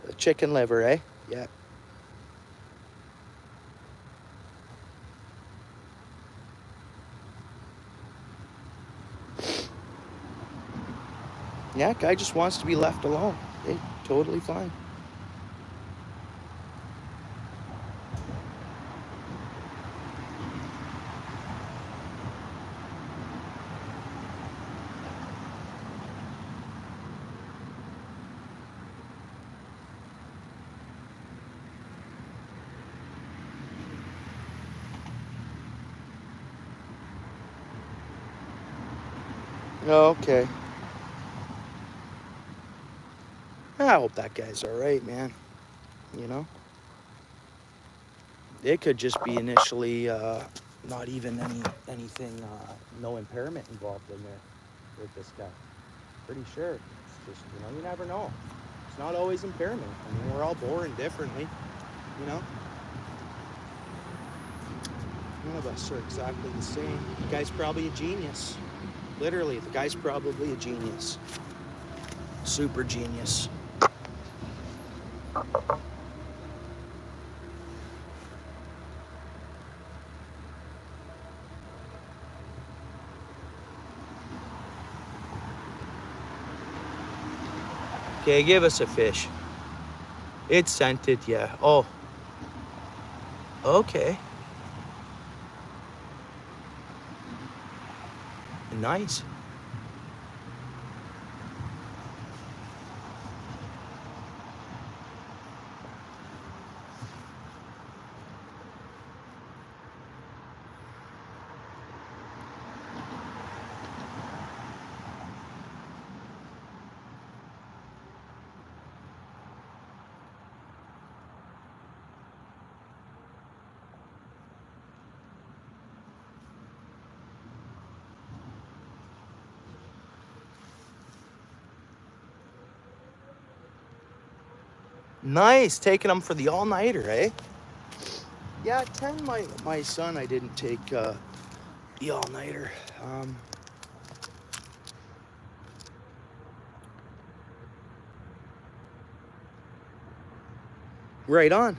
A chicken liver, eh? Yeah. Yeah, guy just wants to be left alone. Hey, totally fine. Okay. I hope that guy's all right, man. It could just be initially not even anything, no impairment involved in there with this guy. Pretty sure. It's just, you never know. It's not always impairment. I mean, we're all born differently, None of us are exactly the same. The guy's probably a genius. Literally, the guy's probably a genius. Super genius. Okay, give us a fish. It's scented, yeah. Oh, okay. Nice. Nice, taking them for the all-nighter, eh? Yeah, at 10, my son, I didn't take the all-nighter. Right on.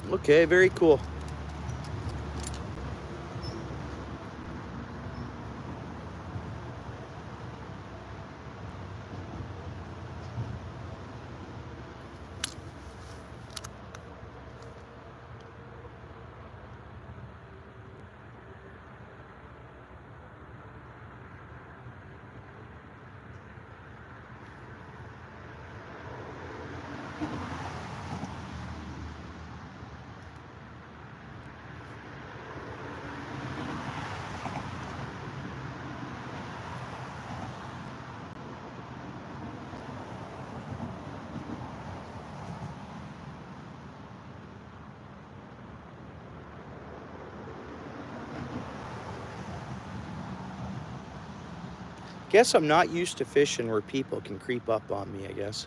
Okay, very cool. Guess I'm not used to fishing where people can creep up on me, I guess.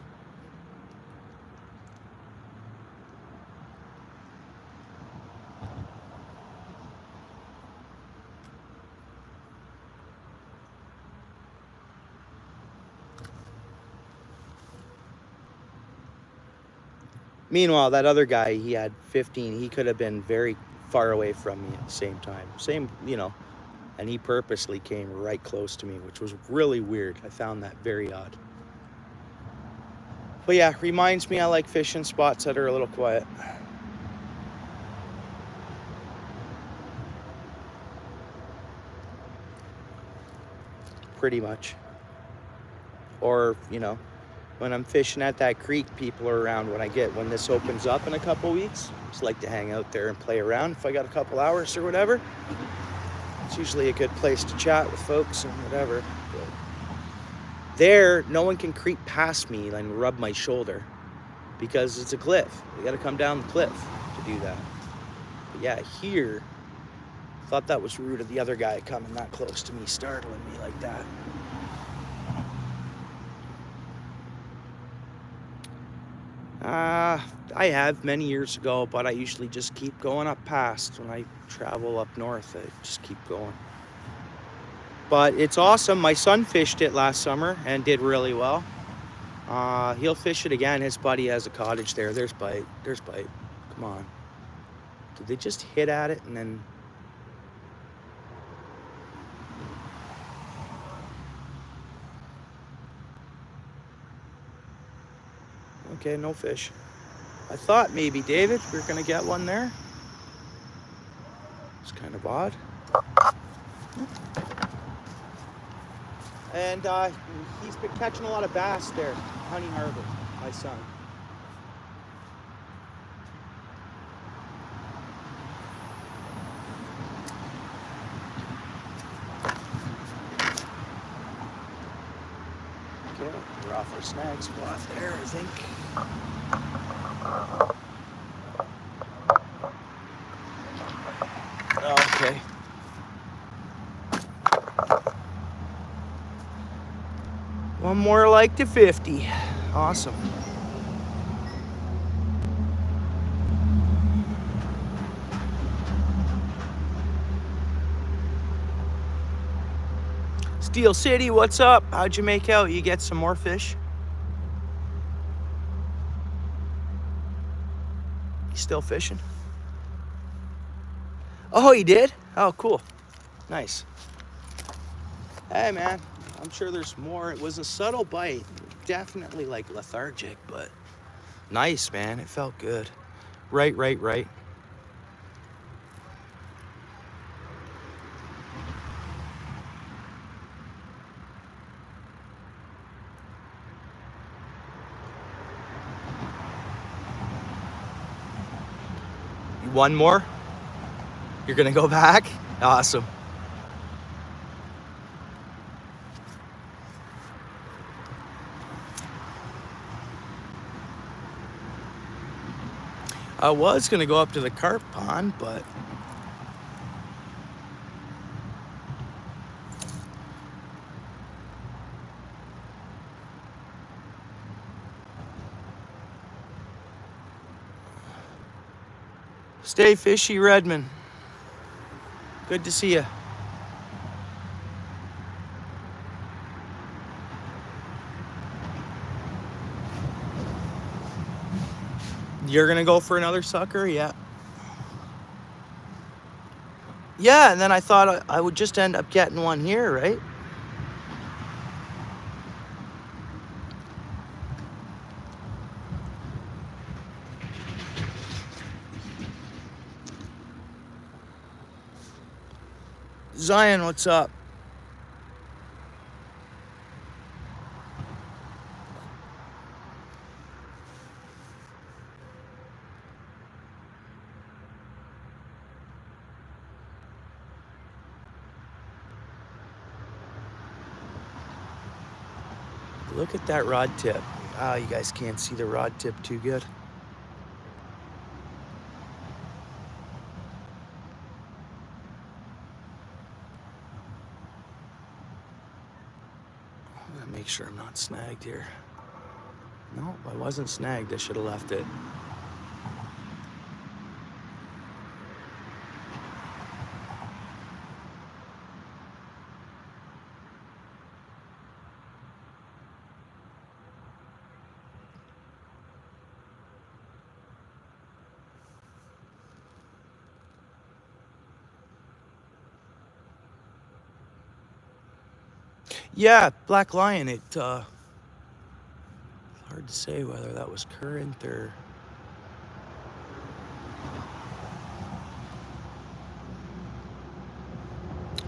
Meanwhile, that other guy, he had 15. He could have been very far away from me at the same time. Same, and he purposely came right close to me, which was really weird. I found that very odd. But yeah, reminds me I like fishing spots that are a little quiet. Pretty much. Or, when I'm fishing at that creek, people are around when this opens up in a couple weeks. Just like to hang out there and play around if I got a couple hours or whatever. It's usually a good place to chat with folks and whatever. But there, no one can creep past me and rub my shoulder because it's a cliff. You got to come down the cliff to do that. But yeah, here, thought that was rude of the other guy coming that close to me, startling me like that. I have many years ago, but I usually just keep going up past. When I travel up north, I just keep going. But it's awesome. My son fished it last summer and did really well. He'll fish it again. His buddy has a cottage there. There's bite. There's bite. Come on. Did they just hit at it and then... Okay, no fish. I thought maybe, David, we were going to get one there. It's kind of odd. And he's been catching a lot of bass there, Honey Harbor, my son. Okay, we're off our snag spot there, I think. Okay. One more like to 50. Awesome. Steel City, what's up? How'd you make out? You get some more fish? You still fishing? Oh, you did? Oh, cool. Nice. Hey, man. I'm sure there's more. It was a subtle bite. Definitely like lethargic, but nice, man. It felt good. Right. One more? You're gonna go back? Awesome. I was gonna go up to the carp pond, but stay fishy, Redmond. Good to see you. You're gonna go for another sucker? Yeah. Yeah, and then I thought I would just end up getting one here, right? Zion, what's up? Look at that rod tip. Ah, you guys can't see the rod tip too good. I'm gonna make sure I'm not snagged here. No, I wasn't snagged. I should have left it. Yeah, Black Lion. It's hard to say whether that was current or.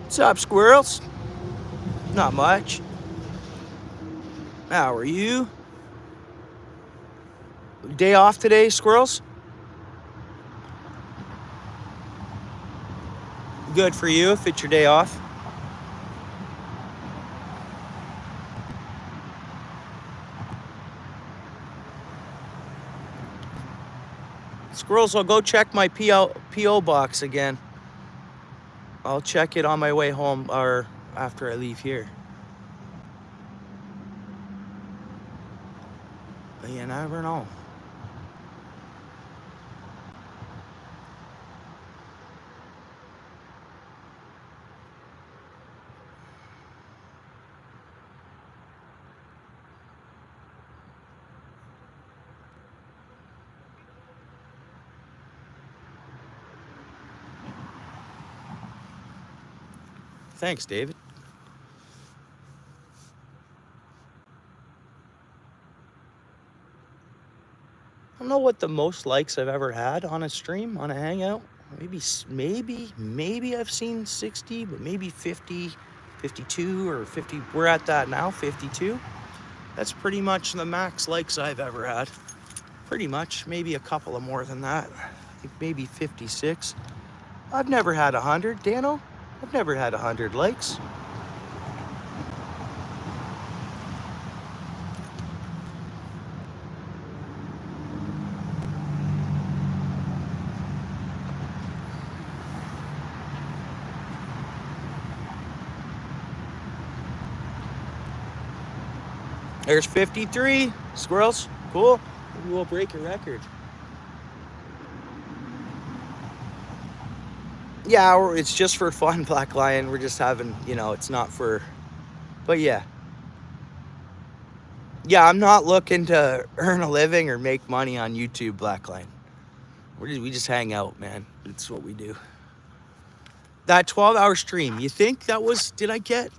What's up, squirrels? Not much. How are you? Day off today, squirrels? Good for you if it's your day off. Squirrels, I'll go check my P.O. box again. I'll check it on my way home or after I leave here. But you never know. Thanks, David. I don't know what the most likes I've ever had on a stream, on a hangout. Maybe I've seen 60, but maybe 50, 52 or 50. We're at that now, 52. That's pretty much the max likes I've ever had. Pretty much, maybe a couple of more than that. I think maybe 56. I've never had 100, Dano. I've never had 100 likes. There's 53 squirrels. Cool. Maybe we'll break a record. Yeah, it's just for fun, Black Lion. We're just having, it's not for, but yeah. Yeah, I'm not looking to earn a living or make money on YouTube, Black Lion. We just hang out, man. It's what we do. That 12-hour stream, you think that was, did I get?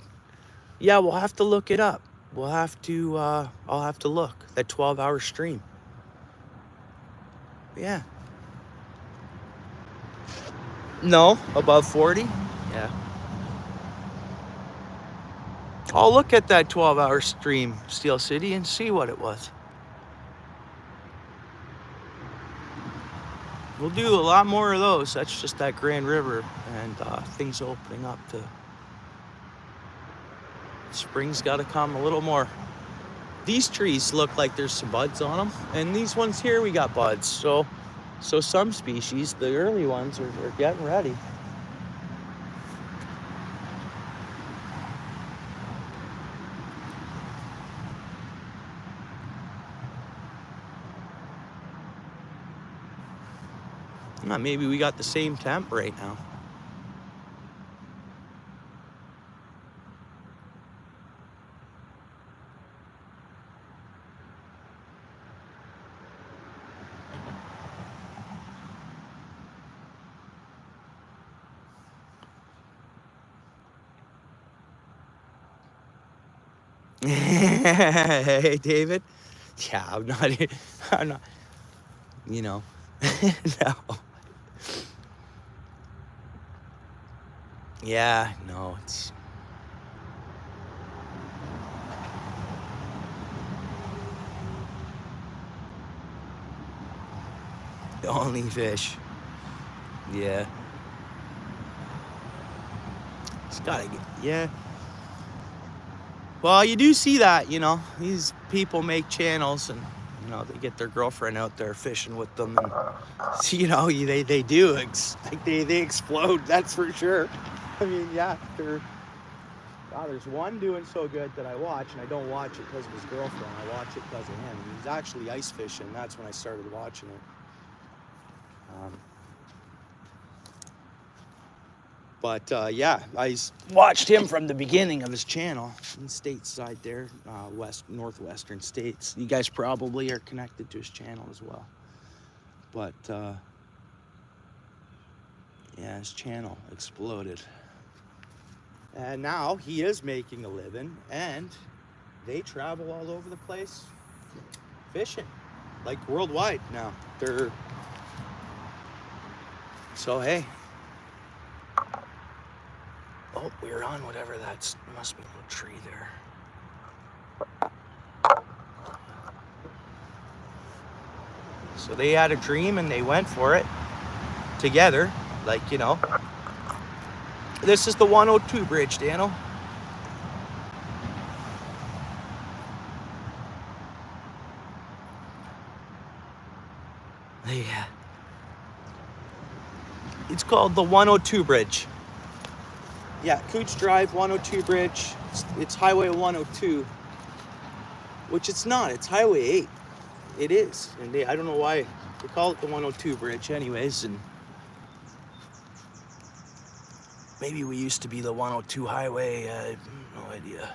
Yeah, we'll have to look it up. We'll have to, I'll have to look. That 12-hour stream. Yeah. No, above 40? Yeah. I'll look at that 12-hour stream, Steel City, and see what it was. We'll do a lot more of those. That's just that Grand River and things opening up to... Spring's got to come a little more. These trees look like there's some buds on them. And these ones here, we got buds. So some species, the early ones, are getting ready. Maybe we got the same temp right now. Hey, David. Yeah, I'm not, no. Yeah, no, it's... The only fish. Yeah. It's gotta get, yeah. Well, you do see that, these people make channels and, they get their girlfriend out there fishing with them and, they do, they explode, that's for sure. I mean, yeah, there's one doing so good that I watch, and I don't watch it because of his girlfriend. I watch it because of him. He's actually ice fishing. That's when I started watching it. Yeah, I watched him from the beginning of his channel in stateside there, northwestern states. You guys probably are connected to his channel as well. But yeah, his channel exploded. And now he is making a living, and they travel all over the place fishing, like worldwide now. So hey. Oh, we're on whatever that's, there must be a little tree there. So they had a dream and they went for it together, like, This is the 102 bridge, Daniel. Yeah. It's called the 102 bridge. Yeah, Cooch Drive, 102 bridge. It's Highway 102, which it's not. It's Highway 8. It is. And I don't know why they call it the 102 bridge anyways. And maybe we used to be the 102 highway. I have no idea.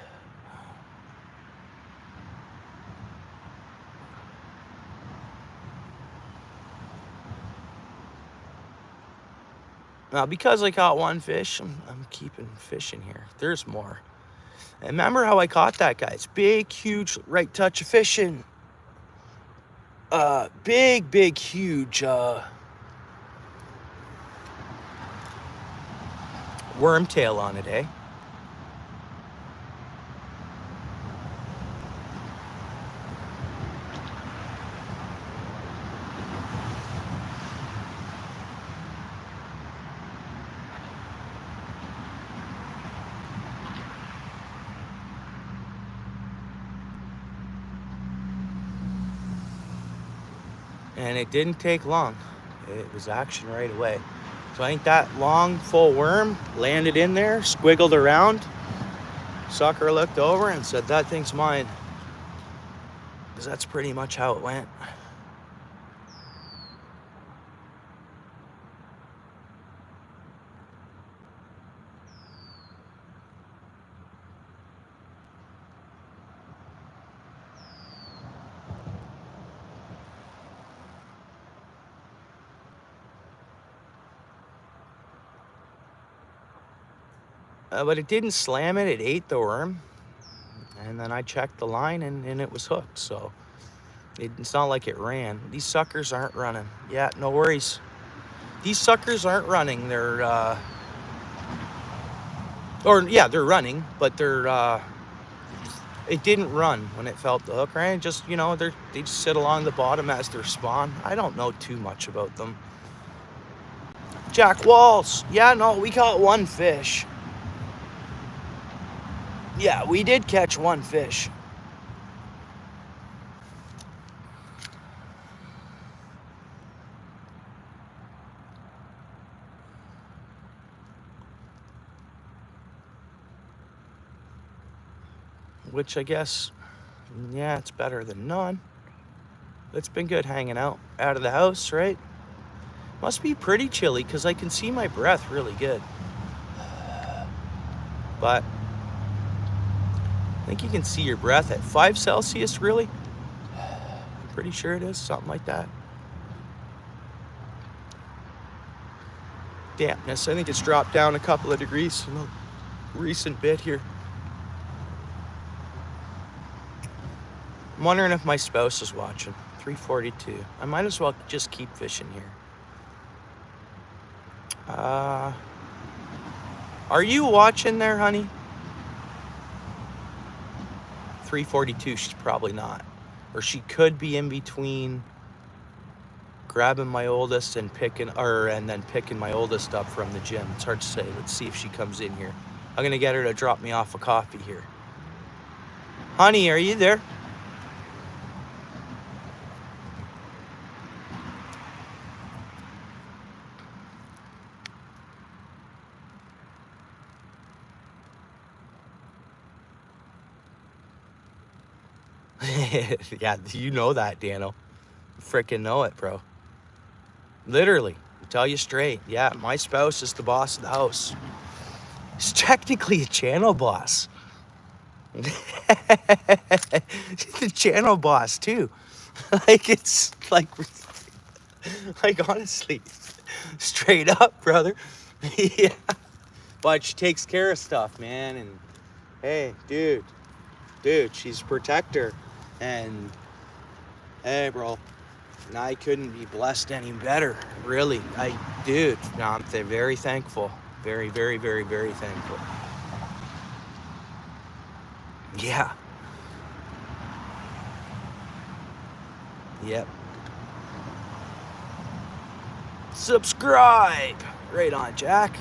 Now, because I caught one fish, I'm keeping fishing here. There's more. And remember how I caught that, guys? Big, huge right touch of fishing. Big, huge wormtail on it, eh? And it didn't take long. It was action right away. So I think that long, full worm landed in there, squiggled around. Sucker looked over and said, that thing's mine. Because that's pretty much how it went. But it didn't slam it. It ate the worm. And then I checked the line and it was hooked. So it's not like it ran. These suckers aren't running. Yeah, no worries. These suckers aren't running. They're, they're running, but they're, it didn't run when it felt the hook, right? Just, you know, they just sit along the bottom as their spawn. I don't know too much about them. Jack Walls. Yeah, no, we caught one fish. Yeah, we did catch one fish. Which I guess, yeah, it's better than none. It's been good hanging out of the house, right? Must be pretty chilly because I can see my breath really good. But I think you can see your breath at 5 Celsius, really? I'm pretty sure it is, something like that. Dampness, I think it's dropped down a couple of degrees in the recent bit here. I'm wondering if my spouse is watching. 3:42. I might as well just keep fishing here. Are you watching there, honey? 3:42, she's probably not. Or she could be in between grabbing my oldest and then picking my oldest up from the gym. It's hard to say. Let's see if she comes in here. I'm gonna get her to drop me off a coffee here. Honey, are you there? Yeah, you know that, Dano. Frickin' know it, bro. Literally, I'll tell you straight. Yeah, my spouse is the boss of the house. He's technically a channel boss. She's the channel boss too. It's like honestly, straight up, brother. Yeah. But she takes care of stuff, man. And hey, dude, she's a protector. And hey, bro, and I couldn't be blessed any better, really. I'm very thankful. Very, very, very, very thankful. Yeah. Yep. Subscribe. Right on, Jack.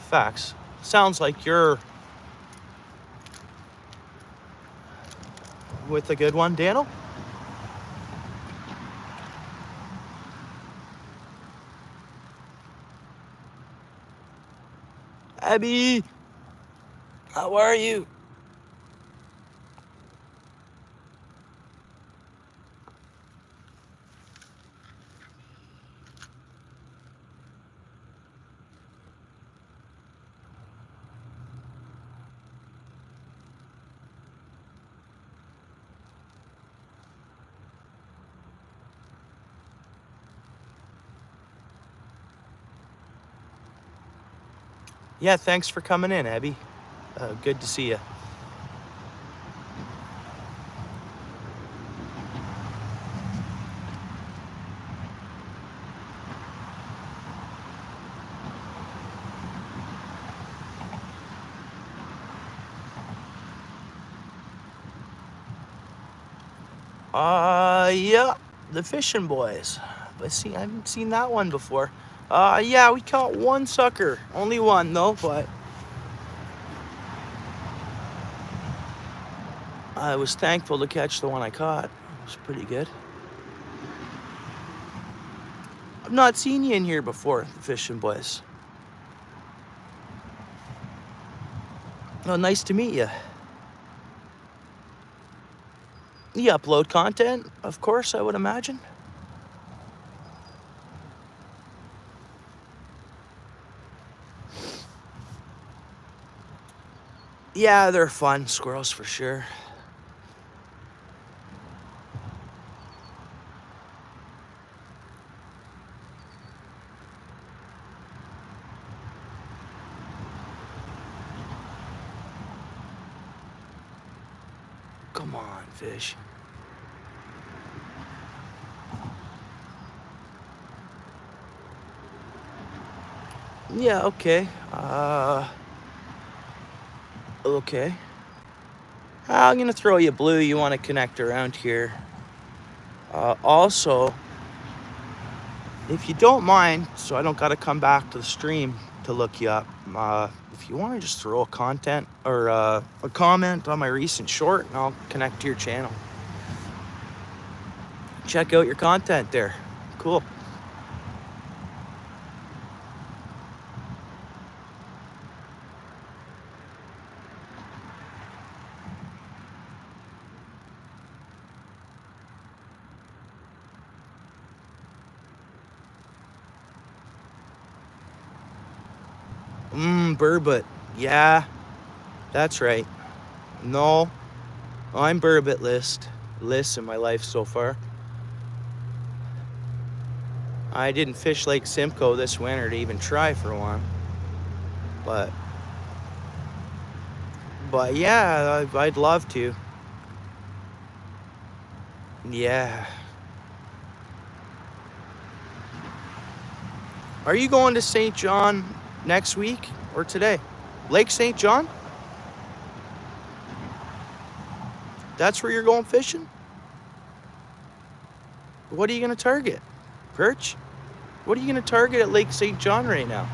Facts. Sounds like you're with a good one, Daniel. Abby, how are you? Yeah, thanks for coming in, Abby. Good to see you. Yeah, the Fishing Boys. But see, I haven't seen that one before. Yeah, we caught one sucker. Only one though, but I was thankful to catch the one I caught. It was pretty good. I've not seen you in here before, fishing boys. Oh, nice to meet you. You upload content, of course, I would imagine. Yeah, they're fun, squirrels for sure. Come on, fish. Yeah, okay. Okay. I'm gonna throw you blue. You want to connect around here. Also, if you don't mind, so I don't gotta come back to the stream to look you up. If you want to just throw a content or a comment on my recent short, and I'll connect to your channel. Check out your content there. Cool. Burbot. Yeah, that's right. No, I'm burbot list in my life so far. I didn't fish Lake Simcoe this winter to even try for one. But yeah, I'd love to. Yeah. Are you going to St. John next week or today? Lake St. John? That's where you're going fishing? What are you going to target? Perch? What are you going to target at Lake St. John right now?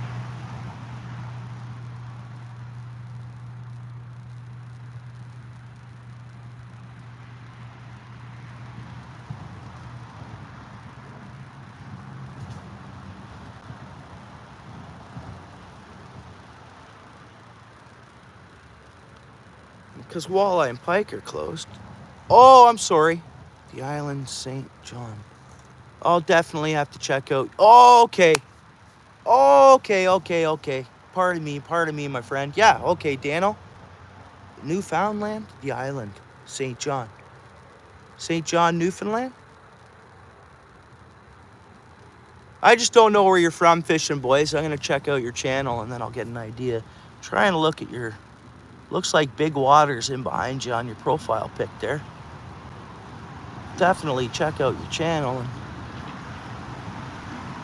Because walleye and pike are closed. Oh, I'm sorry. The island St. John. I'll definitely have to check out. Oh, okay. Okay. Pardon me, my friend. Yeah, okay, Dano. Newfoundland, the island, St. John. St. John, Newfoundland? I just don't know where you're from fishing, boys. I'm going to check out your channel and then I'll get an idea. Trying to look at your... Looks like big waters in behind you on your profile pic there. Definitely check out your channel and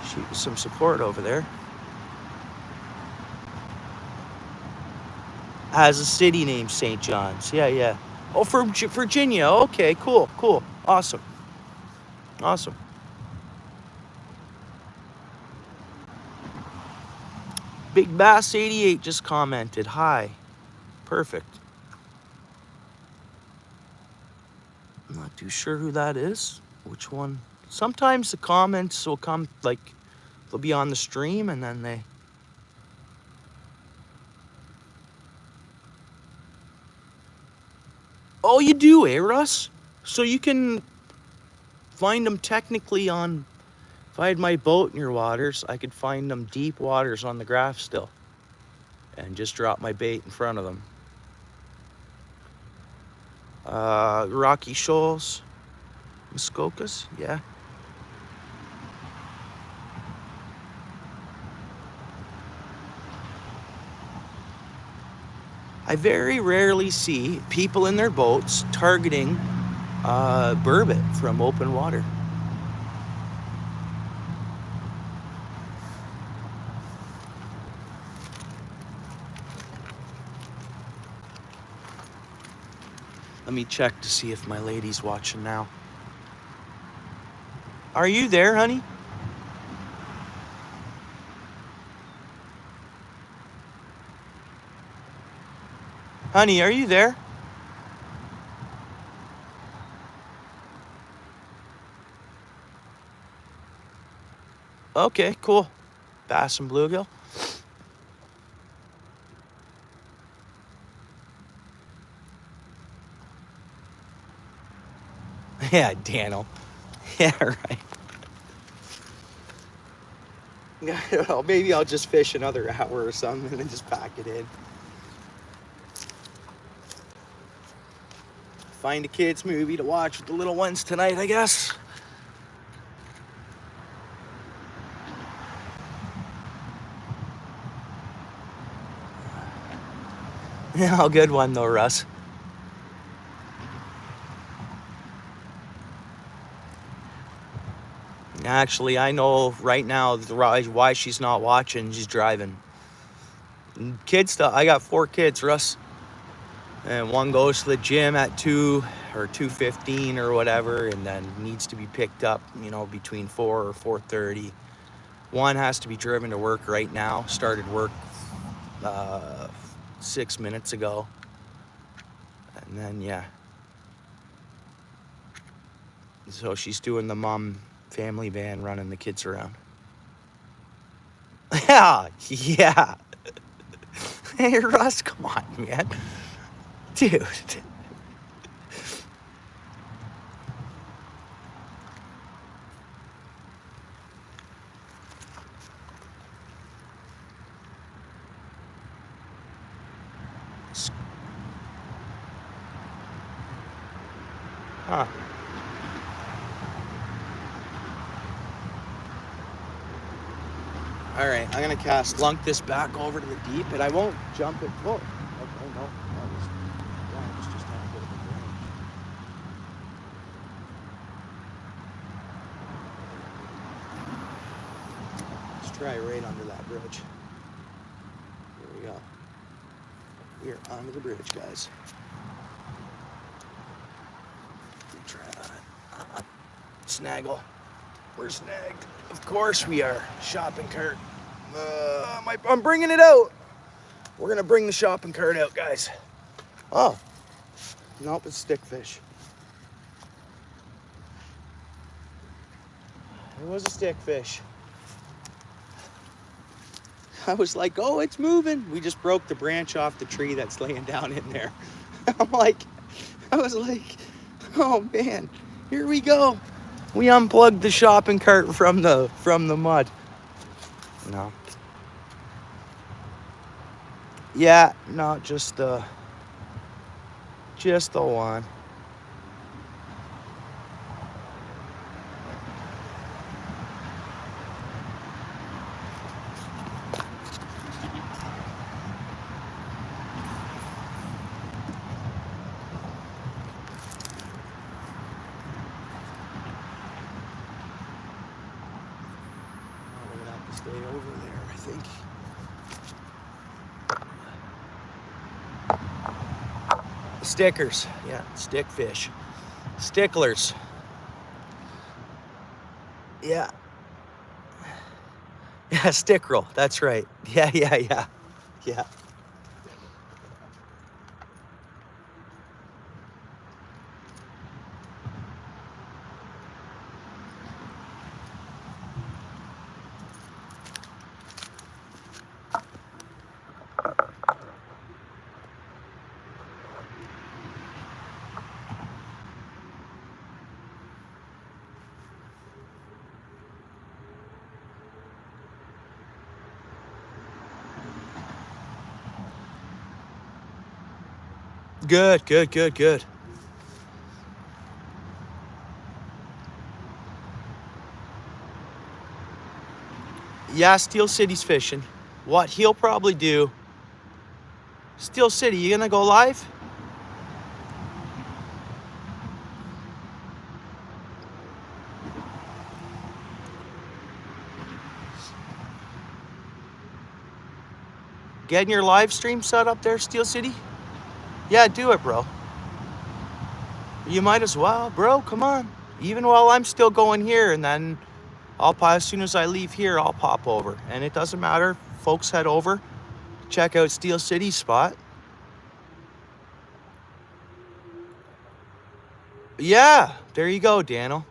shoot some support over there. Has a city named St. John's. Yeah. Oh, from Virginia. Okay, cool. Awesome. Big Bass 88 just commented. Hi. Perfect. I'm not too sure who that is. Which one? Sometimes the comments will come, like, they'll be on the stream and then they... Oh, you do, eh, Russ? So you can find them technically on... If I had my boat in your waters, I could find them deep waters on the graph still. And just drop my bait in front of them. Rocky Shoals. Muskokas, yeah. I very rarely see people in their boats targeting burbot from open water. Let me check to see if my lady's watching now. Are you there, honey? Honey, are you there? Okay, cool. Bass and bluegill. Yeah, Daniel. Yeah, right. I don't know. Maybe I'll just fish another hour or something and then just pack it in. Find a kids movie to watch with the little ones tonight, I guess. Yeah, good one though, Russ. Actually, I know right now why she's not watching. She's driving. Kids stuff. I got 4 kids, Russ, and one goes to the gym at 2 or 2:15 or whatever, and then needs to be picked up, you know, between 4 or 4:30. One has to be driven to work right now. Started work 6 minutes ago, and then yeah. So she's doing the mom family van, running the kids around. Yeah, yeah. Hey, Russ, come on, man. Dude. Huh. All right, I'm gonna cast lunk this back over to the deep, and I won't jump it. Whoa. Okay, no. That was just a bit of a range. Let's try right under that bridge. Here we go. We're onto the bridge, guys. Try that. Snaggle. We're snagged. Of course we are. Shopping cart. I'm bringing it out. We're gonna bring the shopping cart out, guys. Oh, nope, it's stickfish. It was a stickfish. I was like, oh, it's moving. We just broke the branch off the tree that's laying down in there. I was like, oh man, here we go. We unplugged the shopping cart from the mud. No. Yeah, no, just the one. We're gonna have to stay over there, I think. Stickers, yeah, stickfish. Sticklers. Yeah. Yeah, stick roll, that's right. Yeah. Yeah. Good. Yeah, Steel City's fishing. What he'll probably do. Steel City, you gonna go live? Getting your live stream set up there, Steel City? Yeah, do it, bro. You might as well, bro. Come on. Even while I'm still going here, and then as soon as I leave here, I'll pop over. And it doesn't matter. Folks, head over. Check out Steel City's spot. Yeah, there you go, Daniel.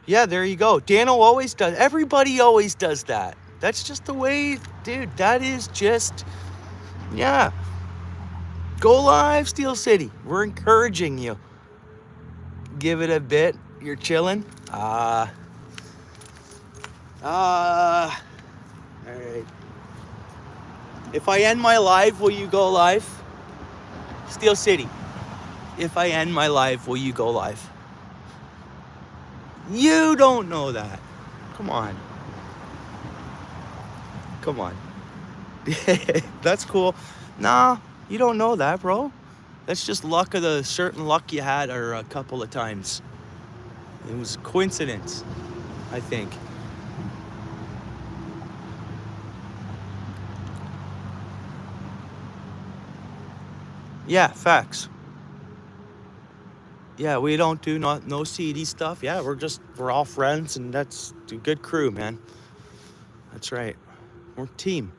Yeah, there you go. Daniel always does. Everybody always does that. That's just the way, dude. That is just, yeah. Go live, Steel City. We're encouraging you. Give it a bit. You're chilling. All right. If I end my live, will you go live? Steel City. If I end my live, will you go live? You don't know that. Come on. Come on. That's cool. Nah, you don't know that, bro. That's just luck of the certain luck you had or a couple of times. It was a coincidence, I think. Yeah, facts. Yeah, we don't do no seedy stuff. Yeah, we're all friends and that's a good crew, man. That's right. We're a team.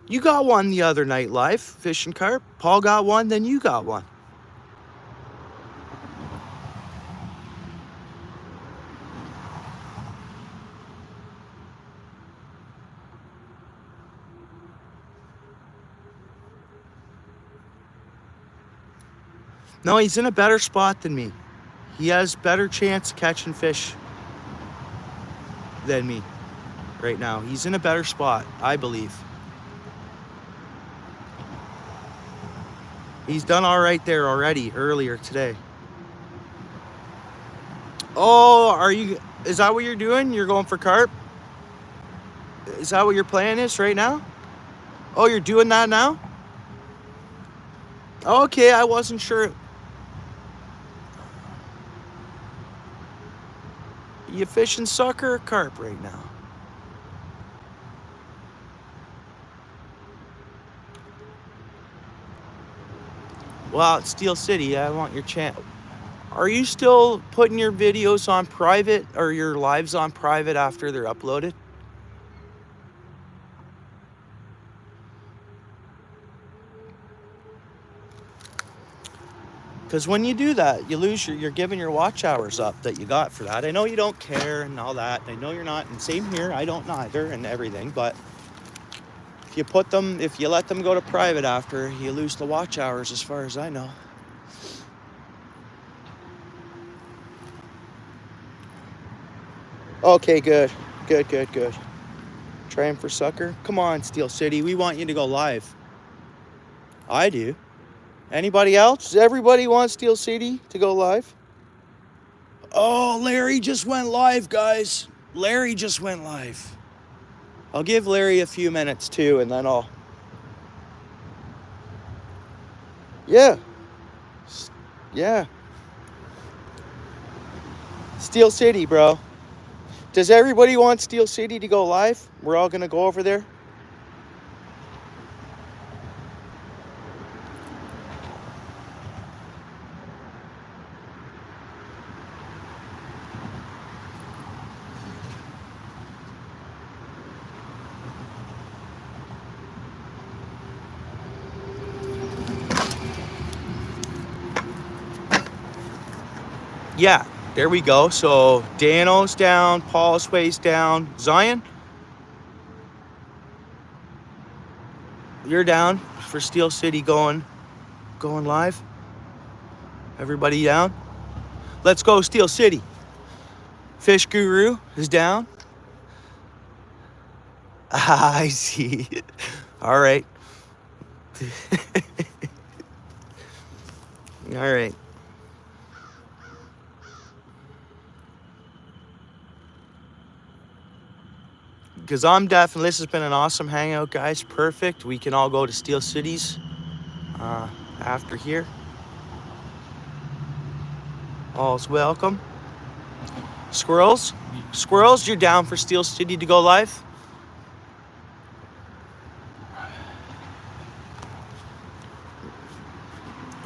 You got one the other night live, fishing carp. Paul got one, then you got one. No, he's in a better spot than me. He has better chance of catching fish than me right now. He's in a better spot, I believe. He's done all right there already earlier today. Oh, is that what you're doing? You're going for carp? Is that what your plan is right now? Oh, you're doing that now? Okay, I wasn't sure. You fishing sucker or carp right now? Well, it's Steel City. I want your channel. Are you still putting your videos on private or your lives on private after they're uploaded? Because when you do that, you lose you're giving your watch hours up that you got for that. I know you don't care and all that. I know you're not, and same here, I don't either and everything, but if you let them go to private after, you lose the watch hours as far as I know. Okay, good. Good. Trying for sucker. Come on, Steel City. We want you to go live. I do. Anybody else? Everybody wants Steel City to go live? Oh, Larry just went live, guys. Larry just went live. I'll give Larry a few minutes too, and then I'll... Yeah. Steel City, bro. Does everybody want Steel City to go live? We're all gonna go over there. Yeah, there we go. So Dano's down, Paul's ways down. Zion, you're down for Steel City going live. Everybody down? Let's go, Steel City. Fish Guru is down. I see. All right. All right. Because this has been an awesome hangout, guys. Perfect. We can all go to Steel Cities after here. All's welcome. Squirrels, you're down for Steel City to go live?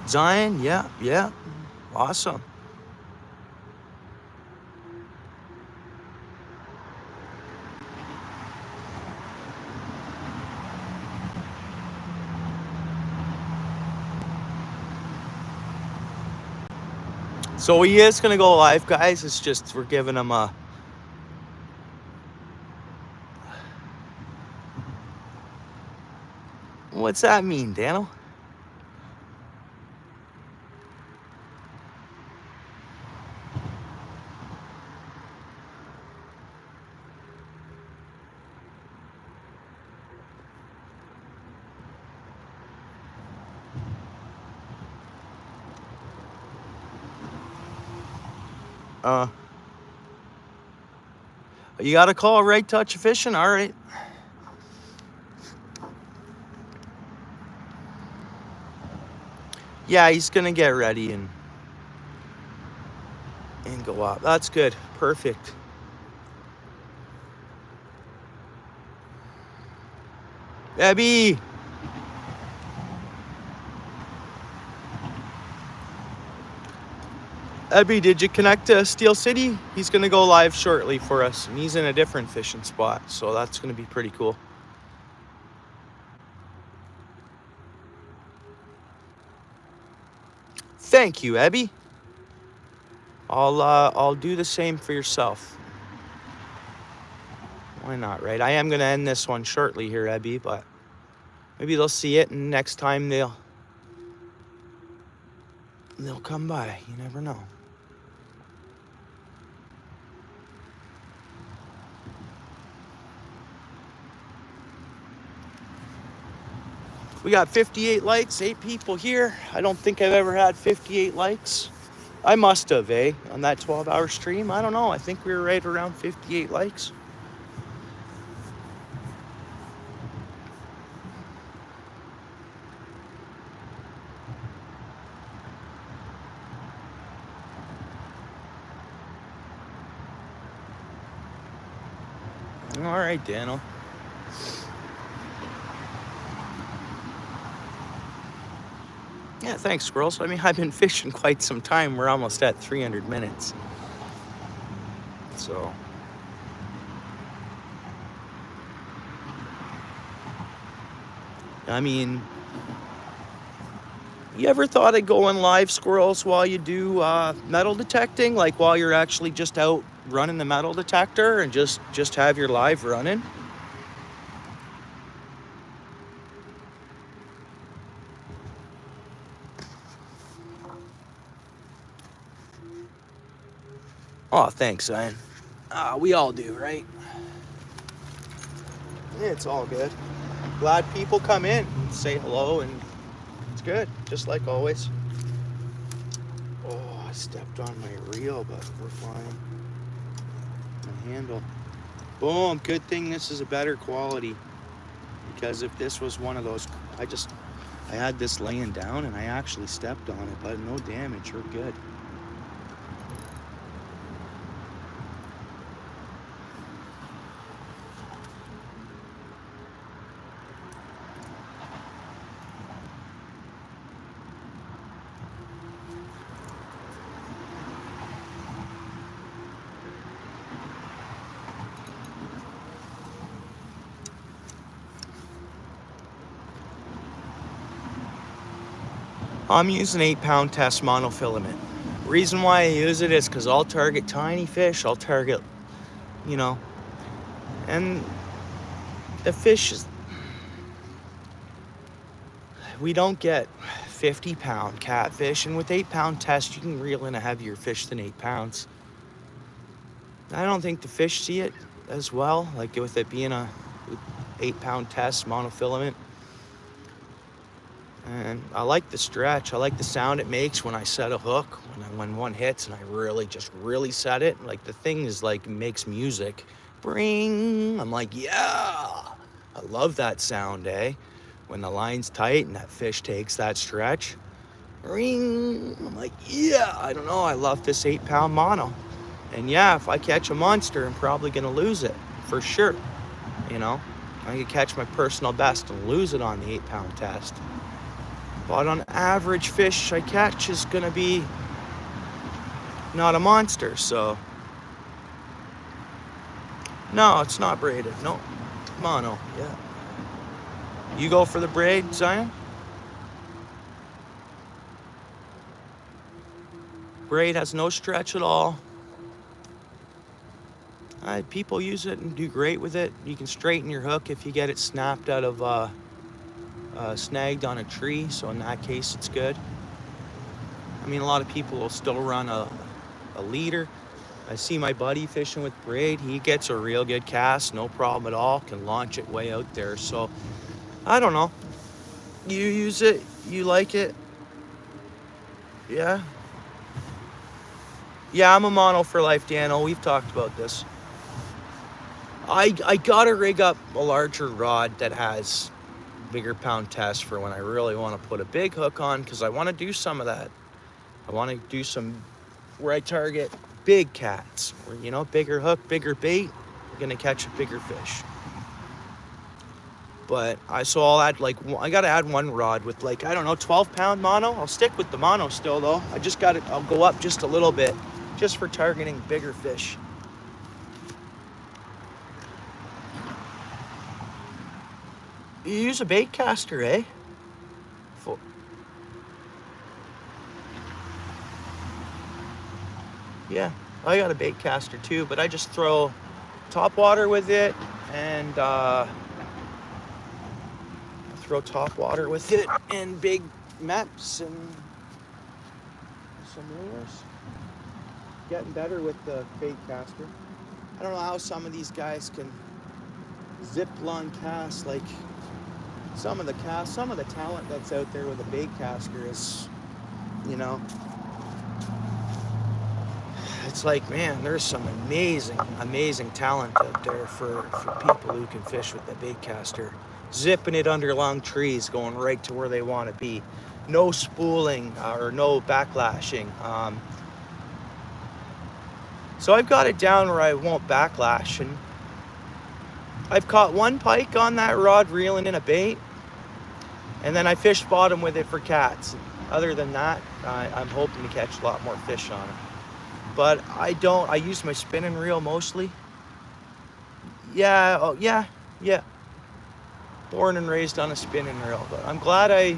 Zion, yeah. Awesome. So he is gonna go live, guys. It's just we're giving him a what's that mean, Daniel? You got a call, right? Touch of fishing. All right. Yeah, he's gonna get ready and go up. That's good. Perfect. Abby. Abby, did you connect to Steel City? He's gonna go live shortly for us, and he's in a different fishing spot, so that's gonna be pretty cool. Thank you, Abby. I'll do the same for yourself. Why not, right? I am gonna end this one shortly here, Abby, but maybe they'll see it, and next time they'll come by. You never know. We got 58 likes, 8 people here. I don't think I've ever had 58 likes. I must have, on that 12-hour stream. I don't know. I think we were right around 58 likes. All right, Daniel. Yeah, thanks, squirrels. I mean, I've been fishing quite some time. We're almost at 300 minutes. So, I mean, you ever thought of going live, squirrels, while you do metal detecting? Like while you're actually just out running the metal detector and just have your live running? Oh, thanks, Zion. We all do, right? Yeah, it's all good. Glad people come in and say hello, and it's good, just like always. Oh, I stepped on my reel, but we're fine. My handle. Boom, good thing this is a better quality, because if this was one of those, I had this laying down and I actually stepped on it, but no damage, we're good. I'm using 8-pound test monofilament. Reason why I use it is because I'll target tiny fish. I'll target, and the fish is, we don't get 50-pound catfish, and with 8-pound test, you can reel in a heavier fish than 8 pounds. I don't think the fish see it as well, like with it being a 8-pound test monofilament. And I like the stretch. I like the sound it makes when I set a hook, when one hits and I really set it. Like the thing is like makes music. Bring. I'm like, yeah. I love that sound, when the line's tight and that fish takes that stretch. Ring. I'm like, yeah. I don't know. I love this 8-pound mono. And yeah, if I catch a monster, I'm probably gonna lose it for sure. I could catch my personal best and lose it on the 8-pound test. But on average, fish I catch is gonna be not a monster, so. No, it's not braided. No, mono, yeah. You go for the braid, Zion? Braid has no stretch at all. People use it and do great with it. You can straighten your hook if you get it snapped out of snagged on a tree, so in that case it's good. I mean, a lot of people will still run a leader. I see my buddy fishing with braid. He gets a real good cast, no problem at all, can launch it way out there. So I don't know, you use it, you like it. Yeah, I'm a mono for life, Daniel. We've talked about this. I gotta rig up a larger rod that has bigger pound test for when I really want to put a big hook on, because I want to do some of that. I want to do some where I target big cats, where, you know, bigger hook, bigger bait, you're gonna catch a bigger fish. But I'll add, like, I gotta add one rod with, like, I don't know, 12-pound mono. I'll stick with the mono still though. I'll go up just a little bit just for targeting bigger fish. You use a bait caster, eh? Yeah, I got a bait caster too, but I just throw top water with it and big maps and some lures. Getting better with the bait caster. I don't know how some of these guys can zip line cast. Like some of the talent that's out there with a bait caster is, you know, it's like, man, there's some amazing talent out there for people who can fish with the bait caster. Zipping it under long trees, going right to where they want to be. No spooling or no backlashing. So I've got it down where I won't backlash, and I've caught one pike on that rod reeling in a bait, and then I fish bottom with it for cats. Other than that, I'm hoping to catch a lot more fish on it. But I use my spinning reel mostly. Yeah, oh, yeah. Born and raised on a spinning reel, but I'm glad I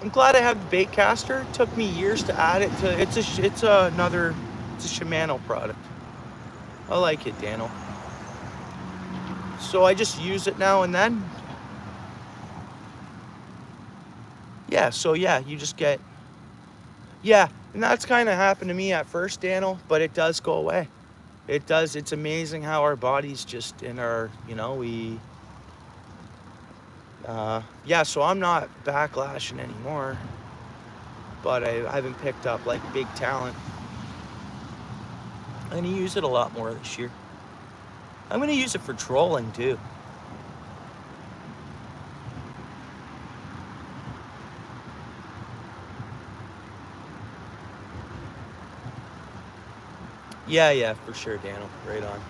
have the bait caster. It took me years to add it to. It's a Shimano product. I like it, Daniel. So I just use it now and then. Yeah, so yeah, you just get. Yeah, and that's kind of happened to me at first, Daniel, but it does go away. It does. It's amazing how our bodies just in our, you know, we. Yeah, so I'm not backlashing anymore, but I haven't picked up like big talent. I'm gonna use it a lot more this year. I'm gonna use it for trolling too. Yeah, for sure, Daniel. Right on.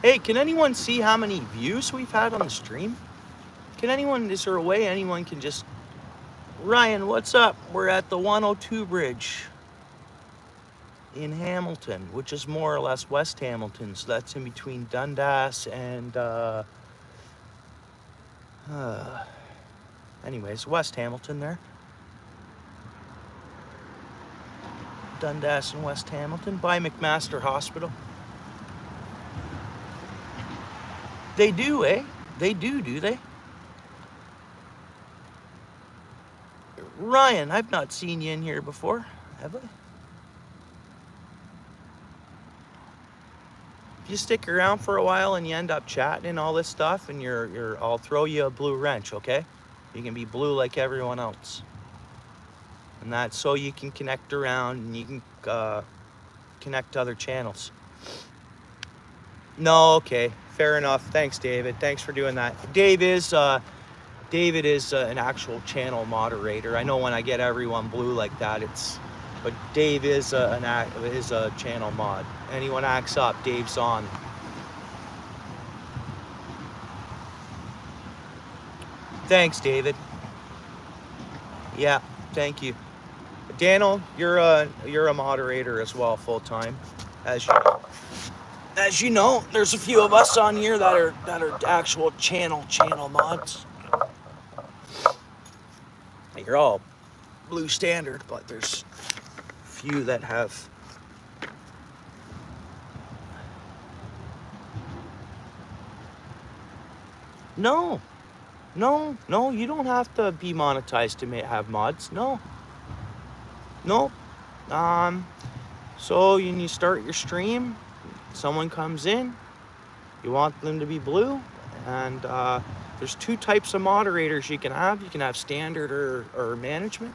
Hey, can anyone see how many views we've had on the stream? Is there a way anyone can just... Ryan, what's up? We're at the 102 bridge in Hamilton, which is more or less West Hamilton. So that's in between Dundas and... anyways, West Hamilton there. Dundas and West Hamilton by McMaster Hospital. They do, eh? They do they? Ryan, I've not seen you in here before, have I? If you stick around for a while and you end up chatting and all this stuff, and I'll throw you a blue wrench, okay? You can be blue like everyone else. And that's so you can connect around and you can connect to other channels. No, okay, fair enough. Thanks, David. Thanks for doing that. David is an actual channel moderator. I know when I get everyone blue like that, but Dave is a channel mod. Anyone acts up, Dave's on. Thanks, David. Yeah, thank you. Daniel, you're a moderator as well, full time, as you know. as you know, there's a few of us on here that are actual channel mods. You're all blue standard, but there's a few that have. No, no, you don't have to be monetized to have mods. No, no. So you start your stream, someone comes in, you want them to be blue, and there's two types of moderators you can have. You can have standard or management.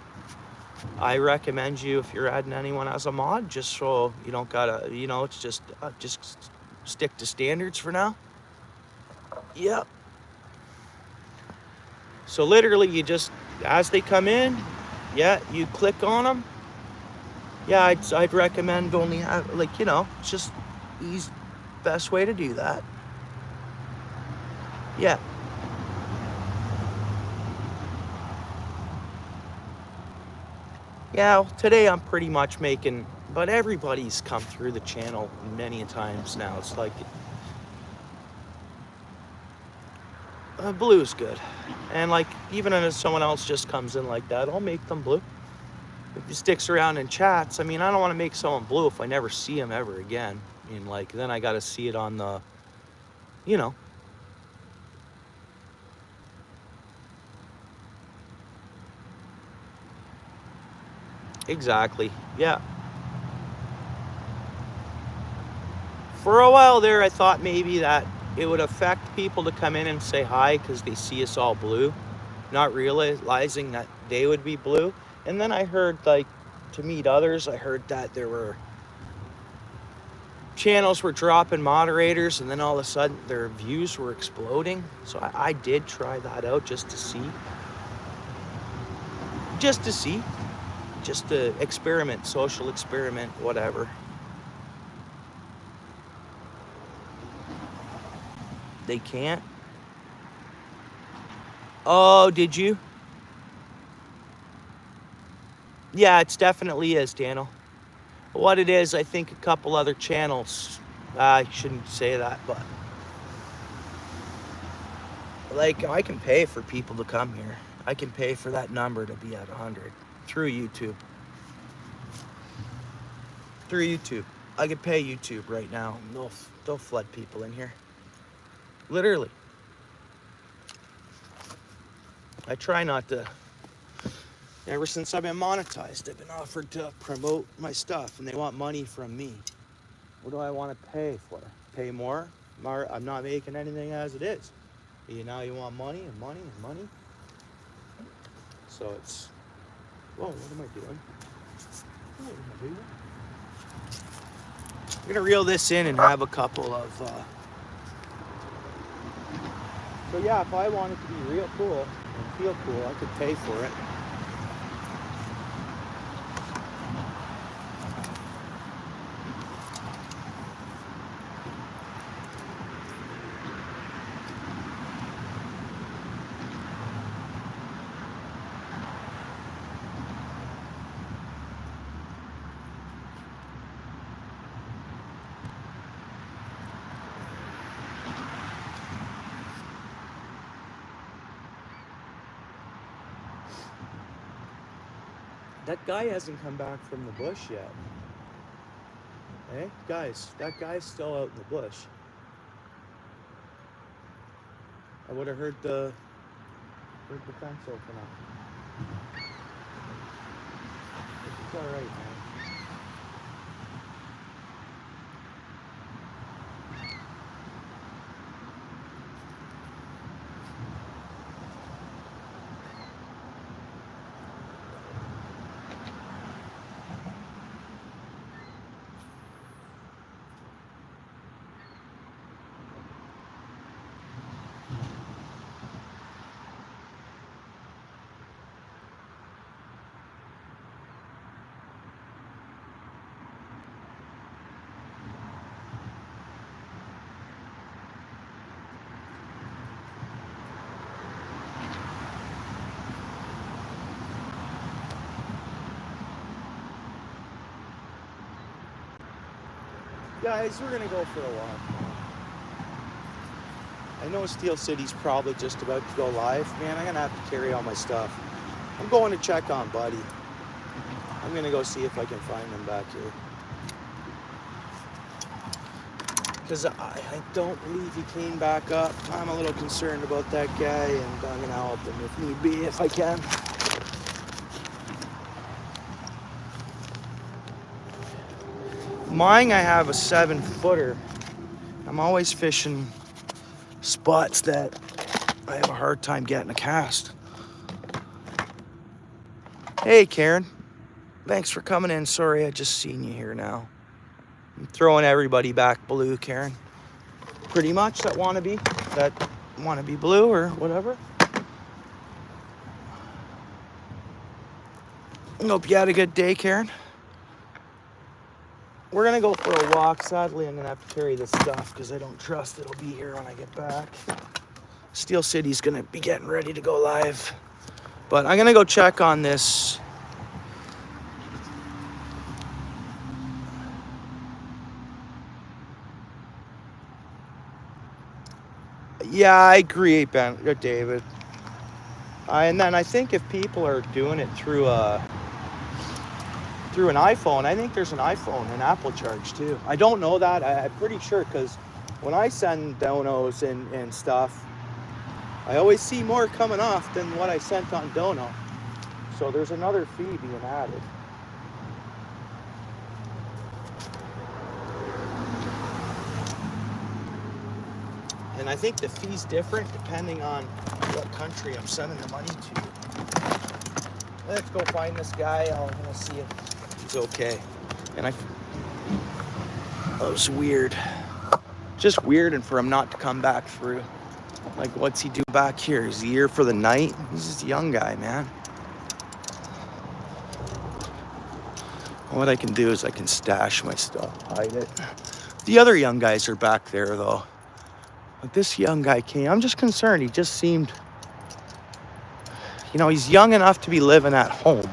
I recommend you, if you're adding anyone as a mod, just so you don't gotta, it's just stick to standards for now. Yep. So literally, you just, as they come in, yeah, you click on them. Yeah, I'd recommend only have, it's just easy, best way to do that. Yeah. Yeah, today I'm pretty much making, but everybody's come through the channel many times now. It's like, blue's good. And like, even if someone else just comes in like that, I'll make them blue. If he sticks around and chats, I mean, I don't want to make someone blue if I never see him ever again. I mean, like, then I got to see it on the, you know. Exactly. Yeah. For a while there, I thought maybe that it would affect people to come in and say hi because they see us all blue, not realizing that they would be blue. And then I heard, like, to meet others, I heard that there were channels were dropping moderators, and then all of a sudden their views were exploding. So I did try that out just to see. Just to experiment, social experiment, whatever. They can't. Oh, did you? Yeah, it's definitely is, Daniel. What it is, I think a couple other channels, I shouldn't say that, but like, I can pay for people to come here. I can pay for that number to be at 100 through YouTube. I could pay YouTube right now. They'll flood people in here. Literally. I try not to. Ever since I've been monetized, I've been offered to promote my stuff, and they want money from me. What do I want to pay for? Pay more? I'm not making anything as it is. Now you want money and money and money. So it's, whoa, what am I doing? I'm gonna reel this in and have a couple of, so yeah, if I wanted to be real cool and feel cool, I could pay for it. That guy hasn't come back from the bush yet. Hey, guys, that guy's still out in the bush. I would have heard the fence open up. It's all right, man. Guys, we're gonna go for a walk. I know Steel City's probably just about to go live. Man, I'm gonna have to carry all my stuff. I'm going to check on Buddy. I'm gonna go see if I can find him back here. Because I don't believe he came back up. I'm a little concerned about that guy, and I'm gonna help him if need be, if I can. Mine, I have a 7-footer. I'm always fishing spots that I have a hard time getting a cast. Hey, Karen. Thanks for coming in. Sorry, I just seen you here now. I'm throwing everybody back blue, Karen. Pretty much that wanna be blue or whatever. Hope you had a good day, Karen. We're gonna go for a walk. Sadly, I'm gonna have to carry this stuff because I don't trust it'll be here when I get back. Steel City's gonna be getting ready to go live. But I'm gonna go check on this. Yeah, I agree, David. And then I think if people are doing it through an iPhone, I think there's an iPhone and Apple Charge too. I don't know that. I'm pretty sure because when I send donos and stuff, I always see more coming off than what I sent on dono. So there's another fee being added. And I think the fee's different depending on what country I'm sending the money to. Let's go find this guy. I'm gonna see if he's okay. And that was weird. Just weird, and for him not to come back through. Like, what's he do back here? Is he here for the night? He's just a young guy, man. What I can do is I can stash my stuff, hide it. The other young guys are back there, though. But this young guy came. I'm just concerned. He just seemed, you know, he's young enough to be living at home.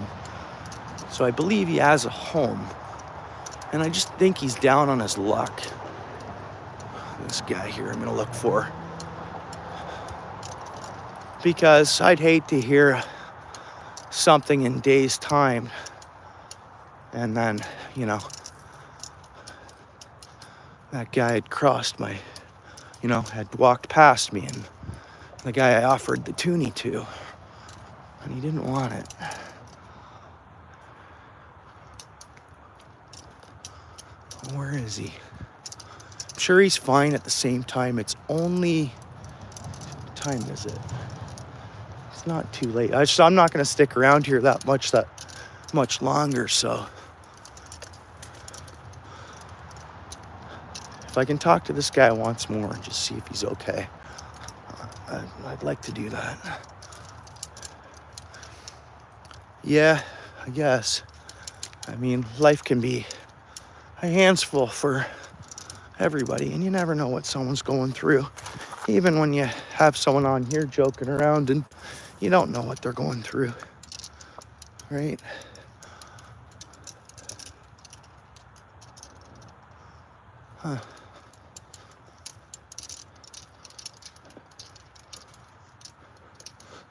So I believe he has a home. And I just think he's down on his luck. This guy here I'm going to look for. Because I'd hate to hear something in days' time. And then, you know, that guy had crossed my, you know, had walked past me, and the guy I offered the toonie to, and he didn't want it. Where is he? I'm sure he's fine. At the same time, it's only, what time is it? It's not too late. I'm not going to stick around here that much longer, so if I can talk to this guy once more and just see if he's okay, I'd like to do that. Yeah, I guess. I mean, life can be a handful for everybody, and you never know what someone's going through. Even when you have someone on here joking around, and you don't know what they're going through, right? Huh.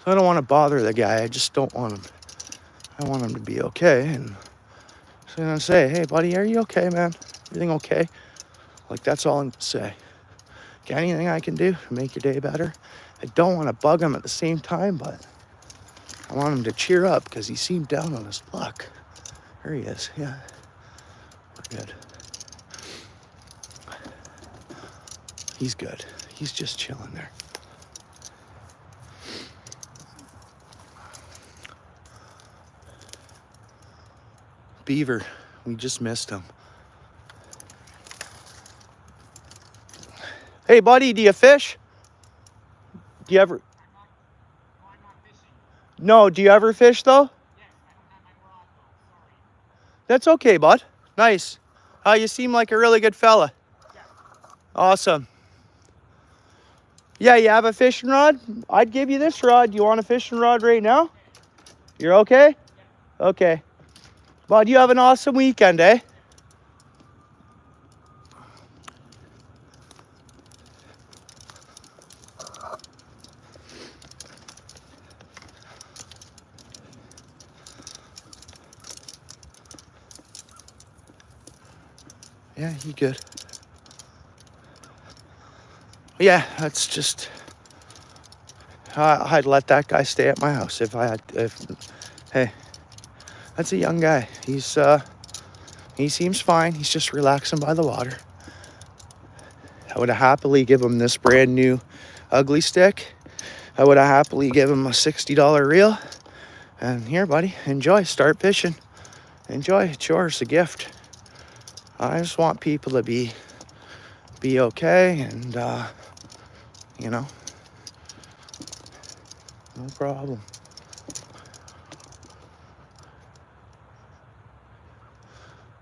So I don't want to bother the guy. I just don't want him. I want him to be okay. And so I'm going to say, hey, buddy, are you okay, man? Everything okay? Like, that's all I'm going to say. Got anything I can do to make your day better? I don't want to bug him at the same time, but I want him to cheer up because he seemed down on his luck. There he is. Yeah. We're good. He's good. He's just chilling there. Beaver, we just missed him. Hey, buddy, do you fish? Do you ever? I'm not fishing. No, do you ever fish, though? Yes, I don't have my rod though. Sorry. That's okay, bud. Nice. You seem like a really good fella. Yeah. Awesome. Yeah, you have a fishing rod? I'd give you this rod. You want a fishing rod right now? You're okay? Yeah. Okay. Bud, you have an awesome weekend, eh? Yeah, he good. Yeah, that's just. I'd let that guy stay at my house if I had. Hey, that's a young guy. He seems fine. He's just relaxing by the water. I would have happily give him this brand new ugly stick. I would have happily give him a $60 reel. And here, buddy, enjoy. Start fishing. Enjoy. It's yours. A gift. I just want people to be okay, and you know, no problem.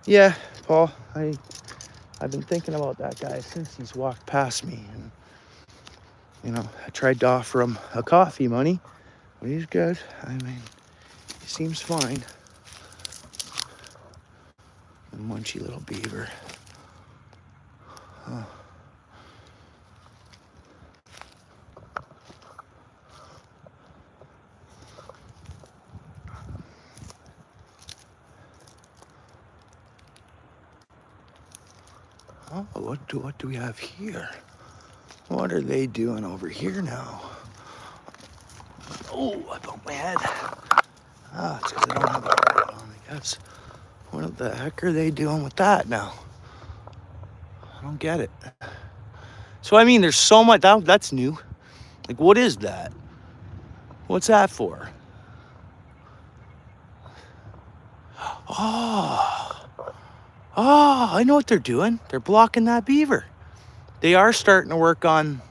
Yeah, Paul, I've been thinking about that guy since he's walked past me, and you know, I tried to offer him a coffee money, but he's good. I mean, he seems fine. A munchy little beaver. Huh. Oh, what do we have here? What are they doing over here now? Oh, I bumped my head. Ah, it's because I don't have a hat on, I guess. What the heck are they doing with that now? I don't get it. So, I mean, there's so much. That's new. Like, what is that? What's that for? Oh, I know what they're doing. They're blocking that beaver. They are starting to work on.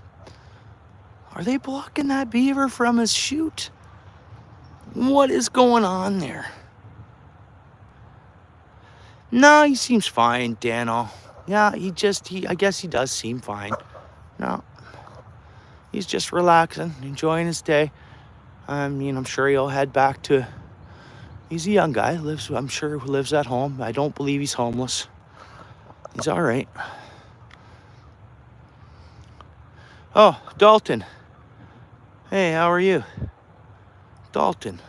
Are they blocking that beaver from his chute? What is going on there? No, he seems fine, Dano. Yeah, I guess he does seem fine. No, he's just relaxing, enjoying his day. I mean, I'm sure he'll head back to. He's a young guy. I'm sure he lives at home. I don't believe he's homeless. He's all right. Oh, Dalton. Hey, how are you? Dalton.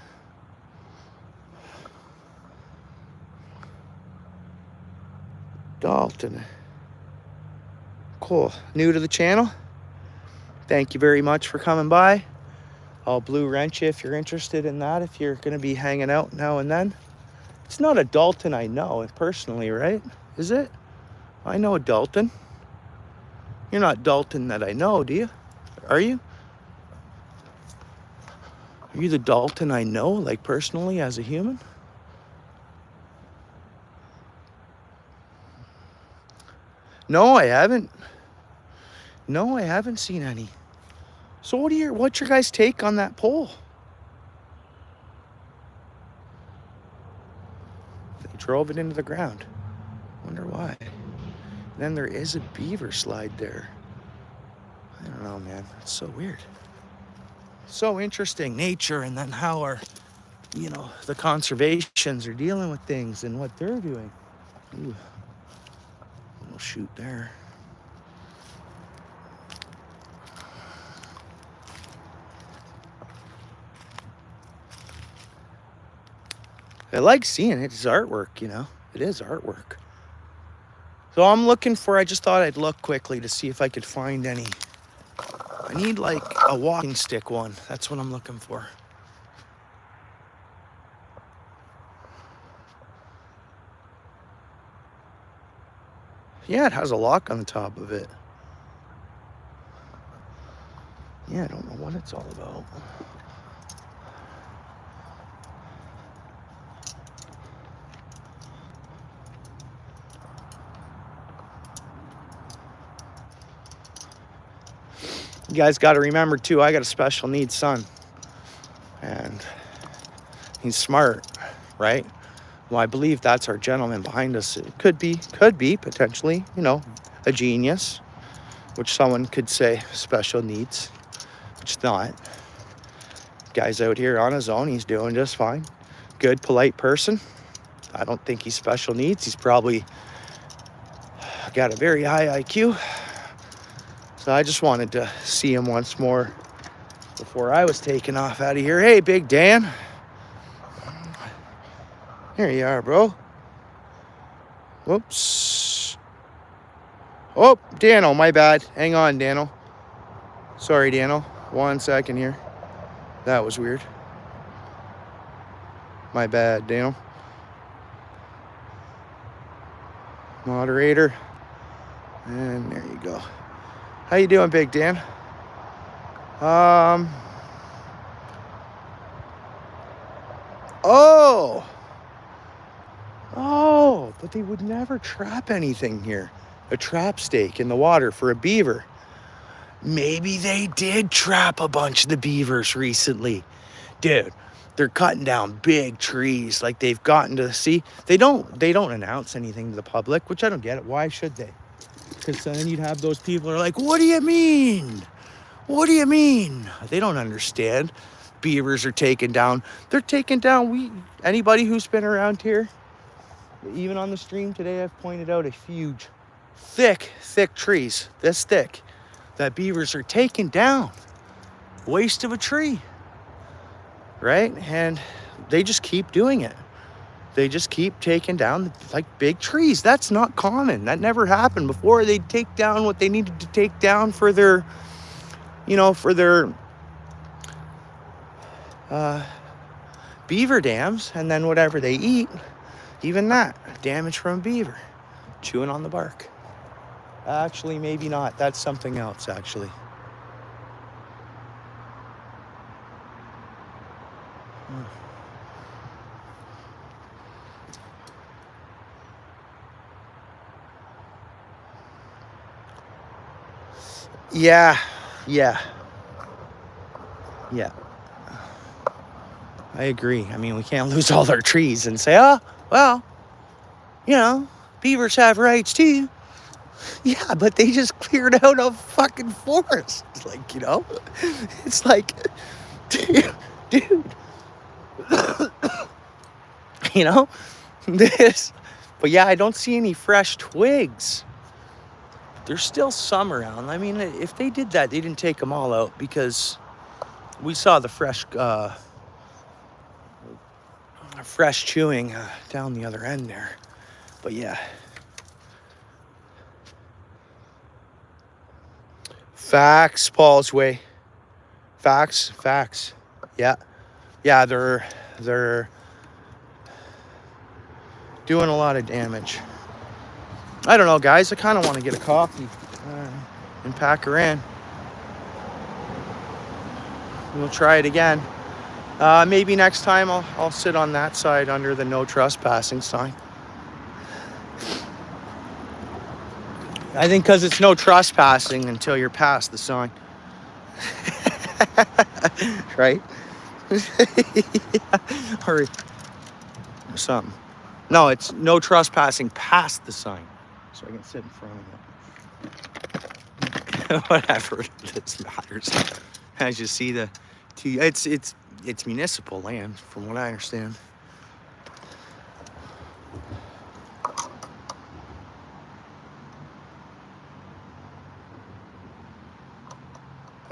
Dalton. Cool. New to the channel? Thank you very much for coming by. I'll blue wrench you if you're interested in that, if you're going to be hanging out now and then. It's not a Dalton I know personally, right? Is it? I know a Dalton. You're not Dalton that I know, do you? Are you? Are you the Dalton I know, like personally as a human? No, I haven't. No, I haven't seen any. So what's your guys' take on that pole? They drove it into the ground. Wonder why. Then there is a beaver slide there. I don't know, man. It's so weird. So interesting, nature, and then how the conservations are dealing with things and what they're doing. Ooh, little shoot there. I like seeing it. It's artwork, It is artwork. So I just thought I'd look quickly to see if I could find any. I need like a walking stick one. That's what I'm looking for. Yeah, it has a lock on the top of it. Yeah, I don't know what it's all about. You guys got to remember too, I got a special needs son, and he's smart, right? Well, I believe that's our gentleman behind us. It could be potentially, a genius, which someone could say special needs, which it's not. Guy's out here on his own. He's doing just fine. Good, polite person. I don't think he's special needs. He's probably got a very high IQ. So I just wanted to see him once more before I was taken off out of here. Hey, Big Dan. Here you are, bro. Whoops. Oh, Dano, my bad. Hang on, Dano. Sorry, Dano. 1 second here. That was weird. My bad, Dano. Moderator. And there you go. How you doing, Big Dan? Oh, but they would never trap anything here. A trap stake in the water for a beaver. Maybe they did trap a bunch of the beavers recently. Dude, they're cutting down big trees like they've gotten to see. They don't announce anything to the public, which I don't get it. Why should they? Because then you'd have those people who are like, what do you mean? What do you mean? They don't understand. Beavers are taken down. They're taken down. Anybody who's been around here, even on the stream today, I've pointed out a huge, thick trees, this thick, that beavers are taking down. Waste of a tree, right? And they just keep doing it. They just keep taking down like big trees. That's not common. That never happened before. They'd take down what they needed to take down for their, beaver dams, and then whatever they eat, even that, damage from a beaver, chewing on the bark. Actually, maybe not. That's something else, actually. Yeah. I agree. I mean, we can't lose all our trees and say, oh, well, beavers have rights too. Yeah, but they just cleared out a fucking forest. It's like, dude, this. But yeah, I don't see any fresh twigs. There's still some around. I mean, if they did that, they didn't take them all out because we saw the fresh chewing down the other end there. But yeah. Facts, Paul's way. Facts. Yeah, they're doing a lot of damage. I don't know, guys. I kind of want to get a coffee and pack her in. We'll try it again. Maybe next time I'll sit on that side under the no trespassing sign. I think because it's no trespassing until you're past the sign. Right? Yeah. Or something. No, it's no trespassing past the sign. So I can sit in front of it. Whatever, this matters. As you see it's municipal land, from what I understand.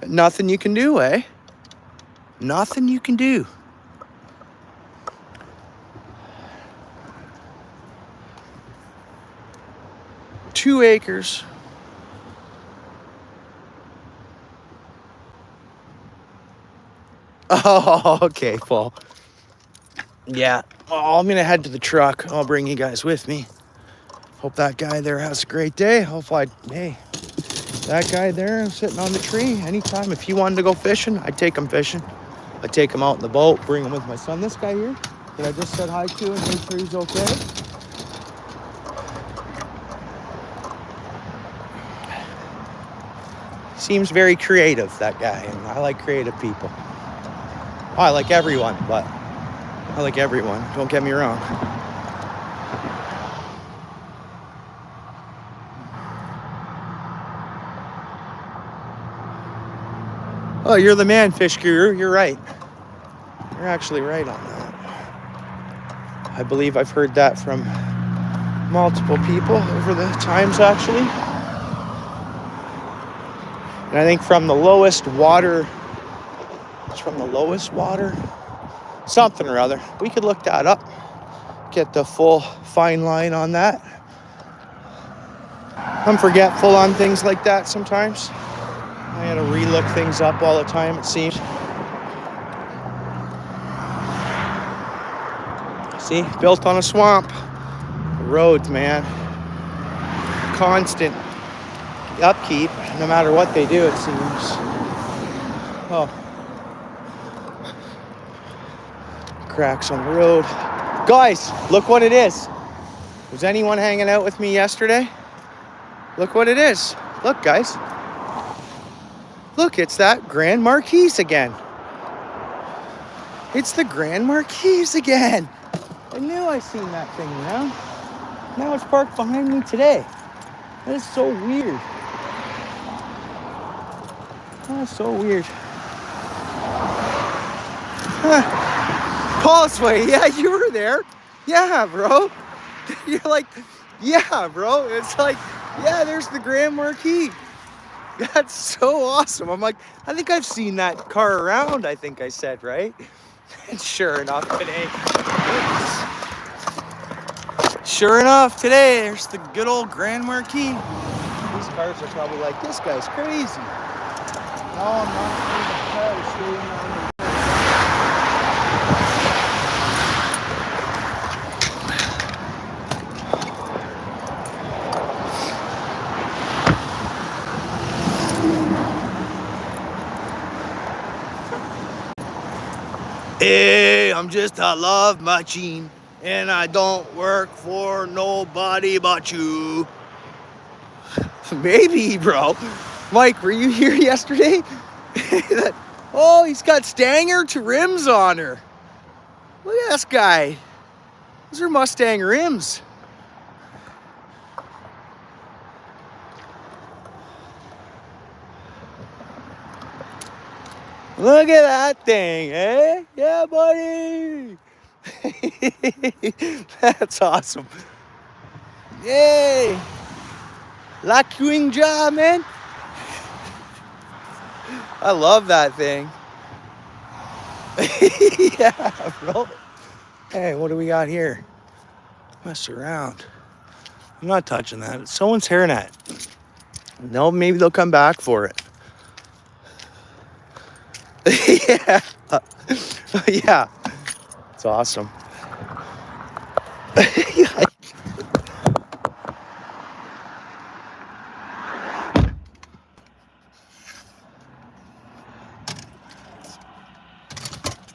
Nothing you can do, eh? Nothing you can do. Two acres. Oh, okay, Paul. Yeah. Oh, I'm gonna head to the truck. I'll bring you guys with me. Hope that guy there has a great day. That guy there sitting on the tree, anytime. If he wanted to go fishing, I'd take him fishing. I'd take him out in the boat, bring him with my son. This guy here that I just said hi to and make sure he's okay. Seems very creative, that guy, and I like creative people. Oh, I like everyone, but I like everyone. Don't get me wrong. Oh, you're the man, Fish Guru. You're right. You're actually right on that. I believe I've heard that from multiple people over the times, actually. And I think from the lowest water, something or other. We could look that up, get the full fine line on that. I'm forgetful on things like that sometimes. I gotta re-look things up all the time, it seems. See, built on a swamp. The roads, man. Constant upkeep, no matter what they do, it seems. Oh. Cracks on the road. Guys, look what it is. Was anyone hanging out with me yesterday? Look what it is. Look, guys. Look, it's that Grand Marquis again. It's the Grand Marquis again. I knew I seen that thing around. Now it's parked behind me today. That is so weird. That's so weird. Paul's way. Yeah, you were there. Yeah, bro. You're like, yeah, bro. It's like, yeah, there's the Grand Marquis. That's so awesome. I'm like, I think I've seen that car around, I think I said, right? And sure enough, today, there's the good old Grand Marquis. These cars are probably like, this guy's crazy. No, I'm not in the car shooting on the Hey, I'm just a love machine, and I don't work for nobody but you. Maybe, bro. Mike, were you here yesterday? Oh, he's got Stanger rims on her. Look at this guy. Those are Mustang rims. Look at that thing, eh? Yeah, buddy. That's awesome. Yay. Lacking job, man. I love that thing. Yeah, bro. Hey, what do we got here? Mess around. I'm not touching that. It's someone's hairnet. No, maybe they'll come back for it. Yeah. Yeah. It's awesome.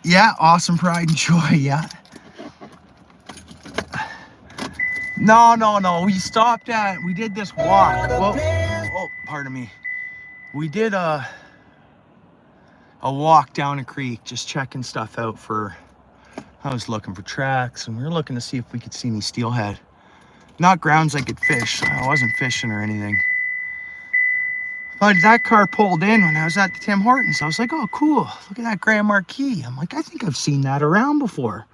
Yeah, awesome pride and joy, yeah. No. We did this walk. Whoa. Oh, pardon me. We did a walk down a creek, just checking stuff out I was looking for tracks, and we were looking to see if we could see any steelhead. Not grounds I could fish. I wasn't fishing or anything. But that car pulled in when I was at the Tim Hortons. I was like, oh, cool. Look at that Grand Marquis. I'm like, I think I've seen that around before.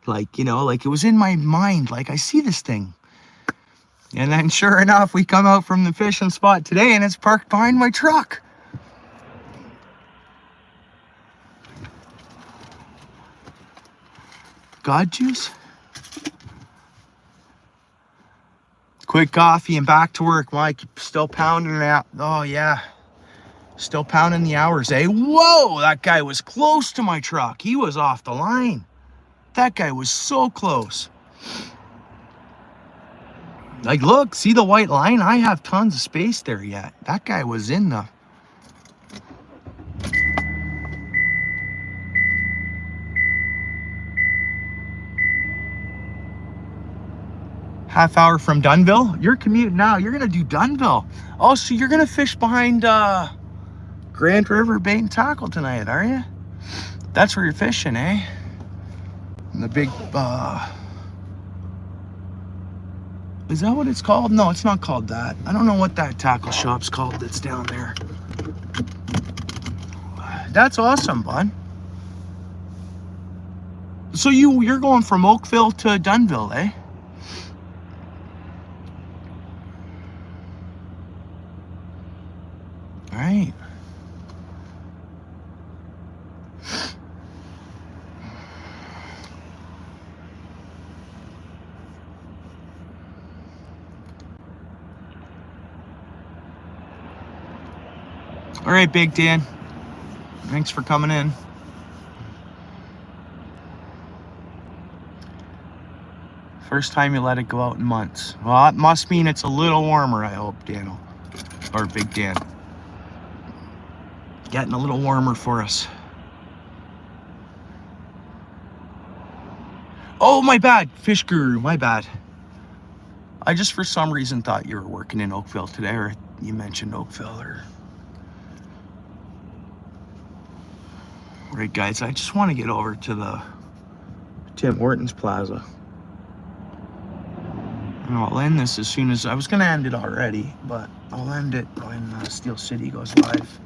Like, you know, like it was in my mind. Like, I see this thing. And then sure enough, we come out from the fishing spot today and it's parked behind my truck. God juice? Quick coffee and back to work. Mike, still pounding it out. Oh, yeah. Still pounding the hours, eh? Whoa, that guy was close to my truck. He was off the line. That guy was so close. Like, look, see the white line? I have tons of space there yet. That guy was in the... Half hour from Dunnville? You're commuting now. You're going to do Dunnville. Oh, so you're going to fish behind Grand River Bait and Tackle tonight, are you? That's where you're fishing, eh? And the big... Is that what it's called? No, it's not called that. I don't know what that tackle shop's called that's down there. That's awesome, bud. So you're going from Oakville to Dunnville, eh? All right. All right, Big Dan. Thanks for coming in. First time you let it go out in months. Well, it must mean it's a little warmer, I hope, Daniel. Or Big Dan. Getting a little warmer for us. Oh, my bad. Fish Guru, my bad. I just for some reason thought you were working in Oakville today, or you mentioned Oakville, or... Right, guys, I just want to get over to the Tim Hortons Plaza. And I'll end this as soon as... I was going to end it already, but I'll end it when Steel City goes live.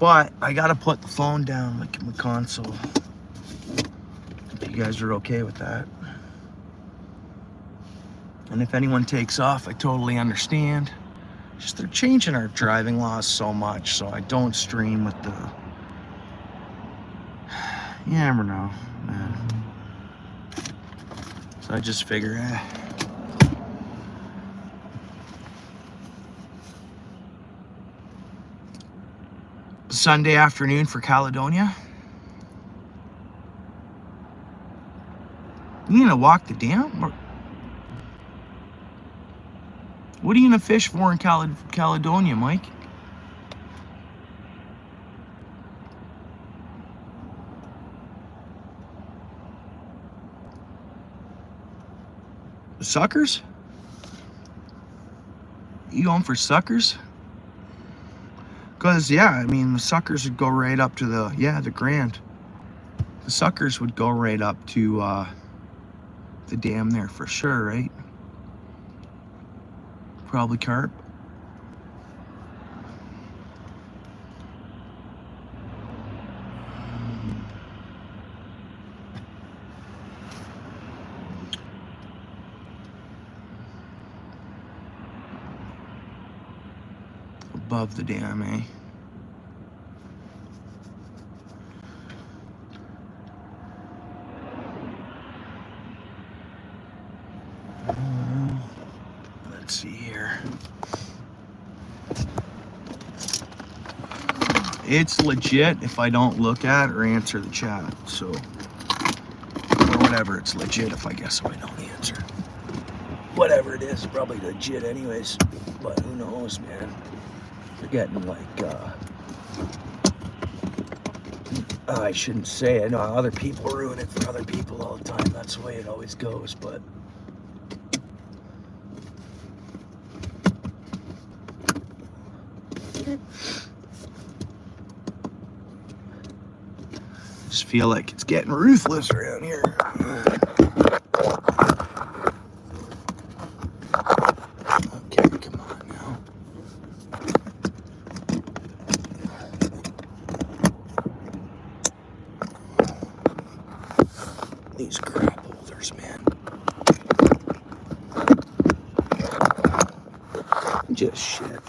But I got to put the phone down, like in the console. If you guys are okay with that. And if anyone takes off, I totally understand. Just they're changing our driving laws so much, so I don't stream with the... You never know, man. So I just figure, Sunday afternoon for Caledonia. You gonna walk the dam? Or what are you gonna fish for in Caledonia, Mike? Suckers? You going for suckers? Because, yeah, I mean, the suckers would go right up to the Grand. The suckers would go right up to the dam there for sure, right? Probably carp. Above the dam, eh? Let's see here. It's legit if I don't look at or answer the chat, so... Or whatever, it's legit if I guess if I don't answer. Whatever it is, probably legit anyways. But who knows, man. They're getting like, I shouldn't say it. I know other people ruin it for other people all the time. That's the way it always goes, but... Just feel like it's getting ruthless around here. Okay, come on now. These crap holders, man. Just shit.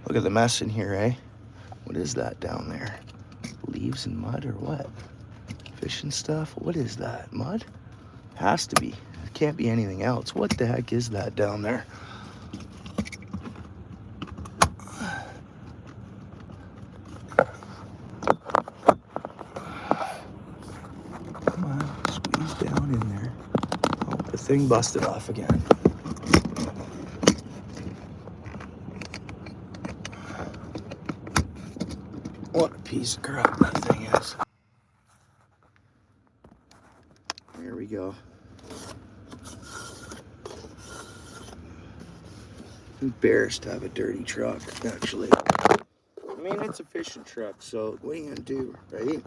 Look at the mess in here, eh? What is that down there? Leaves and mud or what? Fish and stuff? What is that? Mud? Has to be. It can't be anything else. What the heck is that down there? Come on, squeeze down in there. Oh, the thing busted off again. What a piece of crap that thing is. There we go. I'm embarrassed to have a dirty truck, actually. I mean, it's a fishing truck, so what are you gonna do, right?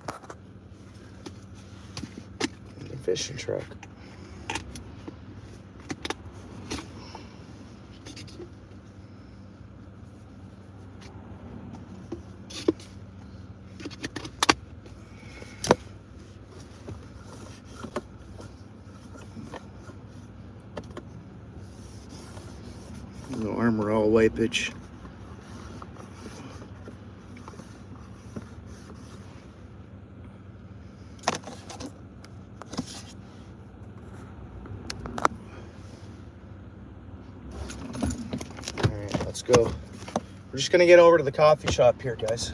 It's a fishing truck. The Armor All wipage. go. We're just gonna get over to the coffee shop here, guys.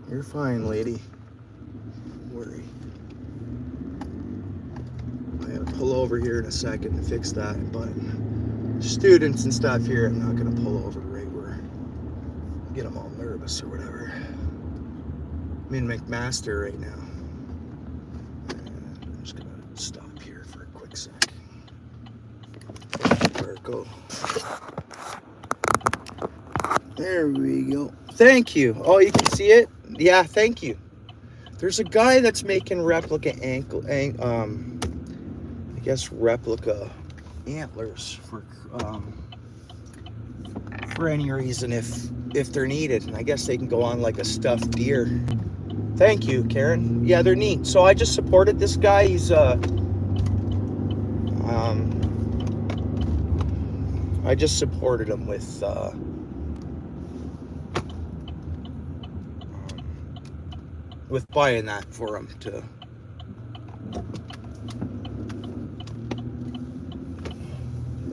You're fine, lady. Don't worry. I gotta pull over here in a second and fix that, but students and stuff here, I'm not gonna pull over right where get them all nervous or whatever. I'm in McMaster right now. And I'm just gonna stop here for a quick sec. Where it go? There we go. Thank you. Oh, you can see it? Yeah, thank you. There's a guy that's making replica I guess replica antlers for any reason if they're needed. And I guess they can go on like a stuffed deer. Thank you, Karen. Yeah, they're neat. So I just supported this guy. He's I just supported him with buying that for him to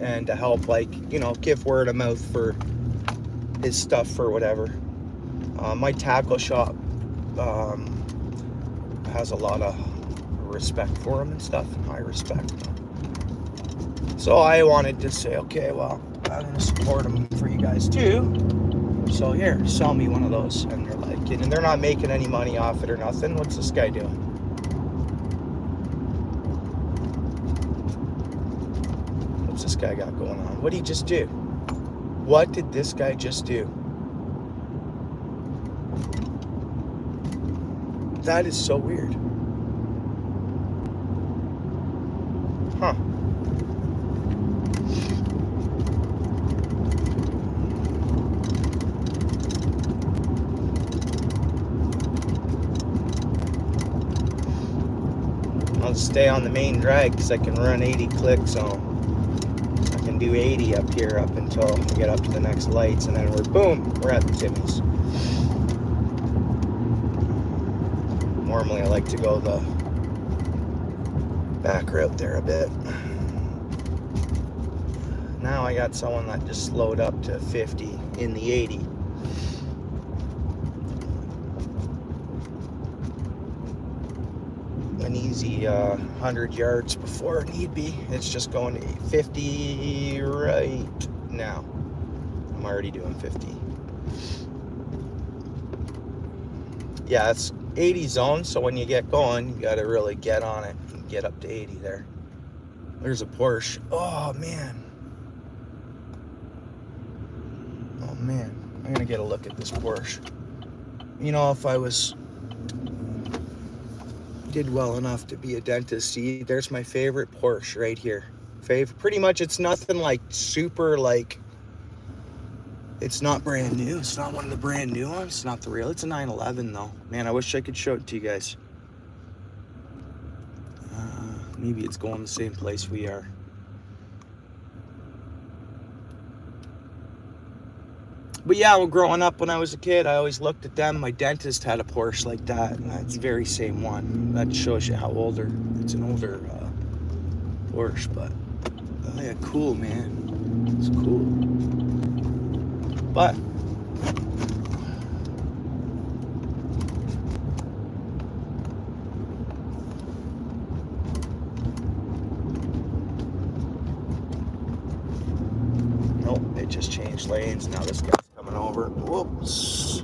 and to help, like, you know, give word of mouth for his stuff or whatever. My tackle shop has a lot of respect for him and stuff, and high respect. So I wanted to say, okay, well, I'm gonna support him for you guys too. So here, sell me one of those. And they're like, and they're not making any money off it or nothing. What's this guy doing? What's this guy got going on? What did he just do? What did this guy just do? That is so weird. Huh. I'll stay on the main drag because I can run 80 clicks on. I can do 80 up here up until we get up to the next lights, and then we're at the Timmy's. Normally I like to go the back route there a bit. Now I got someone that just slowed up to 50 in the 80. An easy 100 yards before need be. It's just going to 50 right now. I'm already doing 50. Yeah, it's 80 zone, so when you get going, you got to really get on it and get up to 80 there. There's a Porsche. Oh, man. Oh, man. I'm going to get a look at this Porsche. You know, if I did well enough to be a dentist, see, there's my favorite Porsche right here. Pretty much, it's nothing like super, like, it's not brand new. It's not one of the brand new ones. It's not the real. It's a 911 though. Man, I wish I could show it to you guys. Maybe it's going the same place we are. But yeah, well, growing up when I was a kid, I always looked at them. My dentist had a Porsche like that, and that's the very same one. That shows you how older. It's an older Porsche, but oh yeah, cool, man. It's cool. But nope, it just changed lanes. Now this guy's coming over. Whoops.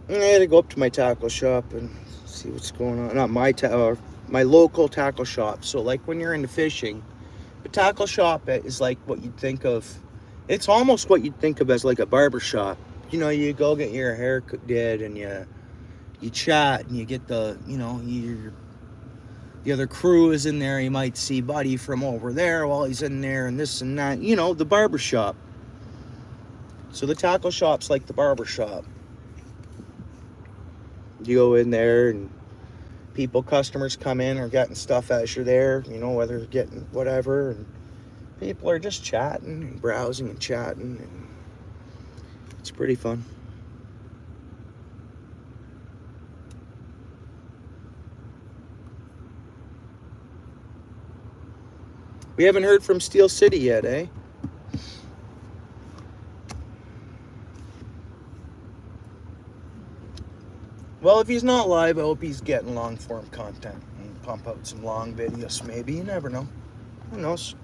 I had to go up to my tackle shop and see what's going on. Not my local tackle shop. So like when you're into fishing, the tackle shop is like what you'd think of. It's almost what you'd think of as like a barber shop. You know, you go get your hair did and you chat and you get the, you know, the other crew is in there. You might see Buddy from over there while he's in there and this and that. You know, the barber shop. So the tackle shop's like the barber shop. You go in there and customers come in or getting stuff as you're there, you know, whether they're getting whatever, and people are just chatting and browsing and chatting, and it's pretty fun. We haven't heard from Steel City yet, eh? Well, if he's not live, I hope he's getting long form content and pump out some long videos maybe. You never know. Who knows?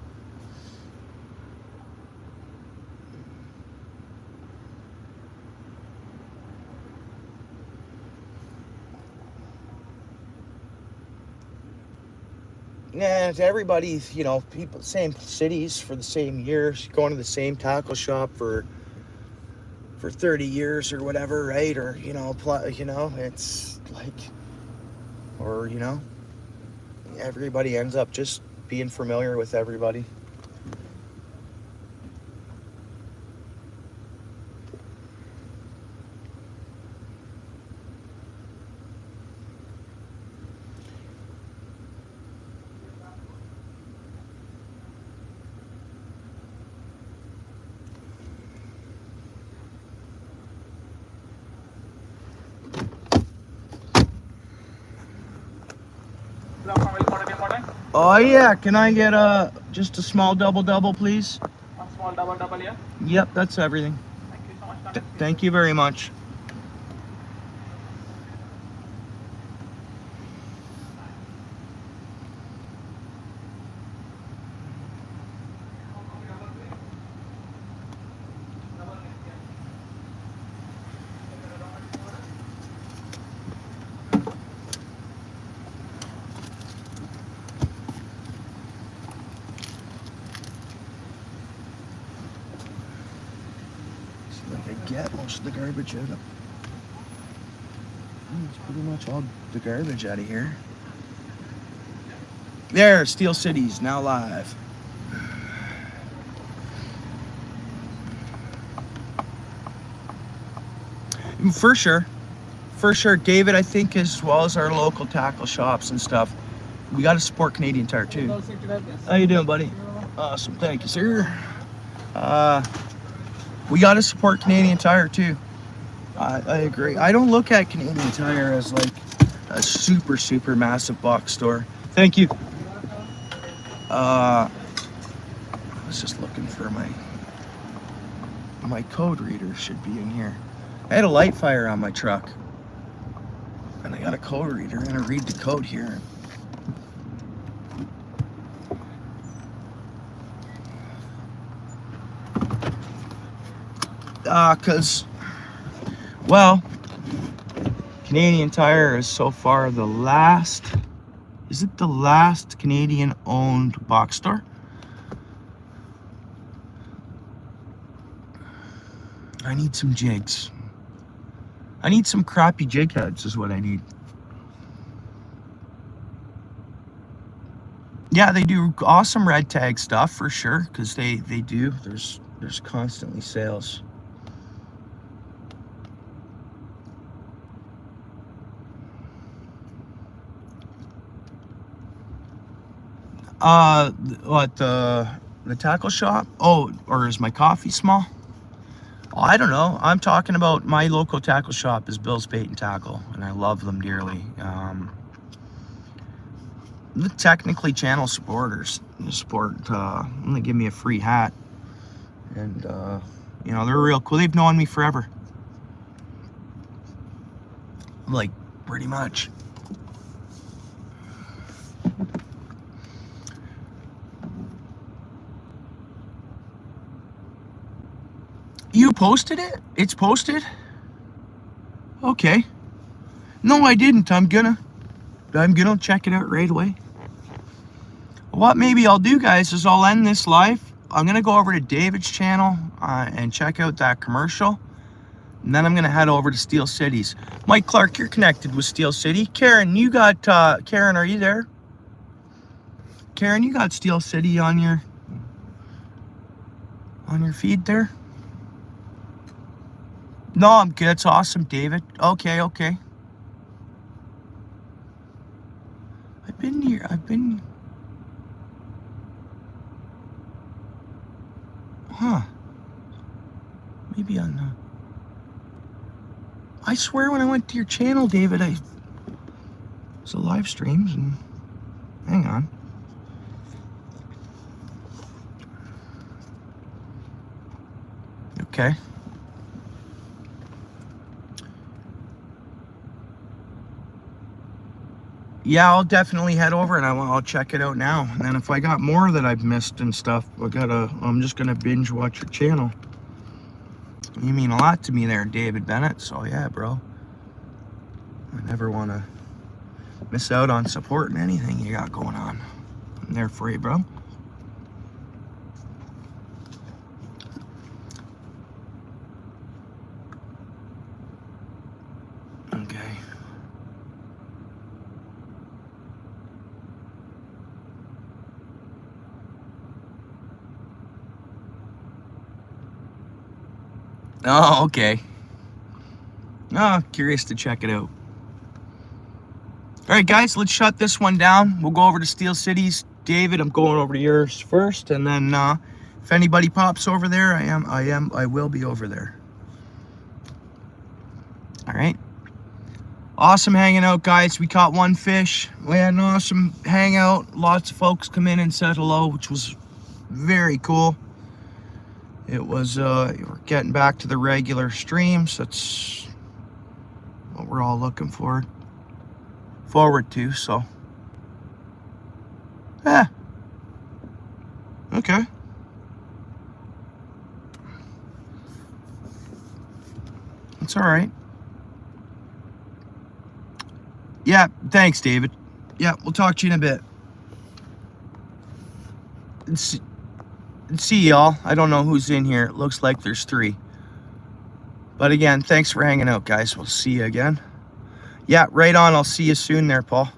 Yeah, to everybody, you know, people, same cities for the same years, going to the same tackle shop for 30 years or whatever, right? Or, you know, it's like, or, you know, everybody ends up just being familiar with everybody. Oh yeah, can I get just a small double, please? A small double, yeah? Yep, that's everything. Thank you so much. Thank you very much. Get most of the garbage out of. It's pretty much all the garbage out of here. There, Steel City's now live. For sure. David, I think, as well as our local tackle shops and stuff, we got to support Canadian Tire too. How you doing, buddy? Awesome, thank you, sir. We got to support Canadian Tire too. I agree. I don't look at Canadian Tire as like a super massive box store. Thank you. I was just looking for my code reader. Should be in here. I had a light fire on my truck, and I got a code reader. I'm gonna read the code here. Cause, well, Canadian Tire is so far the last, is it the last Canadian owned box store? I need some jigs. I need some crappy jig heads is what I need. Yeah, they do awesome red tag stuff for sure, because they do. There's constantly sales. What, the tackle shop? Oh, or is my coffee small? Oh, I don't know. I'm talking about my local tackle shop is Bill's Bait and Tackle, and I love them dearly. The technically channel supporters support. I'm gonna give me a free hat, and you know, they're real cool. They've known me forever, like pretty much. You posted it? It's posted? Okay. No, I didn't. I'm gonna check it out right away. What maybe I'll do, guys, is I'll end this live. I'm gonna go over to David's channel and check out that commercial. And then I'm gonna head over to Steel Cities. Mike Clark, you're connected with Steel City. Karen, you got Karen, are you there? Karen, you got Steel City on your feed there? No, I'm good. It's awesome, David. Okay. I've been here. Huh. Maybe on the... I swear when I went to your channel, David, it was a live streams and... Hang on. Okay. Yeah, I'll definitely head over and I'll check it out now. And then if I got more that I've missed and stuff, I'm just gonna binge watch your channel. You mean a lot to me there, David Bennett. So yeah, bro. I never want to miss out on supporting anything you got going on. I'm there for you, bro. Okay. Oh, okay. Oh, curious to check it out. All right, guys, let's shut this one down. We'll go over to Steel Cities. David, I'm going over to yours first, and then if anybody pops over there, I will be over there. All right. Awesome hanging out, guys. We caught one fish. We had an awesome hangout. Lots of folks come in and said hello, which was very cool. It was, we're getting back to the regular streams. That's what we're all looking forward to, so. Yeah. Okay. It's all right. Yeah, thanks, David. Yeah, we'll talk to you in a bit. See y'all. I don't know who's in here. It looks like there's 3. But again, thanks for hanging out, guys. We'll see you again. Yeah, right on. I'll see you soon there, Paul.